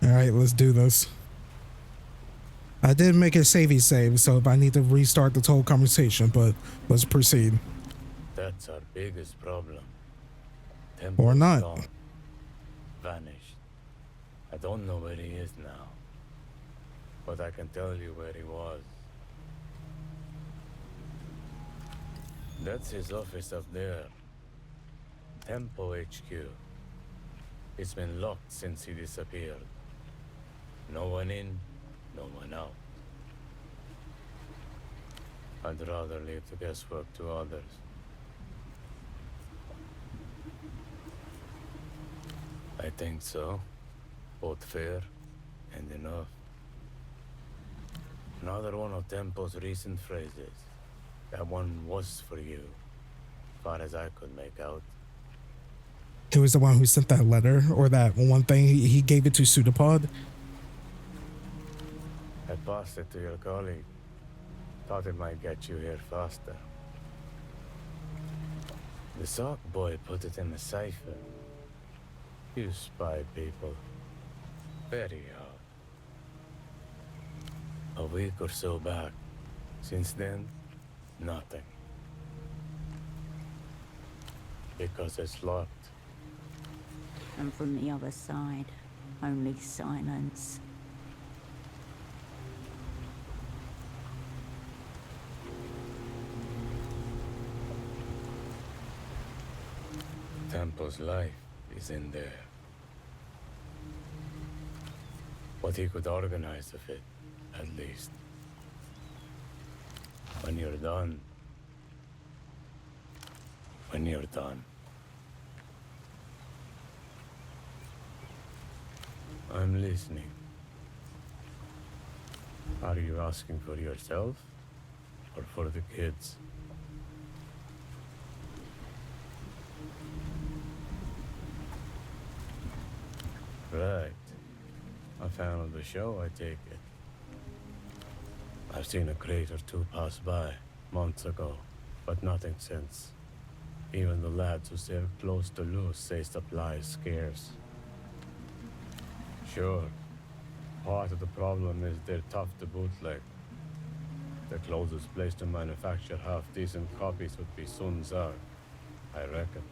Alright, let's do this. I did make a save, so if I need to restart the whole conversation, but let's proceed. That's our biggest problem. Or not. Gone. Vanished. I don't know where he is now, but I can tell you where he was. That's his office up there. Tempo HQ. It's been locked since he disappeared. No one in, no one out. I'd rather leave the guesswork to others. I think so. Both fair and enough. Another one of Tempo's recent phrases. That one was for you, far as I could make out. He was the one who sent that letter, or that one thing he gave it to Pseudopod. I passed it to your colleague. Thought it might get you here faster. The sock boy put it in the cipher. You spy people. Very hard. A week or so back. Since then, nothing. Because it's locked. And from the other side, only silence. Tempo's life is in there. What he could organize of it, at least. When you're done. When you're done. I'm listening. Are you asking for yourself or for the kids? Right. A fan of the show, I take it. I've seen a crate or two pass by months ago, but nothing since. Even the lads who sail close to loose say supply is scarce. Sure, part of the problem is they're tough to bootleg. The closest place to manufacture half-decent copies would be Sunzar, I reckon.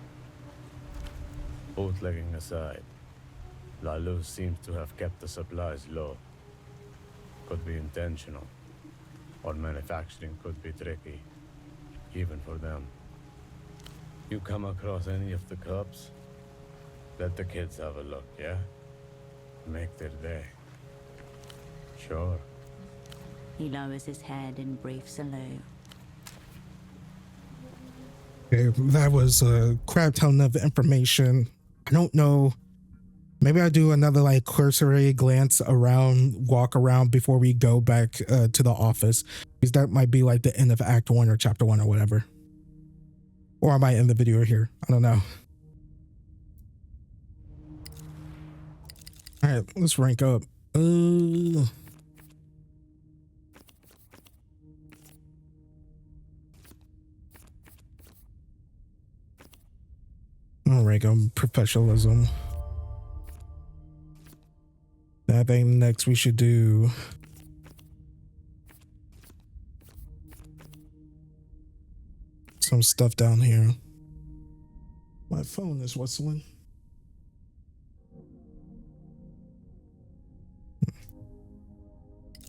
Bootlegging aside, La Luz seems to have kept the supplies low. Could be intentional, or manufacturing could be tricky, even for them. You come across any of the cups? Let the kids have a look, yeah? Make their day. Sure. He lowers his head in brief salute. Okay, that was a crap ton of information. I don't know. Maybe I do another like cursory glance around, walk around before we go back to the office, because that might be like the end of Act 1 or Chapter 1 or whatever. Or I might end the video here. I don't know. All right, let's rank up. I'll rank on professionalism. I think next we should do some stuff down here. My phone is whistling.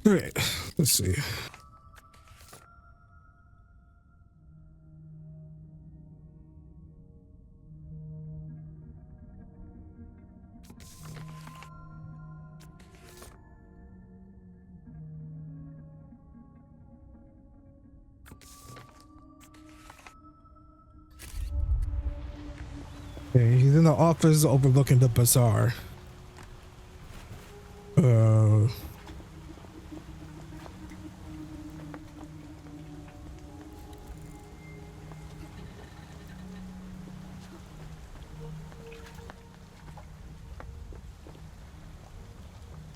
All right, let's see. Okay, he's in the office overlooking the bazaar. The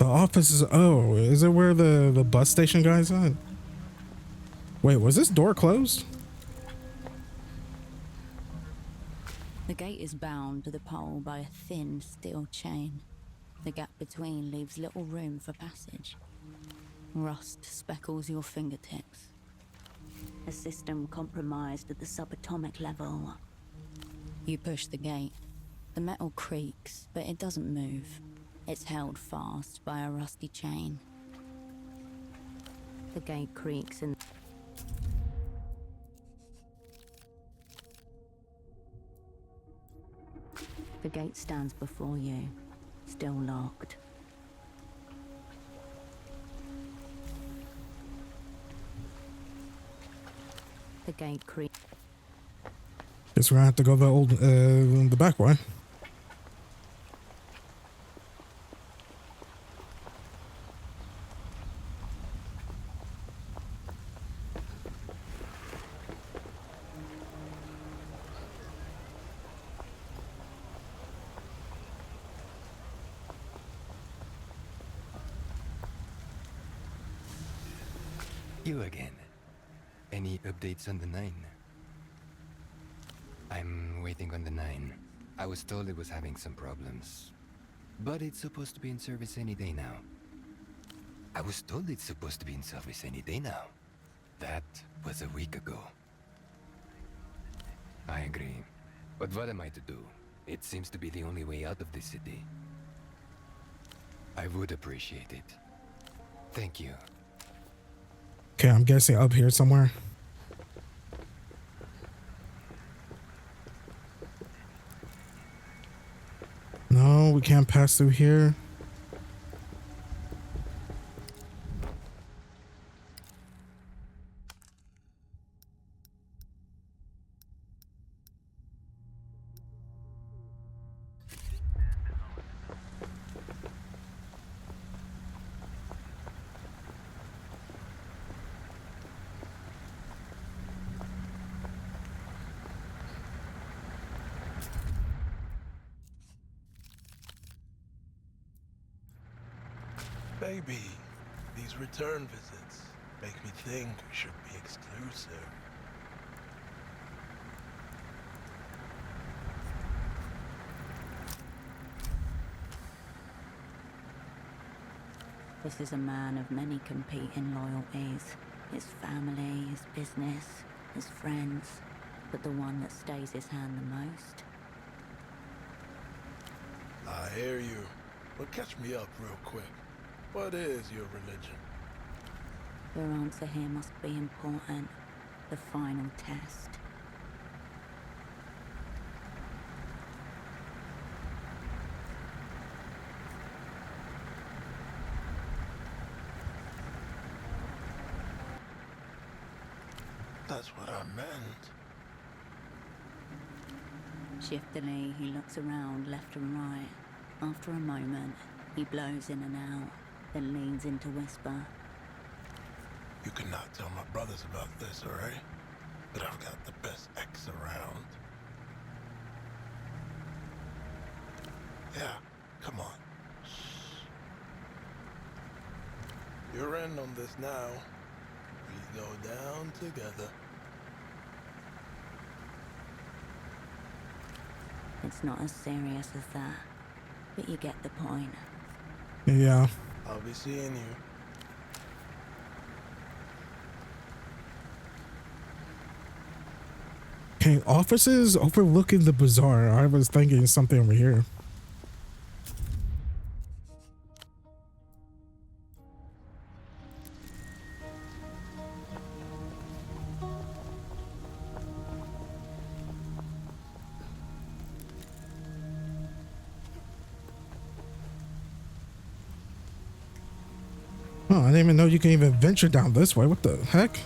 office is, oh, is it where the bus station guy's at? Wait, was this door closed? The gate is bound to the pole by a thin steel chain. The gap between leaves little room for passage. Rust speckles your fingertips. A system compromised at the subatomic level. You push the gate. The metal creaks, but it doesn't move. It's held fast by a rusty chain. The gate creaks and the gate stands before you, still locked. The gate creaks. Guess we're gonna have to go the back way. You again. Any updates on the 9? I'm waiting on the 9. I was told it was having some problems. But it's supposed to be in service any day now. I was told it's supposed to be in service any day now. That was a week ago. I agree. But what am I to do? It seems to be the only way out of this city. I would appreciate it. Thank you. Okay, I'm guessing up here somewhere. can't pass through here. Baby, these return visits make me think we should be exclusive. This is a man of many competing loyalties. His family, his business, his friends. But the one that stays his hand the most. I hear you. But catch me up real quick. What is your religion? Your answer here must be important. The final test. That's what I meant. Shiftily, he looks around left and right. After a moment, he blows in and out, then leans in to whisper. You cannot tell my brothers about this, alright? But I've got the best ex around. Yeah, come on. Shh. You're in on this now. We go down together. It's not as serious as that, but you get the point. Yeah. I'll be seeing you. Okay, offices overlooking the bazaar. I was thinking something over here. Oh, I didn't even know you can even venture down this way. What the heck?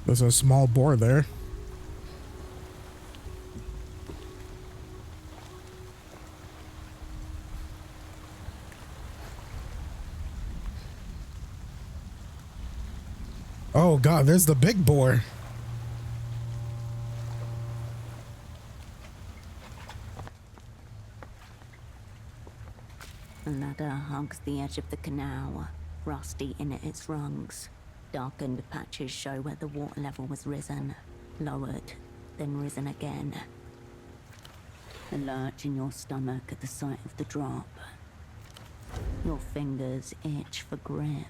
There's a small boar there. Oh God, there's the big boar. The ladder hugs the edge of the canal, rust eating at its rungs. Darkened patches show where the water level was risen, lowered, then risen again. The lurch in your stomach at the sight of the drop. Your fingers itch for grip.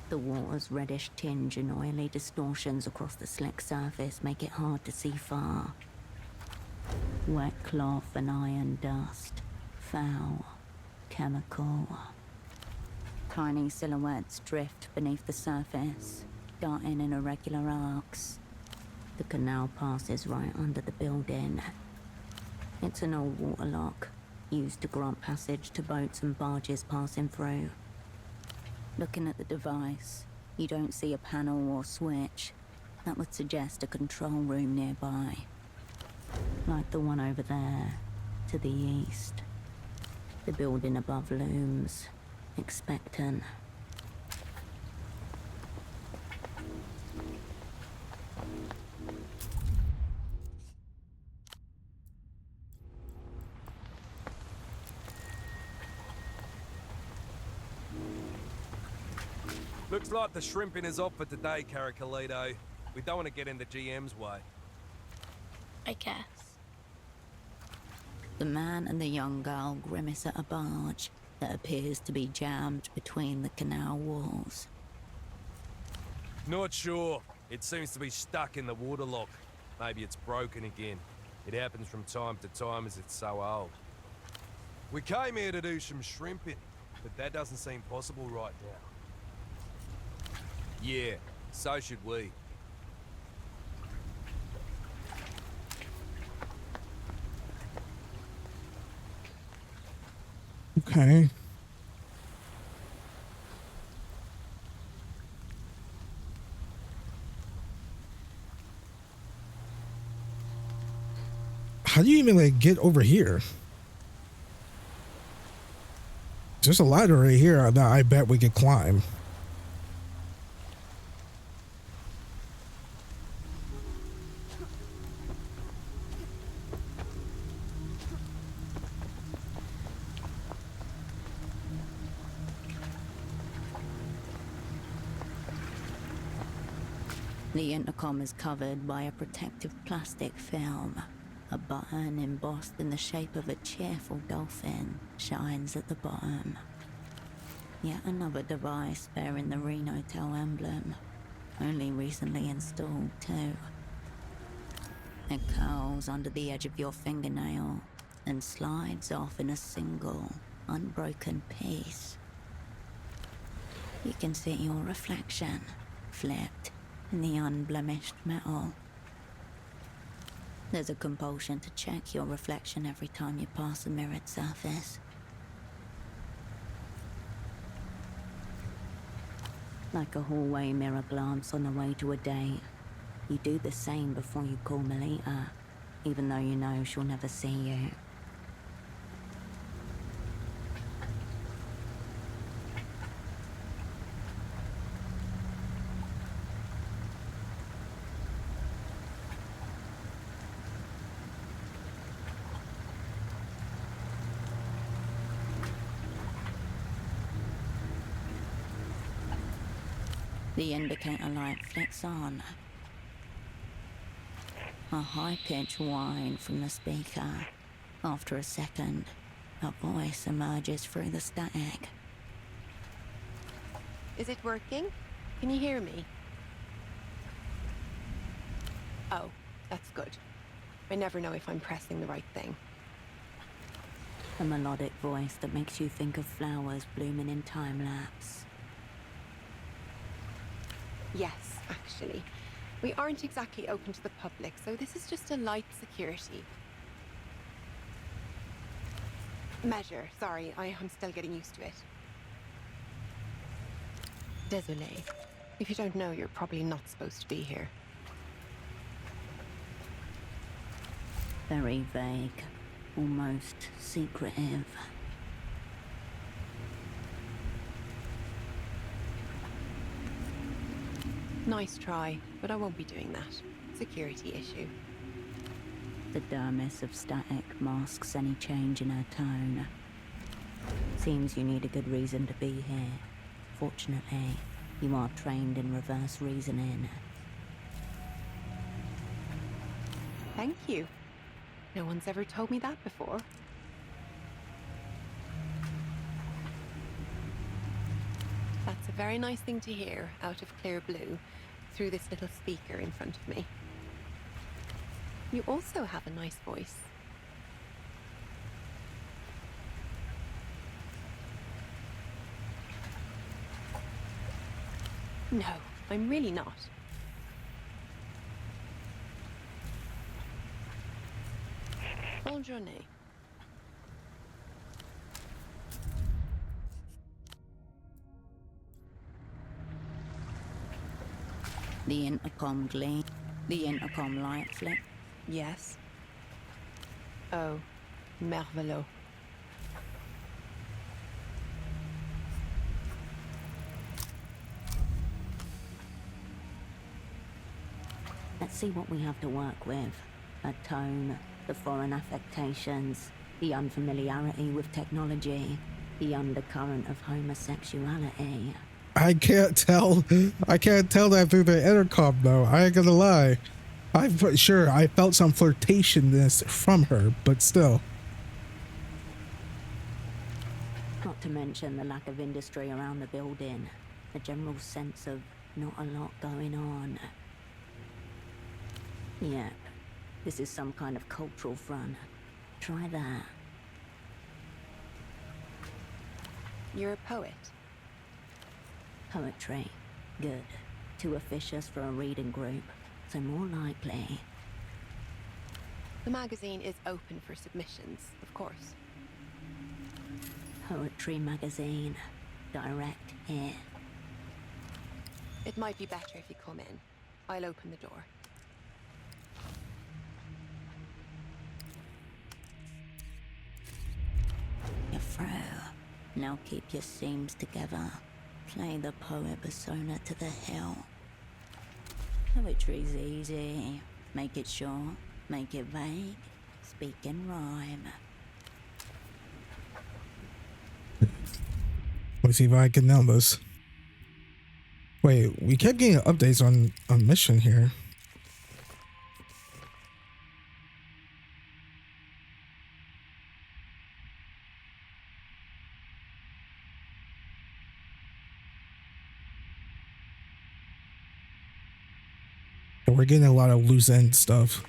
The water's reddish tinge and oily distortions across the slick surface make it hard to see far. Wet cloth and iron dust. Foul. Chemical. Tiny silhouettes drift beneath the surface, darting in irregular arcs. The canal passes right under the building. It's an old waterlock, used to grant passage to boats and barges passing through. Looking at the device, you don't see a panel or switch. That would suggest a control room nearby. Like the one over there, to the east. The building above looms, expectant. Looks like the shrimping is off for today, Caracalito. We don't want to get in the GM's way. I guess. The man and the young girl grimace at a barge that appears to be jammed between the canal walls. Not sure. It seems to be stuck in the waterlock. Maybe it's broken again. It happens from time to time as it's so old. We came here to do some shrimping, but that doesn't seem possible right now. Yeah, so should we. Okay. How do you even like get over here? There's a ladder right here that I bet we could climb. The intercom is covered by a protective plastic film. A button embossed in the shape of a cheerful dolphin shines at the bottom. Yet another device bearing the Renotel emblem, only recently installed too. It curls under the edge of your fingernail and slides off in a single, unbroken piece. You can see your reflection, flipped in the unblemished metal. There's a compulsion to check your reflection every time you pass a mirrored surface. Like a hallway mirror glance on the way to a date, you do the same before you call Melita, even though you know she'll never see you. The indicator light flicks on. A high-pitched whine from the speaker. After a second, a voice emerges through the static. Is it working? Can you hear me? Oh, that's good. I never know if I'm pressing the right thing. A melodic voice that makes you think of flowers blooming in time-lapse. Yes, actually. We aren't exactly open to the public, so this is just a light security measure. Sorry, I'm still getting used to it. Désolé. If you don't know, you're probably not supposed to be here. Very vague, almost secretive. Nice try, but I won't be doing that. Security issue. The dermis of static masks any change in her tone. Seems you need a good reason to be here. Fortunately, you are trained in reverse reasoning. Thank you. No one's ever told me that before. That's a very nice thing to hear out of clear blue through this little speaker in front of me. You also have a nice voice. No, I'm really not. Bonne journée. The intercom gleam. The intercom light flick. Yes. Oh, merveilleux. Let's see what we have to work with. Her tone, the foreign affectations, the unfamiliarity with technology, the undercurrent of homosexuality. I can't tell that through the intercom though. I ain't gonna lie. Sure, I felt some flirtatiousness from her, but still. Not to mention the lack of industry around the building. A general sense of not a lot going on. Yep, this is some kind of cultural front. Try that. You're a poet. Poetry. Good. Too officious for a reading group, so more likely. The magazine is open for submissions, of course. poetry magazine. Direct here. It might be better if you come in. I'll open the door. You're through. Now keep your seams together. Play the poet persona to the hill. Poetry's easy. Make it short, make it vague, speak in rhyme. Let's see if I can nail this. Wait, we kept getting updates on mission here. We're getting a lot of loose end stuff.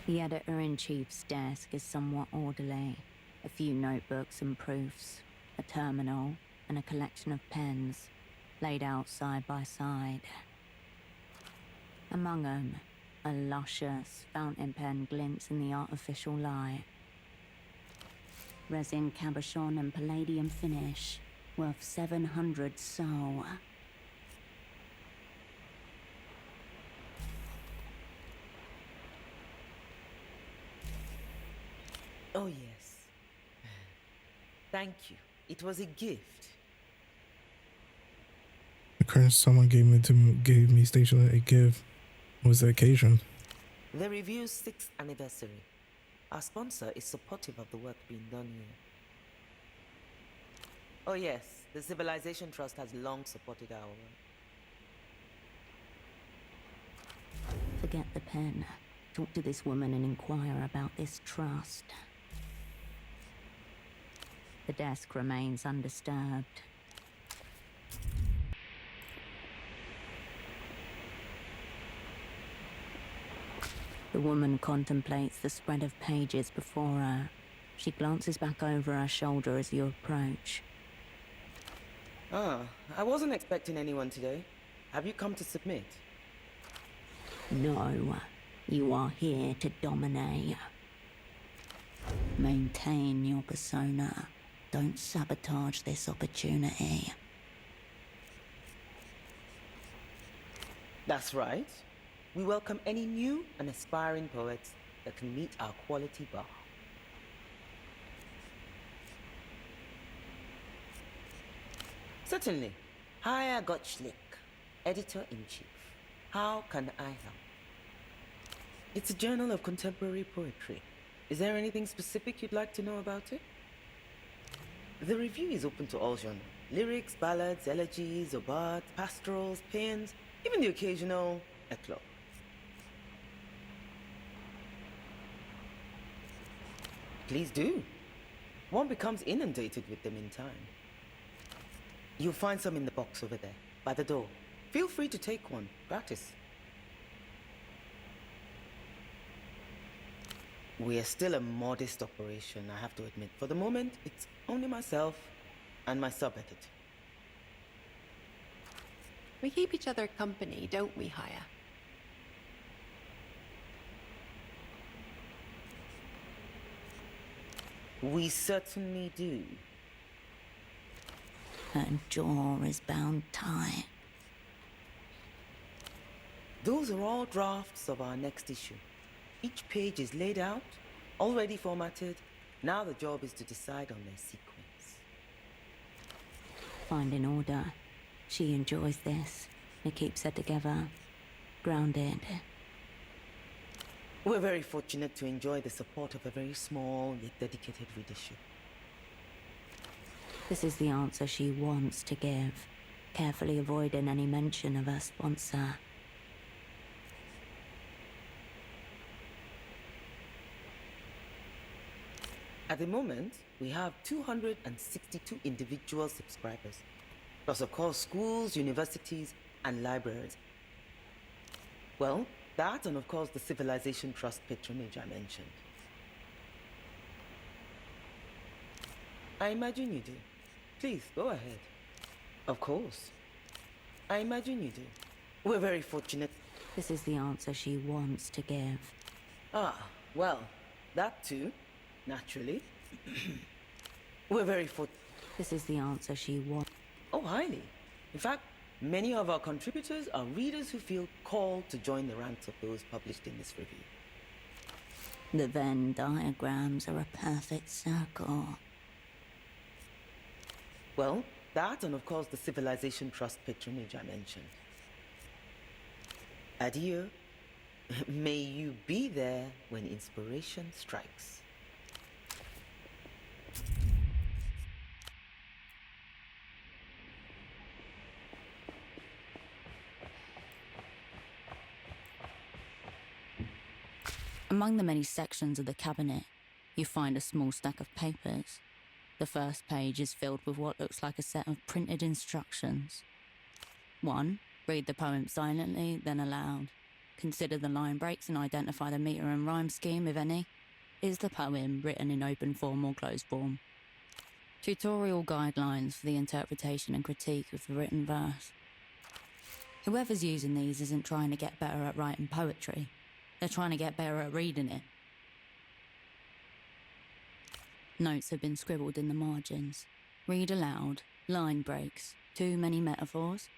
The editor-in-chief's desk is somewhat orderly. A few notebooks and proofs, a terminal, and a collection of pens, laid out side by side. Among them, a luscious fountain pen glints in the artificial light. Resin cabochon and palladium finish, worth 700 sol. Oh, yes. Thank you. It was a gift. The current someone gave me stationery gift. What was the occasion? The review's 6th anniversary. Our sponsor is supportive of the work being done here. Oh, yes. The Civilization Trust has long supported our work. Forget the pen. Talk to this woman and inquire about this trust. The desk remains undisturbed. The woman contemplates the spread of pages before her. She glances back over her shoulder as you approach. Ah, I wasn't expecting anyone today. Have you come to submit? No, you are here to dominate. Maintain your persona. Don't sabotage this opportunity. That's right. We welcome any new and aspiring poets that can meet our quality bar. Certainly. Hiya Gottschlick, Editor-in-Chief. How can I help? It's a journal of contemporary poetry. Is there anything specific you'd like to know about it? The review is open to all genres. Lyrics, ballads, elegies, obads, pastorals, paeans, even the occasional eclogue. Please do. One becomes inundated with them in time. You'll find some in the box over there, by the door. Feel free to take one, gratis. We are still a modest operation, I have to admit. For the moment, it's only myself and my sub-editor. We keep each other company, don't we, Hiya? We certainly do. Her jaw is bound tight. Those are all drafts of our next issue. Each page is laid out, already formatted. Now the job is to decide on their sequence. Find an order. She enjoys this. It keeps her together, grounded. We're very fortunate to enjoy the support of a very small yet dedicated readership. This is the answer she wants to give, carefully avoiding any mention of her sponsor. At the moment, we have 262 individual subscribers, plus of course schools, universities, and libraries. Well, that and of course the Civilization Trust patronage I mentioned. I imagine you do. Please, go ahead. Of course. I imagine you do. We're very fortunate. This is the answer she wants to give. Ah, well, that too, naturally. We're very fortunate. This is the answer she wants. Oh, highly. In fact, many of our contributors are readers who feel called to join the ranks of those published in this review. The Venn diagrams are a perfect circle. Well, that and of course the Civilization Trust patronage I mentioned. Adieu. May you be there when inspiration strikes. Among the many sections of the cabinet, you find a small stack of papers. The first page is filled with what looks like a set of printed instructions. 1. Read the poem silently, then aloud. Consider the line breaks and identify the meter and rhyme scheme, if any. Is the poem written in open form or closed form? Tutorial guidelines for the interpretation and critique of the written verse. Whoever's using these isn't trying to get better at writing poetry. They're trying to get better at reading it. Notes have been scribbled in the margins. Read aloud, line breaks, too many metaphors.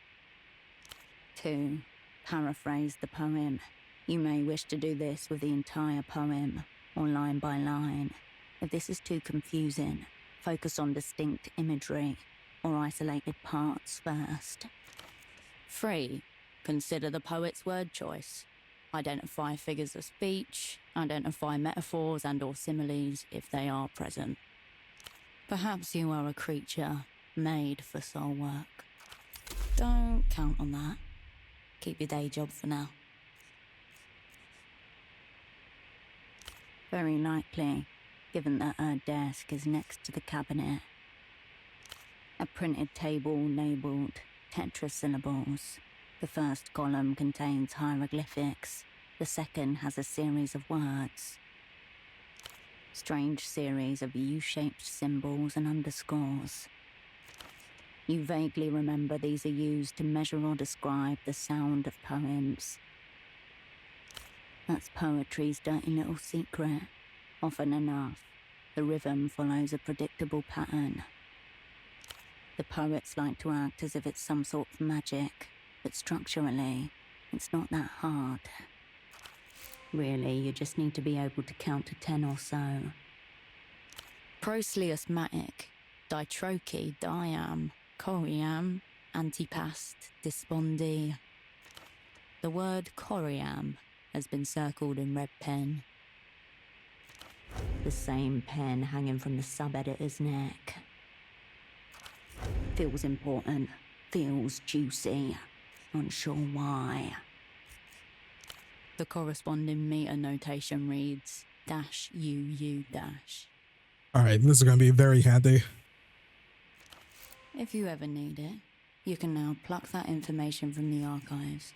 2. Paraphrase the poem. You may wish to do this with the entire poem, or line by line. If this is too confusing, focus on distinct imagery, or isolated parts first. 3. Consider the poet's word choice. Identify figures of speech, identify metaphors and or similes if they are present. Perhaps you are a creature made for soul work. Don't count on that. Keep your day job for now. Very likely, given that her desk is next to the cabinet. A printed table labelled tetrasyllables. The first column contains hieroglyphics. The second has a series of words. Strange series of U-shaped symbols and underscores. You vaguely remember these are used to measure or describe the sound of poems. That's poetry's dirty little secret. Often enough, the rhythm follows a predictable pattern. The poets like to act as if it's some sort of magic, but structurally, it's not that hard. Really, you just need to be able to count to 10 or so. Proselyusmatic, ditroche, diam, coriam, antipast, dispondi. The word coriam has been circled in red pen. The same pen hanging from the sub-editor's neck. Feels important, feels juicy, unsure why. The corresponding meter notation reads -UU-. Alright, this is going to be very handy. If you ever need it, you can now pluck that information from the archives.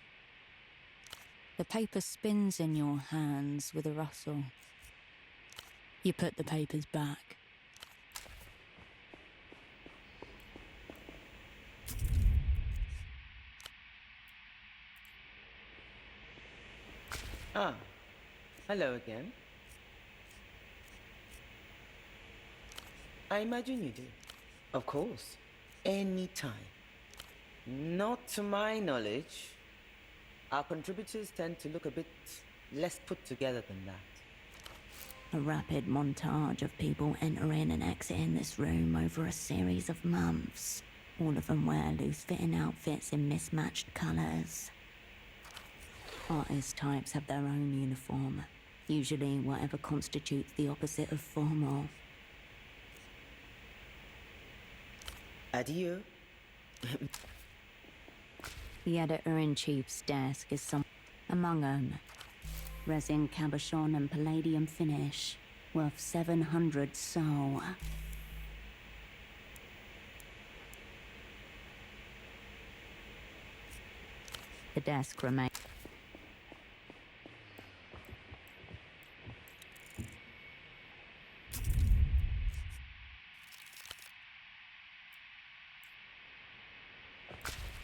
The paper spins in your hands with a rustle. You put the papers back. Ah, hello again. I imagine you do. Of course. Anytime. Not to my knowledge. Our contributors tend to look a bit less put together than that. A rapid montage of people entering and exiting this room over a series of months. All of them wear loose-fitting outfits in mismatched colours. Artist types have their own uniform, usually whatever constitutes the opposite of formal. Adieu. The editor-in-chief's desk is among them. Resin cabochon and palladium finish, worth 700 sol. The desk remains.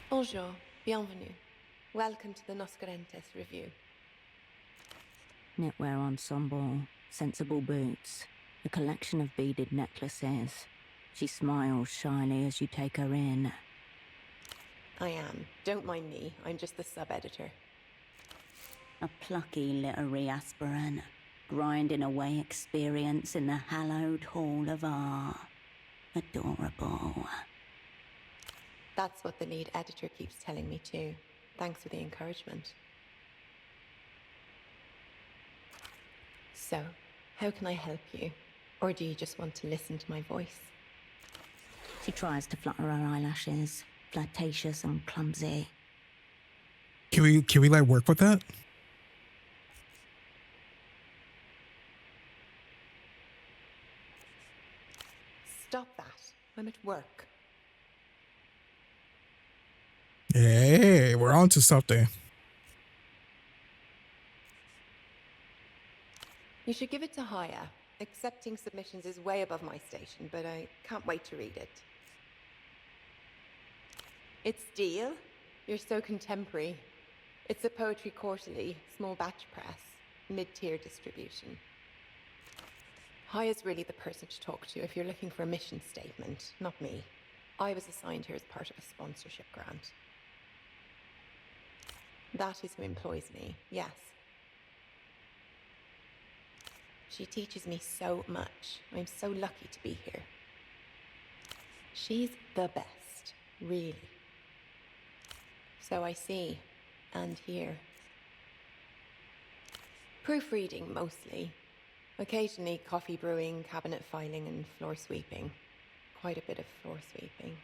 Bonjour, bienvenue. Welcome to the Noscarentes review. Knitwear ensemble, sensible boots, a collection of beaded necklaces. She smiles shyly as you take her in. I am. Don't mind me. I'm just the sub-editor. A plucky literary aspirant, grinding away experience in the hallowed hall of art. Adorable. That's what the lead editor keeps telling me too. Thanks for the encouragement. So, how can I help you? Or do you just want to listen to my voice? She tries to flutter her eyelashes, flirtatious and clumsy. Can we like work with that? Stop that. I'm at work. Hey, we're on to something. You should give it to Haya. Accepting submissions is way above my station, but I can't wait to read it. It's Deal? You're so contemporary. It's a poetry quarterly, small batch press, mid-tier distribution. Haya's really the person to talk to if you're looking for a mission statement, not me. I was assigned here as part of a sponsorship grant. That is who employs me, yes. She teaches me so much. I'm so lucky to be here. She's the best, really. So I see and hear. Proofreading, mostly. Occasionally coffee brewing, cabinet filing, and floor sweeping. Quite a bit of floor sweeping.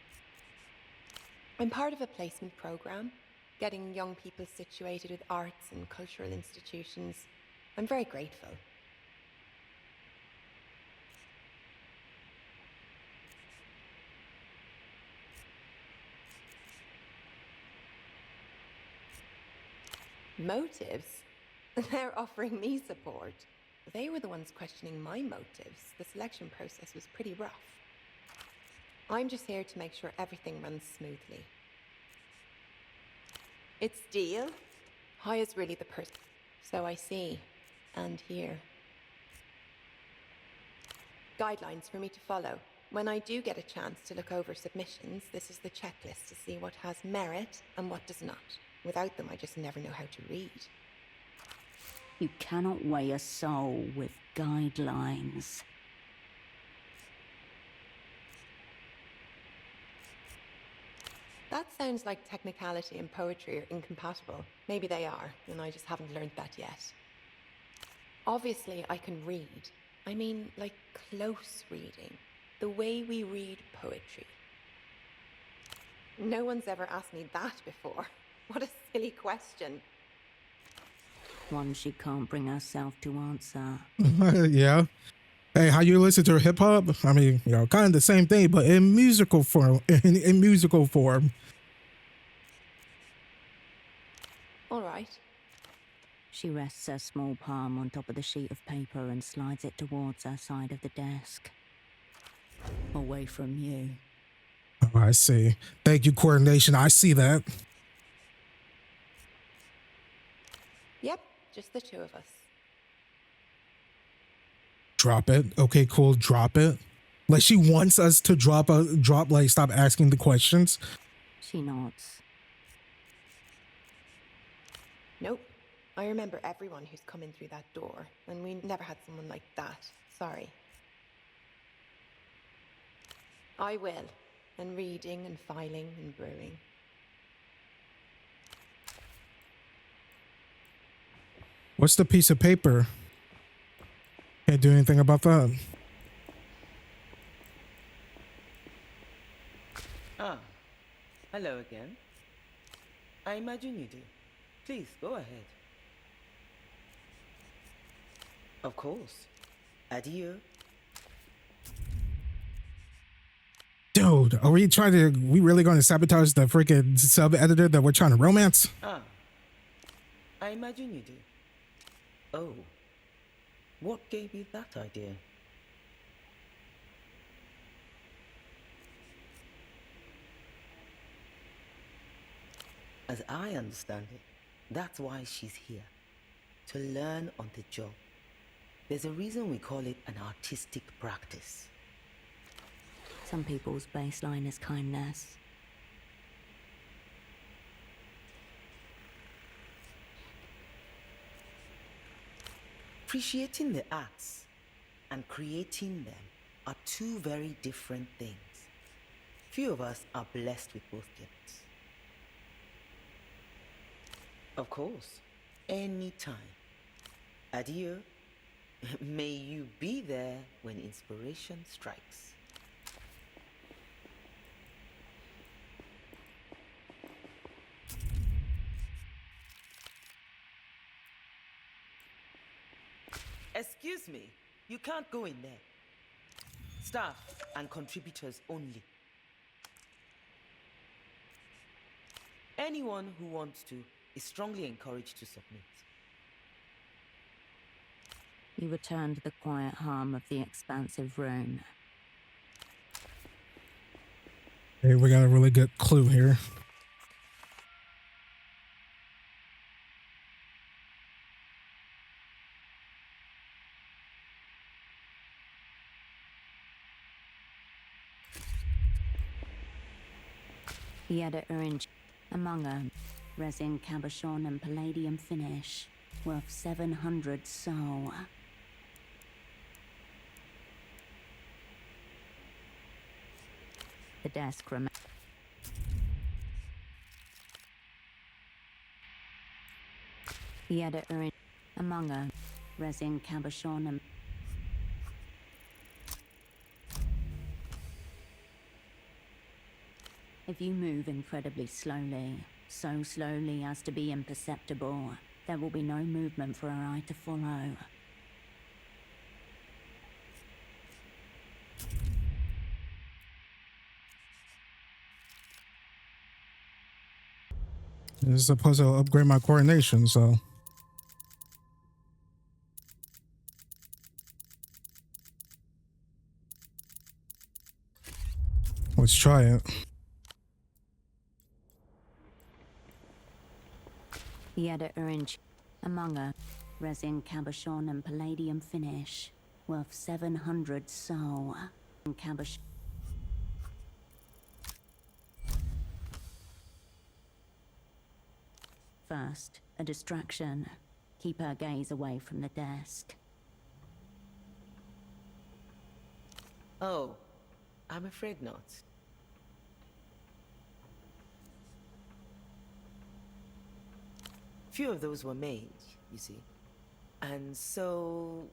I'm part of a placement program, getting young people situated with arts and cultural institutions. I'm very grateful. Motives? They're offering me support. They were the ones questioning my motives. The selection process was pretty rough. I'm just here to make sure everything runs smoothly. It's Deal. Haya's really the person. So I see and hear. Guidelines for me to follow. When I do get a chance to look over submissions, this is the checklist to see what has merit and what does not. Without them, I just never know how to read. You cannot weigh a soul with guidelines. That sounds like technicality and poetry are incompatible. Maybe they are, and I just haven't learned that yet. Obviously, I can read. I mean, like close reading. The way we read poetry. No one's ever asked me that before. What a silly question. One she can't bring herself to answer. Yeah. Hey, how you listen to hip hop? I mean, you know, kind of the same thing, but in musical form. In musical form. All right. She rests her small palm on top of the sheet of paper and slides it towards her side of the desk. Away from you. Oh, I see. Thank you, coordination. I see that. Yep, just the two of us. Drop it. Okay, cool. Drop it. Like she wants us to drop, like stop asking the questions. She nods. Nope. I remember everyone who's come in through that door, and we never had someone like that. Sorry. I will. and reading and filing and brewing. What's the piece of paper? Can't do anything about that. Ah, hello again. I imagine you do. Please, go ahead. Of course. Adieu. Dude, are we really going to sabotage the freaking sub-editor that we're trying to romance? Ah, I imagine you do. Oh, what gave you that idea? As I understand it, that's why she's here. To learn on the job. There's a reason we call it an artistic practice. Some people's baseline is kindness. Appreciating the arts and creating them are two very different things. Few of us are blessed with both gifts. Of course, anytime. Adieu. May you be there when inspiration strikes. Excuse me, you can't go in there. Staff and contributors only. Anyone who wants to is strongly encouraged to submit. You return to the quiet hum of the expansive room. Hey, we got a really good clue here. The editor in among them, resin cabochon and palladium finish, worth 700 sol. The desk remains. The editor in among them, resin cabochon and if you move incredibly slowly, so slowly as to be imperceptible, there will be no movement for our eye to follow. This is supposed to upgrade my coordination, so. Let's try it. The editor in among us, resin cabochon and palladium finish, worth 700 sol. Cabochon. First, a distraction. Keep her gaze away from the desk. Oh, I'm afraid not. Few of those were made, you see. And so...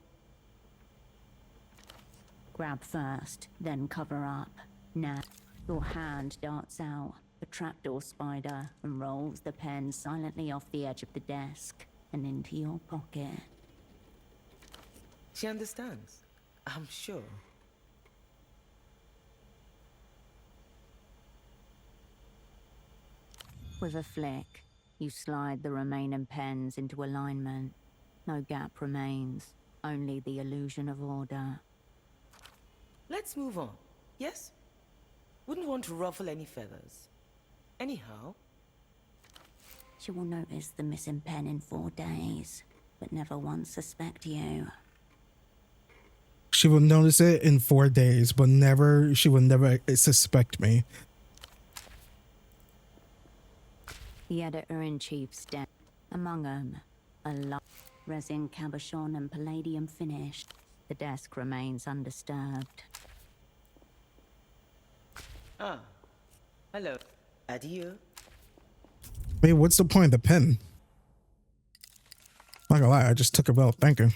Grab first, then cover up. Now, your hand darts out, the trapdoor spider, and rolls the pen silently off the edge of the desk and into your pocket. She understands, I'm sure. With a flick, you slide the remaining pens into alignment. No gap remains, only the illusion of order. Let's move on, yes? Wouldn't want to ruffle any feathers. Anyhow... She will notice the missing pen in 4 days, but never once suspect you. She will notice it in 4 days, but she will never suspect me. The editor-in-chief's desk. Among them, a lot resin cabochon and palladium finish. The desk remains undisturbed. Ah, hello. Adieu. Wait, what's the point of the pen? Not gonna lie, I just took a belt. Thank you.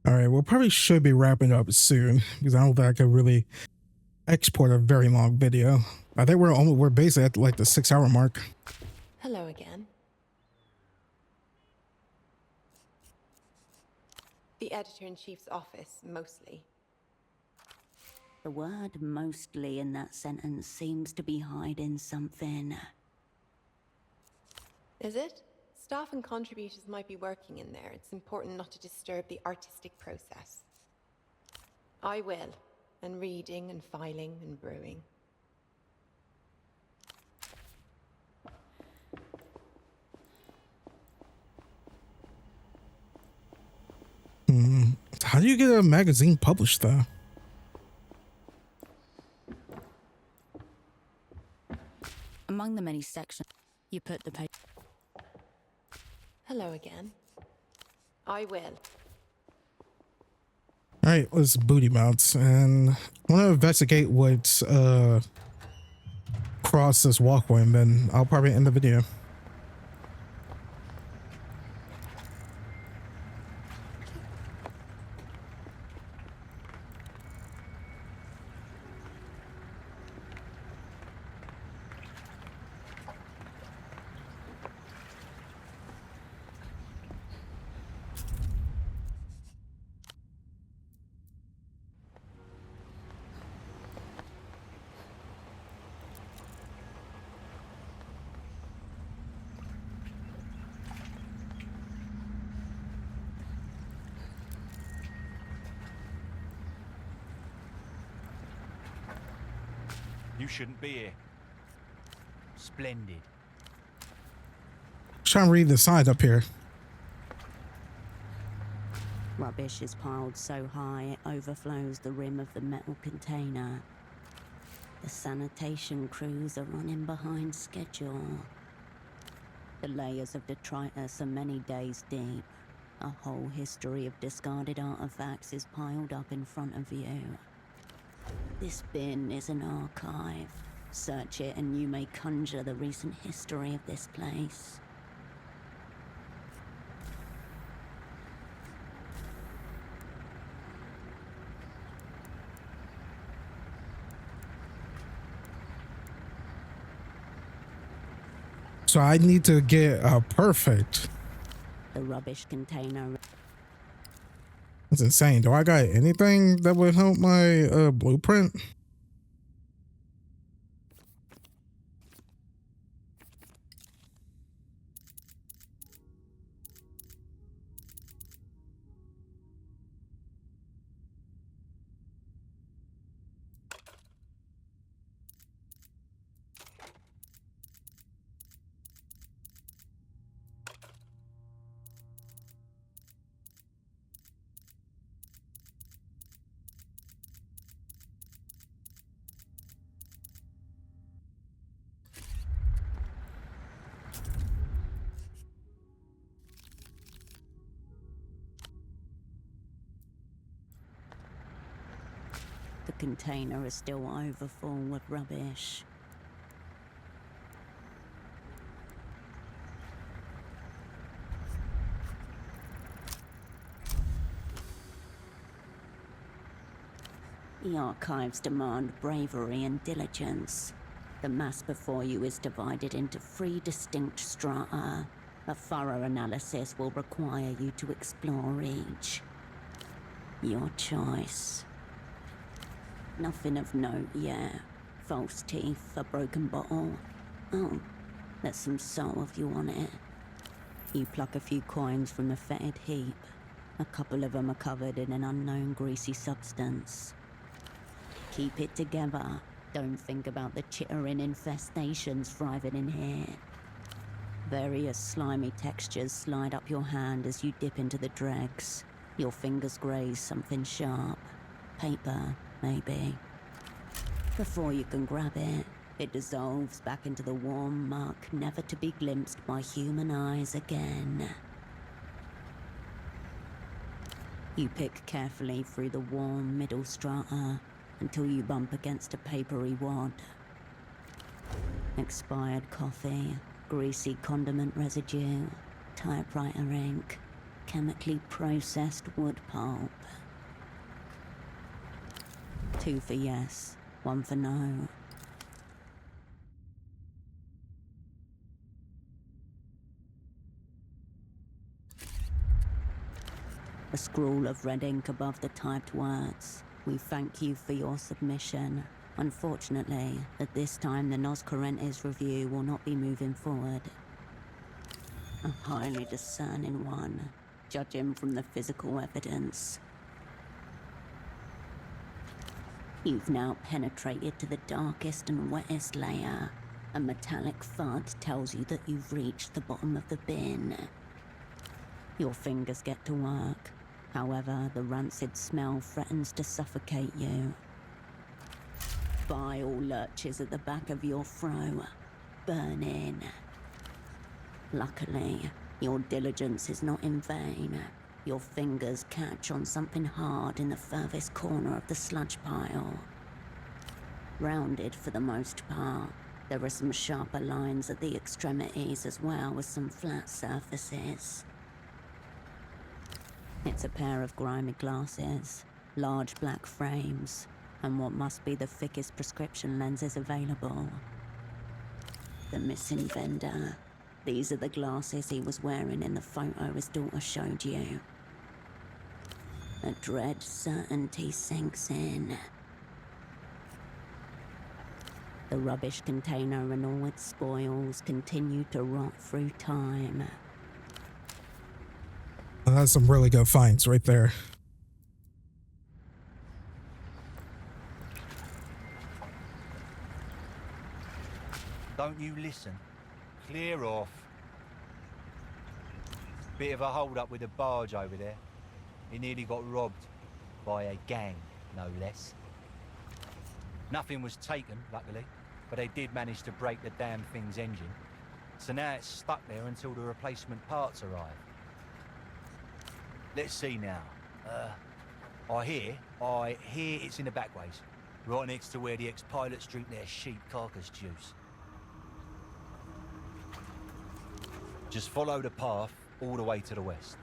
All right, we'll probably should be wrapping up soon because I don't think I could really export a very long video. I think we're basically at like the 6-hour mark. Hello again. The editor-in-chief's office, mostly. The word mostly in that sentence seems to be hiding something. Is it? Staff and contributors might be working in there. It's important not to disturb the artistic process. I will. And reading and filing and brewing. How do you get a magazine published though? Among the many sections, you put the paper. Hello again. I will. All right, let's booty mounts, and I want to investigate what's across this walkway, and then I'll probably end the video. You shouldn't be here. Splendid. Trying to read the sign up here. Rubbish is piled so high it overflows the rim of the metal container. The sanitation crews are running behind schedule. The layers of detritus are many days deep. A whole history of discarded artifacts is piled up in front of you. This bin is an archive. Search it and you may conjure the recent history of this place. So I need to get perfect. The rubbish container. That's insane. Do I got anything that would help my blueprint? The container is still overfull with rubbish. The archives demand bravery and diligence. The mass before you is divided into 3 distinct strata. A thorough analysis will require you to explore each. Your choice. Nothing of note yet. False teeth, a broken bottle. Oh, there's some soul if you want it. You pluck a few coins from the fetid heap. A couple of them are covered in an unknown greasy substance. Keep it together. Don't think about the chittering infestations thriving in here. Various slimy textures slide up your hand as you dip into the dregs. Your fingers graze something sharp. Paper, maybe. Before you can grab it, it dissolves back into the warm muck, never to be glimpsed by human eyes again. You pick carefully through the warm middle strata until you bump against a papery wad. Expired coffee, greasy condiment residue, typewriter ink, chemically processed wood pulp. 2 for yes, 1 for no. A scrawl of red ink above the typed words. We thank you for your submission. Unfortunately, at this time the Nos Correntes review will not be moving forward. A highly discerning one, judging from the physical evidence. You've now penetrated to the darkest and wettest layer. A metallic thud tells you that you've reached the bottom of the bin. Your fingers get to work. However, the rancid smell threatens to suffocate you. Bile lurches at the back of your throat, burning. Luckily, your diligence is not in vain. Your fingers catch on something hard in the furthest corner of the sludge pile. Rounded for the most part, there are some sharper lines at the extremities as well as some flat surfaces. It's a pair of grimy glasses, large black frames, and what must be the thickest prescription lenses available. The missing vendor. These are the glasses he was wearing in the photo his daughter showed you. A dread certainty sinks in. The rubbish container and all its spoils continue to rot through time. That's some really good finds right there. Don't you listen. Clear off. Bit of a hold-up with a barge over there. He nearly got robbed by a gang, no less. Nothing was taken, luckily, but they did manage to break the damn thing's engine. So now it's stuck there until the replacement parts arrive. Let's see now. I hear it's in the backways, right next to where the ex-pilots drink their sheep carcass juice. Just follow the path all the way to the west.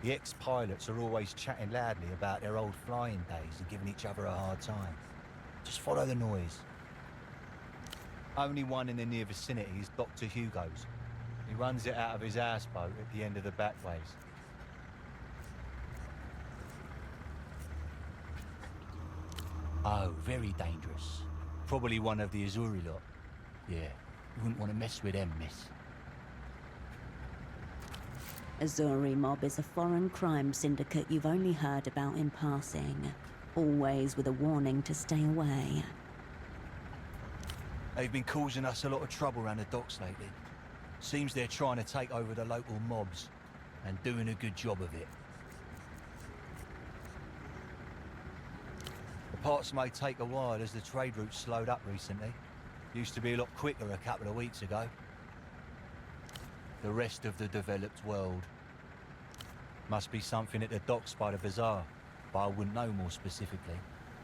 The ex-pilots are always chatting loudly about their old flying days and giving each other a hard time. Just follow the noise. Only one in the near vicinity is Dr. Hugo's. He runs it out of his houseboat at the end of the backways. Oh, very dangerous. Probably one of the Azuri lot. Yeah, you wouldn't want to mess with them, miss. Azuri Mob is a foreign crime syndicate you've only heard about in passing. Always with a warning to stay away. They've been causing us a lot of trouble around the docks lately. Seems they're trying to take over the local mobs, and doing a good job of it. The parts may take a while as the trade route slowed up recently. Used to be a lot quicker a couple of weeks ago. The rest of the developed world. Must be something at the docks by the bazaar, but I wouldn't know more specifically,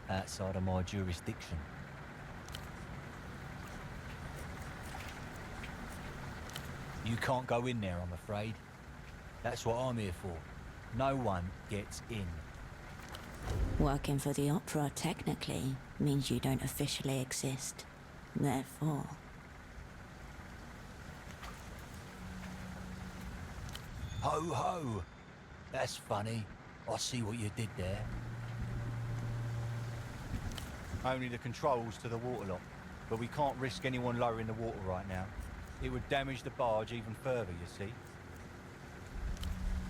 outside of my jurisdiction. You can't go in there, I'm afraid. That's what I'm here for. No one gets in. Working for the Opera technically means you don't officially exist. Therefore... Ho ho! That's funny. I see what you did there. Only the controls to the waterlock, but we can't risk anyone lowering the water right now. It would damage the barge even further, you see.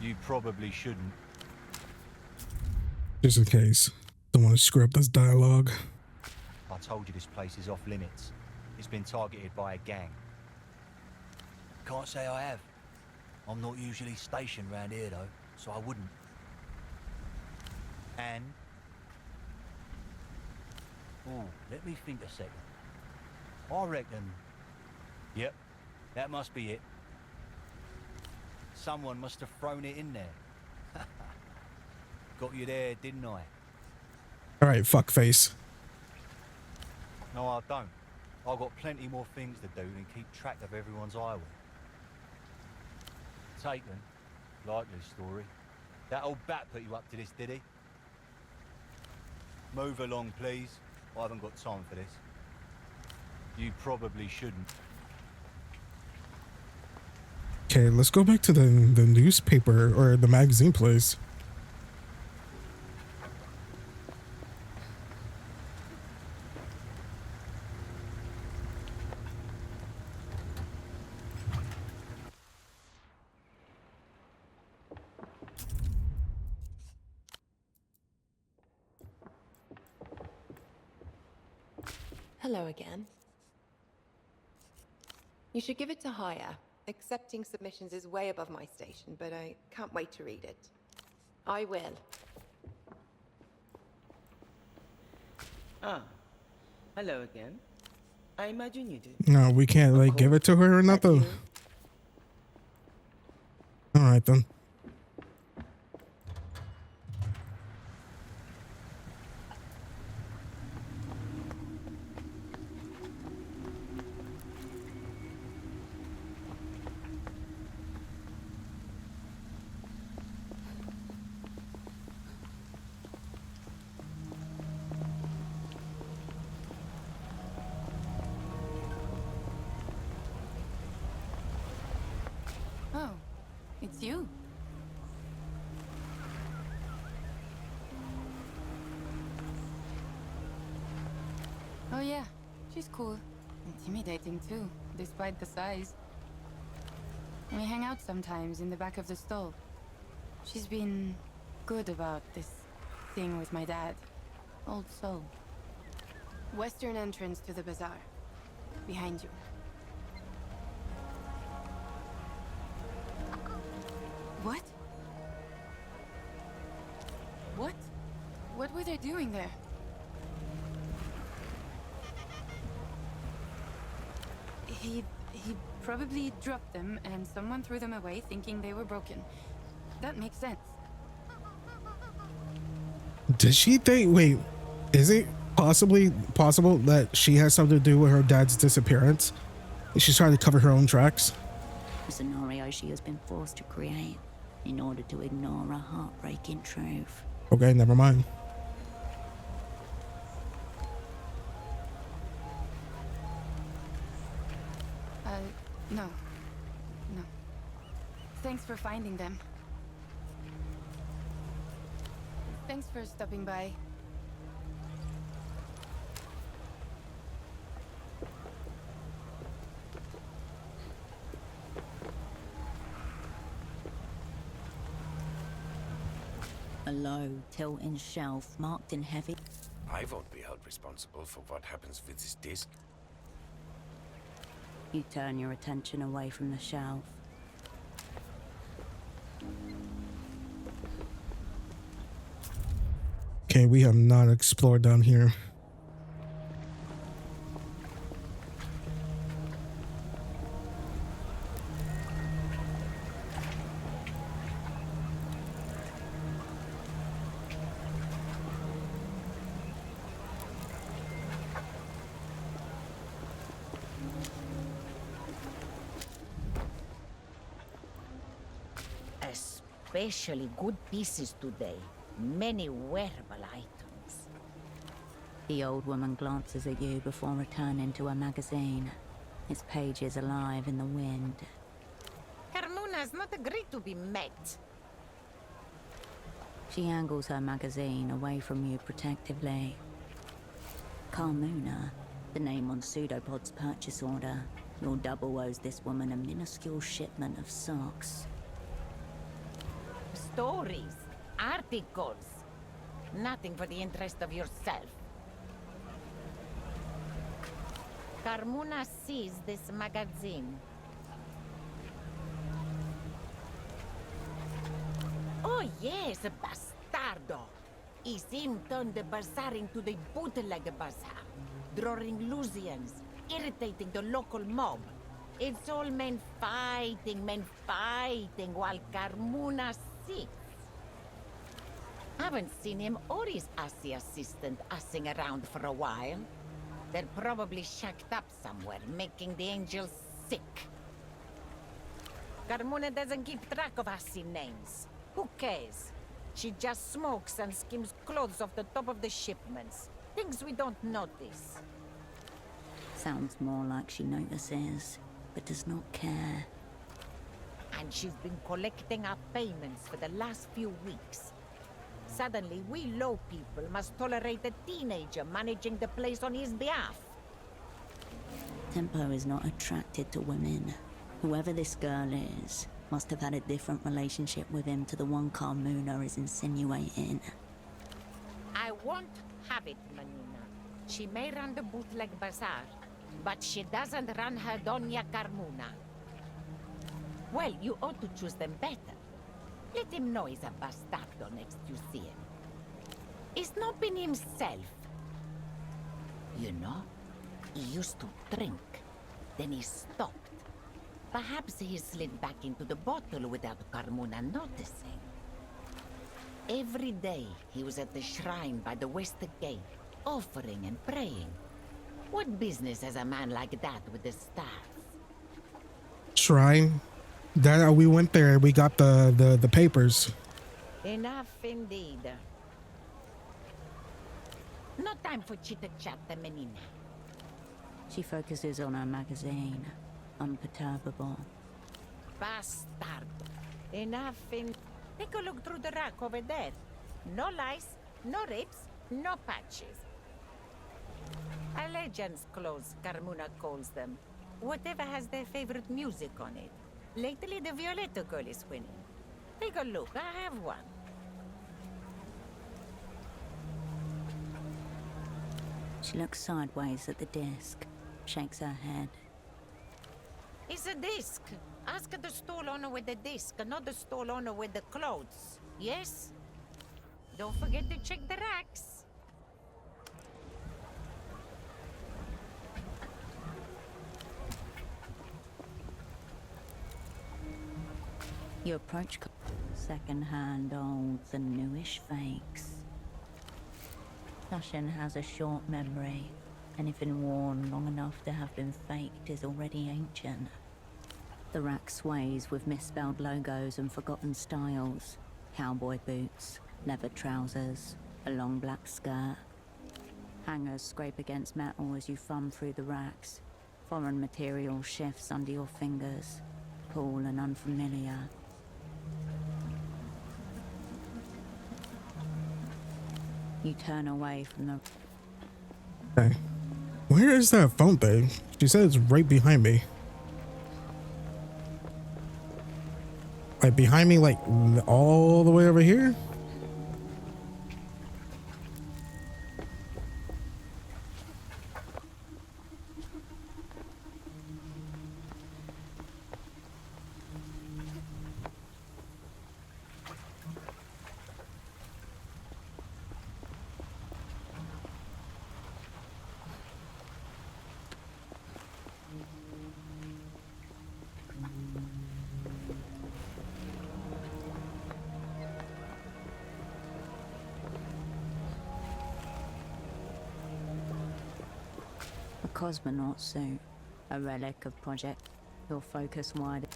You probably shouldn't. Just in case. Don't want to screw up this dialogue. I told told you this place is off limits. It's been targeted by a gang. Can't say I have. I'm not usually stationed round here though, so I wouldn't. And... oh, let me think a second. I reckon... yep, that must be it. Someone must have thrown it in there. Got you there, didn't I? Alright, fuckface. No, I don't. I've got plenty more things to do than keep track of everyone's eyewear. Taken. Likely story. That old bat put you up to this, did he? Move along, please. I haven't got time for this. You probably shouldn't. Okay, let's go back to the newspaper or the magazine place. Hello again. You should give it to hire. Accepting submissions is way above my station, but I can't wait to read it. I will. Ah, hello again. I imagine you do. No, we can't like give it to her or nothing. Alright then. Oh, it's you. Oh yeah, she's cool. Intimidating too, despite the size. We hang out sometimes in the back of the stall. She's been good about this thing with my dad. Old soul. Western entrance to the bazaar. Behind you. What? What? What were they doing there? He probably dropped them and someone threw them away thinking they were broken. That makes sense. Does she think, wait, is it possible that she has something to do with her dad's disappearance? She's trying to cover her own tracks? A scenario she has been forced to create in order to ignore a heartbreaking truth. Okay, never mind. No. No. Thanks for finding them. Thanks for stopping by. A low, tilting shelf marked in heavy. I won't be held responsible for what happens with this disc. You turn your attention away from the shelf. Okay, we have not explored down here. Especially good pieces today. Many wearable items. The old woman glances at you before returning to her magazine. Its pages alive in the wind. Carmona has not agreed to be met. She angles her magazine away from you protectively. Carmona, the name on Pseudopod's purchase order. Your double owes this woman a minuscule shipment of socks. Stories, articles. Nothing for the interest of yourself. Carmona sees this magazine. Oh yes, bastardo! He's him turned the bazaar into the bootleg bazaar, drawing Lusians, irritating the local mob. It's all men fighting, while Carmona sits. Haven't seen him or his assy assistant assing around for a while. They're probably shacked up somewhere, making the angels sick. Carmona doesn't keep track of assy names. Who cares? She just smokes and skims clothes off the top of the shipments. Things we don't notice. Sounds more like she notices, but does not care. And she's been collecting our payments for the last few weeks. Suddenly, we low people must tolerate a teenager managing the place on his behalf. Tempo is not attracted to women. Whoever this girl is must have had a different relationship with him to the one Carmona is insinuating. I won't have it, Manina. She may run the bootleg bazaar, but she doesn't run her Doña Carmona. Well, you ought to choose them better. Let him know he's a bastardo next you see him. He's not been himself. You know, he used to drink. Then he stopped. Perhaps he slid back into the bottle without Carmona noticing. Every day he was at the shrine by the west gate, offering and praying. What business has a man like that with the stars? Shrine? That we went there. We got the papers. Enough indeed. No time for chitter-chat, Menina. She focuses on her magazine, unperturbable. Bastard. Enough in... Take a look through the rack over there. No lice, no rips, no patches. A legends clothes, Carmona calls them. Whatever has their favorite music on it. Lately, the Violetta girl is winning. Take a look, I have one. She looks sideways at the disc, shakes her head. It's a disc. Ask the stall owner with the disc, not the stall owner with the clothes. Yes? Don't forget to check the racks. You approach second-hand olds and newish fakes. Fashion has a short memory. Anything worn long enough to have been faked is already ancient. The rack sways with misspelled logos and forgotten styles. Cowboy boots, leather trousers, a long black skirt. Hangers scrape against metal as you thumb through the racks. Foreign material shifts under your fingers, cool and unfamiliar. You turn away from the... Okay. Where is that phone thing? She said it's right behind me. Like behind me, like all the way over here? Cosmonaut suit, a relic of Project. Your focus wide.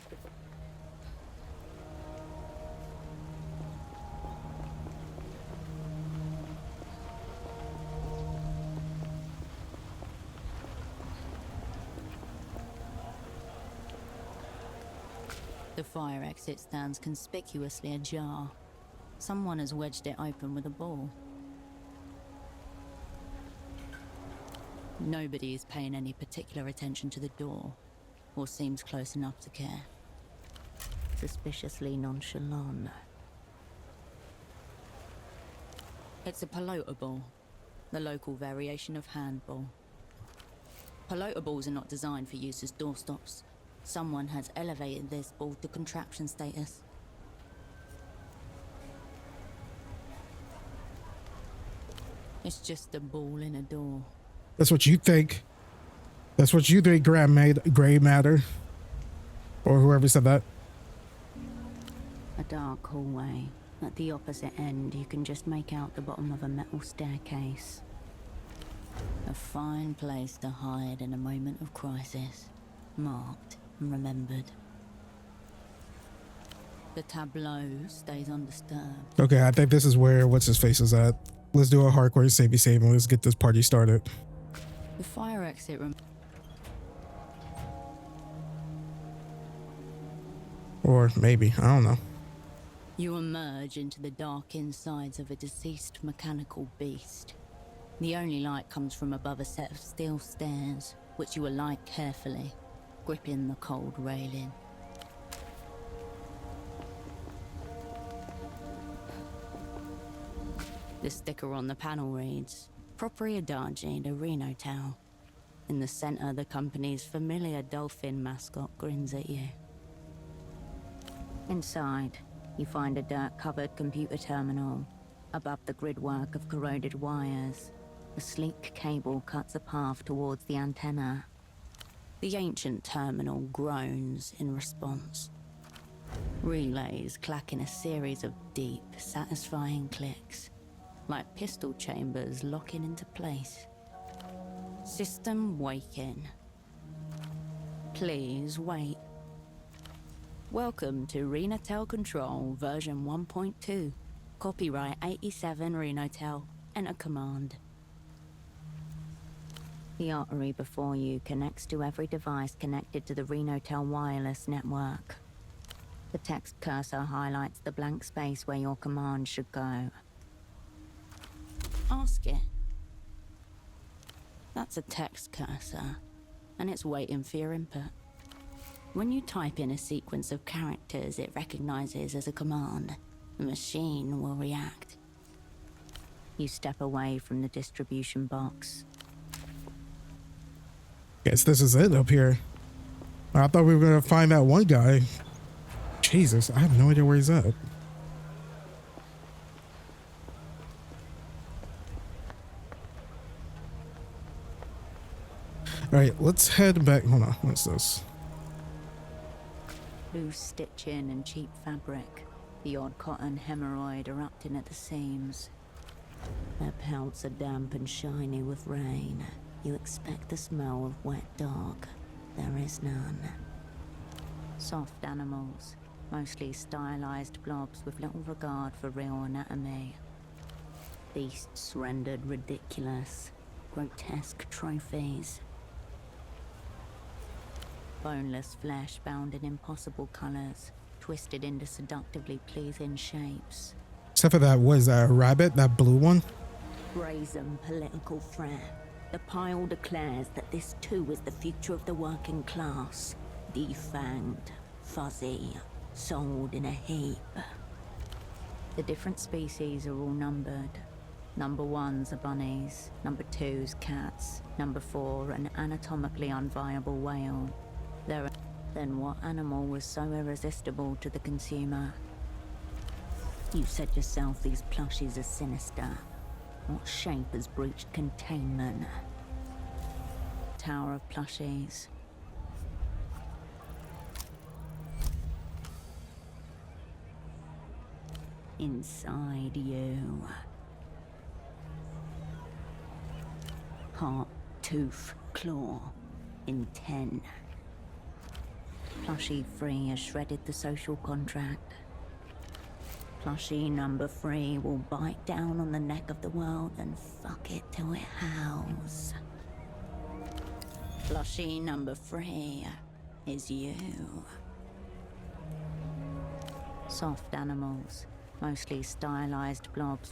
The fire exit stands conspicuously ajar. Someone has wedged it open with a ball. Nobody is paying any particular attention to the door, or seems close enough to care. Suspiciously nonchalant. It's a pelota ball, the local variation of handball. Pelota balls are not designed for use as doorstops. Someone has elevated this ball to contraption status. It's just a ball in a door. That's what you think. That's what you think, Gray Matter. Or whoever said that. A dark hallway. At the opposite end, you can just make out the bottom of a metal staircase. A fine place to hide in a moment of crisis. Marked and remembered. The tableau stays undisturbed. Okay, I think this is where what's-his-face is at. Let's do a hardcore save and let's get this party started. The fire exit room. Or maybe, I don't know. You emerge into the dark insides of a deceased mechanical beast. The only light comes from above a set of steel stairs, which you alight carefully, gripping the cold railing. The sticker on the panel reads, Propriedade de Renotel. In the center, the company's familiar dolphin mascot grins at you. Inside, you find a dirt-covered computer terminal. Above the gridwork of corroded wires, a sleek cable cuts a path towards the antenna. The ancient terminal groans in response. Relays clack in a series of deep, satisfying clicks, like pistol chambers locking into place. System waking. Please wait. Welcome to Renotel Control version 1.2. Copyright 87 Renotel. Enter command. The artery before you connects to every device connected to the Renotel wireless network. The text cursor highlights the blank space where your command should go. Ask it. That's a text cursor, and it's waiting for your input. When you type in a sequence of characters it recognizes as a command, the machine will react. You step away from the distribution box. Guess this is it up here. I thought we were gonna find that one guy. Jesus, I have no idea where he's at. All right, let's head back. Hold on, what's this? Loose stitching and cheap fabric. The odd cotton hemorrhoid erupting at the seams. Their pelts are damp and shiny with rain. You expect the smell of wet dog. There is none. Soft animals, mostly stylized blobs with little regard for real anatomy. Beasts rendered ridiculous. Grotesque trophies. Boneless flesh bound in impossible colors, twisted into seductively pleasing shapes. Except for that, what is that, a rabbit? That blue one? Brazen political threat. The pile declares that this too is the future of the working class. Defanged, fuzzy, sold in a heap. The different species are all numbered. Number 1's are bunnies, number 2's cats, number 4 an anatomically unviable whale. Then what animal was so irresistible to the consumer? You said yourself these plushies are sinister. What shape has breached containment? Tower of plushies. Inside you. Heart, tooth, claw. In 10. Plushie 3 has shredded the social contract. Plushie number 3 will bite down on the neck of the world and fuck it till it howls. Plushie number 3 is you. Soft animals, mostly stylized blobs.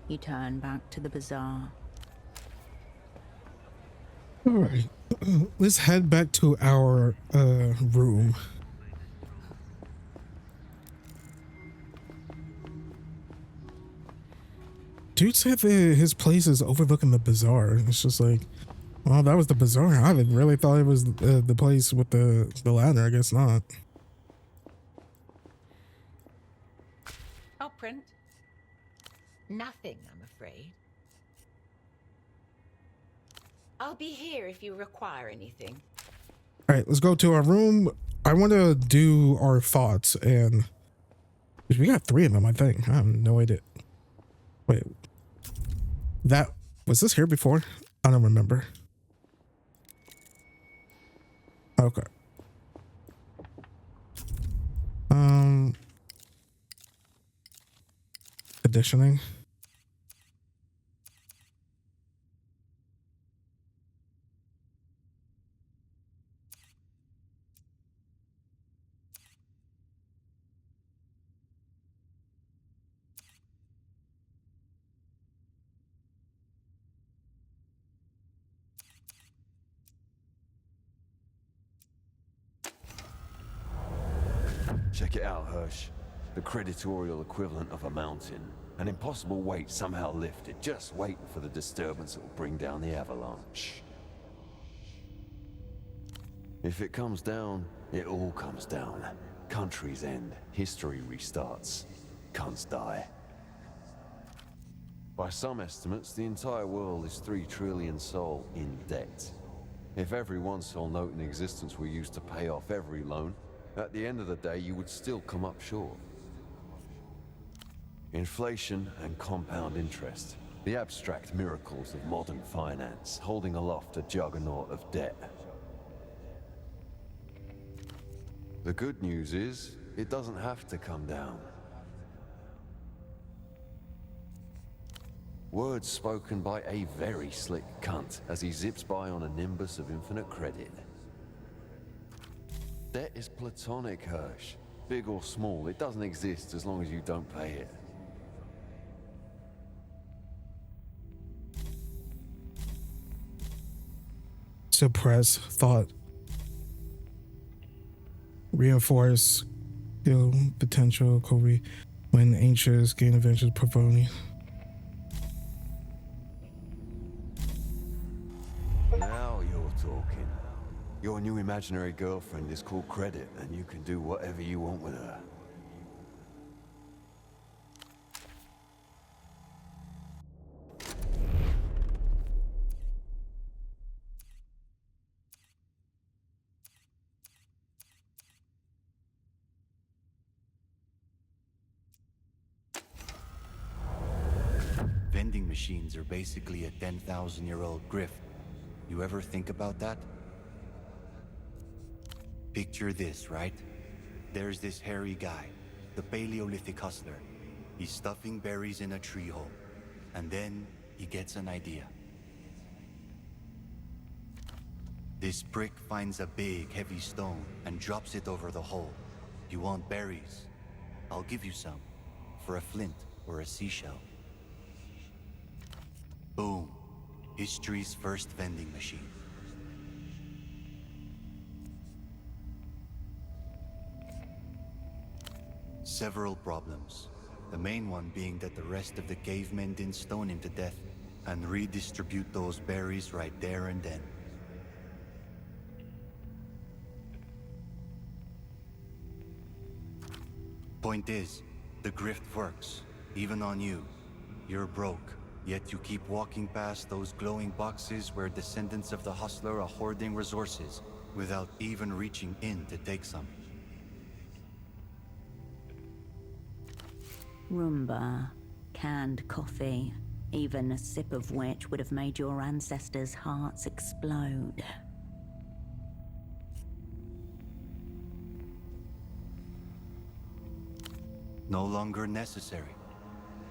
You turn back to the bazaar. All right, let's head back to our room. Dude said that his place is overlooking the bazaar. It's just like, Well, that was the bazaar. I really thought it was the place with the ladder. I guess not. Oh, print. Nothing, I'm afraid. I'll be here if you require anything. All right, let's go to our room. I want to do our thoughts, and we got 3 of them, I think. I have no idea. Wait, that was this here before? I don't remember. Okay. Conditioning. Check it out, Hersh. The creditorial equivalent of a mountain. An impossible weight somehow lifted, just waiting for the disturbance that will bring down the avalanche. If it comes down, it all comes down. Countries end, history restarts, cunts die. By some estimates, the entire world is 3 trillion sol in debt. If every 1 sol note in existence were used to pay off every loan, at the end of the day, you would still come up short. Inflation and compound interest, the abstract miracles of modern finance, holding aloft a juggernaut of debt. The good news is, it doesn't have to come down. Words spoken by a very slick cunt as he zips by on a nimbus of infinite credit. Debt is platonic, Hersh. Big or small, it doesn't exist as long as you don't pay it. Suppress thought. Reinforce skill potential. Kobe. When anxious, gain adventures, provoni. Now you're talking. Your new imaginary girlfriend is called Credit, and you can do whatever you want with her. Vending machines are basically a 10,000-year-old grift. You ever think about that? Picture this, right? There's this hairy guy, the Paleolithic hustler. He's stuffing berries in a tree hole. And then he gets an idea. This prick finds a big, heavy stone and drops it over the hole. You want berries? I'll give you some. For a flint or a seashell. Boom. History's first vending machine. Several problems. The main one being that the rest of the cavemen didn't stone him to death and redistribute those berries right there and then. Point is, the grift works, even on you. You're broke, yet you keep walking past those glowing boxes where descendants of the hustler are hoarding resources without even reaching in to take some. Rumba, canned coffee, even a sip of which would have made your ancestors' hearts explode. No longer necessary.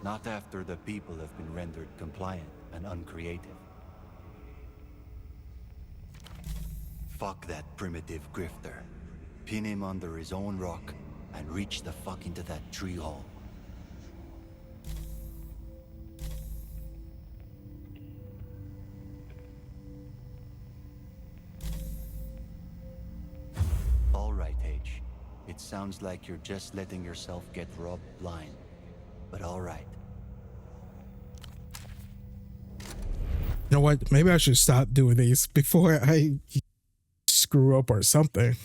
Not after the people have been rendered compliant and uncreative. Fuck that primitive grifter. Pin him under his own rock and reach the fuck into that tree hole. All right, H. It sounds like you're just letting yourself get robbed blind. But all right. You know what? Maybe I should stop doing these before I screw up or something.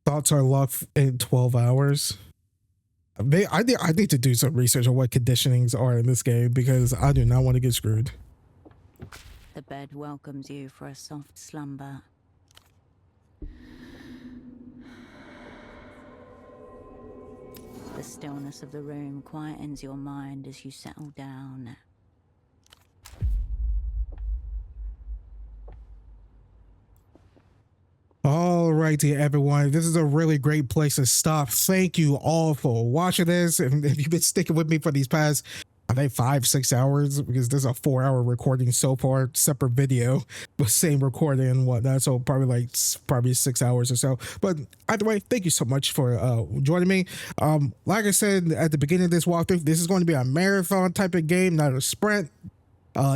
Thoughts are locked in 12 hours. I need to do some research on what conditionings are in this game because I do not want to get screwed. The bed welcomes you for a soft slumber. The stillness of the room quietens your mind as you settle down. Alrighty, everyone. This is a really great place to stop. Thank you all for watching this. And if you've been sticking with me for these past, I think 5-6 hours, because this is a 4-hour recording so far, separate video, but same recording and whatnot. So probably 6 hours or so. But either way, thank you so much for joining me. Like I said at the beginning of this walkthrough, this is going to be a marathon type of game, not a sprint.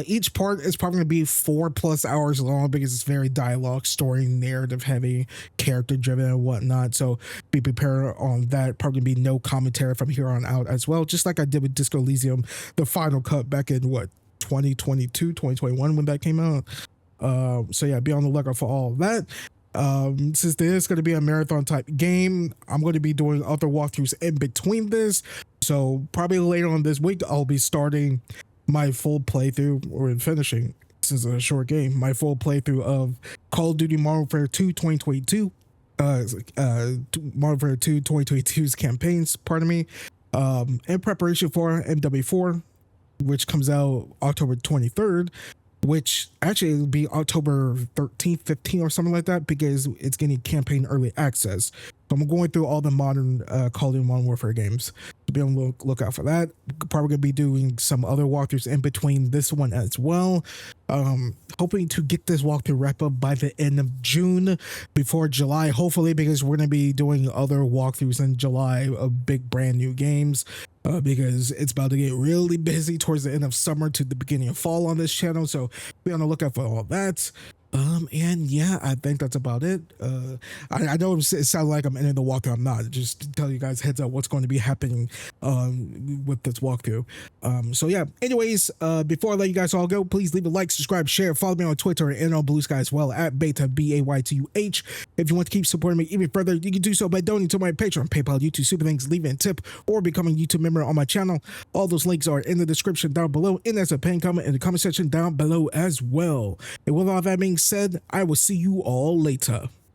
Each part is probably going to be 4+ hours long because it's very dialogue, story, narrative heavy, character driven and whatnot. So be prepared on that. Probably be no commentary from here on out as well. Just like I did with Disco Elysium, the final cut back in 2022, 2021 when that came out. So yeah, be on the lookout for all of that. Since this is going to be a marathon type game, I'm going to be doing other walkthroughs in between this. So probably later on this week, I'll be starting my full playthrough, or finishing, since it's a short game, my full playthrough of Call of Duty Modern Warfare 2 2022, Modern Warfare 2 2022's campaigns, pardon me, in preparation for MW4, which comes out October 23rd, which actually it'll be October 13th, 15th or something like that, because it's getting campaign early access. So I'm going through all the modern Call of Duty Modern Warfare games. So be on the lookout for that. Probably going to be doing some other walkthroughs in between this one as well. Hoping to get this walkthrough wrap up by the end of June, before July, hopefully, because we're going to be doing other walkthroughs in July of big brand new games. Because it's about to get really busy towards the end of summer to the beginning of fall on this channel. So be on the lookout for all that. And yeah, I think that's about it. I know it sounds like I'm ending the walkthrough. I'm not. Just to tell you guys heads up what's going to be happening with this walkthrough. So yeah, anyways, before I let you guys all go, please leave a like, subscribe, share, follow me on Twitter and on Blue Sky as well at Baytuh, Baytuh. If you want to keep supporting me even further, you can do so by donating to my Patreon, PayPal, YouTube, Super Thanks, leaving a tip, or becoming a YouTube member on my channel. All those links are in the description down below, and there's a pinned comment in the comment section down below as well. And with all that being said, I will see you all later.